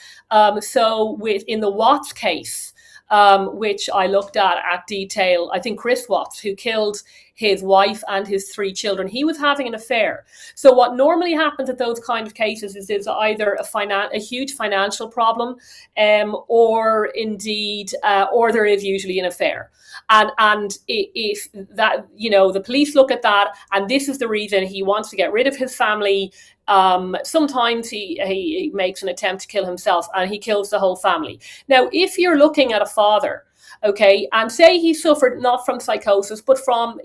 So in the Watts case, which I looked at detail, I think Chris Watts, who killed his wife and his 3 children, he was having an affair. So what normally happens at those kind of cases is there's either a huge financial problem, or indeed, or there is usually an affair. And if that, the police look at that, and this is the reason he wants to get rid of his family. Sometimes he makes an attempt to kill himself, and he kills the whole family. Now, if you're looking at a father, okay, and say he suffered not from psychosis, but from,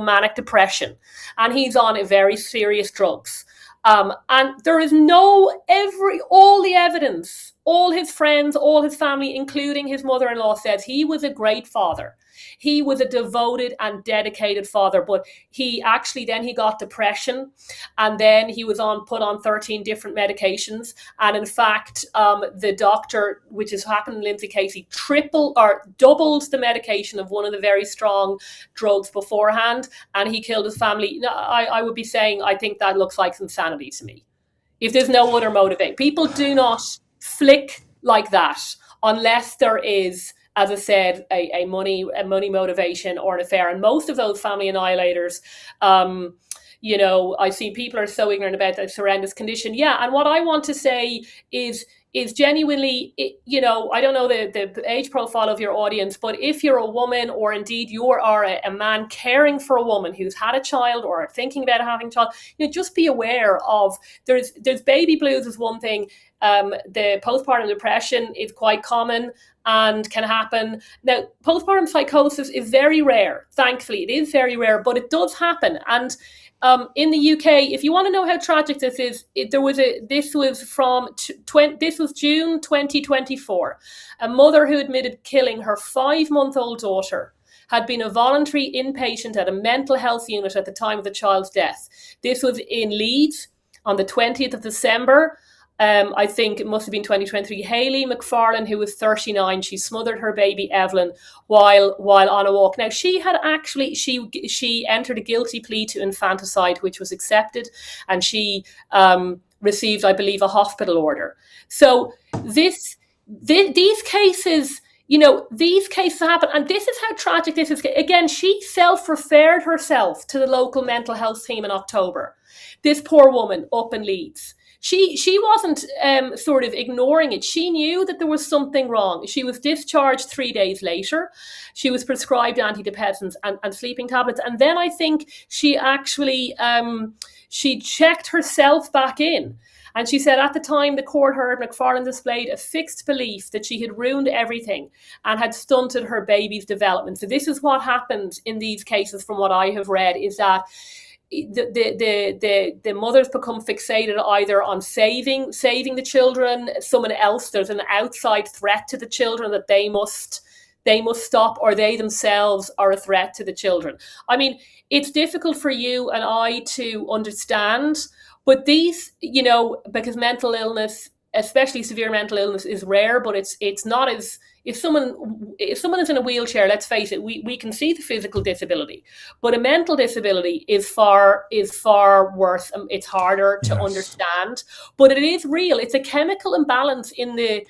manic depression, and he's on very serious drugs. And there is all the evidence, all his friends, all his family, including his mother-in-law, says he was a great father. He was a devoted and dedicated father, but he got depression, and then he was put on 13 different medications. And in fact, the doctor, which has happened in Lindsay Casey, doubled the medication of one of the very strong drugs beforehand, and he killed his family. No, I would be saying, I think that looks like insanity to me. If there's no other motivation, people do not flick like that unless there is, as I said, a money motivation or an affair. And most of those family annihilators, I see people are so ignorant about this horrendous condition. Yeah, and what I want to say is genuinely, I don't know the age profile of your audience, but if you're a woman, or indeed you are a man caring for a woman who's had a child or thinking about having a child, just be aware of there's baby blues is one thing. The postpartum depression is quite common and can happen. Now, postpartum psychosis is very rare. Thankfully, it is very rare, but it does happen. And in the UK, if you want to know how tragic this is, this was June 2024. A mother who admitted killing her 5-month-old daughter had been a voluntary inpatient at a mental health unit at the time of the child's death. This was in Leeds on the 20th of December. I think it must have been 2023. Hayley McFarlane, who was 39, she smothered her baby Evelyn while on a walk. Now, she had actually, she entered a guilty plea to infanticide, which was accepted, and she received, I believe, a hospital order. So these cases, these cases happen, and this is how tragic this is. Again, she self-referred herself to the local mental health team in October. This poor woman up in Leeds. She wasn't sort of ignoring it. She knew that there was something wrong. She was discharged 3 days later. She was prescribed antidepressants and sleeping tablets. And then I think she actually, she checked herself back in. And she said at the time the court heard, McFarlane displayed a fixed belief that she had ruined everything and had stunted her baby's development. So this is what happens in these cases, from what I have read, is that the mothers become fixated either on saving the children, someone else, there's an outside threat to the children that they must stop, or they themselves are a threat to the children. I mean, it's difficult for you and I to understand, but these, because mental illness, especially severe mental illness, is rare, but it's not as, if someone is in a wheelchair, let's face it, we can see the physical disability, but a mental disability is far worse. It's harder to understand, but it is real. It's a chemical imbalance in the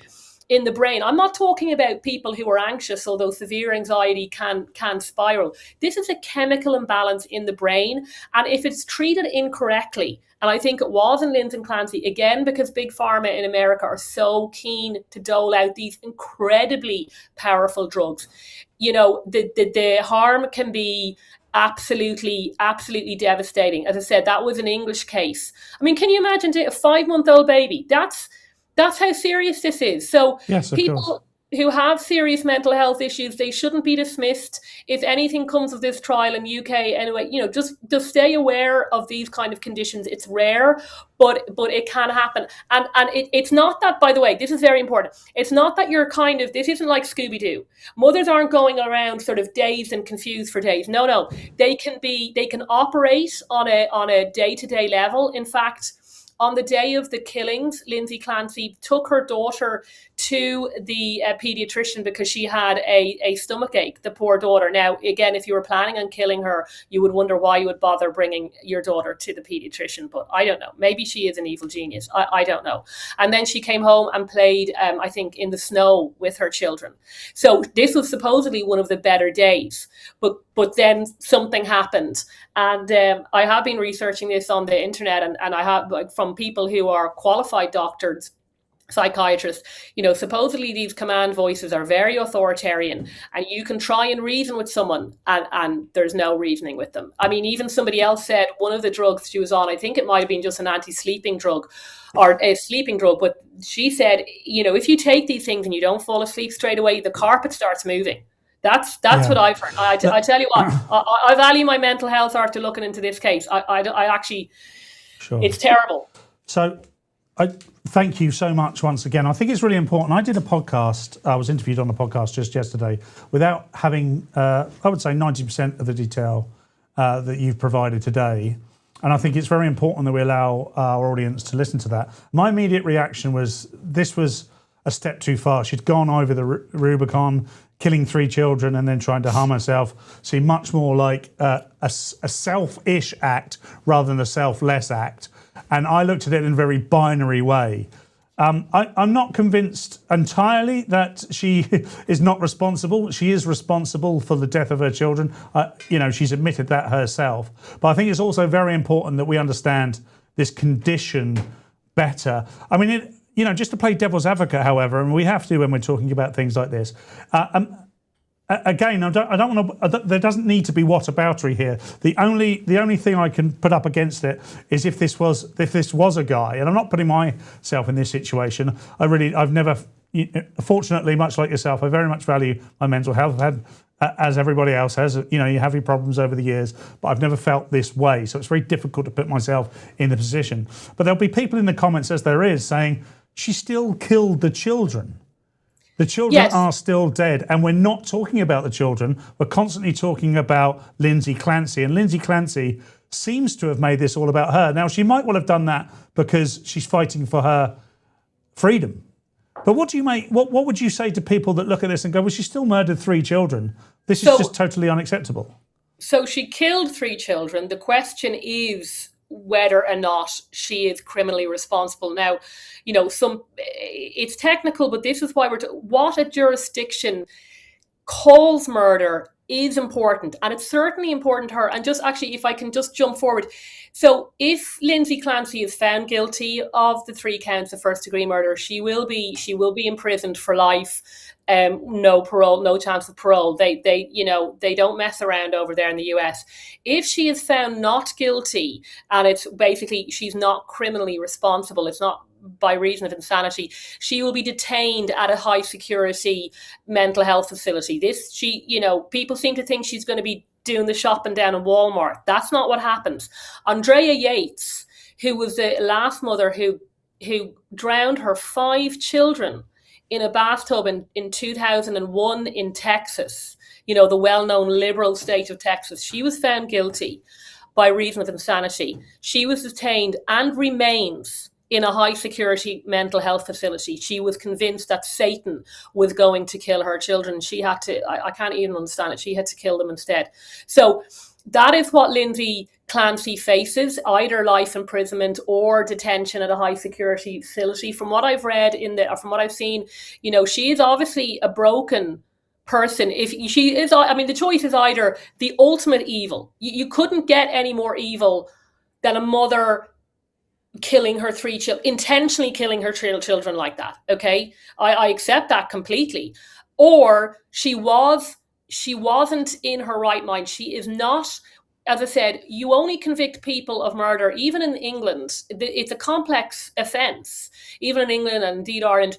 in the brain. I'm not talking about people who are anxious, although severe anxiety can spiral. This is a chemical imbalance in the brain, and if it's treated incorrectly, and I think it was in Lindsay Clancy, again, because Big Pharma in America are so keen to dole out these incredibly powerful drugs, you know, the harm can be absolutely devastating. As I said, that was an English case. I mean, can you imagine a 5-month-old baby? That's how serious this is. So yes, people who have serious mental health issues, they shouldn't be dismissed. If anything comes of this trial in UK, anyway, you know, just stay aware of these kind of conditions. It's rare, but it can happen. And it's not that, by the way, this is very important. It's not that you're this isn't like Scooby-Doo. Mothers aren't going around sort of dazed and confused for days. No. They can operate on a day-to-day level. In fact, on the day of the killings, Lindsay Clancy took her daughter to the pediatrician because she had a stomach ache, the poor daughter. Now, again, if you were planning on killing her, you would wonder why you would bother bringing your daughter to the pediatrician. But I don't know. Maybe she is an evil genius. I don't know. And then she came home and played, I think, in the snow with her children. So this was supposedly one of the better days. But then something happened. And I have been researching this on the internet, and I have, like, from people who are qualified doctors, psychiatrists, you know, supposedly these command voices are very authoritarian, and you can try and reason with someone and there's no reasoning with them. I mean, even somebody else said one of the drugs she was on, I think it might have been just an anti-sleeping drug or a sleeping drug, but she said, you know, if you take these things and you don't fall asleep straight away, the carpet starts moving. That's what I've heard. I tell you what, I value my mental health after looking into this case. I actually, sure. It's terrible. So I thank you so much once again. I think it's really important. I did a podcast. I was interviewed on a podcast just yesterday without having, I would say, 90% of the detail that you've provided today. And I think it's very important that we allow our audience to listen to that. My immediate reaction was this was a step too far. She'd gone over the Rubicon, killing 3 children and then trying to harm herself. Seemed much more like a selfish act rather than a selfless act. And I looked at it in a very binary way. I'm not convinced entirely that she is not responsible. She is responsible for the death of her children. You know, she's admitted that herself. But I think it's also very important that we understand this condition better. I mean, you know, just to play devil's advocate, however, and we have to when we're talking about things like this. Again, I don't want to. There doesn't need to be whataboutery here. The only thing I can put up against it is if this was a guy, and I'm not putting myself in this situation. I've never, fortunately, much like yourself, I very much value my mental health. I've had, as everybody else has, you know, you have your problems over the years, but I've never felt this way. So it's very difficult to put myself in the position. But there'll be people in the comments, as there is, saying she still killed the children. The children are still dead, and we're not talking about the children. We're constantly talking about Lindsay Clancy, and Lindsay Clancy seems to have made this all about her. Now, she might well have done that because she's fighting for her freedom. But what do you make? What would you say to people that look at this and go, well, she still murdered 3 children? This is just totally unacceptable. So she killed 3 children. The question is whether or not she is criminally responsible. Now, you know, it's technical, but this is why what a jurisdiction calls murder is important, and it's certainly important to her. And just actually, if I can just jump forward. So if Lindsay Clancy is found guilty of the 3 counts of first-degree murder, she will be imprisoned for life. No parole, no chance of parole. They don't mess around over there in the US. If she is found not guilty, and it's basically she's not criminally responsible, it's not by reason of insanity, she will be detained at a high security mental health facility. People seem to think she's going to be doing the shopping down in Walmart. That's not what happens. Andrea Yates, who was the last mother who drowned her 5 children in a bathtub in 2001 in Texas, you know, the well-known liberal state of Texas, she was found guilty by reason of insanity. She was detained and remains in a high-security mental health facility. She was convinced that Satan was going to kill her children. She had to, I can't even understand it, she had to kill them instead. So that is what Lindsay Clancy faces, either life imprisonment or detention at a high security facility. From what I've read from what I've seen, she is obviously a broken person. If she is, the choice is either the ultimate evil. You couldn't get any more evil than a mother killing her 3 children, intentionally killing her children like that. Okay, I accept that completely. Or she wasn't in her right mind. She is not. As I said, you only convict people of murder, even in England. It's a complex offence, even in England and indeed Ireland.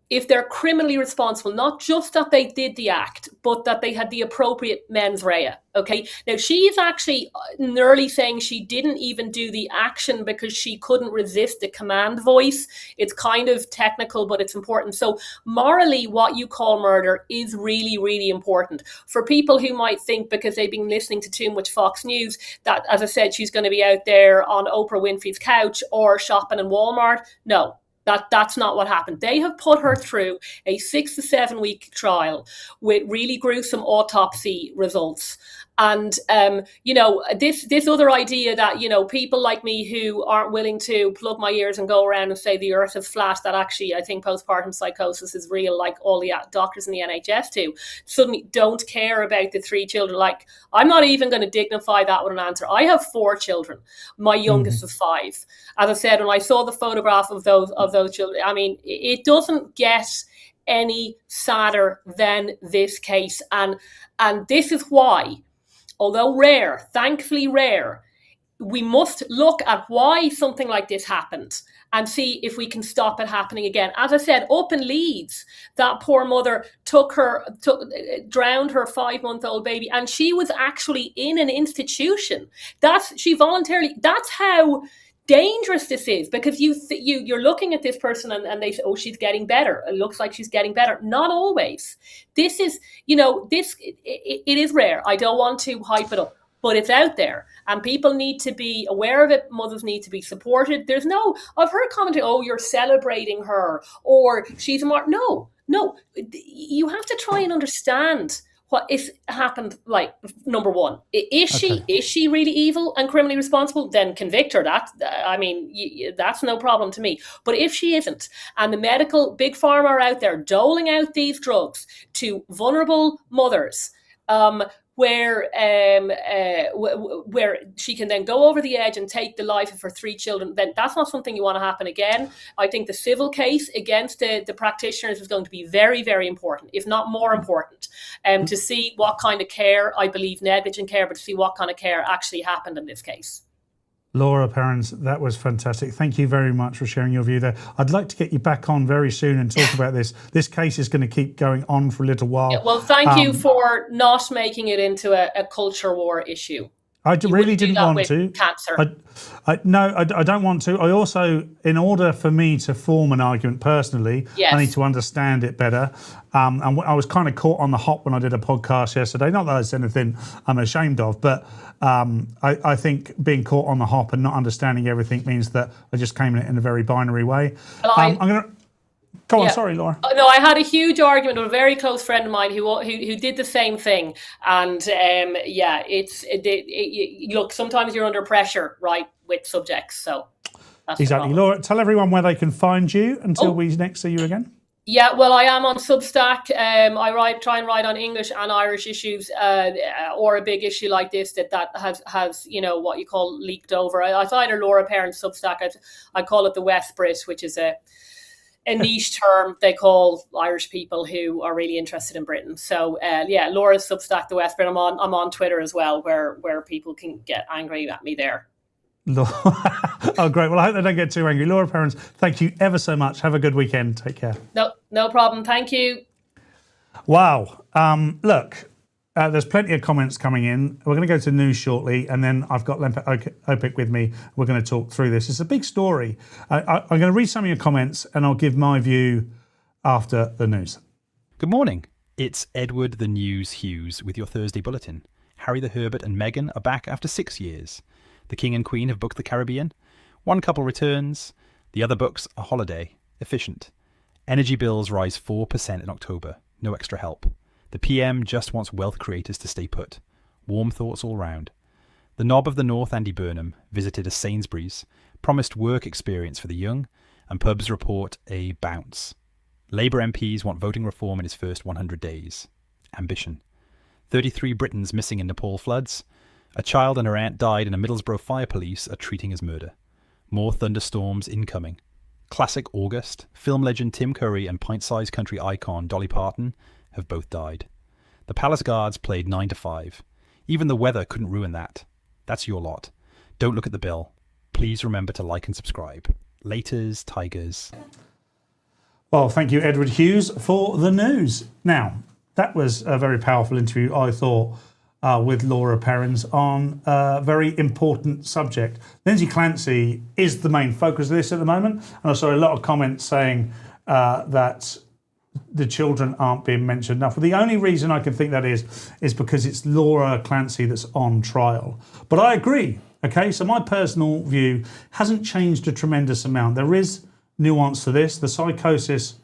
If they're criminally responsible, not just that they did the act, but that they had the appropriate mens rea. Okay. Now, she's actually nearly saying she didn't even do the action because she couldn't resist the command voice. It's kind of technical, but it's important. So morally, what you call murder is really, really important. For people who might think, because they've been listening to too much Fox News, that, as I said, she's going to be out there on Oprah Winfrey's couch or shopping in Walmart. No. That's not what happened. They have put her through a 6 to 7 week trial with really gruesome autopsy results. And, this other idea that, people like me who aren't willing to plug my ears and go around and say the earth is flat, that actually I think postpartum psychosis is real, like all the doctors in the NHS do, suddenly don't care about the 3 children. Like, I'm not even going to dignify that with an answer. I have 4 children. My youngest is 5. As I said, when I saw the photograph of those children, it doesn't get any sadder than this case. And this is why, although rare, thankfully rare, we must look at why something like this happened and see if we can stop it happening again. As I said, up in Leeds, that poor mother drowned her 5-month-old baby, and she was actually in an institution. That's how dangerous this is, because you're looking at this person and they say, oh, she's getting better. It looks like she's getting better. Not always. This is, it is rare. I don't want to hype it up, but it's out there and people need to be aware of it. Mothers need to be supported. I've heard commenting, oh, you're celebrating her or she's a mark. No, you have to try and understand what is happened. Like, number one, is she really evil and criminally responsible? Then convict her. That's no problem to me. But if she isn't, and the medical big pharma are out there doling out these drugs to vulnerable mothers, where she can then go over the edge and take the life of her 3 children, then that's not something you want to happen again. I think the civil case against the practitioners is going to be very, very important, if not more important, to see what kind of care, I believe negligent care, but to see what kind of care actually happened in this case. Laura Perrins, that was fantastic. Thank you very much for sharing your view there. I'd like to get you back on very soon and talk about this. This case is going to keep going on for a little while. Yeah, well, thank you for not making it into a culture war issue. I really didn't want to. Cancer. No, I don't want to. I also, in order for me to form an argument personally, yes, I need to understand it better. And I was kind of caught on the hop when I did a podcast yesterday. Not that it's anything I'm ashamed of, but I think being caught on the hop and not understanding everything means that I just came in a very binary way. Well, I'm going to... Go on, sorry, Laura. No, I had a huge argument with a very close friend of mine who did the same thing, and look, sometimes you're under pressure, right, with subjects, so that's exactly. Laura, tell everyone where they can find you until we next see you again. Yeah, well, I am on Substack. I try and write on English and Irish issues, or a big issue like this that has what you call leaked over. It's either Laura Perrins Substack. I call it the West Brit, which is a niche term they call Irish people who are really interested in Britain. So Laura's Substack, the West Brit. I'm on Twitter as well, where people can get angry at me there. Oh, great. Well, I hope they don't get too angry. Laura Perrins, thank you ever so much. Have a good weekend. Take care. No problem. Thank you. Wow. Look, there's plenty of comments coming in. We're going to go to news shortly, and then I've got Opic with me. We're going to talk through this. It's a big story. I'm going to read some of your comments, and I'll give my view after the news. Good morning. It's Edward the News Hughes with your Thursday bulletin. Harry the Herbert and Meghan are back after 6 years. The King and Queen have booked the Caribbean. One couple returns. The other books a holiday. Efficient. Energy bills rise 4% in October. No extra help. The PM just wants wealth creators to stay put. Warm thoughts all round. The knob of the North, Andy Burnham, visited a Sainsbury's, promised work experience for the young, and pubs report a bounce. Labour MPs want voting reform in his first 100 days. Ambition. 33 Britons missing in Nepal floods. A child and her aunt died, and a Middlesbrough fire police are treating as murder. More thunderstorms incoming. Classic August. Film legend Tim Curry and pint-sized country icon Dolly Parton have both died. The Palace Guards played 9 to 5. Even the weather couldn't ruin that. That's your lot. Don't look at the bill. Please remember to like and subscribe. Laters, Tigers. Well, thank you, Edward Hughes, for the news. Now, that was a very powerful interview, I thought, with Laura Perrins on a very important subject. Lindsay Clancy is the main focus of this at the moment, and I saw a lot of comments saying that the children aren't being mentioned enough. Well, the only reason I can think that is because it's Laura Clancy that's on trial. But I agree, okay? So my personal view hasn't changed a tremendous amount. There is nuance to this. The psychosis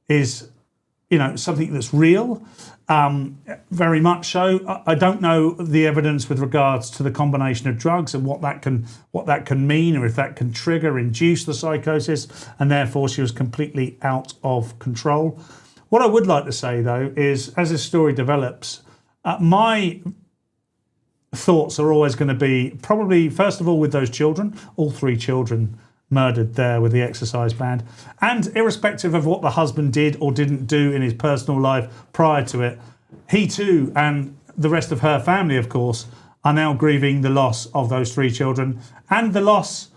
is, something that's real, very much so. I don't know the evidence with regards to the combination of drugs and what that can mean, or if that can induce the psychosis, and therefore she was completely out of control. What I would like to say, though, is as this story develops, my thoughts are always going to be probably, first of all, with those children, all 3 children murdered there with the exercise band, and irrespective of what the husband did or didn't do in his personal life prior to it, he too, and the rest of her family, of course, are now grieving the loss of those 3 children and the loss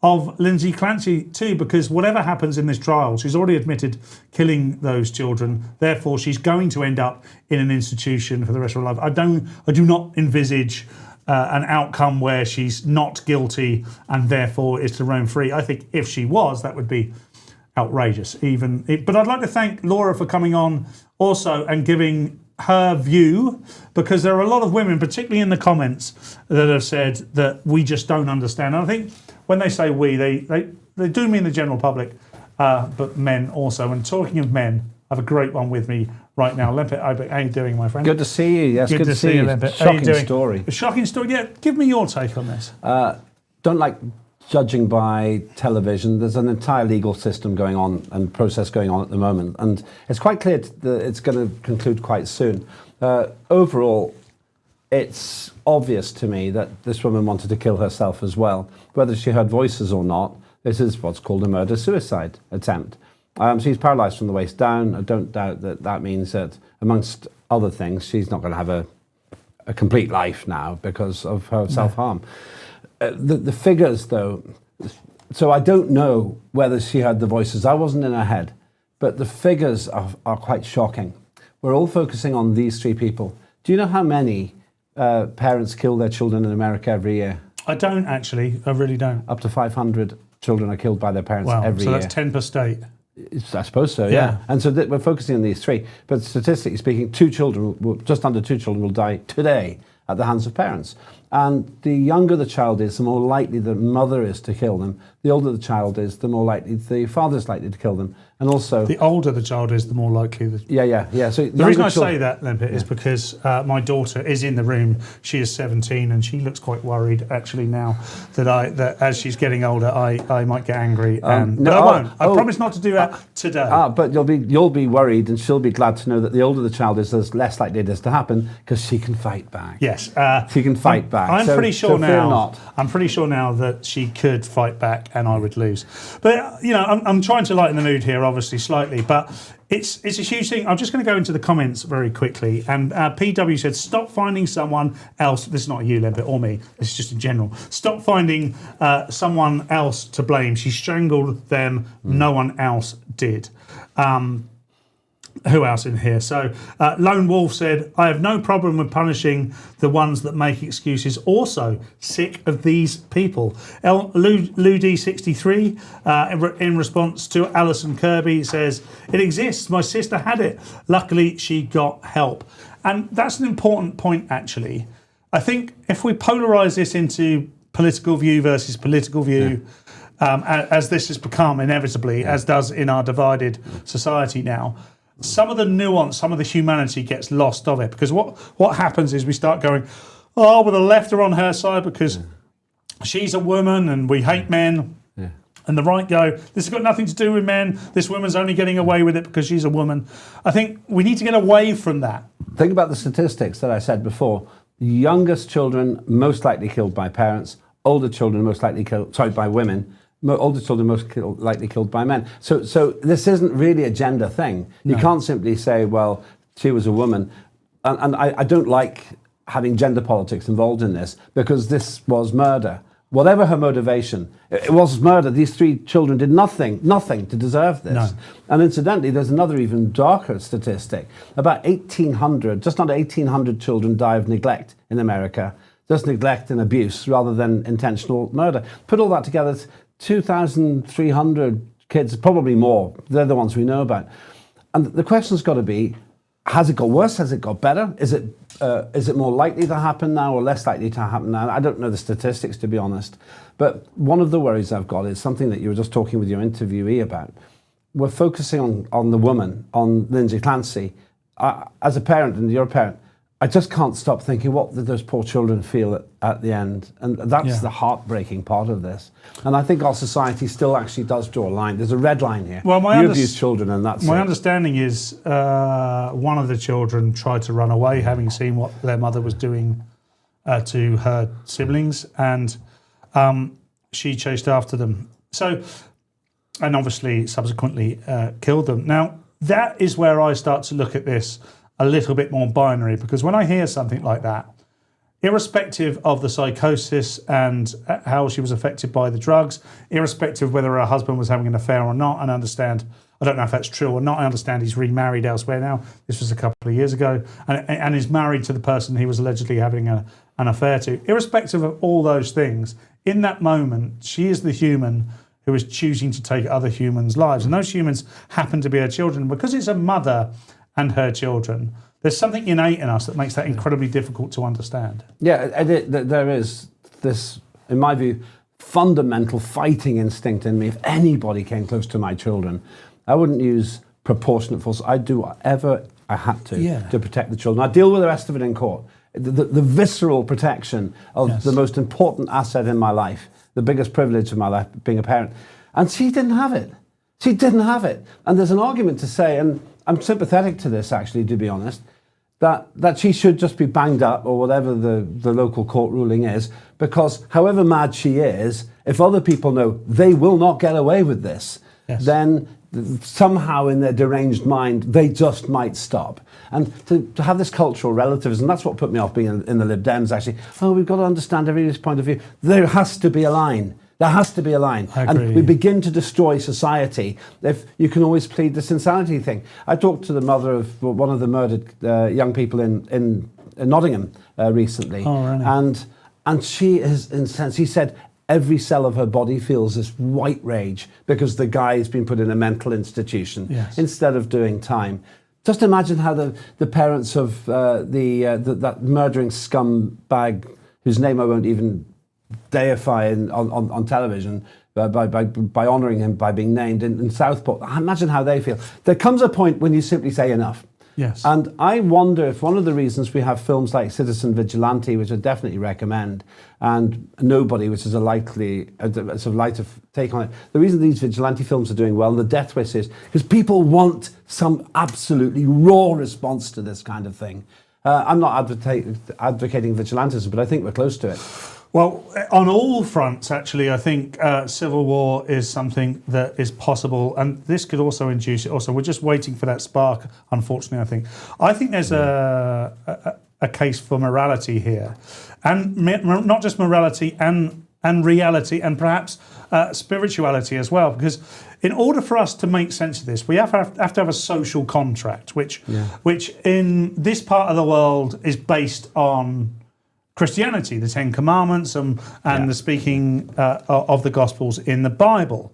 of Lindsay Clancy too, because whatever happens in this trial, she's already admitted killing those children. Therefore, she's going to end up in an institution for the rest of her life. I do not envisage an outcome where she's not guilty and therefore is to roam free. I think if she was, that would be outrageous. But I'd like to thank Laura for coming on also and giving her view, because there are a lot of women, particularly in the comments, that have said that we just don't understand. And I think when they say we, they do mean the general public, but men also. And talking of men, I have a great one with me right now. Limpet, how are you doing, my friend? Good to see you. Yes, good to see you. Limpet. Shocking story. A shocking story. Yeah, give me your take on this. Don't like judging by television. There's an entire legal system going on and process going on at the moment, and it's quite clear that it's going to conclude quite soon. Overall, it's obvious to me that this woman wanted to kill herself as well. Whether she heard voices or not, this is what's called a murder-suicide attempt. She's paralysed from the waist down. I don't doubt that means that, amongst other things, she's not going to have a complete life now because of her self-harm. The figures, though, so I don't know whether she heard the voices. I wasn't in her head, but the figures are quite shocking. We're all focusing on these 3 people. Do you know how many parents kill their children in America every year? I don't actually. I really don't. Up to 500 children are killed by their parents every year. So that's 10 per state. I suppose so, yeah. And so we're focusing on these 3. But statistically speaking, just under 2 children will die today at the hands of parents. And the younger the child is, the more likely the mother is to kill them. The older the child is, the more likely the father is likely to kill them. And also, the older the child is, the more likely. Yeah. So the reason I say that, Limpet, is because my daughter is in the room. She is 17, and she looks quite worried actually now that as she's getting older, I might get angry. But I won't. I promise not to do that today. But you'll be worried, and she'll be glad to know that the older the child is, there's less likely it is to happen because she can fight back. Yes, she can fight back. I'm pretty sure now that she could fight back, and I would lose. But I'm trying to lighten the mood here, obviously slightly, but it's a huge thing. I'm just going to go into the comments very quickly. And PW said, "Stop finding someone else." This is not you, Limpet, or me. This is just in general. Stop finding someone else to blame. She strangled them. No one else did. Who else in here? So Lone Wolf said, "I have no problem with punishing the ones that make excuses. Also, sick of these people." Ludi63, in response to Alison Kirby, says, "It exists. My sister had it. Luckily, she got help." And that's an important point, actually. I think if we polarise this into political view versus political view, as this has become inevitably, as does in our divided society now, some of the nuance, some of the humanity gets lost of it, because what happens is we start going, oh, well, the left are on her side because she's a woman and we hate men. And the right go, this has got nothing to do with men. This woman's only getting away with it because she's a woman. I think we need to get away from that. Think about the statistics that I said before. Youngest children most likely killed by parents. Older children most likely killed, by women. Older children likely killed by men. So this isn't really a gender thing. You can't simply say, well, she was a woman. And I don't like having gender politics involved in this because this was murder. Whatever her motivation, it was murder. These 3 children did nothing to deserve this. No. And incidentally, there's another even darker statistic. About 1,800, just under 1,800 children die of neglect in America. Just neglect and abuse rather than intentional murder. Put all that together, it's 2,300 kids, probably more. They're the ones we know about. And the question's got to be, has it got worse? Has it got better? Is it more likely to happen now or less likely to happen now? I don't know the statistics, to be honest. But one of the worries I've got is something that you were just talking with your interviewee about. We're focusing on the woman, on Lindsay Clancy. As a parent, and you're a parent, I just can't stop thinking what did those poor children feel at the end. And that's the heartbreaking part of this. And I think our society still actually does draw a line. There's a red line here. Well, you abuse children and that's my understanding is one of the children tried to run away, having seen what their mother was doing to her siblings, and she chased after them. So, and obviously subsequently killed them. Now, that is where I start to look at this a little bit more binary, because when I hear something like that, irrespective of the psychosis and how she was affected by the drugs, irrespective of whether her husband was having an affair or not, and I don't know if that's true or not, I understand he's remarried elsewhere now, this was a couple of years ago, and is married to the person he was allegedly having an affair to. Irrespective of all those things, in that moment, she is the human who is choosing to take other humans' lives, and those humans happen to be her children. Because it's a mother and her children, there's something innate in us that makes that incredibly difficult to understand. Yeah, there is this, in my view, fundamental fighting instinct in me. If anybody came close to my children, I wouldn't use proportionate force. I'd do whatever I had to protect the children. I'd deal with the rest of it in court. The visceral protection of the most important asset in my life, the biggest privilege of my life, being a parent. And she didn't have it. She didn't have it. And there's an argument to say, and I'm sympathetic to this, actually, to be honest, that she should just be banged up or whatever the local court ruling is, because however mad she is, if other people know they will not get away with this, then somehow in their deranged mind, they just might stop. And to have this cultural relativism, that's what put me off being in the Lib Dems, actually. Oh, we've got to understand everybody's point of view. There has to be a line. There has to be a line. And we begin to destroy society if you can always plead this insanity thing. I talked to the mother of one of the murdered young people in Nottingham recently. Oh, really? And she is incensed. She said every cell of her body feels this white rage because the guy has been put in a mental institution instead of doing time. Just imagine how the parents of that murdering scumbag, whose name I won't even deify on television by honouring him by being named in Southport. Imagine how they feel. There comes a point when you simply say enough. Yes. And I wonder if one of the reasons we have films like Citizen Vigilante, which I definitely recommend, and Nobody, which is a sort of lighter take on it, the reason these vigilante films are doing well, and the Death Wish, is because people want some absolutely raw response to this kind of thing. I'm not advocating vigilantism, but I think we're close to it. Well, on all fronts, actually, I think civil war is something that is possible, and this could also induce it. Also, we're just waiting for that spark, unfortunately, I think there's a case for morality here, and not just morality and reality, and perhaps spirituality as well, because in order for us to make sense of this, we have to have a social contract, which in this part of the world is based on Christianity, the Ten Commandments, and the speaking of the Gospels in the Bible.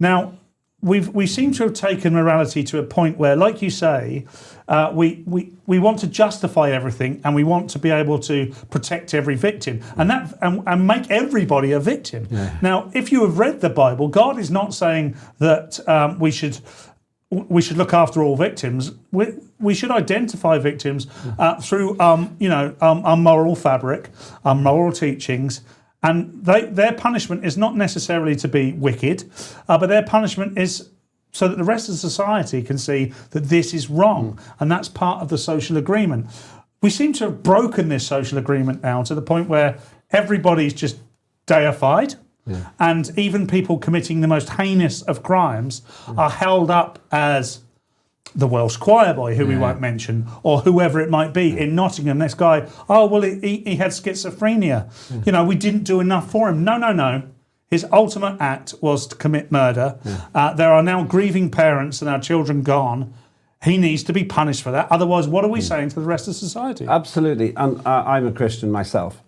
Now, we seem to have taken morality to a point where, like you say, we want to justify everything, and we want to be able to protect every victim, and make everybody a victim. Yeah. Now, if you have read the Bible, God is not saying that we should we should look after all victims. We should identify victims through, our moral fabric, our moral teachings, and their punishment is not necessarily to be wicked, but their punishment is so that the rest of society can see that this is wrong, and that's part of the social agreement. We seem to have broken this social agreement now to the point where everybody's just deified. Yeah. And even people committing the most heinous of crimes are held up as the Welsh choir boy, who we won't mention, or whoever it might be in Nottingham. This guy, he had schizophrenia. We didn't do enough for him. No. His ultimate act was to commit murder. There are now grieving parents and our children gone. He needs to be punished for that. Otherwise, what are we saying to the rest of society? Absolutely. And I'm a Christian myself.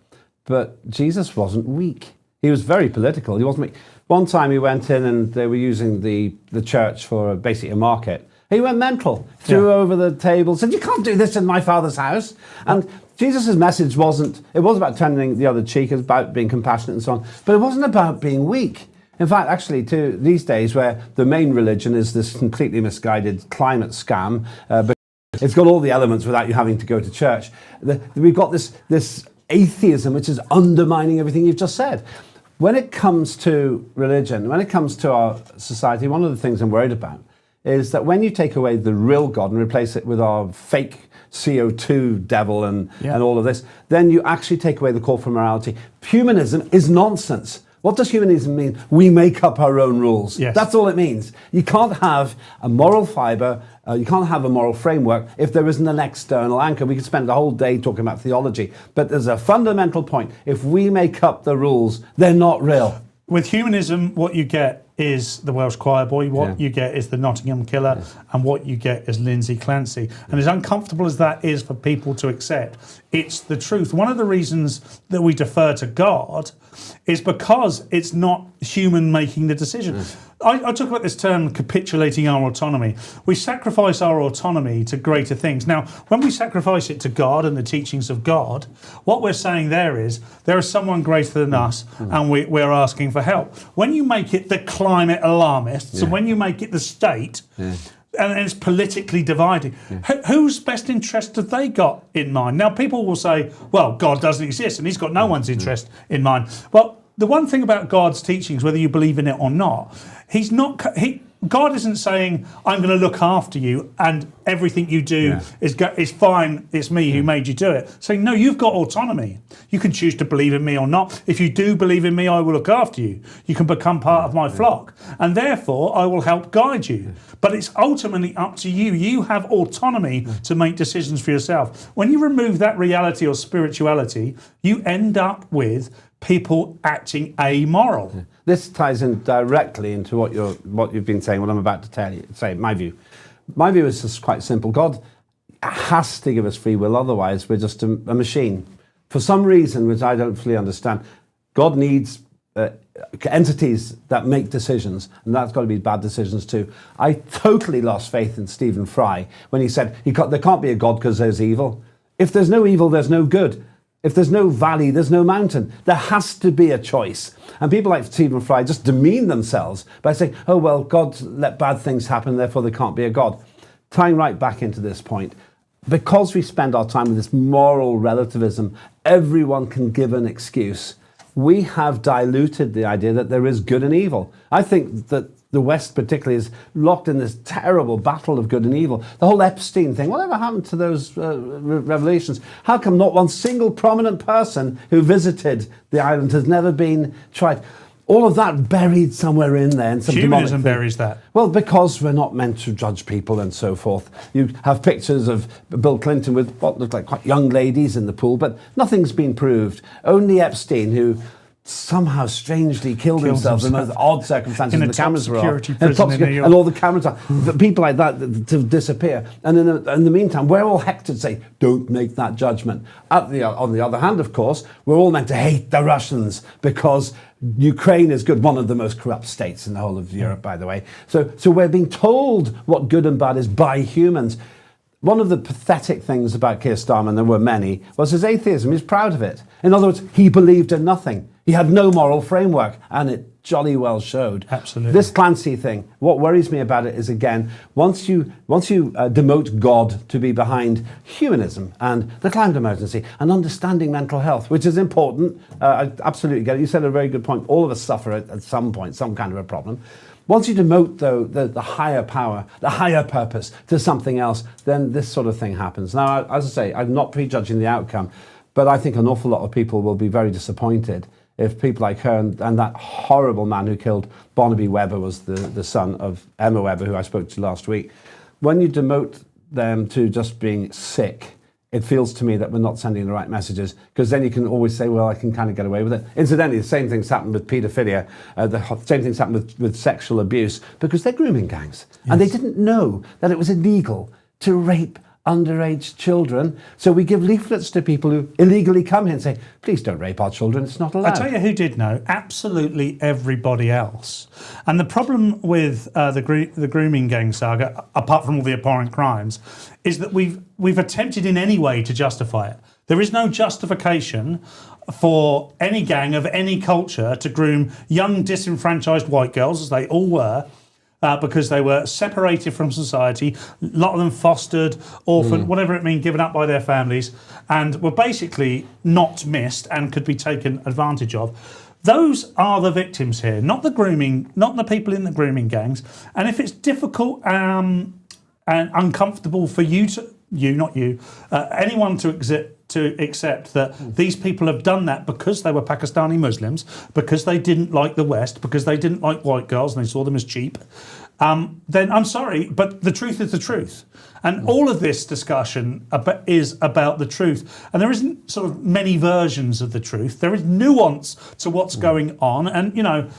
But Jesus wasn't weak. He was very political. He wasn't. One time he went in and they were using the church for basically a market. He went mental, threw over the table, said, "You can't do this in my Father's house." And Jesus' message was about turning the other cheek, it was about being compassionate and so on. But it wasn't about being weak. In fact, actually, these days where the main religion is this completely misguided climate scam, but it's got all the elements without you having to go to church. We've got this atheism which is undermining everything you've just said. When it comes to religion, when it comes to our society, one of the things I'm worried about is that when you take away the real God and replace it with our fake CO2 devil and all of this, then you actually take away the call for morality. Humanism is nonsense. What does humanism mean? We make up our own rules. Yes. That's all it means. You can't have a moral fibre, you can't have a moral framework if there isn't an external anchor. We could spend the whole day talking about theology, but there's a fundamental point. If we make up the rules, they're not real. With humanism, what you get is the Welsh choir boy, what you get is the Nottingham killer, and what you get is Lindsay Clancy. And as uncomfortable as that is for people to accept, it's the truth. One of the reasons that we defer to God is because it's not human making the decision. I talk about this term, capitulating our autonomy. We sacrifice our autonomy to greater things. Now, when we sacrifice it to God and the teachings of God, what we're saying there is someone greater than us and we're asking for help. When you make it the climate alarmists and when you make it the state, and it's politically divided, whose best interest have they got in mind? Now, people will say, well, God doesn't exist and he's got no one's interest in mind. Well, the one thing about God's teachings, whether you believe in it or not, God isn't saying, I'm going to look after you and everything you do is fine, it's me who made you do it. Saying, no, you've got autonomy. You can choose to believe in me or not. If you do believe in me, I will look after you. You can become part of my flock. And therefore, I will help guide you. But it's ultimately up to you. You have autonomy to make decisions for yourself. When you remove that reality or spirituality, you end up with people acting amoral. This ties in directly into what you've been saying, what I'm about to say, my view. My view is just quite simple. God has to give us free will, otherwise we're just a machine. For some reason, which I don't fully understand, God needs entities that make decisions, and that's got to be bad decisions too. I totally lost faith in Stephen Fry when he said there can't be a God because there's evil. If there's no evil, there's no good. If there's no valley, there's no mountain. There has to be a choice. And people like Stephen Fry just demean themselves by saying, oh, well, God let bad things happen, therefore there can't be a God. Tying right back into this point, because we spend our time with this moral relativism, everyone can give an excuse. We have diluted the idea that there is good and evil. I think that the West particularly is locked in this terrible battle of good and evil. The whole Epstein thing, whatever happened to those revelations? How come not one single prominent person who visited the island has never been tried? All of that buried somewhere in there. And some humanism buries that. Well, because we're not meant to judge people and so forth. You have pictures of Bill Clinton with what looked like quite young ladies in the pool, but nothing's been proved. Only Epstein, who somehow strangely killed himself in the most odd circumstances, in and the cameras were off, and all the cameras are, people like that to disappear. And in the meantime, we're all hectored to say, don't make that judgment. On the other hand, of course, we're all meant to hate the Russians because Ukraine is good, one of the most corrupt states in the whole of Europe, by the way. So we're being told what good and bad is by humans. one of the pathetic things about Keir Starmer, and there were many, was his atheism. He's proud of it. In other words, he believed in nothing. He had no moral framework, and it jolly well showed. Absolutely. This Clancy thing, what worries me about it is, again, once you demote God to be behind humanism and the climate emergency and understanding mental health, which is important, I absolutely get it. You said a very good point. All of us suffer at some point, some kind of a problem. Once you demote, though, the higher power, the higher purpose to something else, then this sort of thing happens. Now, as I say, I'm not prejudging the outcome, but I think an awful lot of people will be very disappointed if people like her and that horrible man who killed Barnaby Webber was the son of Emma Webber, who I spoke to last week. When you demote them to just being sick, it feels to me that we're not sending the right messages, because then you can always say, well, I can kind of get away with it. Incidentally, the same thing's happened with paedophilia, the same thing's happened with sexual abuse, because they're grooming gangs. Yes. And they didn't know that it was illegal to rape underage children. So we give leaflets to people who illegally come here and say, please don't rape our children, it's not allowed. I tell you who did know, absolutely everybody else. And the problem with the grooming gang saga, apart from all the abhorrent crimes, is that we've attempted in any way to justify it. There is no justification for any gang of any culture to groom young disenfranchised white girls, as they all were, because they were separated from society, a lot of them fostered, orphaned, whatever it means, given up by their families, and were basically not missed and could be taken advantage of. Those are the victims here, not the people in the grooming gangs. And if it's difficult and uncomfortable for anyone to accept that these people have done that because they were Pakistani Muslims, because they didn't like the West, because they didn't like white girls and they saw them as cheap, then I'm sorry, but the truth is the truth. And all of this discussion is about the truth. And there isn't sort of many versions of the truth. There is nuance to what's going on. And,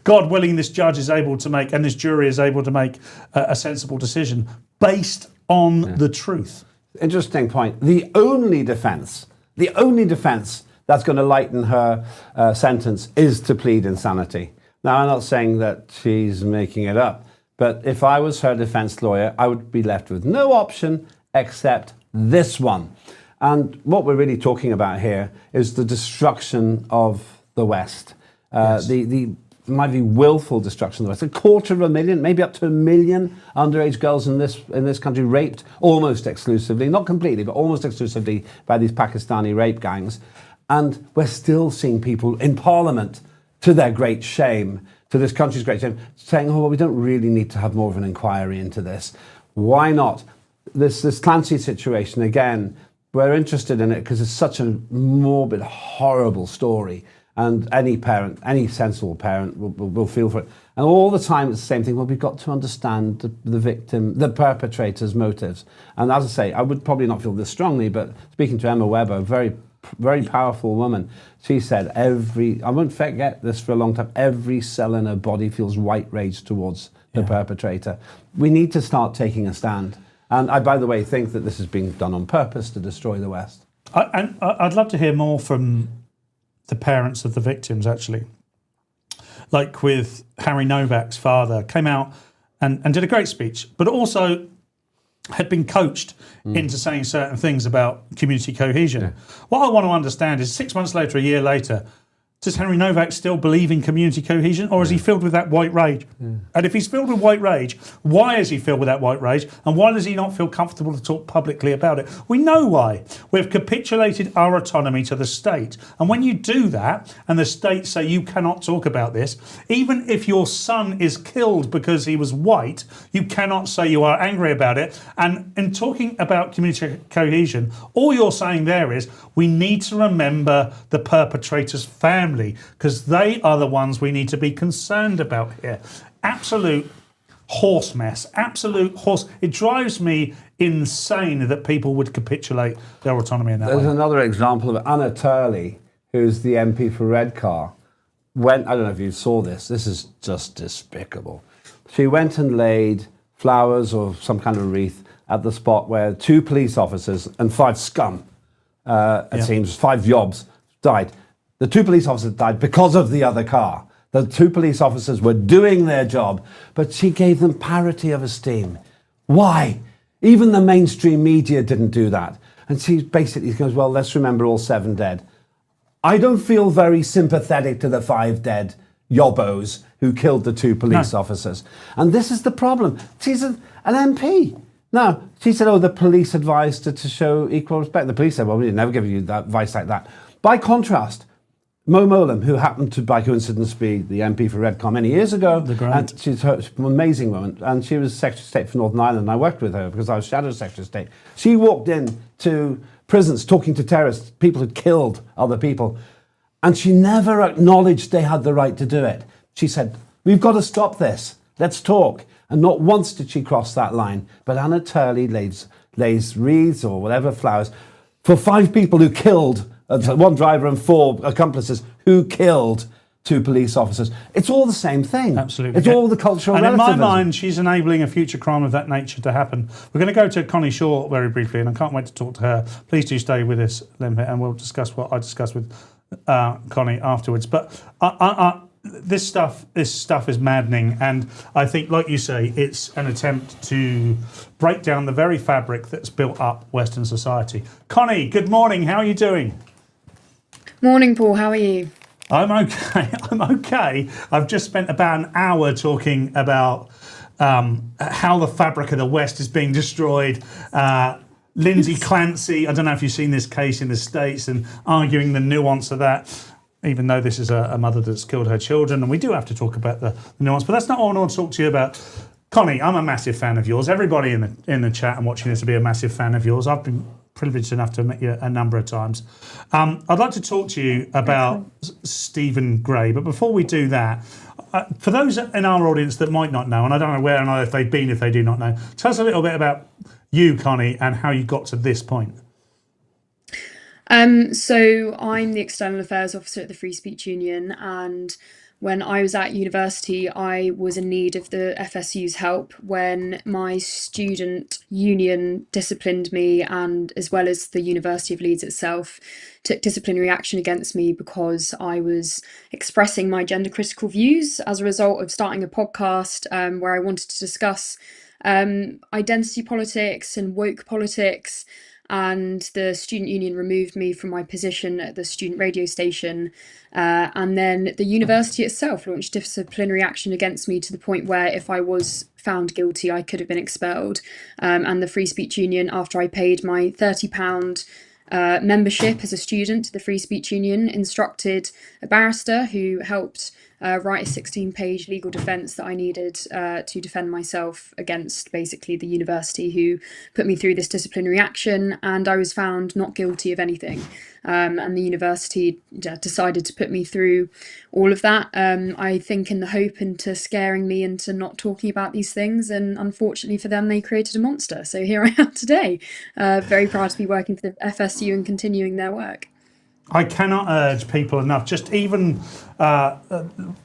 God willing, this judge is able to make, and this jury is able to make a sensible decision based on the truth. Interesting point. The only defence that's going to lighten her sentence is to plead insanity. Now, I'm not saying that she's making it up, but if I was her defence lawyer, I would be left with no option except this one. And what we're really talking about here is the destruction of the West. Yes. The might be willful destruction of the West. 250,000, maybe up to 1 million underage girls in this country raped almost exclusively, not completely, but almost exclusively by these Pakistani rape gangs. And we're still seeing people in Parliament, to their great shame, to this country's great shame, saying, oh, well, we don't really need to have more of an inquiry into this. Why not? This Clancy situation, again, we're interested in it because it's such a morbid, horrible story. And any parent, any sensible parent will feel for it. And all the time it's the same thing. Well, we've got to understand the victim, the perpetrator's motives. And as I say, I would probably not feel this strongly, but speaking to Emma Webber, very powerful woman, she said I won't forget this for a long time, every cell in her body feels white rage towards the perpetrator. We need to start taking a stand. And I, by the way, think that this is being done on purpose to destroy the West. I'd love to hear more from the parents of the victims, actually. Like with Harry Novak's father, came out and did a great speech, but also had been coached into saying certain things about community cohesion. Yeah. What I want to understand is 6 months later, a year later, does Henry Novak still believe in community cohesion, or is he filled with that white rage? And if he's filled with white rage, why is he filled with that white rage? And why does he not feel comfortable to talk publicly about it? We know why. We've capitulated our autonomy to the state. And when you do that, and the state say you cannot talk about this, even if your son is killed because he was white, you cannot say you are angry about it. And in talking about community cohesion, all you're saying there is we need to remember the perpetrator's family, because they are the ones we need to be concerned about here. Absolute horse mess. It drives me insane that people would capitulate their autonomy in that way. There's another example of Anna Turley, who's the MP for Redcar. I don't know if you saw this. This is just despicable. She went and laid flowers or some kind of wreath at the spot where 2 police officers and 5 scum, it seems, 5 yobs, died. The 2 police officers died because of the other car. The 2 police officers were doing their job, but she gave them parity of esteem. Why? Even the mainstream media didn't do that. And she basically goes, well, let's remember all 7 dead. I don't feel very sympathetic to the 5 dead yobbos who killed the 2 police officers. And this is the problem. She's an MP. Now, she said, oh, the police advised her to show equal respect. The police said, well, we'd never give you that advice like that. By contrast, Mo Molam, who happened to, by coincidence, be the MP for Redcar many years ago, and she's an amazing woman, and she was Secretary of State for Northern Ireland, and I worked with her because I was Shadow Secretary of State. She walked in to prisons talking to terrorists, people who'd killed other people, and she never acknowledged they had the right to do it. She said, we've got to stop this, let's talk. And not once did she cross that line, but Anna Turley lays wreaths or whatever flowers for 5 people who killed 1 driver and 4 accomplices who killed 2 police officers. It's all the same thing. Absolutely. It's all the cultural relativism. In my mind, she's enabling a future crime of that nature to happen. We're going to go to Connie Shaw very briefly, and I can't wait to talk to her. Please do stay with us, Limpet, and we'll discuss what I discussed with Connie afterwards. But this stuff is maddening, and I think, like you say, it's an attempt to break down the very fabric that's built up Western society. Connie, good morning. How are you doing? Morning, Paul. How are you? I'm okay. I'm okay. I've just spent about an hour talking about how the fabric of the West is being destroyed. Lindsay Clancy, I don't know if you've seen this case in the States, and arguing the nuance of that, even though this is a mother that's killed her children. And we do have to talk about the nuance, but that's not what I want to talk to you about. Connie, I'm a massive fan of yours. Everybody in the chat and watching this will be a massive fan of yours. I've been privileged enough to meet you a number of times. I'd like to talk to you about Stephen Gray, but before we do that, for those in our audience that might not know, and I don't know where and if they've been, if they do not know, tell us a little bit about you, Connie, and how you got to this point. So I'm the External Affairs Officer at the Free Speech Union, and when I was at university, I was in need of the FSU's help when my student union disciplined me, and as well as the University of Leeds itself, took disciplinary action against me because I was expressing my gender critical views as a result of starting a podcast where I wanted to discuss identity politics and woke politics. And the student union removed me from my position at the student radio station. And then the university itself launched disciplinary action against me to the point where if I was found guilty, I could have been expelled. And the Free Speech Union, after I paid my £30 membership as a student to the Free Speech Union, instructed a barrister who helped write a 16-page legal defence that I needed to defend myself against basically the university who put me through this disciplinary action, and I was found not guilty of anything. And the university decided to put me through all of that, I think in the hope into scaring me into not talking about these things, and unfortunately for them, they created a monster. So here I am today, very proud to be working for the FSU and continuing their work. I cannot urge people enough, just even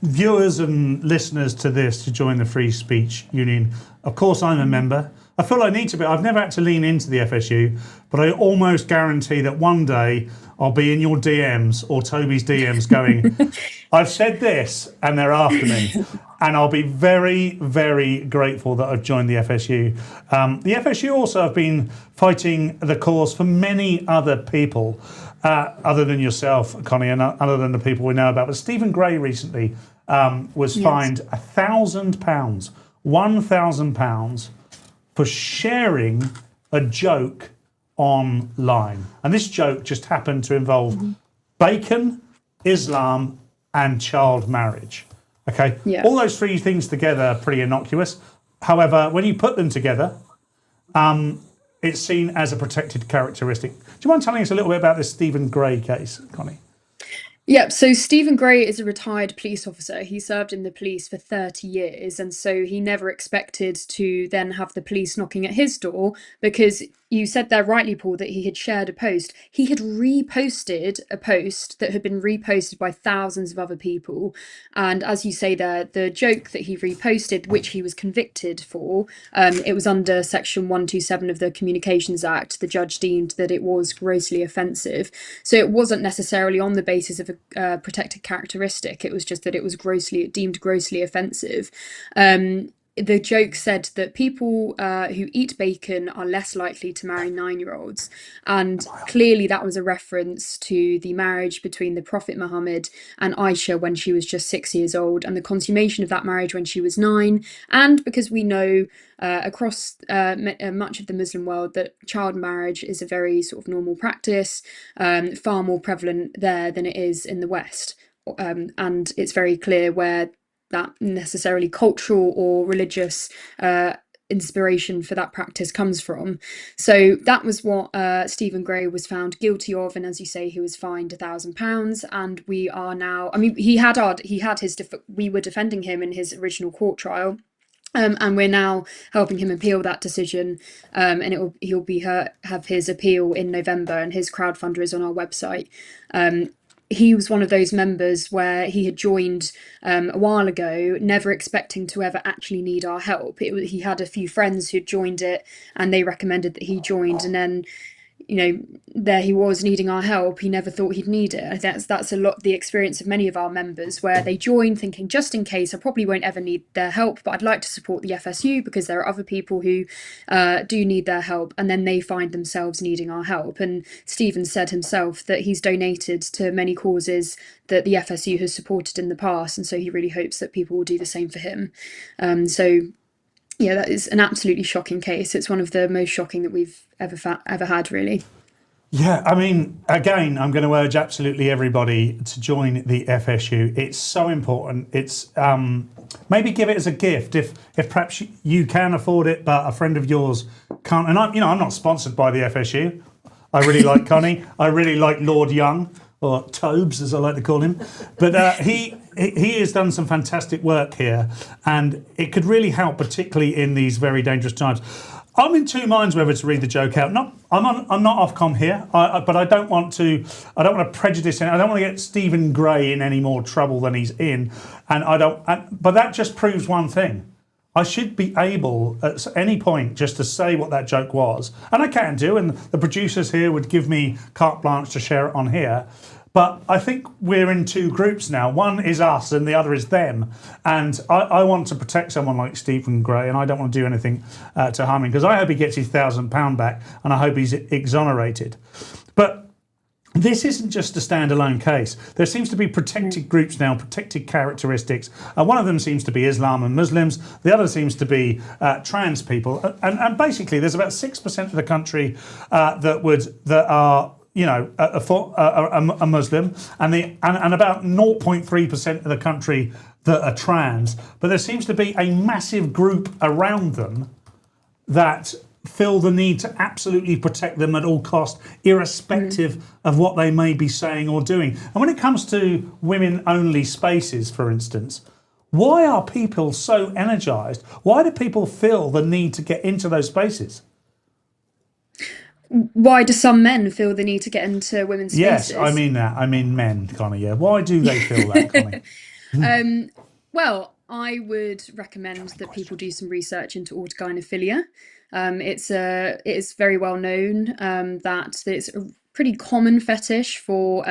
viewers and listeners to this, to join the Free Speech Union. Of course, I'm a member. I feel I need to be. I've never had to lean into the FSU, but I almost guarantee that one day I'll be in your DMs or Toby's DMs going, I've said this, and they're after me. And I'll be very, very grateful that I've joined the FSU. The FSU also have been fighting the cause for many other people, other than yourself, Connie, and other than the people we know about. But Stephen Gray recently was fined £1,000, £1,000 for sharing a joke online. And this joke just happened to involve bacon, Islam, and child marriage. Okay, all those 3 things together are pretty innocuous. However, when you put them together, it's seen as a protected characteristic. Do you mind telling us a little bit about this Stephen Gray case, Connie? Yep, so Stephen Gray is a retired police officer. He served in the police for 30 years, and so he never expected to then have the police knocking at his door, because you said there rightly, Paul, that he had shared a post. He had reposted a post that had been reposted by thousands of other people. And as you say there, the joke that he reposted, which he was convicted for, it was under Section 127 of the Communications Act. The judge deemed that it was grossly offensive. So it wasn't necessarily on the basis of a protected characteristic. It was just that it was deemed grossly offensive. the joke said that people who eat bacon are less likely to marry 9-year-olds. And clearly that was a reference to the marriage between the Prophet Muhammad and Aisha when she was just 6 years old, and the consummation of that marriage when she was 9. And because we know across much of the Muslim world that child marriage is a very sort of normal practice, far more prevalent there than it is in the West. And it's very clear where that necessarily cultural or religious inspiration for that practice comes from. So that was what Stephen Gray was found guilty of, and as you say, he was fined £1,000. And we are now, I mean, we were defending him in his original court trial. And we're now helping him appeal that decision, and he'll have his appeal in November, and his crowdfunder is on our website. He was one of those members where he had joined a while ago, never expecting to ever actually need our help. He had a few friends who'd joined it, and they recommended that he joined, and then, you know, there he was needing our help. He never thought he'd need it. That's a lot the experience of many of our members, where they join thinking, just in case, I probably won't ever need their help, but I'd like to support the FSU because there are other people who do need their help, and then they find themselves needing our help. And Stephen said himself that he's donated to many causes that the FSU has supported in the past, and so he really hopes that people will do the same for him. Yeah, that is an absolutely shocking case. It's one of the most shocking that we've ever had, really. Yeah, I mean, again, I'm going to urge absolutely everybody to join the FSU. It's so important. It's maybe give it as a gift if perhaps you can afford it, but a friend of yours can't. And I'm not sponsored by the FSU. I really like Connie. I really like Lord Young, or Tobes, as I like to call him. But he has done some fantastic work here, and it could really help, particularly in these very dangerous times. I'm in two minds whether to read the joke out. I'm not Ofcom here, but I don't want to prejudice him. I don't want to get Stephen Gray in any more trouble than he's in, but that just proves one thing. I should be able at any point just to say what that joke was, and I can do, and the producers here would give me carte blanche to share it on here. But I think we're in two groups now. One is us and the other is them. And I want to protect someone like Stephen Gray, and I don't want to do anything to harm him, because I hope he gets his £1,000 back, and I hope he's exonerated. But this isn't just a standalone case. There seems to be protected groups now, protected characteristics. One of them seems to be Islam and Muslims. The other seems to be trans people. And basically, there's about 6% of the country that are a Muslim, and about 0.3% of the country that are trans. But there seems to be a massive group around them that feel the need to absolutely protect them at all costs, irrespective of what they may be saying or doing. And when it comes to women-only spaces, for instance, why are people so energised? Why do people feel the need to get into those spaces? Why do some men feel the need to get into women's spaces? Yes, I mean that. I mean men, Connie, yeah. Why do they feel that, Connie? Well, I would recommend that people do some research into autogynephilia. It is very well known that it's a pretty common fetish for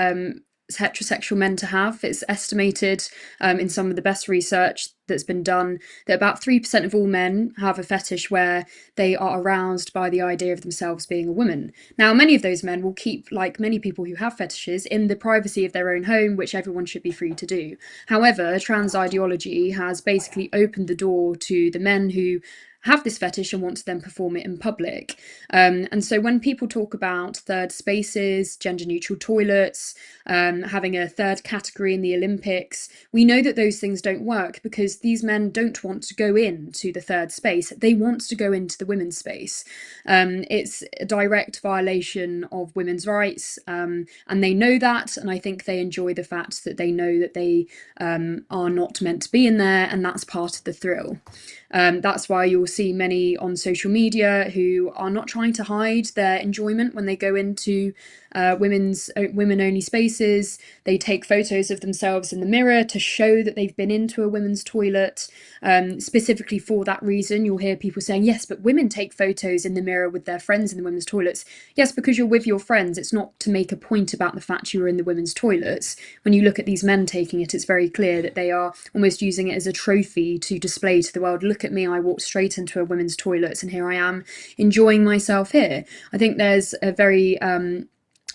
heterosexual men to have. It's estimated in some of the best research that's been done that about 3% of all men have a fetish where they are aroused by the idea of themselves being a woman. Now, many of those men will keep, like many people who have fetishes, in the privacy of their own home, which everyone should be free to do. However, trans ideology has basically opened the door to the men who have this fetish and want to then perform it in public. And so when people talk about third spaces, gender neutral toilets, having a third category in the Olympics, we know that those things don't work because these men don't want to go into the third space. They want to go into the women's space. It's a direct violation of women's rights, and they know that, and I think they enjoy the fact that they know that they are not meant to be in there, and that's part of the thrill. That's why you'll see many on social media who are not trying to hide their enjoyment when they go into women-only spaces. They take photos of themselves in the mirror to show that they've been into a women's toilet. Specifically for that reason, you'll hear people saying, yes, but women take photos in the mirror with their friends in the women's toilets. Yes, because you're with your friends. It's not to make a point about the fact you were in the women's toilets. When you look at these men taking it, it's very clear that they are almost using it as a trophy to display to the world, look at me, I walked straight into a women's toilet and here I am enjoying myself here. I think there's a very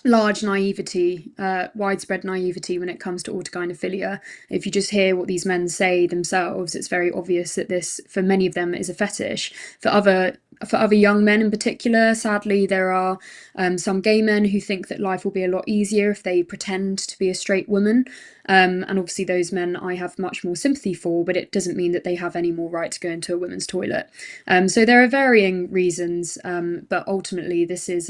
large naivety, widespread naivety when it comes to autogynephilia. If you just hear what these men say themselves, it's very obvious that this, for many of them, is a fetish. For other young men in particular, sadly, there are some gay men who think that life will be a lot easier if they pretend to be a straight woman. And obviously those men I have much more sympathy for, but it doesn't mean that they have any more right to go into a women's toilet. So there are varying reasons, but ultimately this is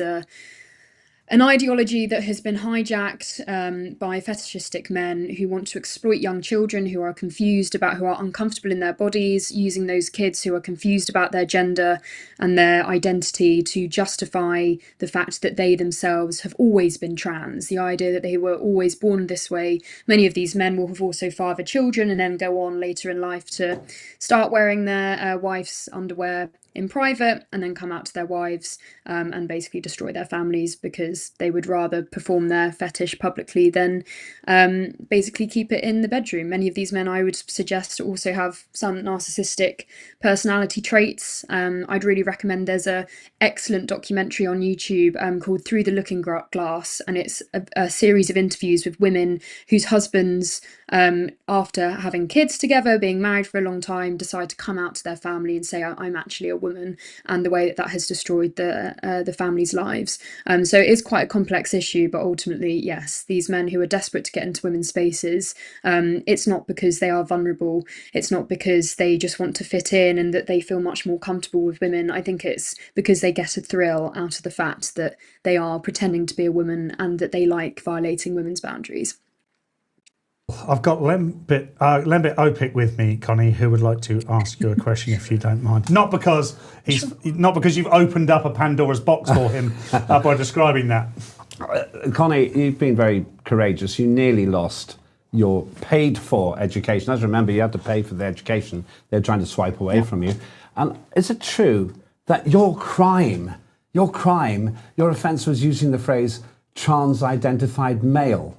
an ideology that has been hijacked by fetishistic men who want to exploit young children who are uncomfortable in their bodies, using those kids who are confused about their gender and their identity to justify the fact that they themselves have always been trans, the idea that they were always born this way. Many of these men will have also fathered children and then go on later in life to start wearing their wife's underwear in private and then come out to their wives and basically destroy their families because they would rather perform their fetish publicly than basically keep it in the bedroom. Many of these men, I would suggest, also have some narcissistic personality traits. I'd really recommend, there's a excellent documentary on YouTube called Through the Looking Glass, and it's a series of interviews with women whose husbands, after having kids together, being married for a long time, decide to come out to their family and say, I'm actually a woman, and the way that has destroyed the family's lives. So it is quite a complex issue, but ultimately, yes, these men who are desperate to get into women's spaces, it's not because they are vulnerable, it's not because they just want to fit in and that they feel much more comfortable with women. I think it's because they get a thrill out of the fact that they are pretending to be a woman and that they like violating women's boundaries. I've got Lembit Opik with me, Connie, who would like to ask you a question, if you don't mind. Not because you've opened up a Pandora's box for him by describing that. Connie, you've been very courageous. You nearly lost your paid-for education. As remember, you had to pay for the education they're trying to swipe away from you. And is it true that your offence was using the phrase trans-identified male?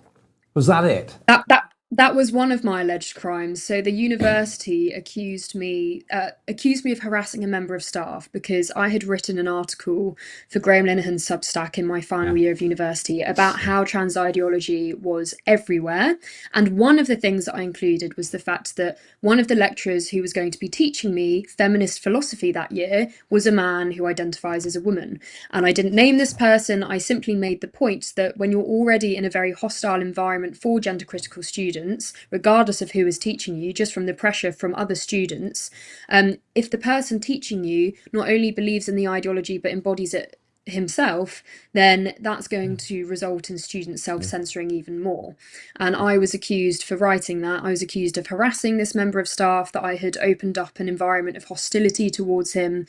Was that it? That was one of my alleged crimes. So the university accused me of harassing a member of staff because I had written an article for Graham Linehan's Substack in my final year of university about how trans ideology was everywhere. And one of the things that I included was the fact that one of the lecturers who was going to be teaching me feminist philosophy that year was a man who identifies as a woman. And I didn't name this person. I simply made the point that when you're already in a very hostile environment for gender critical students, regardless of who is teaching you, just from the pressure from other students, if the person teaching you not only believes in the ideology but embodies it himself, then that's going to result in students self-censoring even more. And I was accused, for writing that, I was accused of harassing this member of staff, that I had opened up an environment of hostility towards him.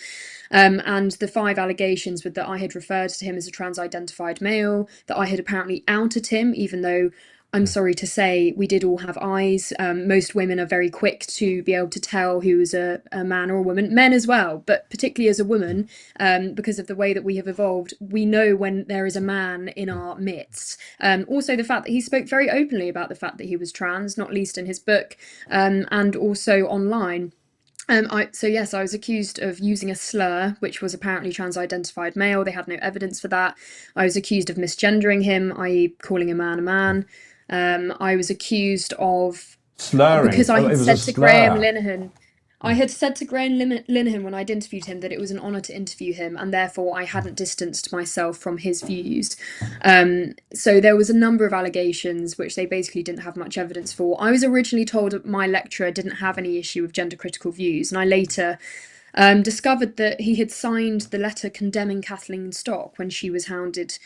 And the 5 allegations were that I had referred to him as a trans-identified male, that I had apparently outed him, even though I'm sorry to say, we did all have eyes. Most women are very quick to be able to tell who is a man or a woman, men as well, but particularly as a woman, because of the way that we have evolved, we know when there is a man in our midst. Also the fact that he spoke very openly about the fact that he was trans, not least in his book, and also online. So yes, I was accused of using a slur, which was apparently trans-identified male. They had no evidence for that. I was accused of misgendering him, i.e. calling a man. I was accused of slurring, because I had said to Graham Linehan, when I'd interviewed him, that it was an honour to interview him, and therefore I hadn't distanced myself from his views. So there was a number of allegations which they basically didn't have much evidence for. I was originally told that my lecturer didn't have any issue with gender critical views, and I later discovered that he had signed the letter condemning Kathleen Stock when she was hounded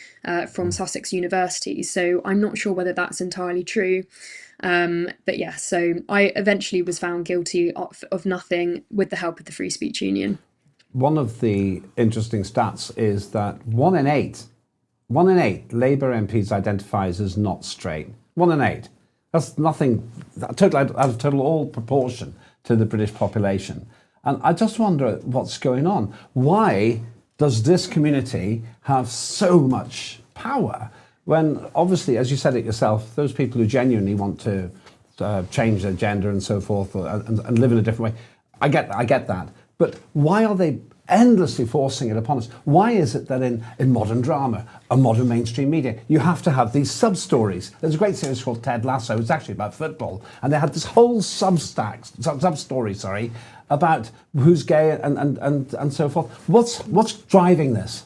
from Sussex University. So I'm not sure whether that's entirely true. But yeah, so I eventually was found guilty of nothing with the help of the Free Speech Union. One of the interesting stats is that 1 in 8 1 in 8 Labour MPs identifies as not straight. 1 in 8. That's nothing, total out of total all proportion to the British population. And I just wonder what's going on. Why does this community have so much power when, obviously, as you said it yourself, those people who genuinely want to change their gender and so forth and live in a different way, I get that. But why are they endlessly forcing it upon us? Why is it that in modern drama and modern mainstream media, you have to have these sub-stories? There's a great series called Ted Lasso. It's actually about football. And they had this whole sub-story, about who's gay and so forth. What's driving this?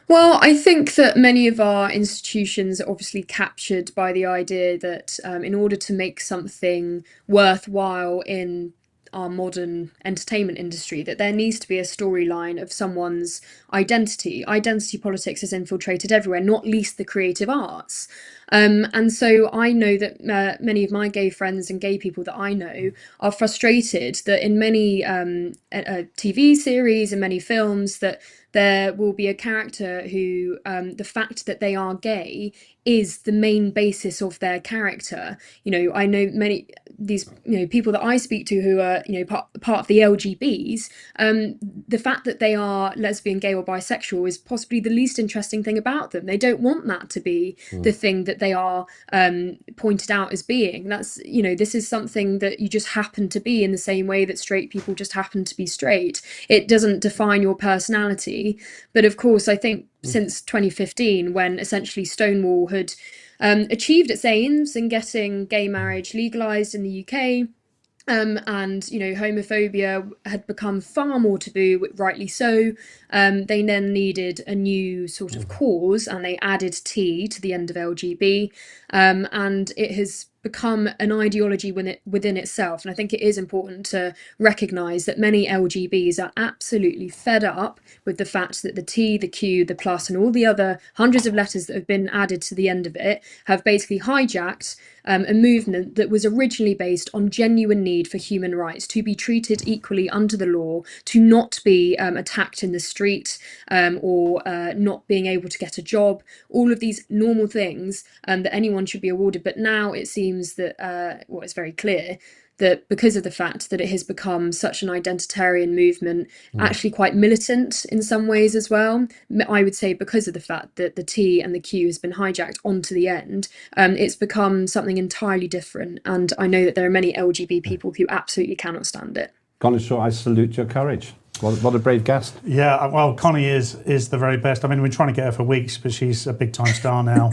Well, I think that many of our institutions are obviously captured by the idea that in order to make something worthwhile in our modern entertainment industry, that there needs to be a storyline of someone's identity. Identity politics has infiltrated everywhere, not least the creative arts. And so I know that many of my gay friends and gay people that I know are frustrated that in many TV series and many films that there will be a character who the fact that they are gay is the main basis of their character. You know, I know many these people that I speak to who are part of the LGBs. The fact that they are lesbian, gay, or bisexual is possibly the least interesting thing about them. They don't want that to be the thing that they are pointed out as being. That's this is something that you just happen to be, in the same way that straight people just happen to be straight. It doesn't define your personality. But of course, I think since 2015, when essentially Stonewall had achieved its aims in getting gay marriage legalised in the UK, and homophobia had become far more taboo, rightly so. They then needed a new sort of cause, and they added T to the end of LGB, and it has become an ideology within itself. And I think it is important to recognise that many LGBs are absolutely fed up with the fact that the T, the Q, the plus, and all the other hundreds of letters that have been added to the end of it have basically hijacked a movement that was originally based on genuine need for human rights, to be treated equally under the law, to not be attacked in the street, or not being able to get a job, all of these normal things that anyone should be awarded. But now it seems that, it's very clear that because of the fact that it has become such an identitarian movement, actually quite militant in some ways as well, I would say because of the fact that the T and the Q has been hijacked onto the end, it's become something entirely different. And I know that there are many LGBT people who absolutely cannot stand it. Connie Shaw, I salute your courage. What a brave guest. Yeah, well, Connie is the very best. I mean, we've been trying to get her for weeks, but she's a big time star now,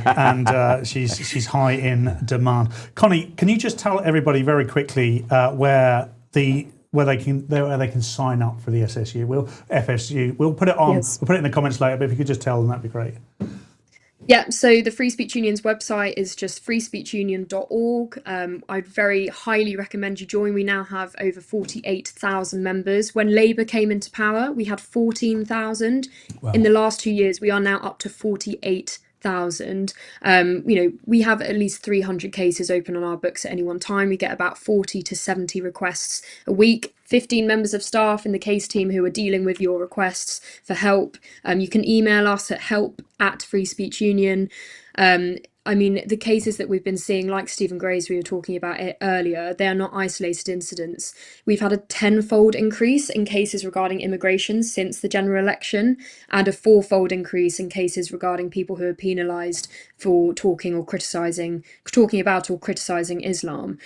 and she's high in demand. Connie, can you just tell everybody very quickly where they can sign up for the FSU? We'll put it on. Yes. We'll put it in the comments later. But if you could just tell them, that'd be great. Yeah, so the Free Speech Union's website is just freespeechunion.org. I'd very highly recommend you join. We now have over 48,000 members. When Labour came into power, we had 14,000. Wow. In the last 2 years, we are now up to 48,000. We have at least 300 cases open on our books at any one time. We get about 40 to 70 requests a week. 15 members of staff in the case team who are dealing with your requests for help. You can email us at help@Free Speech Union. The cases that we've been seeing, like Stephen Gray's we were talking about it earlier, they are not isolated incidents. We've had a 10-fold increase in cases regarding immigration since the general election, and a 4-fold increase in cases regarding people who are penalised for talking about or criticising Islam.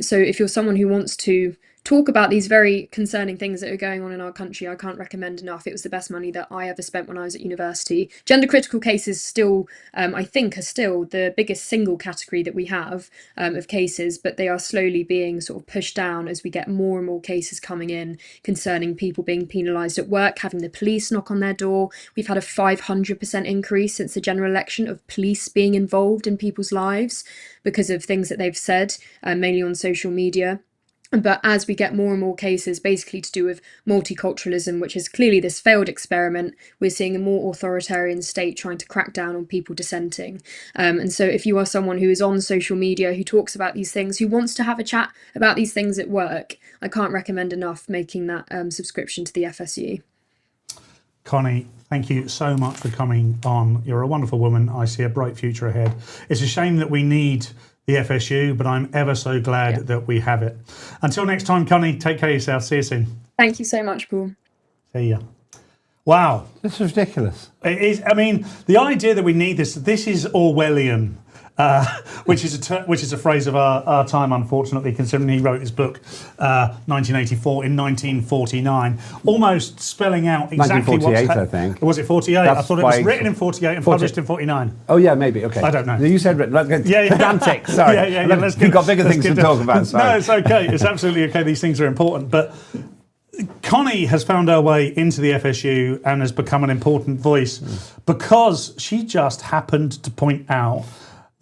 So if you're someone who wants to talk about these very concerning things that are going on in our country, I can't recommend enough. It was the best money that I ever spent when I was at university. Gender critical cases still, I think, are still the biggest single category that we have of cases, but they are slowly being sort of pushed down as we get more and more cases coming in concerning people being penalised at work, having the police knock on their door. We've had a 500% increase since the general election of police being involved in people's lives because of things that they've said, mainly on social media. But as we get more and more cases basically to do with multiculturalism, which is clearly this failed experiment, we're seeing a more authoritarian state trying to crack down on people dissenting. And so if you are someone who is on social media, who talks about these things, who wants to have a chat about these things at work, I can't recommend enough making that subscription to the FSU. Connie, thank you so much for coming on. You're a wonderful woman. I see a bright future ahead. It's a shame that we need the FSU, but I'm ever so glad that we have it. Until next time, Connie, take care of yourself. See you soon. Thank you so much, Paul. See ya. Wow. This is ridiculous. It is. I mean, the idea that we need this is Orwellian. Which is a phrase of our time, unfortunately, considering he wrote his book 1984 in 1949, almost spelling out exactly 1948, I think. Was it 48? I thought it was written in 48 and published in 49. Oh yeah, maybe. Okay. I don't know. You said written. Yeah. Pedantic. Sorry. Yeah. We've got bigger things to talk about. Sorry. No, it's okay. It's absolutely okay. These things are important, but Connie has found her way into the FSU and has become an important voice because she just happened to point out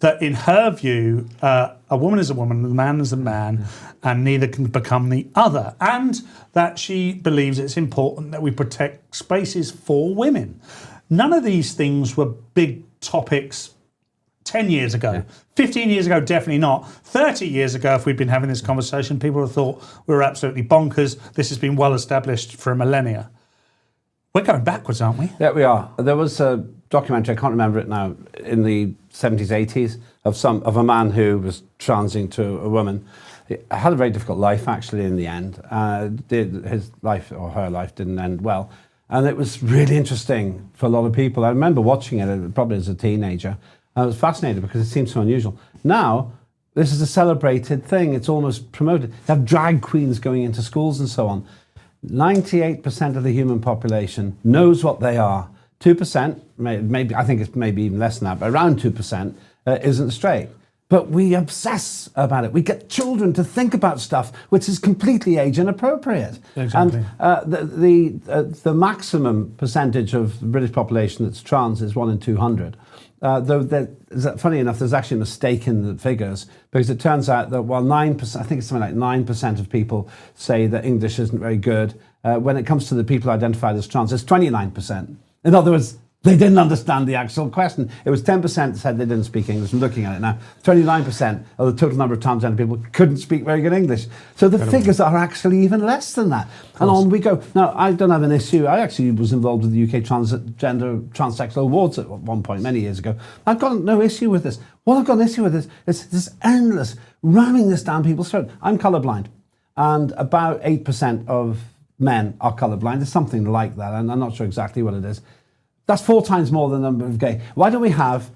that in her view, a woman is a woman, a man is a man, and neither can become the other. And that she believes it's important that we protect spaces for women. None of these things were big topics 10 years ago. 15 years ago, definitely not. 30 years ago, if we'd been having this conversation, people would have thought we were absolutely bonkers. This has been well established for a millennia. We're going backwards, aren't we? Yeah, we are. There was a documentary, I can't remember it now, in the 70s, 80s, of a man who was transing to a woman. He had a very difficult life, actually, in the end. His life, or her life, didn't end well. And it was really interesting for a lot of people. I remember watching it, probably as a teenager. I was fascinated because it seemed so unusual. Now, this is a celebrated thing. It's almost promoted. They have drag queens going into schools and so on. 98% of the human population knows what they are. 2%, maybe I think it's maybe even less than that, but around 2% isn't straight. But we obsess about it. We get children to think about stuff which is completely age inappropriate. Exactly. And the maximum percentage of the British population that's trans is 1 in 200. Though, funny enough, there's actually a mistake in the figures because it turns out that while 9%, I think it's something like 9% of people say that English isn't very good, when it comes to the people identified as trans, it's 29%. In other words, they didn't understand the actual question. It was 10% said they didn't speak English. I'm looking at it now. 29% of the total number of transgender people couldn't speak very good English. So the figures are actually even less than that. And on we go. Now, I don't have an issue. I actually was involved with the UK Transsexual Awards at one point, many years ago. I've got no issue with this. What I've got an issue with is this endless ramming this down people's throat. I'm colourblind. And about 8% of men are colourblind. It's something like that. And I'm not sure exactly what it is. That's 4 times more than the number of gay. Why don't we have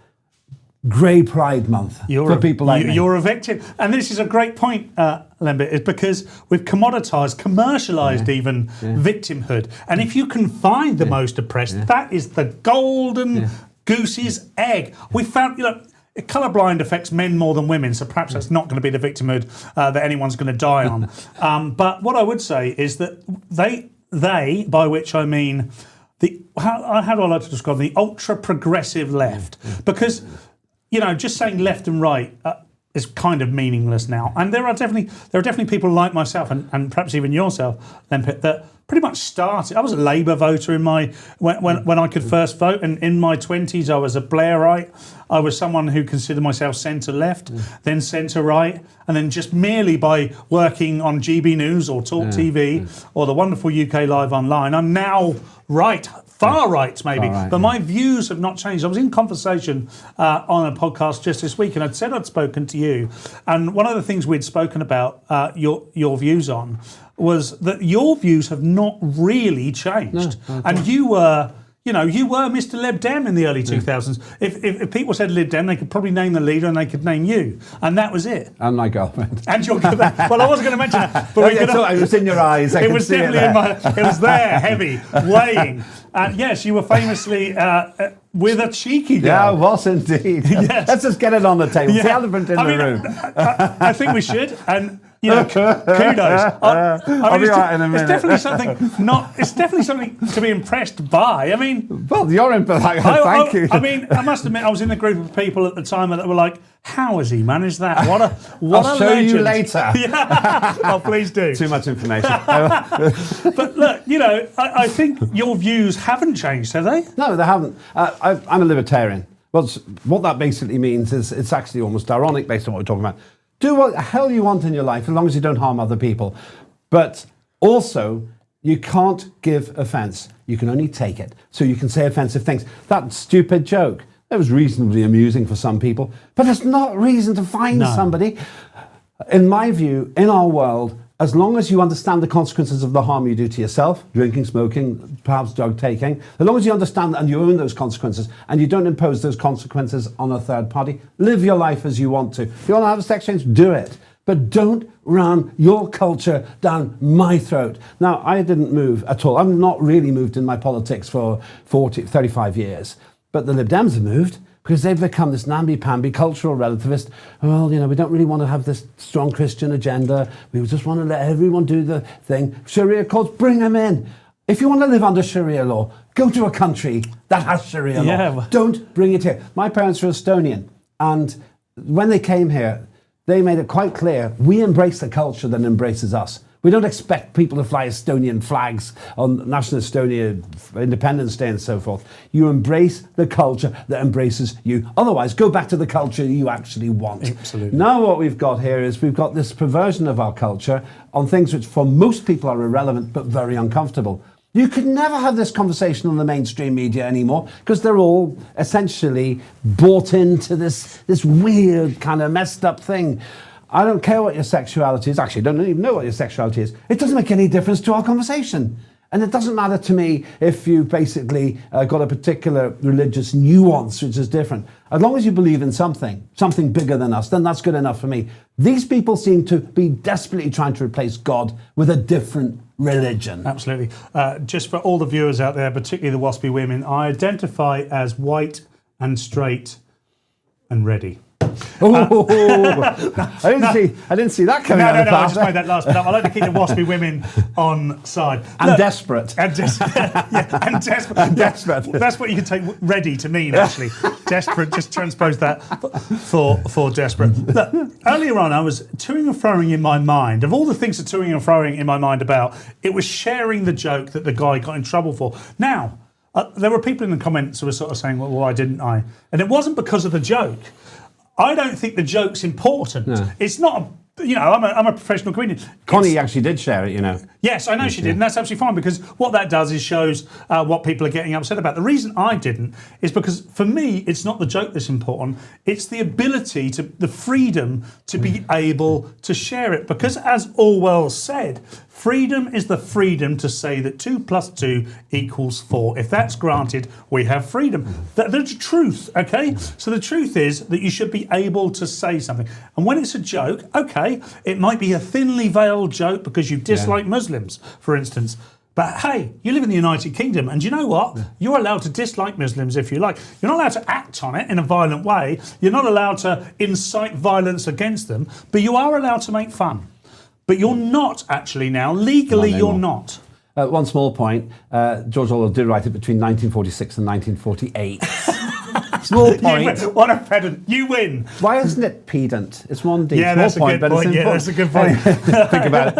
Grey Pride Month for people like me? You're a victim. And this is a great point, Lembit, is because we've commercialised even victimhood. And if you can find the most oppressed, that is the golden goose's egg. We found, colourblind affects men more than women, so perhaps that's not going to be the victimhood that anyone's going to die on. But what I would say is that they, by which I mean how do I like to describe the ultra progressive left? Because just saying left and right is kind of meaningless now. And there are definitely people like myself and perhaps even yourself, Lempit, that pretty much started. I was a Labour voter when I could first vote, and in my 20s I was a Blairite. I was someone who considered myself centre left, then centre right, and then just merely by working on GB News or Talk TV or the wonderful UK Live Online, I'm now far right maybe, but my views have not changed. I was in conversation on a podcast just this week, and I'd said I'd spoken to you, and one of the things we'd spoken about your views on was that your views have not really changed, and you were Mr. Lib Dem in the early 2000s. If people said Lib Dem, they could probably name the leader and they could name you, and that was it. And my girlfriend. And your girlfriend. Well, I wasn't going to mention that, but it was in your eyes. It was definitely it was there, heavy, weighing. And yes, you were famously with a cheeky girl. Yeah, I was indeed. Yes. Let's just get it on the table. Yeah. The elephant in the room. I think we should. And kudos. I'll be right in a minute. It's definitely something to be impressed by. I mean, well, you're in for that. Thank you. I mean, I must admit, I was in a group of people at the time that were like, "How has he managed that? What I'll show legend. You later." Oh, please do. Too much information. But look, I think your views haven't changed, have they? No, they haven't. I'm a libertarian. Well, what that basically means is it's actually almost ironic based on what we're talking about. Do what the hell you want in your life as long as you don't harm other people. But also, You can't give offence. You can only take it. So you can say offensive things. That stupid joke, it was reasonably amusing for some people, but it's not reason to fine somebody. In my view, in our world, as long as you understand the consequences of the harm you do to yourself, drinking, smoking, perhaps drug taking, as long as you understand and you own those consequences and you don't impose those consequences on a third party, live your life as you want to. If you want to have a sex change, do it. But don't ram your culture down my throat. Now, I didn't move at all. I've not really moved in my politics for 35 years. But the Lib Dems have moved because they've become this namby-pamby cultural relativist. Well, we don't really want to have this strong Christian agenda. We just want to let everyone do the thing. Sharia courts, bring them in. If you want to live under Sharia law, go to a country that has Sharia law. Don't bring it here. My parents are Estonian. And when they came here, they made it quite clear, we embrace the culture that embraces us. We don't expect people to fly Estonian flags on National Estonia Independence Day and so forth. You embrace the culture that embraces you. Otherwise, go back to the culture you actually want. Absolutely. Now what we've got here is we've got this perversion of our culture on things which for most people are irrelevant but very uncomfortable. You could never have this conversation on the mainstream media anymore because they're all essentially bought into this weird kind of messed up thing. I don't care what your sexuality is. Actually, I don't even know what your sexuality is. It doesn't make any difference to our conversation. And it doesn't matter to me if you've basically got a particular religious nuance which is different. As long as you believe in something bigger than us, then that's good enough for me. These people seem to be desperately trying to replace God with a different religion. Absolutely. Just for all the viewers out there, particularly the waspy women, I identify as white and straight and ready. I didn't see that coming out of the I just made that last bit up. I like to keep the waspy women on side. And desperate. And desperate. That's what you can take ready to mean, actually. Desperate, just transpose that for desperate. Look, earlier on, I was toing and froing in my mind. Of all the things to toing and froing in my mind about, it was sharing the joke that the guy got in trouble for. Now, there were people in the comments who were sort of saying, well, why didn't I? And it wasn't because of the joke. I don't think the joke's important. No. It's not, I'm a professional comedian. Connie actually did share it, Yes, I know she did, and that's absolutely fine because what that does is shows what people are getting upset about. The reason I didn't is because for me, it's not the joke that's important. It's the ability the freedom to be able to share it. Because as Orwell said, freedom is the freedom to say that 2 + 2 = 4. If that's granted, we have freedom. That's the truth, okay? So the truth is that you should be able to say something. And when it's a joke, okay, it might be a thinly veiled joke because you dislike Muslims, for instance. But hey, you live in the United Kingdom, and you know what? You're allowed to dislike Muslims if you like. You're not allowed to act on it in a violent way. You're not allowed to incite violence against them, but you are allowed to make fun. But you're not actually now. Legally, you're not. One small point. George Orwell did write it between 1946 and 1948. Small point. What a pedant. You win. Why isn't it pedant? It's one D. Yeah, that's a good point. Yeah, that's a good point. Think about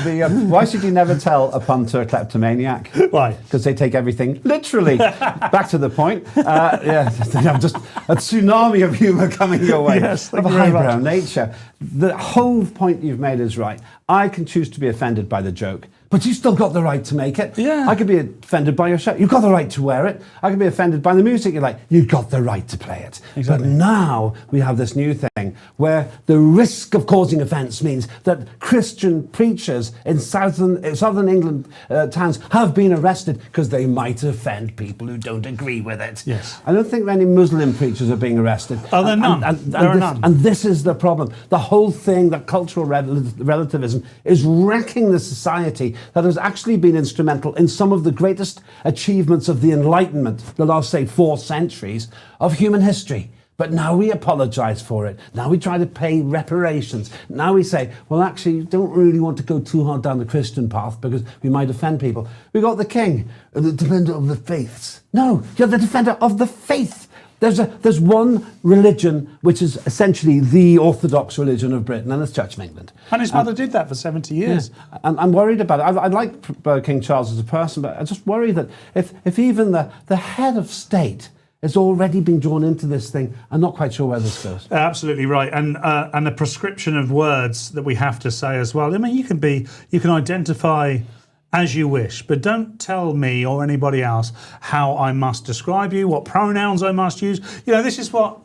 it. Why should you never tell a pun to a kleptomaniac? Why? Because they take everything literally. Back to the point. Just a tsunami of humour coming your way. Yes, of a highbrow nature. The whole point you've made is right. I can choose to be offended by the joke, but you still got the right to make it. Yeah. I could be offended by your shirt. You've got the right to wear it. I could be offended by the music you like. You've got the right to play it. Exactly. But now we have this new thing where the risk of causing offence means that Christian preachers in southern England towns have been arrested because they might offend people who don't agree with it. Yes. I don't think many Muslim preachers are being arrested. Oh, there are none. There are none. And this is the problem. The whole thing, that cultural relativism, is wrecking the society that has actually been instrumental in some of the greatest achievements of the Enlightenment, the last, say, 4 centuries of human history. But now we apologise for it. Now we try to pay reparations. Now we say, well, actually, you don't really want to go too hard down the Christian path because we might offend people. We got the king, the defender of the faiths. No, you're the defender of the faith. There's one religion which is essentially the orthodox religion of Britain, and it's Church of England. And his mother did that for 70 years. Yeah. And I'm worried about it. I like King Charles as a person, but I just worry that if even the head of state has already been drawn into this thing, I'm not quite sure where this goes. Absolutely right, and the prescription of words that we have to say as well. I mean, you can identify as you wish, but don't tell me or anybody else how I must describe you, what pronouns I must use. This is what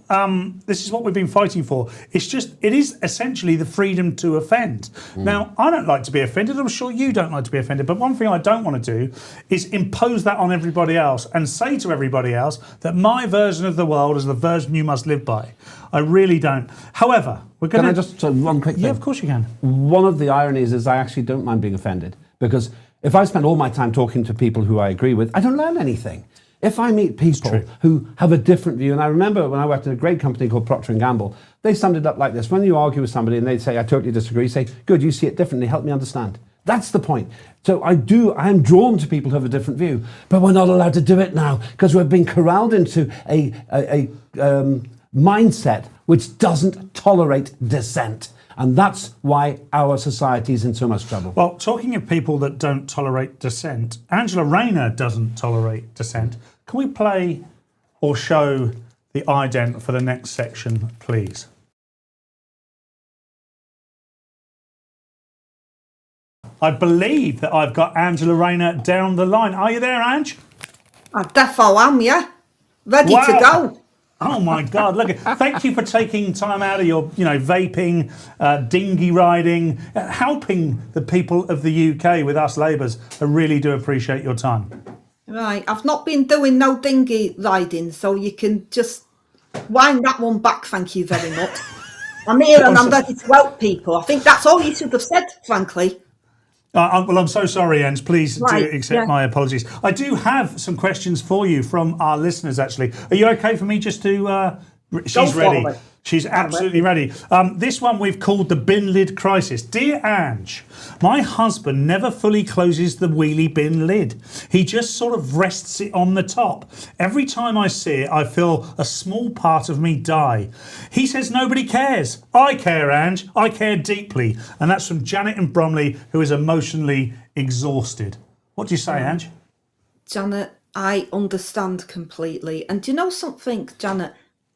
we've been fighting for. It is essentially the freedom to offend. Now, I don't like to be offended. I'm sure you don't like to be offended. But one thing I don't want to do is impose that on everybody else and say to everybody else that my version of the world is the version you must live by. I really don't. However, we're going to... Can I just say one quick thing? Yeah, of course you can. One of the ironies is I actually don't mind being offended, because if I spend all my time talking to people who I agree with, I don't learn anything. If I meet people who have a different view, and I remember when I worked in a great company called Procter & Gamble, they summed it up like this. When you argue with somebody and they say, I totally disagree, say, good, you see it differently, help me understand. That's the point. So I am drawn to people who have a different view, but we're not allowed to do it now because we're being corralled into a mindset which doesn't tolerate dissent. And that's why our society is in so much trouble. Well, talking of people that don't tolerate dissent, Angela Rayner doesn't tolerate dissent. Can we play or show the ident for the next section, please? I believe that I've got Angela Rayner down the line. Are you there, Ange? I defo am, yeah. Ready to go. Oh my God! Look, thank you for taking time out of your, vaping, dinghy riding, helping the people of the UK with us Labours. I really do appreciate your time. Right, I've not been doing no dinghy riding, so you can just wind that one back. Thank you very much. I'm here and I'm ready to help people. I think that's all you should have said, frankly. Well, I'm so sorry, Ange. Please do accept my apologies. I do have some questions for you from our listeners, actually. Are you okay for me just to... she's ready. She's absolutely ready. This one we've called the bin lid crisis. Dear Ange, my husband never fully closes the wheelie bin lid. He just sort of rests it on the top. Every time I see it, I feel a small part of me die. He says nobody cares. I care, Ange. I care deeply. And that's from Janet in Bromley, who is emotionally exhausted. What do you say, Ange? Janet, I understand completely. And do you know something, Janet?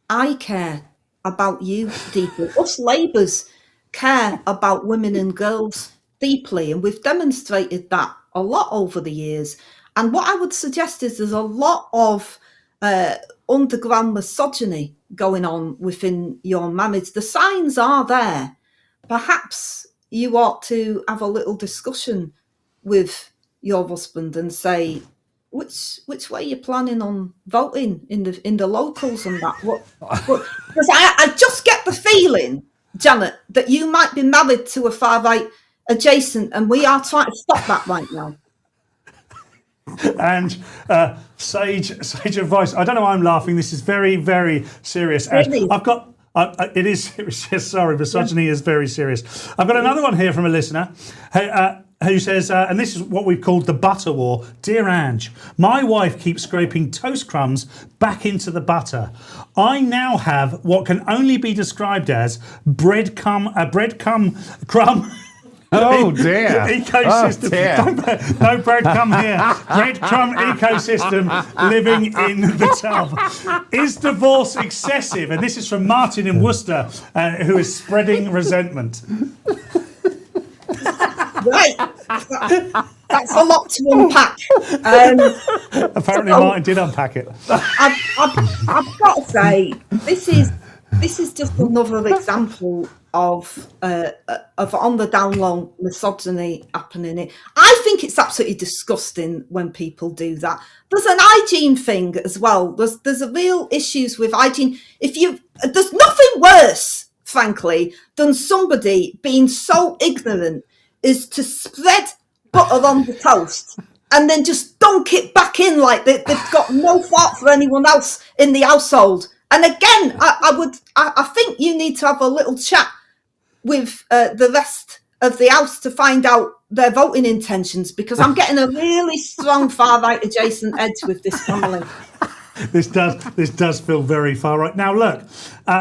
I care about you deeply. Us Labours care about women and girls deeply, and we've demonstrated that a lot over the years. And what I would suggest is there's a lot of underground misogyny going on within your marriage. The signs are there. Perhaps you ought to have a little discussion with your husband and say, which way you're planning on voting in the locals and that? Because I just get the feeling, Janet, that you might be married to a far right adjacent, and we are trying to stop that right now. And sage advice. I don't know why I'm laughing. This is very, very serious. Really? I've got. It is serious. Sorry, misogyny is very serious. I've got another one here from a listener. Who says, and this is what we've called the butter war. Dear Ange, my wife keeps scraping toast crumbs back into the butter. I now have what can only be described as breadcrumb. Oh dear! Ecosystem. Oh, dear. No breadcrumb here. Breadcrumb ecosystem living in the tub. Is divorce excessive? And this is from Martin in Worcester, who is spreading resentment. Right, that's a lot to unpack. Apparently, Martin did unpack it. I've got to say, this is just another example of on the down low misogyny happening. I think it's absolutely disgusting when people do that. There's an hygiene thing as well. There's a real issues with hygiene. There's nothing worse, frankly, than somebody being so ignorant is to spread butter on the toast and then just dunk it back in like they've got no thought for anyone else in the household. And again, I think you need to have a little chat with the rest of the house to find out their voting intentions, because I'm getting a really strong far right adjacent edge with this family. This does feel very far right. Now, look,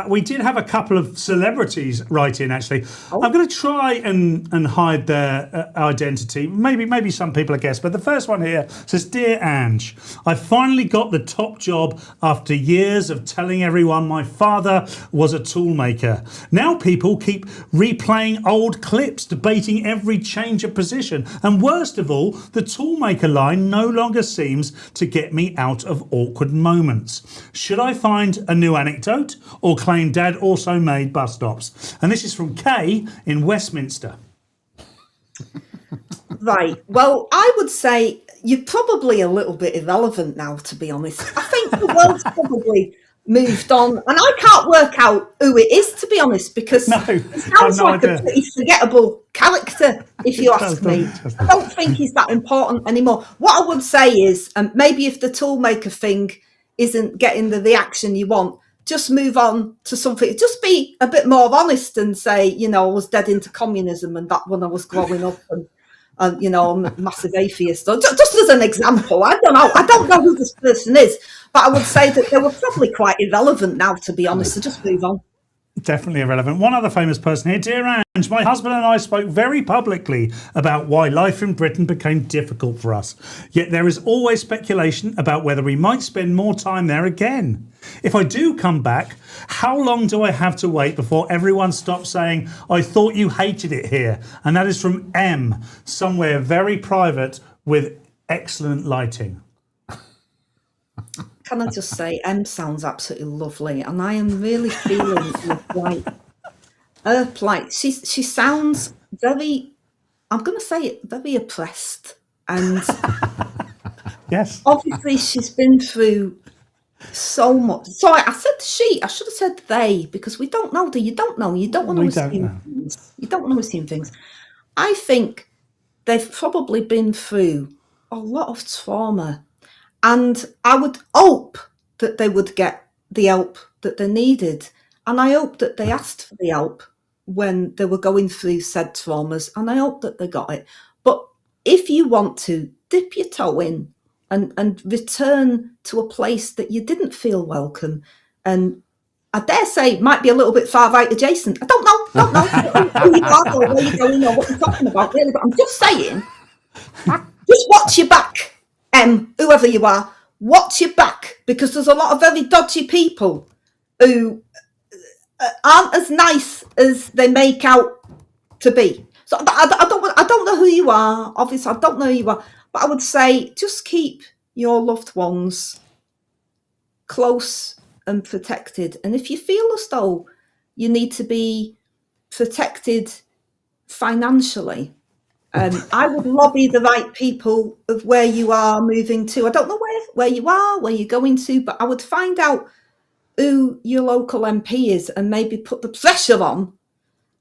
we did have a couple of celebrities write in, actually. I'm going to try and hide their identity. Maybe some people are guessed, but the first one here says, Dear Ange, I finally got the top job after years of telling everyone my father was a toolmaker. Now people keep replaying old clips, debating every change of position. And worst of all, the toolmaker line no longer seems to get me out of awkward moments. Should I find a new anecdote or claim Dad also made bus stops? And this is from Kay in Westminster. Right. Well, I would say you're probably a little bit irrelevant now, to be honest. I think the world's probably moved on, and I can't work out who it is, to be honest, because it sounds like a pretty forgettable character, if you ask me. I don't think he's that important anymore. What I would say is, maybe if the toolmaker thing isn't getting the reaction you want, just move on to something. Just be a bit more honest and say, you know, I was dead into communism and that when I was growing up, and you know, I'm a massive atheist. So just as an example, I don't know who this person is, but I would say that they were probably quite irrelevant now, to be honest. So just move on. Definitely irrelevant. One other famous person here. Dear Ange, my husband and I spoke very publicly about why life in Britain became difficult for us. Yet there is always speculation about whether we might spend more time there again. If I do come back, how long do I have to wait before everyone stops saying, I thought you hated it here? And that is from M, somewhere very private with excellent lighting. Can I just say, M sounds absolutely lovely, and I am really feeling she sounds very, I'm going to say it, very oppressed, and yes, obviously she's been through so much. So I said she, I should have said they, because we don't know. You don't know. You don't want to assume things. You don't want to assume things. I think they've probably been through a lot of trauma. And I would hope that they would get the help that they needed. And I hope that they asked for the help when they were going through said traumas. And I hope that they got it. But if you want to dip your toe in and return to a place that you didn't feel welcome, and I dare say might be a little bit far right adjacent. I don't know who you are or where you're going or what you're talking about, really. But I'm just saying, just watch your back. Whoever you are, watch your back, because there's a lot of very dodgy people who aren't as nice as they make out to be. So I don't know who you are. Obviously, I don't know who you are, but I would say just keep your loved ones close and protected. And if you feel as though you need to be protected financially, I would lobby the right people of where you are moving to. I don't know where you are, where you're going to, but I would find out who your local MP is and maybe put the pressure on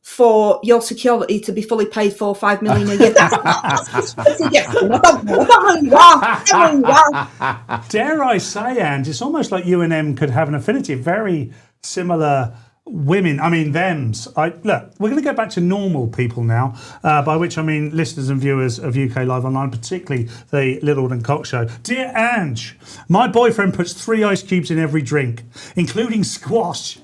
for your security to be fully paid for, 5 million a year. That's just a suggestion. I don't know who you are. Dare I say, Ange, it's almost like you and M could have an affinity. Very similar women, I mean thems. Look, we're going to go back to normal people now, by which I mean listeners and viewers of UK Live Online, particularly the Little and Cock Show. Dear Ange, my boyfriend puts 3 ice cubes in every drink, including squash.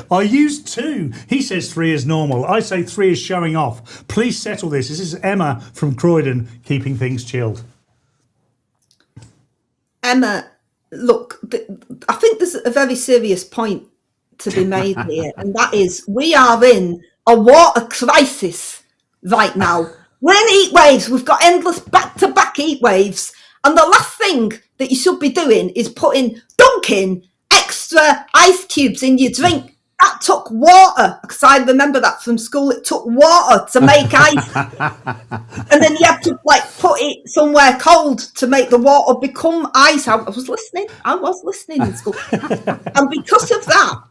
I use 2. He says 3 is normal. I say 3 is showing off. Please settle this. This is Emma from Croydon, keeping things chilled. Emma, look, I think there's a very serious point to be made here, and that is we are in a water crisis right now. We're in heat waves. We've got endless back-to-back heat waves, and the last thing that you should be doing is dunking extra ice cubes in your drink. That took water, because I remember that from school. It took water to make ice, and then you have to put it somewhere cold to make the water become ice. I was listening in school, and because of that,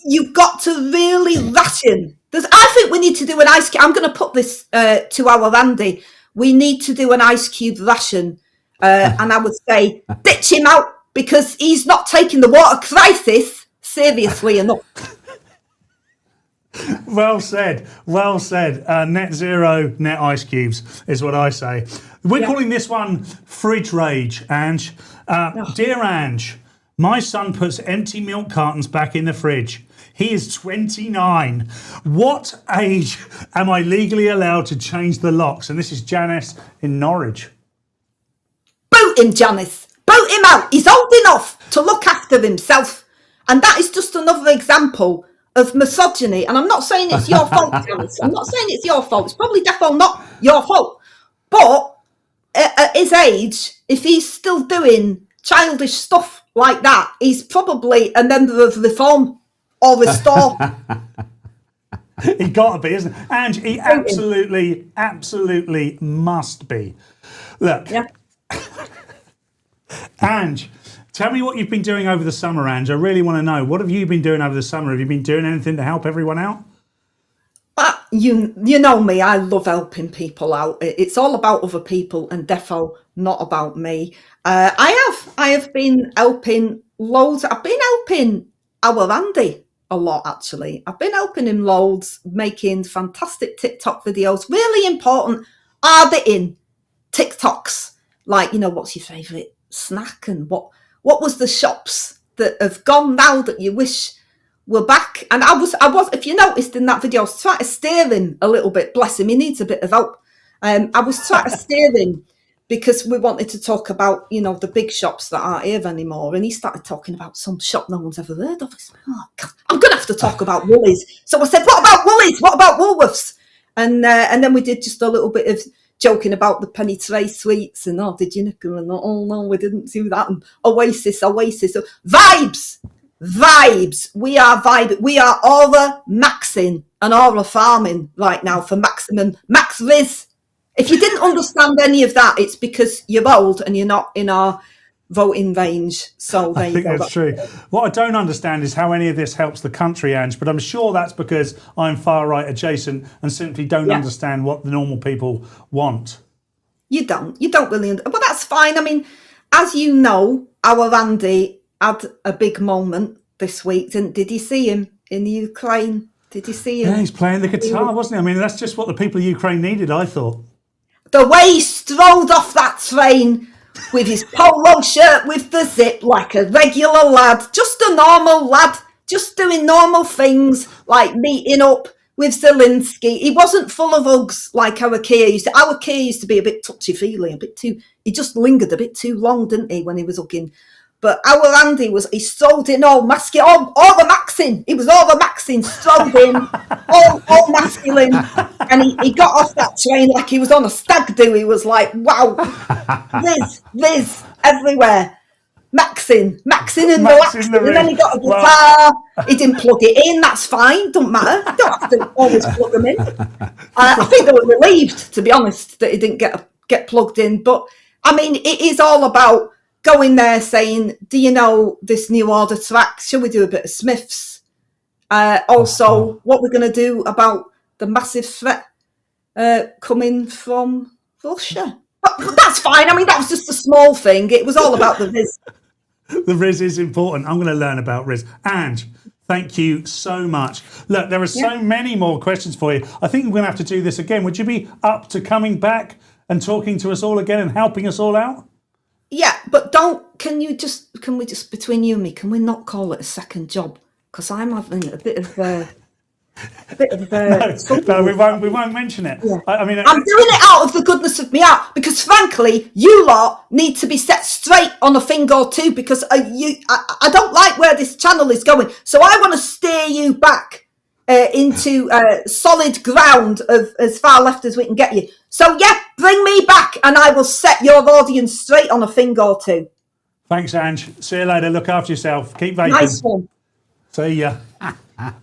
you've got to really ration. I think we need to do an ice cube. I'm going to put this to our Randy. We need to do an ice cube ration, and I would say ditch him out, because he's not taking the water crisis seriously enough. Well said. Well said. Net zero, net ice cubes is what I say. We're calling this one Fridge Rage, Ange. Dear Ange, my son puts empty milk cartons back in the fridge. He is 29. What age am I legally allowed to change the locks? And this is Janice in Norwich. Boot him, Janice. Boot him out. He's old enough to look after himself. And that is just another example of misogyny. And I'm not saying it's your fault, Janice. I'm not saying it's your fault. It's probably definitely not your fault. But at his age, if he's still doing childish stuff like that, he's probably a member of Reform or Restore. He got to be, isn't he? And he absolutely must be. Look, Ange, tell me what you've been doing over the summer, Ange. I really want to know. What have you been doing over the summer? Have you been doing anything to help everyone out? You know me, I love helping people out. It's all about other people and defo not about me. I have been helping loads. I've been helping our Andy a lot, actually. I've been helping him loads, making fantastic TikTok videos. Really important. Are they in TikToks? Like, you know, what's your favourite snack and what was the shops that have gone now that you wish were back? And I was, if you noticed in that video, I was trying to steer him a little bit. Bless him, he needs a bit of help. I was trying to steer him because we wanted to talk about, you know, the big shops that aren't here anymore. And he started talking about some shop no one's ever heard of. I said, oh, God, I'm going to have to talk about Woolies. So I said, what about Woolies? What about Woolworths? And then we did just a little bit of joking about the penny tray sweets and, oh, did you nick them? And, oh, no, we didn't do that. And Oasis. So, vibes. We are vibing. We are aura maxing and aura farming right now for maximum max Riz. If you didn't understand any of that, it's because you're old and you're not in our voting range. So there I think that's true. What I don't understand is how any of this helps the country, Ange, but I'm sure that's because I'm far right adjacent and simply don't understand what the normal people want. You don't really, but that's fine. I mean, as you know, our Andy had a big moment this week. Did you see him in the Ukraine? Did you see him? Yeah, he's playing the guitar, wasn't he? I mean, that's just what the people of Ukraine needed, I thought. The way he strolled off that train with his polo shirt with the zip like a regular lad, just a normal lad, just doing normal things like meeting up with Zelensky. He wasn't full of hugs like our Keir used to. Our Keir used to be a bit touchy-feely, a bit too, he just lingered a bit too long, didn't he, when he was hugging. But our Andy he strolled in all masculine, all the maxing. He was all the maxing, strolled in, all masculine. And he got off that train like he was on a stag do. He was like, wow, Liz, everywhere. Maxing and relaxing. And then he got a guitar. He didn't plug it in. That's fine. Don't matter. You don't have to always plug them in. I think they were relieved, to be honest, that he didn't get plugged in. But, I mean, it is all about going there saying, do you know this new order track? Shall we do a bit of Smiths? Also, what we're going to do about the massive threat coming from Russia. But that's fine. I mean, that was just a small thing. It was all about the Riz. The Riz is important. I'm going to learn about Riz. Ange, thank you so much. Look, there are so many more questions for you. I think we're going to have to do this again. Would you be up to coming back and talking to us all again and helping us all out? Yeah, but can we just, between you and me, can we not call it a second job? Because I'm having a bit of no, we won't mention it. Yeah. I'm doing it out of the goodness of my heart because, frankly, you lot need to be set straight on a thing or two because I don't like where this channel is going. So I want to steer you back into solid ground of as far left as we can get you. So yeah, bring me back and I will set your audience straight on a thing or two. Thanks, Ange. See you later. Look after yourself. Keep vaping. Nice one. See ya.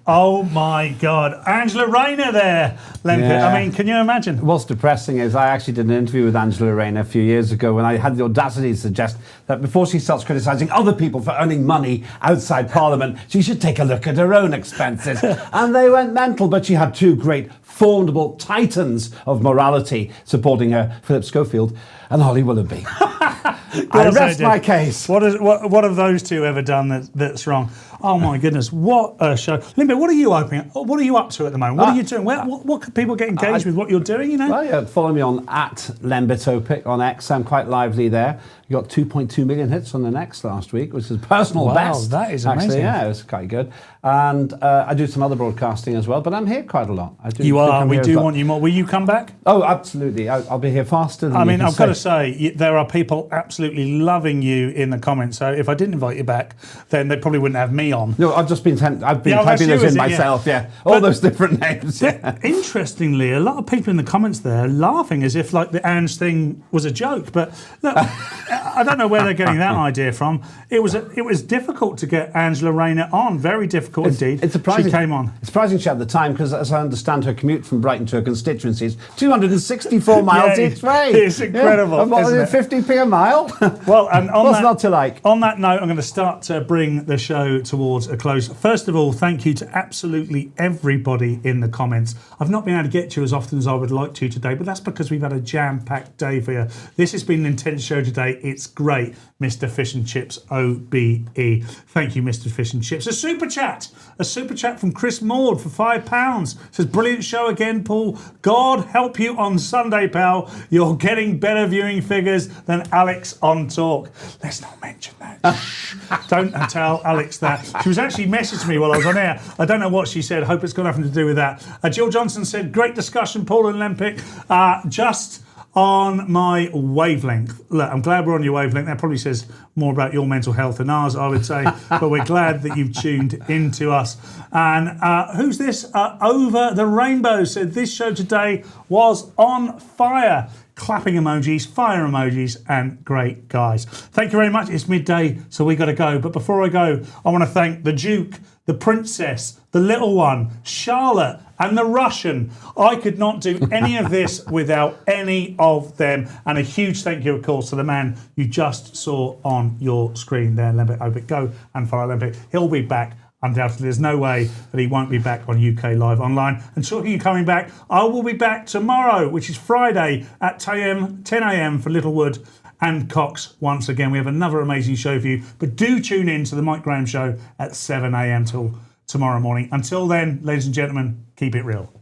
Oh my God, Angela Rayner there. Yeah. I mean, can you imagine? What's depressing is I actually did an interview with Angela Rayner a few years ago when I had the audacity to suggest that before she starts criticising other people for earning money outside Parliament, she should take a look at her own expenses. And they went mental, but she had two great formidable titans of morality supporting Philip Schofield and Holly Willoughby. I rest my case. What have those two ever done that's wrong? Oh my goodness, what a show! Limbo, what are you up to at the moment? What are you doing? What can people get engaged with what you're doing? Well, yeah, follow me on @Lembitopic on X. I'm quite lively there. You got 2.2 million hits on the X last week, which is personal best. Wow, that is actually, amazing. yeah, it was quite good. And I do some other broadcasting as well, but I'm here quite a lot. You are. We do want you more. Will you come back? Oh, absolutely. I'll be here faster than you can I've got to say, there are people absolutely loving you in the comments. So if I didn't invite you back, then they probably wouldn't have me on. No, I've just been typing those in myself. Yeah, all those different names. Yeah. Interestingly, a lot of people in the comments there are laughing as if like the Ange thing was a joke. But look, I don't know where they're getting that idea from. It was difficult to get Angela Rayner on. Very difficult indeed. It's surprising. She came on. It's surprising she had the time because, as I understand, her commute from Brighton to her constituency is 264 miles each way. It's incredible. Yeah. Isn't it? 50p a mile. Well, and on what's that, not to like? On that note, I'm going to start to bring the show towards a close. First of all, thank you to absolutely everybody in the comments. I've not been able to get to you as often as I would like to today, but that's because we've had a jam-packed day for you. This has been an intense show today. It's great, Mr. Fish and Chips OBE. Thank you, Mr. Fish and Chips. A super chat from Chris Maud for £5. Says, brilliant show again, Paul. God help you on Sunday, pal. You're getting better viewing figures than Alex on Talk. Let's not mention that. Don't tell Alex that. She was actually messaging me while I was on air. I don't know what she said. Hope it's got nothing to do with that. Jill Johnson said, great discussion, Paul and Lempic. Just on my wavelength. Look, I'm glad we're on your wavelength. That probably says more about your mental health than ours, I would say. But we're glad that you've tuned into us. And who's this? Over the Rainbow said this show today was on fire. Clapping emojis, fire emojis, and great guys. Thank you very much. It's midday, so we got to go. But before I go, I want to thank the Duke, the Princess, the Little One, Charlotte, and the Russian. I could not do any of this without any of them. And a huge thank you, of course, to the man you just saw on your screen there, Lembit Obit. Go and follow Lembit. He'll be back. Undoubtedly, there's no way that he won't be back on UK Live Online. And talking of coming back, I will be back tomorrow, which is Friday at 10 a.m. for Littlewood and Cox. Once again, we have another amazing show for you. But do tune in to the Mike Graham Show at 7 a.m. till tomorrow morning. Until then, ladies and gentlemen, keep it real.